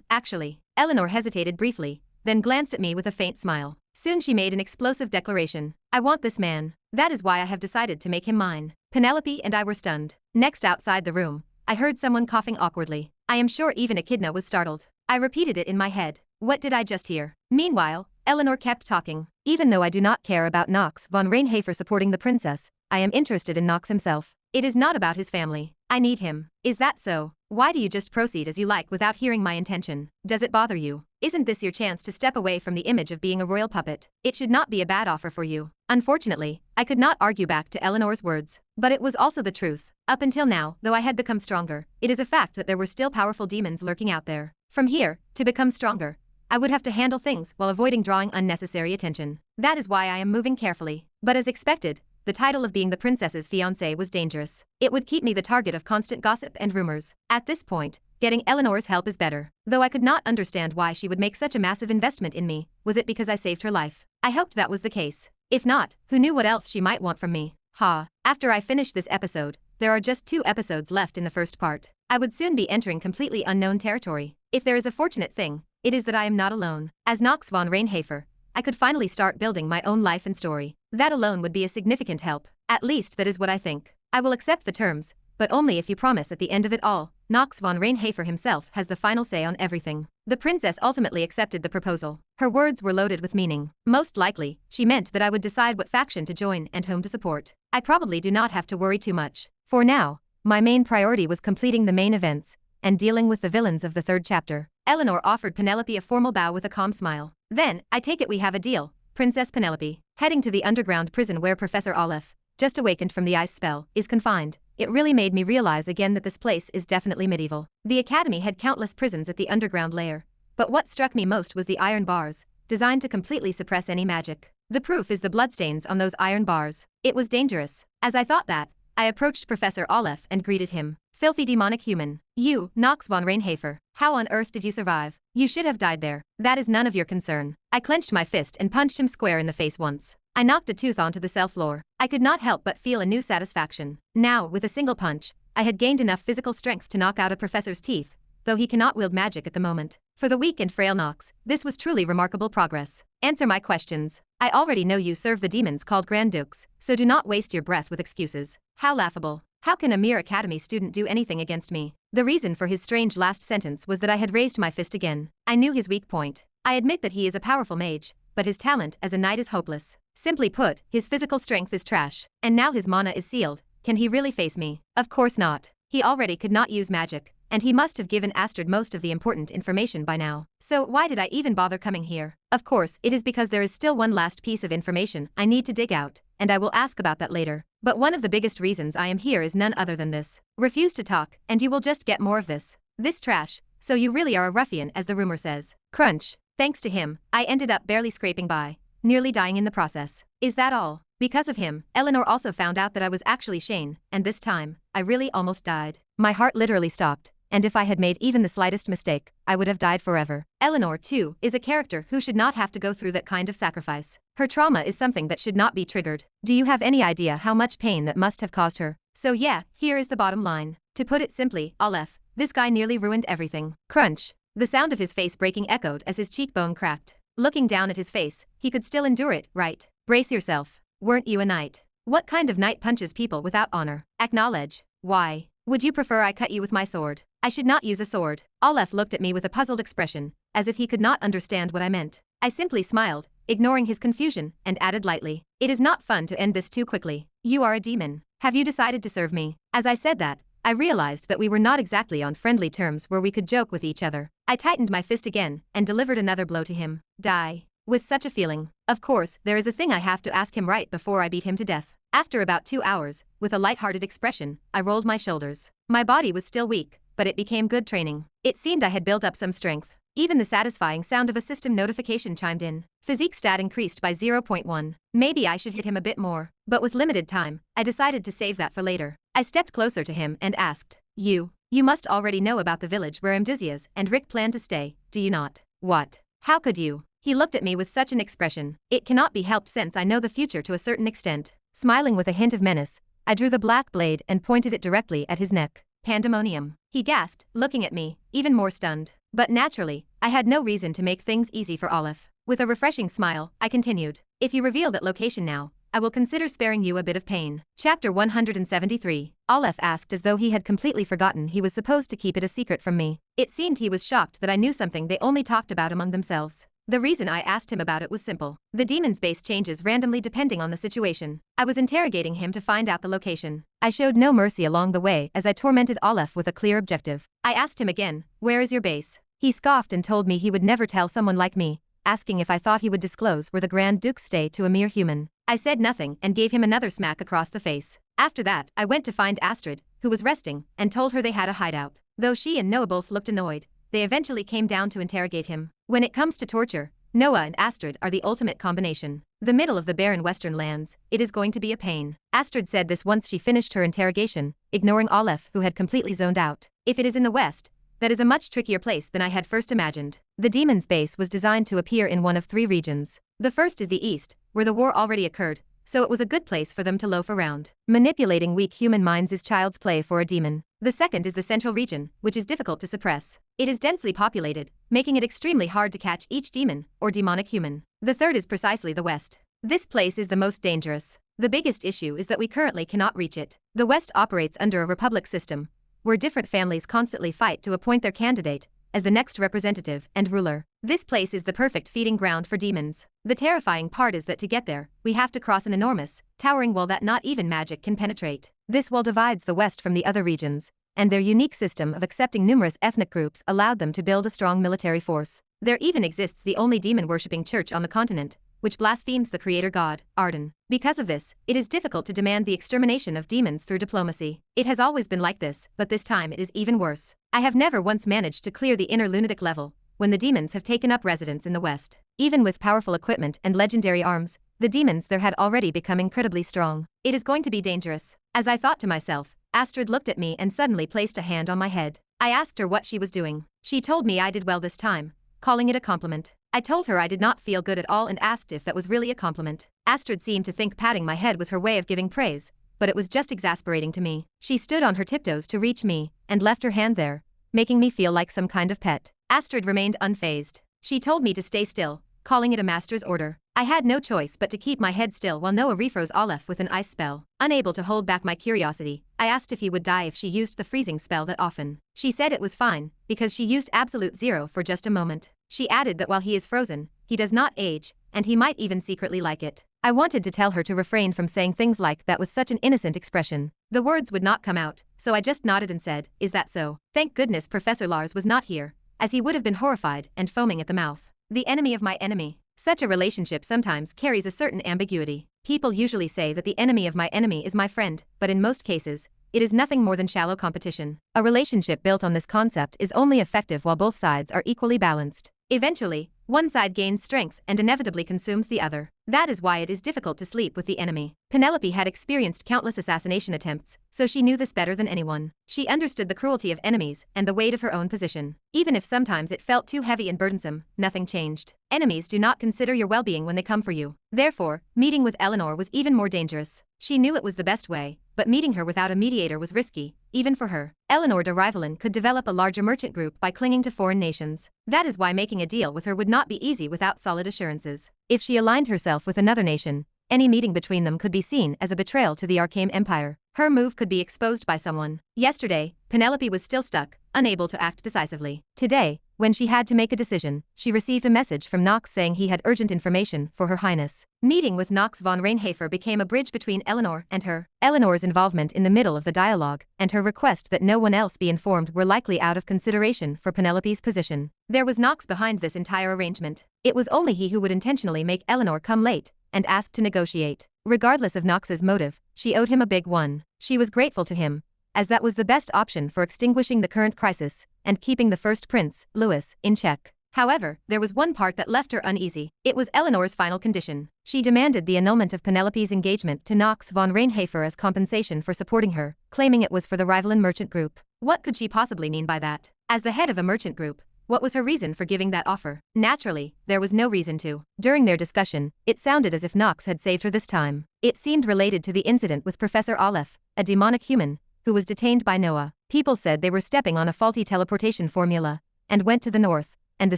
Actually. Eleanor hesitated briefly, then glanced at me with a faint smile. Soon she made an explosive declaration. I want this man. That is why I have decided to make him mine. Penelope and I were stunned. Next, outside the room, I heard someone coughing awkwardly. I am sure even Echidna was startled. I repeated it in my head. What did I just hear? Meanwhile, Eleanor kept talking. Even though I do not care about Nox von Reinhafer supporting the princess, I am interested in Nox himself. It is not about his family. I need him. Is that so? Why do you just proceed as you like without hearing my intention? Does it bother you? Isn't this your chance to step away from the image of being a royal puppet? It should not be a bad offer for you. Unfortunately, I could not argue back to Eleanor's words. But it was also the truth. Up until now, though I had become stronger, it is a fact that there were still powerful demons lurking out there. From here, to become stronger, I would have to handle things while avoiding drawing unnecessary attention. That is why I am moving carefully. But as expected, the title of being the princess's fiancé was dangerous. It would keep me the target of constant gossip and rumors. At this point, getting Eleanor's help is better. Though I could not understand why she would make such a massive investment in me. Was it because I saved her life? I hoped that was the case. If not, who knew what else she might want from me? After I finish this episode, there are just 2 episodes left in the first part. I would soon be entering completely unknown territory. If there is a fortunate thing, it is that I am not alone. As Nox von Reinhafer, I could finally start building my own life and story. That alone would be a significant help. At least that is what I think. I will accept the terms, but only if you promise at the end of it all, Nox von Reinhafer himself has the final say on everything. The princess ultimately accepted the proposal. Her words were loaded with meaning. Most likely, she meant that I would decide what faction to join and whom to support. I probably do not have to worry too much. For now, my main priority was completing the main events and dealing with the villains of the 3rd chapter. Eleanor offered Penelope a formal bow with a calm smile. Then, I take it we have a deal, Princess Penelope. Heading to the underground prison where Professor Aleph, just awakened from the ice spell, is confined. It really made me realize again that this place is definitely medieval. The academy had countless prisons at the underground layer, but what struck me most was the iron bars, designed to completely suppress any magic. The proof is the bloodstains on those iron bars. It was dangerous. As I thought that, I approached Professor Aleph and greeted him. Filthy demonic human. You, Nox von Reinhafer. How on earth did you survive? You should have died there. That is none of your concern. I clenched my fist and punched him square in the face once. I knocked a tooth onto the cell floor. I could not help but feel a new satisfaction. Now, with a single punch, I had gained enough physical strength to knock out a professor's teeth, though he cannot wield magic at the moment. For the weak and frail Nox, this was truly remarkable progress. Answer my questions. I already know you serve the demons called Grand Dukes, so do not waste your breath with excuses. How laughable. How can a mere academy student do anything against me? The reason for his strange last sentence was that I had raised my fist again. I knew his weak point. I admit that he is a powerful mage, but his talent as a knight is hopeless. Simply put, his physical strength is trash. And now his mana is sealed. Can he really face me? Of course not. He already could not use magic, and he must have given Astrid most of the important information by now. So why did I even bother coming here? Of course, it is because there is still one last piece of information I need to dig out, and I will ask about that later. But one of the biggest reasons I am here is none other than this. Refuse to talk, and you will just get more of this. This trash. So you really are a ruffian, as the rumor says. Crunch. Thanks to him, I ended up barely scraping by, nearly dying in the process. Is that all? Because of him, Eleanor also found out that I was actually Shane, and this time, I really almost died. My heart literally stopped, and if I had made even the slightest mistake, I would have died forever. Eleanor, too, is a character who should not have to go through that kind of sacrifice. Her trauma is something that should not be triggered. Do you have any idea how much pain that must have caused her? So yeah, here is the bottom line. To put it simply, Aleph, this guy nearly ruined everything. Crunch. The sound of his face breaking echoed as his cheekbone cracked. Looking down at his face, he could still endure it, right? Brace yourself. Weren't you a knight? What kind of knight punches people without honor? Acknowledge. Why? Would you prefer I cut you with my sword? I should not use a sword. Aleph looked at me with a puzzled expression, as if he could not understand what I meant. I simply smiled, ignoring his confusion, and added lightly, it is not fun to end this too quickly. You are a demon. Have you decided to serve me? As I said that, I realized that we were not exactly on friendly terms where we could joke with each other. I tightened my fist again, and delivered another blow to him. Die. With such a feeling. Of course, there is a thing I have to ask him right before I beat him to death. After about 2 hours, with a light-hearted expression, I rolled my shoulders. My body was still weak, but it became good training. It seemed I had built up some strength. Even the satisfying sound of a system notification chimed in. Physique stat increased by 0.1. Maybe I should hit him a bit more. But with limited time, I decided to save that for later. I stepped closer to him and asked, You must already know about the village where Mduzias and Rick plan to stay, do you not? What? How could you? He looked at me with such an expression. It cannot be helped since I know the future to a certain extent. Smiling with a hint of menace, I drew the black blade and pointed it directly at his neck. Pandemonium. He gasped, looking at me, even more stunned. But naturally, I had no reason to make things easy for Aleph. With a refreshing smile, I continued. If you reveal that location now, I will consider sparing you a bit of pain. Chapter 173. Aleph asked as though he had completely forgotten he was supposed to keep it a secret from me. It seemed he was shocked that I knew something they only talked about among themselves. The reason I asked him about it was simple. The demon's base changes randomly depending on the situation. I was interrogating him to find out the location. I showed no mercy along the way as I tormented Aleph with a clear objective. I asked him again, where is your base? He scoffed and told me he would never tell someone like me, asking if I thought he would disclose where the Grand Duke's stay to a mere human. I said nothing and gave him another smack across the face. After that, I went to find Astrid, who was resting, and told her they had a hideout. Though she and Noah both looked annoyed, they eventually came down to interrogate him. When it comes to torture, Noah and Astrid are the ultimate combination. The middle of the barren western lands, it is going to be a pain. Astrid said this once she finished her interrogation, ignoring Aleph who had completely zoned out. If it is in the west, that is a much trickier place than I had first imagined. The demon's base was designed to appear in one of 3 regions. The first is the east, where the war already occurred, so it was a good place for them to loaf around. Manipulating weak human minds is child's play for a demon. The second is the central region, which is difficult to suppress. It is densely populated, making it extremely hard to catch each demon or demonic human. The third is precisely the west. This place is the most dangerous. The biggest issue is that we currently cannot reach it. The west operates under a republic system, where different families constantly fight to appoint their candidate as the next representative and ruler. This place is the perfect feeding ground for demons. The terrifying part is that to get there, we have to cross an enormous, towering wall that not even magic can penetrate. This wall divides the west from the other regions, and their unique system of accepting numerous ethnic groups allowed them to build a strong military force. There even exists the only demon-worshipping church on the continent, which blasphemes the creator god, Arden. Because of this, it is difficult to demand the extermination of demons through diplomacy. It has always been like this, but this time it is even worse. I have never once managed to clear the inner lunatic level, when the demons have taken up residence in the west. Even with powerful equipment and legendary arms, The demons there had already become incredibly strong. It is going to be dangerous. As I thought to myself, Astrid looked at me and suddenly placed a hand on my head. I asked her what she was doing. She told me I did well this time, calling it a compliment. I told her I did not feel good at all and asked if that was really a compliment. Astrid seemed to think patting my head was her way of giving praise, but it was just exasperating to me. She stood on her tiptoes to reach me, and left her hand there, making me feel like some kind of pet. Astrid remained unfazed. She told me to stay still, calling it a master's order. I had no choice but to keep my head still while Noah refroze Olaf with an ice spell. Unable to hold back my curiosity, I asked if he would die if she used the freezing spell that often. She said it was fine, because she used absolute zero for just a moment. She added that while he is frozen, he does not age, and he might even secretly like it. I wanted to tell her to refrain from saying things like that with such an innocent expression. The words would not come out, so I just nodded and said, "Is that so?" Thank goodness Professor Lars was not here, as he would have been horrified and foaming at the mouth. The enemy of my enemy. Such a relationship sometimes carries a certain ambiguity. People usually say that the enemy of my enemy is my friend, but in most cases, it is nothing more than shallow competition. A relationship built on this concept is only effective while both sides are equally balanced. Eventually, one side gains strength and inevitably consumes the other. That is why it is difficult to sleep with the enemy. Penelope had experienced countless assassination attempts, so she knew this better than anyone. She understood the cruelty of enemies and the weight of her own position. Even if sometimes it felt too heavy and burdensome, nothing changed. Enemies do not consider your well-being when they come for you. Therefore, meeting with Eleanor was even more dangerous. She knew it was the best way, but meeting her without a mediator was risky, even for her. Eleanor de Rivalen could develop a larger merchant group by clinging to foreign nations. That is why making a deal with her would not be easy without solid assurances. If she aligned herself with another nation, any meeting between them could be seen as a betrayal to the Arcane Empire. Her move could be exposed by someone. Yesterday, Penelope was still stuck, unable to act decisively. Today, when she had to make a decision, she received a message from Nox saying he had urgent information for Her Highness. Meeting with Nox von Reinhafer became a bridge between Eleanor and her. Eleanor's involvement in the middle of the dialogue, and her request that no one else be informed were likely out of consideration for Penelope's position. There was Nox behind this entire arrangement. It was only he who would intentionally make Eleanor come late, and ask to negotiate. Regardless of Nox's motive, she owed him a big one. She was grateful to him, as that was the best option for extinguishing the current crisis, and keeping the first prince, Louis, in check. However, there was one part that left her uneasy. It was Eleanor's final condition. She demanded the annulment of Penelope's engagement to Nox von Reinhafer as compensation for supporting her, claiming it was for the Rivalen merchant group. What could she possibly mean by that? As the head of a merchant group, what was her reason for giving that offer? Naturally, there was no reason to. During their discussion, it sounded as if Nox had saved her this time. It seemed related to the incident with Professor Olaf, a demonic human, who was detained by Noah. People said they were stepping on a faulty teleportation formula, and went to the north, and the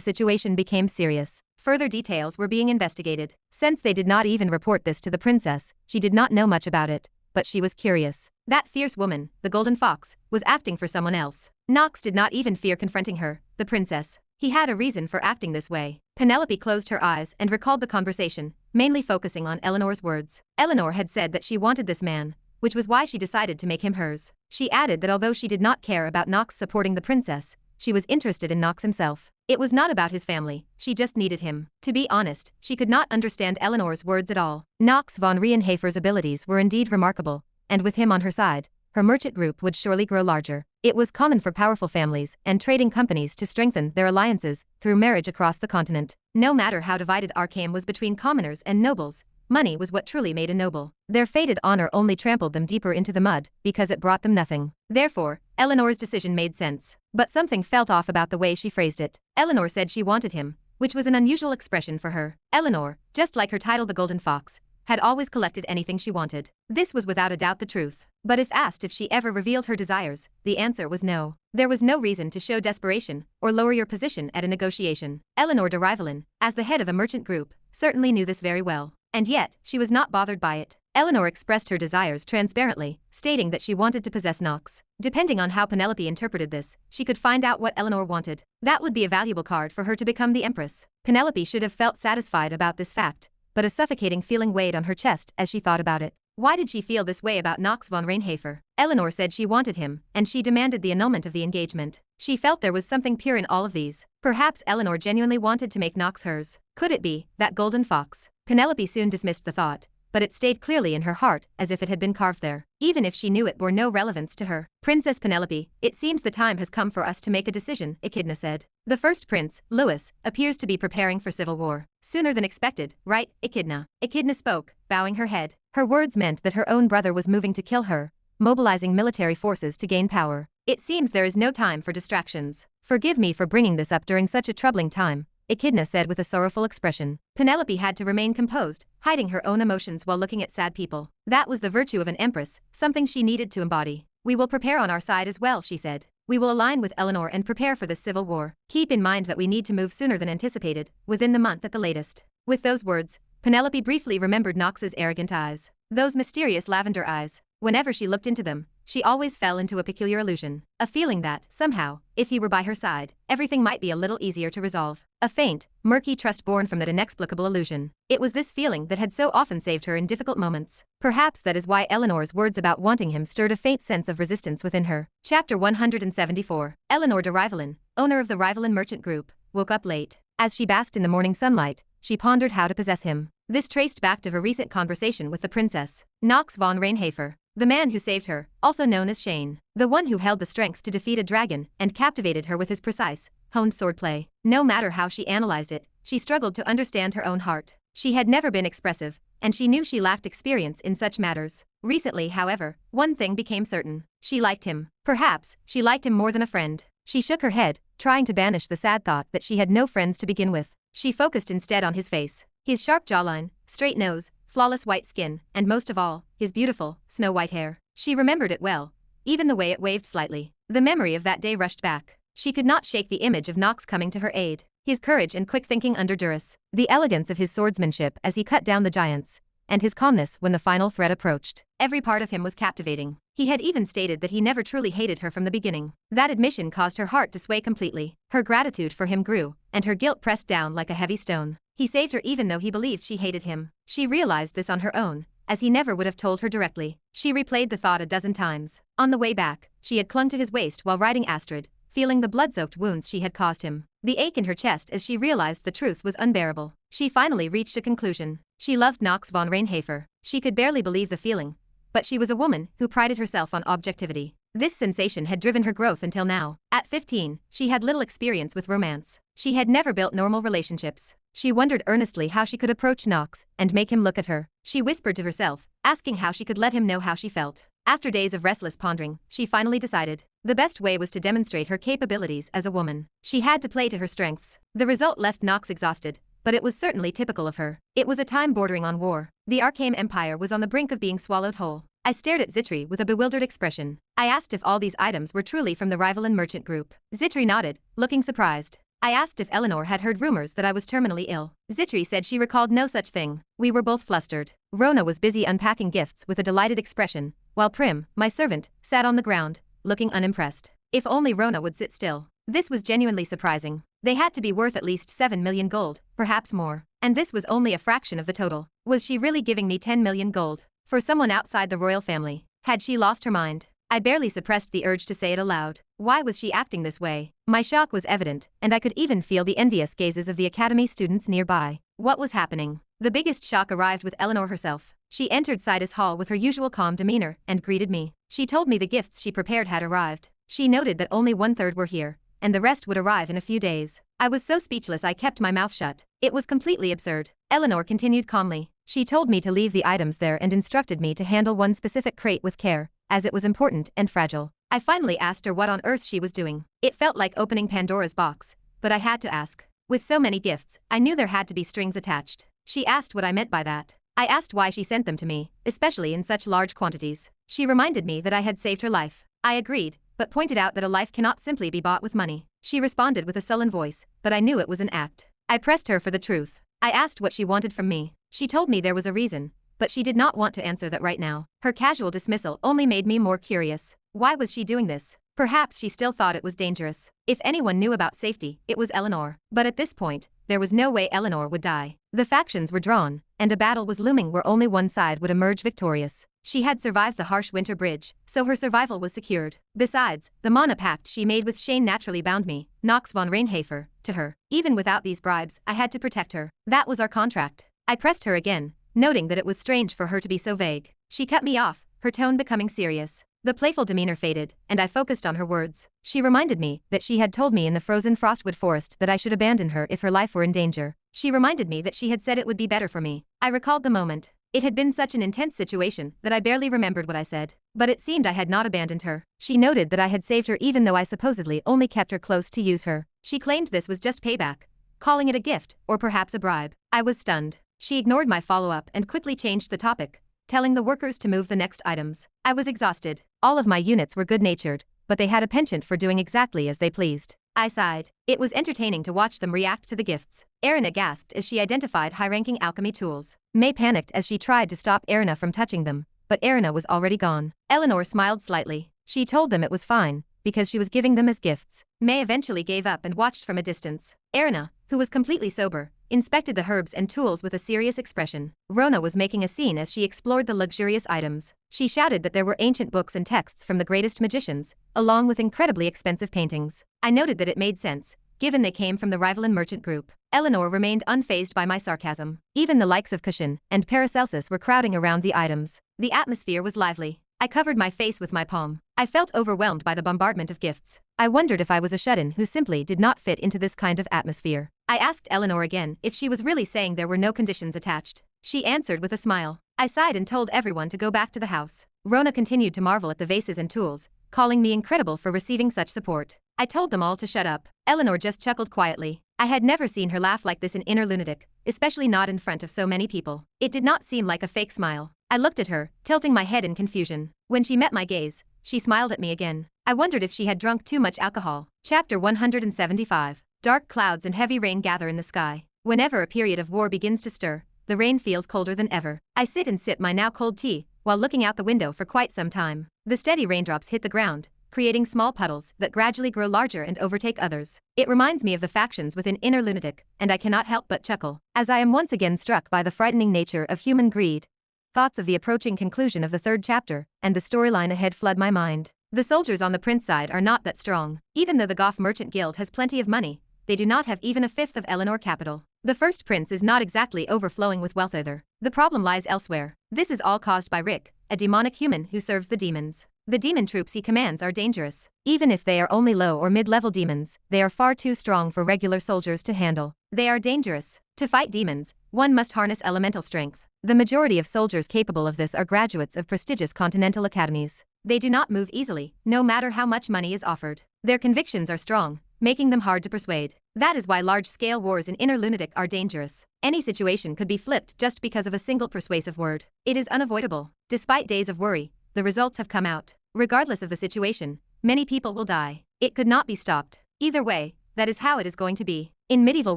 situation became serious. Further details were being investigated. Since they did not even report this to the princess, she did not know much about it, but she was curious. That fierce woman, the Golden Fox, was acting for someone else. Nox did not even fear confronting her, the princess. He had a reason for acting this way. Penelope closed her eyes and recalled the conversation, mainly focusing on Eleanor's words. Eleanor had said that she wanted this man, which was why she decided to make him hers. She added that although she did not care about Nox supporting the princess, she was interested in Nox himself. It was not about his family, she just needed him. To be honest, she could not understand Eleanor's words at all. Nox von Reinhafer's abilities were indeed remarkable, and with him on her side, her merchant group would surely grow larger. It was common for powerful families and trading companies to strengthen their alliances through marriage across the continent. No matter how divided Arkham was between commoners and nobles, money was what truly made a noble. Their fated honor only trampled them deeper into the mud, because it brought them nothing. Therefore, Eleanor's decision made sense. But something felt off about the way she phrased it. Eleanor said she wanted him, which was an unusual expression for her. Eleanor, just like her title the Golden Fox, had always collected anything she wanted. This was without a doubt the truth. But if asked if she ever revealed her desires, the answer was no. There was no reason to show desperation, or lower your position at a negotiation. Eleanor de Rivalen, as the head of a merchant group, certainly knew this very well. And yet, she was not bothered by it. Eleanor expressed her desires transparently, stating that she wanted to possess Nox. Depending on how Penelope interpreted this, she could find out what Eleanor wanted. That would be a valuable card for her to become the Empress. Penelope should have felt satisfied about this fact, but a suffocating feeling weighed on her chest as she thought about it. Why did she feel this way about Nox von Reinhafer? Eleanor said she wanted him, and she demanded the annulment of the engagement. She felt there was something pure in all of these. Perhaps Eleanor genuinely wanted to make Nox hers. Could it be that Golden Fox? Penelope soon dismissed the thought, but it stayed clearly in her heart as if it had been carved there, even if she knew it bore no relevance to her. Princess Penelope, it seems the time has come for us to make a decision, Echidna said. The first prince, Louis, appears to be preparing for civil war. Sooner than expected, right, Echidna? Echidna spoke, bowing her head. Her words meant that her own brother was moving to kill her, mobilizing military forces to gain power. It seems there is no time for distractions. Forgive me for bringing this up during such a troubling time, Echidna said with a sorrowful expression. Penelope had to remain composed, hiding her own emotions while looking at sad people. That was the virtue of an empress, something she needed to embody. We will prepare on our side as well, she said. We will align with Eleanor and prepare for this civil war. Keep in mind that we need to move sooner than anticipated, within the month at the latest. With those words, Penelope briefly remembered Nox's arrogant eyes. Those mysterious lavender eyes. Whenever she looked into them, she always fell into a peculiar illusion. A feeling that, somehow, if he were by her side, everything might be a little easier to resolve. A faint, murky trust born from that inexplicable illusion. It was this feeling that had so often saved her in difficult moments. Perhaps that is why Eleanor's words about wanting him stirred a faint sense of resistance within her. Chapter 174. Eleanor de Rivalin, owner of the Rivalin Merchant Group, woke up late. As she basked in the morning sunlight, she pondered how to possess him. This traced back to her recent conversation with the princess, Nox von Reinhafer, the man who saved her, also known as Shane, the one who held the strength to defeat a dragon and captivated her with his precise, honed swordplay. No matter how she analyzed it, she struggled to understand her own heart. She had never been expressive, and she knew she lacked experience in such matters. Recently, however, one thing became certain. She liked him. Perhaps, she liked him more than a friend. She shook her head, trying to banish the sad thought that she had no friends to begin with. She focused instead on his face. His sharp jawline, straight nose, flawless white skin, and most of all, his beautiful, snow-white hair. She remembered it well, even the way it waved slightly. The memory of that day rushed back. She could not shake the image of Nox coming to her aid. His courage and quick thinking under duress. The elegance of his swordsmanship as he cut down the giants. And his calmness when the final threat approached. Every part of him was captivating. He had even stated that he never truly hated her from the beginning. That admission caused her heart to sway completely. Her gratitude for him grew, and her guilt pressed down like a heavy stone. He saved her even though he believed she hated him. She realized this on her own, as he never would have told her directly. She replayed the thought a dozen times. On the way back, she had clung to his waist while riding Astrid, feeling the blood-soaked wounds she had caused him. The ache in her chest as she realized the truth was unbearable. She finally reached a conclusion. She loved Nox von Reinhafer. She could barely believe the feeling, but she was a woman who prided herself on objectivity. This sensation had driven her growth until now. At 15, she had little experience with romance. She had never built normal relationships. She wondered earnestly how she could approach Nox and make him look at her. She whispered to herself, asking how she could let him know how she felt. After days of restless pondering, she finally decided. The best way was to demonstrate her capabilities as a woman. She had to play to her strengths. The result left Nox exhausted, but it was certainly typical of her. It was a time bordering on war. The Arcane Empire was on the brink of being swallowed whole. I stared at Zitri with a bewildered expression. I asked if all these items were truly from the Rivalin Merchant Group. Zitri nodded, looking surprised. I asked if Eleanor had heard rumors that I was terminally ill. Zitri said she recalled no such thing. We were both flustered. Rona was busy unpacking gifts with a delighted expression, while Prim, my servant, sat on the ground, looking unimpressed. If only Rona would sit still. This was genuinely surprising. They had to be worth at least 7 million gold, perhaps more. And this was only a fraction of the total. Was she really giving me 10 million gold? For someone outside the royal family? Had she lost her mind? I barely suppressed the urge to say it aloud. Why was she acting this way? My shock was evident, and I could even feel the envious gazes of the academy students nearby. What was happening? The biggest shock arrived with Eleanor herself. She entered Sidus Hall with her usual calm demeanor and greeted me. She told me the gifts she prepared had arrived. She noted that only 1/3 were here, and the rest would arrive in a few days. I was so speechless I kept my mouth shut. It was completely absurd. Eleanor continued calmly. She told me to leave the items there and instructed me to handle one specific crate with care, as it was important and fragile. I finally asked her what on earth she was doing. It felt like opening Pandora's box, but I had to ask. With so many gifts, I knew there had to be strings attached. She asked what I meant by that. I asked why she sent them to me, especially in such large quantities. She reminded me that I had saved her life. I agreed, but pointed out that a life cannot simply be bought with money. She responded with a sullen voice, but I knew it was an act. I pressed her for the truth. I asked what she wanted from me. She told me there was a reason, but she did not want to answer that right now. Her casual dismissal only made me more curious. Why was she doing this? Perhaps she still thought it was dangerous. If anyone knew about safety, it was Eleanor. But at this point, there was no way Eleanor would die. The factions were drawn, and a battle was looming where only one side would emerge victorious. She had survived the harsh winter bridge, so her survival was secured. Besides, the mana pact she made with Shane naturally bound me, Nox von Reinhafer, to her. Even without these bribes, I had to protect her. That was our contract. I pressed her again, noting that it was strange for her to be so vague. She cut me off, her tone becoming serious. The playful demeanor faded, and I focused on her words. She reminded me that she had told me in the frozen frostwood forest that I should abandon her if her life were in danger. She reminded me that she had said it would be better for me. I recalled the moment. It had been such an intense situation that I barely remembered what I said. But it seemed I had not abandoned her. She noted that I had saved her even though I supposedly only kept her close to use her. She claimed this was just payback, calling it a gift, or perhaps a bribe. I was stunned. She ignored my follow-up and quickly changed the topic, telling the workers to move the next items. I was exhausted. All of my units were good-natured, but they had a penchant for doing exactly as they pleased. I sighed. It was entertaining to watch them react to the gifts. Erina gasped as she identified high-ranking alchemy tools. May panicked as she tried to stop Erina from touching them, but Erina was already gone. Eleanor smiled slightly. She told them it was fine, because she was giving them as gifts. May eventually gave up and watched from a distance. Erina, who was completely sober, inspected the herbs and tools with a serious expression. Rona was making a scene as she explored the luxurious items. She shouted that there were ancient books and texts from the greatest magicians, along with incredibly expensive paintings. I noted that it made sense, given they came from the rivaling merchant group. Eleanor remained unfazed by my sarcasm. Even the likes of Kushan and Paracelsus were crowding around the items. The atmosphere was lively. I covered my face with my palm. I felt overwhelmed by the bombardment of gifts. I wondered if I was a shut-in who simply did not fit into this kind of atmosphere. I asked Eleanor again if she was really saying there were no conditions attached. She answered with a smile. I sighed and told everyone to go back to the house. Rona continued to marvel at the vases and tools, calling me incredible for receiving such support. I told them all to shut up. Eleanor just chuckled quietly. I had never seen her laugh like this in Inner Lunatic, especially not in front of so many people. It did not seem like a fake smile. I looked at her, tilting my head in confusion. When she met my gaze, she smiled at me again. I wondered if she had drunk too much alcohol. Chapter 175. Dark clouds and heavy rain gather in the sky. Whenever a period of war begins to stir, the rain feels colder than ever. I sit and sip my now cold tea, while looking out the window for quite some time. The steady raindrops hit the ground, creating small puddles that gradually grow larger and overtake others. It reminds me of the factions within Inner Lunatic, and I cannot help but chuckle, as I am once again struck by the frightening nature of human greed. Thoughts of the approaching conclusion of the third chapter, and the storyline ahead flood my mind. The soldiers on the prince side are not that strong. Even though the Goth Merchant Guild has plenty of money, they do not have even a fifth of Eleanor capital. The first prince is not exactly overflowing with wealth either. The problem lies elsewhere. This is all caused by Rick, a demonic human who serves the demons. The demon troops he commands are dangerous. Even if they are only low or mid-level demons, they are far too strong for regular soldiers to handle. They are dangerous. To fight demons, one must harness elemental strength. The majority of soldiers capable of this are graduates of prestigious continental academies. They do not move easily, no matter how much money is offered. Their convictions are strong, making them hard to persuade. That is why large-scale wars in Inner Lunatic are dangerous. Any situation could be flipped just because of a single persuasive word. It is unavoidable. Despite days of worry, the results have come out. Regardless of the situation, many people will die. It could not be stopped. Either way, that is how it is going to be. In medieval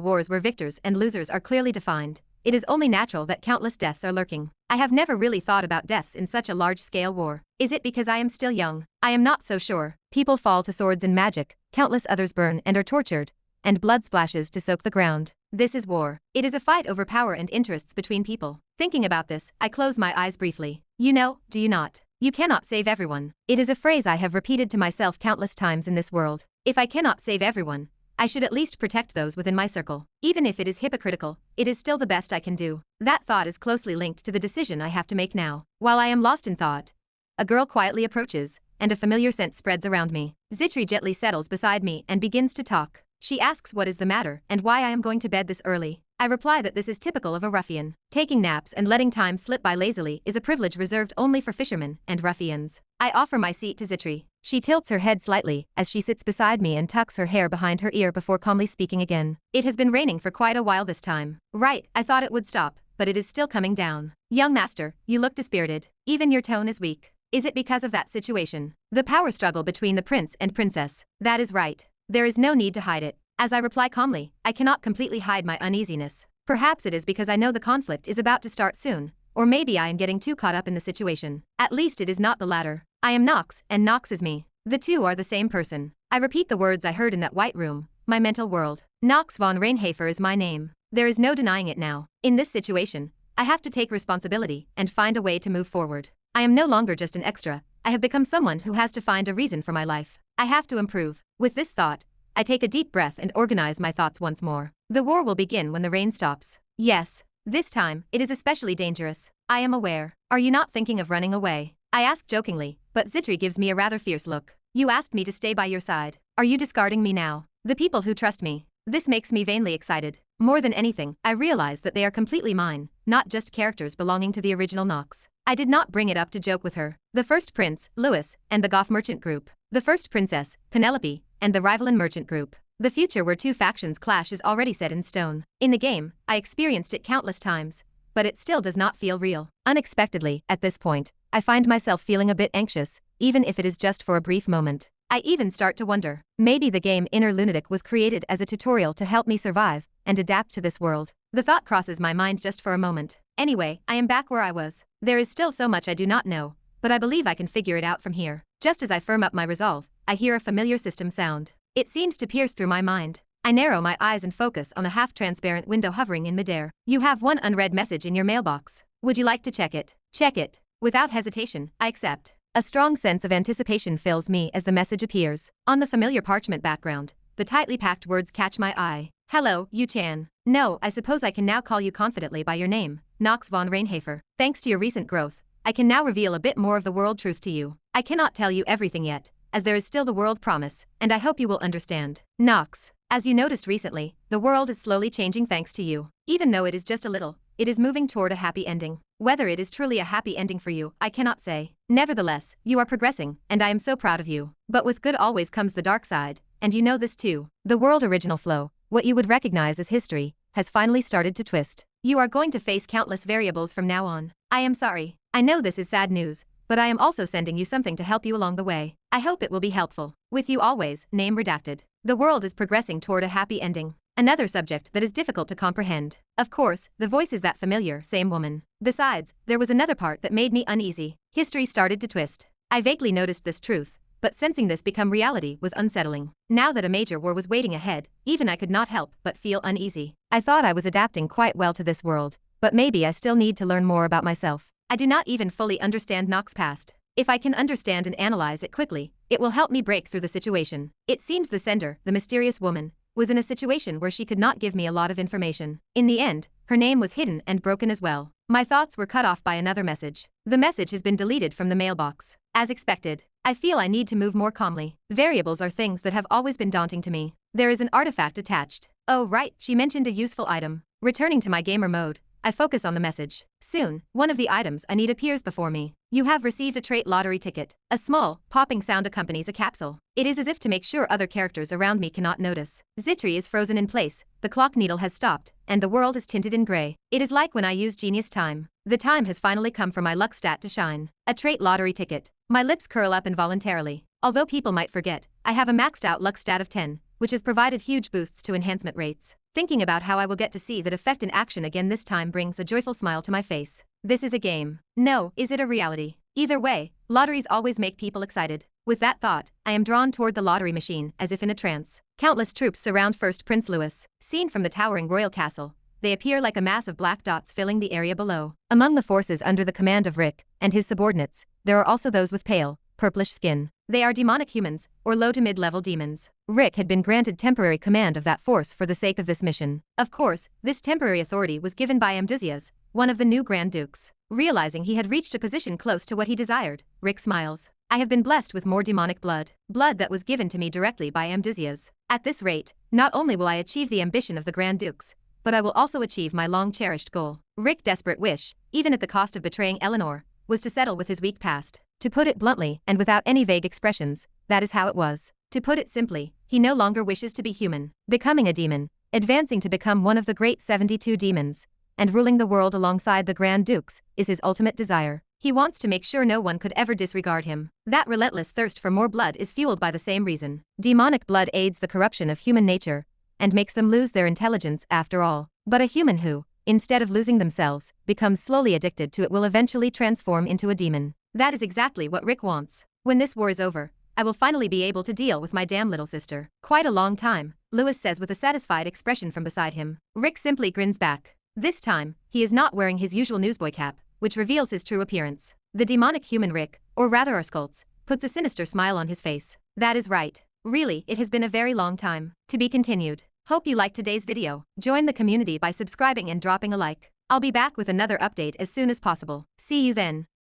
wars where victors and losers are clearly defined, it is only natural that countless deaths are lurking. I have never really thought about deaths in such a large-scale war. Is it because I am still young? I am not so sure. People fall to swords and magic, countless others burn and are tortured, and blood splashes to soak the ground. This is war. It is a fight over power and interests between people. Thinking about this, I close my eyes briefly. You know, do you not? You cannot save everyone. It is a phrase I have repeated to myself countless times in this world. If I cannot save everyone, I should at least protect those within my circle. Even if it is hypocritical, it is still the best I can do. That thought is closely linked to the decision I have to make now. While I am lost in thought, a girl quietly approaches, and a familiar scent spreads around me. Zitri gently settles beside me and begins to talk. She asks what is the matter and why I am going to bed this early. I reply that this is typical of a ruffian. Taking naps and letting time slip by lazily is a privilege reserved only for fishermen and ruffians. I offer my seat to Zitri. She tilts her head slightly as she sits beside me and tucks her hair behind her ear before calmly speaking again. It has been raining for quite a while this time. Right, I thought it would stop, but it is still coming down. Young master, you look dispirited. Even your tone is weak. Is it because of that situation? The power struggle between the prince and princess. That is right. There is no need to hide it. As I reply calmly, I cannot completely hide my uneasiness. Perhaps it is because I know the conflict is about to start soon, or maybe I am getting too caught up in the situation. At least it is not the latter. I am Nox, and Nox is me. The two are the same person. I repeat the words I heard in that white room, my mental world. Nox von Reinhafer is my name. There is no denying it now. In this situation, I have to take responsibility and find a way to move forward. I am no longer just an extra. I have become someone who has to find a reason for my life. I have to improve. With this thought, I take a deep breath and organize my thoughts once more. The war will begin when the rain stops. Yes, This time, it is especially dangerous. I am aware. Are you not thinking of running away? I ask jokingly, but Zitri gives me a rather fierce look. You asked me to stay by your side. Are you discarding me now? The people who trust me. This makes me vainly excited. More than anything, I realize that they are completely mine, not just characters belonging to the original Nox. I did not bring it up to joke with her. The first prince, Louis, and the Goth merchant group. The first princess, Penelope, and the Rivalan merchant group. The future where two factions clash is already set in stone. In the game, I experienced it countless times, but it still does not feel real. Unexpectedly, at this point, I find myself feeling a bit anxious, even if it is just for a brief moment. I even start to wonder, maybe the game Inner Lunatic was created as a tutorial to help me survive and adapt to this world. The thought crosses my mind just for a moment. Anyway, I am back where I was. There is still so much I do not know, but I believe I can figure it out from here. Just as I firm up my resolve, I hear a familiar system sound. It seems to pierce through my mind. I narrow my eyes and focus on a half-transparent window hovering in midair. You have one unread message in your mailbox. Would you like to check it? Check it. Without hesitation, I accept. A strong sense of anticipation fills me as the message appears. On the familiar parchment background, the tightly packed words catch my eye. Hello, Yu-chan. No, I suppose I can now call you confidently by your name, Nox von Reinhafer. Thanks to your recent growth, I can now reveal a bit more of the world truth to you. I cannot tell you everything yet, as there is still the world promise, and I hope you will understand. Nox, as you noticed recently, the world is slowly changing thanks to you. Even though it is just a little, it is moving toward a happy ending. Whether it is truly a happy ending for you, I cannot say. Nevertheless, you are progressing, and I am so proud of you. But with good always comes the dark side, and you know this too. The world original flow, what you would recognize as history, has finally started to twist. You are going to face countless variables from now on. I am sorry. I know this is sad news, but I am also sending you something to help you along the way. I hope it will be helpful. With you always, name redacted. The world is progressing toward a happy ending. Another subject that is difficult to comprehend. Of course, the voice is that familiar, same woman. Besides, there was another part that made me uneasy. History started to twist. I vaguely noticed this truth, but sensing this become reality was unsettling. Now that a major war was waiting ahead, even I could not help but feel uneasy. I thought I was adapting quite well to this world, but maybe I still need to learn more about myself. I do not even fully understand Nox's past. If I can understand and analyze it quickly, it will help me break through the situation. It seems the sender, the mysterious woman, was in a situation where she could not give me a lot of information. In the end, her name was hidden and broken as well. My thoughts were cut off by another message. The message has been deleted from the mailbox. As expected, I feel I need to move more calmly. Variables are things that have always been daunting to me. There is an artifact attached. Oh right, she mentioned a useful item. Returning to my gamer mode, I focus on the message. Soon, one of the items I need appears before me. You have received a trait lottery ticket. A small, popping sound accompanies a capsule. It is as if to make sure other characters around me cannot notice. Zitri is frozen in place, the clock needle has stopped, and the world is tinted in gray. It is like when I use Genius Time. The time has finally come for my luck stat to shine. A trait lottery ticket. My lips curl up involuntarily. Although people might forget, I have a maxed out luck stat of 10, which has provided huge boosts to enhancement rates. Thinking about how I will get to see that effect in action again this time brings a joyful smile to my face. This is a game. No, is it a reality? Either way, lotteries always make people excited. With that thought, I am drawn toward the lottery machine as if in a trance. Countless troops surround first Prince Louis. Seen from the towering royal castle, they appear like a mass of black dots filling the area below. Among the forces under the command of Rick and his subordinates, there are also those with pale, purplish skin. They are demonic humans, or low to mid-level demons. Rick had been granted temporary command of that force for the sake of this mission. Of course, this temporary authority was given by Amduzias, one of the new Grand Dukes. Realizing he had reached a position close to what he desired, Rick smiles. I have been blessed with more demonic blood. Blood that was given to me directly by Amduzias. At this rate, not only will I achieve the ambition of the Grand Dukes, but I will also achieve my long-cherished goal. Rick's desperate wish, even at the cost of betraying Eleanor, was to settle with his weak past. To put it bluntly, and without any vague expressions, that is how it was. To put it simply, he no longer wishes to be human, becoming a demon, advancing to become one of the great 72 demons, and ruling the world alongside the Grand Dukes, is his ultimate desire. He wants to make sure no one could ever disregard him. That relentless thirst for more blood is fueled by the same reason. Demonic blood aids the corruption of human nature, and makes them lose their intelligence after all. But a human who, instead of losing themselves, becomes slowly addicted to it will eventually transform into a demon. That is exactly what Rick wants. When this war is over, I will finally be able to deal with my damn little sister. Quite a long time, Louis says with a satisfied expression from beside him. Rick simply grins back. This time, he is not wearing his usual newsboy cap, which reveals his true appearance. The demonic human Rick, or rather Arskultz, puts a sinister smile on his face. That is right. Really, it has been a very long time. To be continued. Hope you liked today's video. Join the community by subscribing and dropping a like. I'll be back with another update as soon as possible. See you then.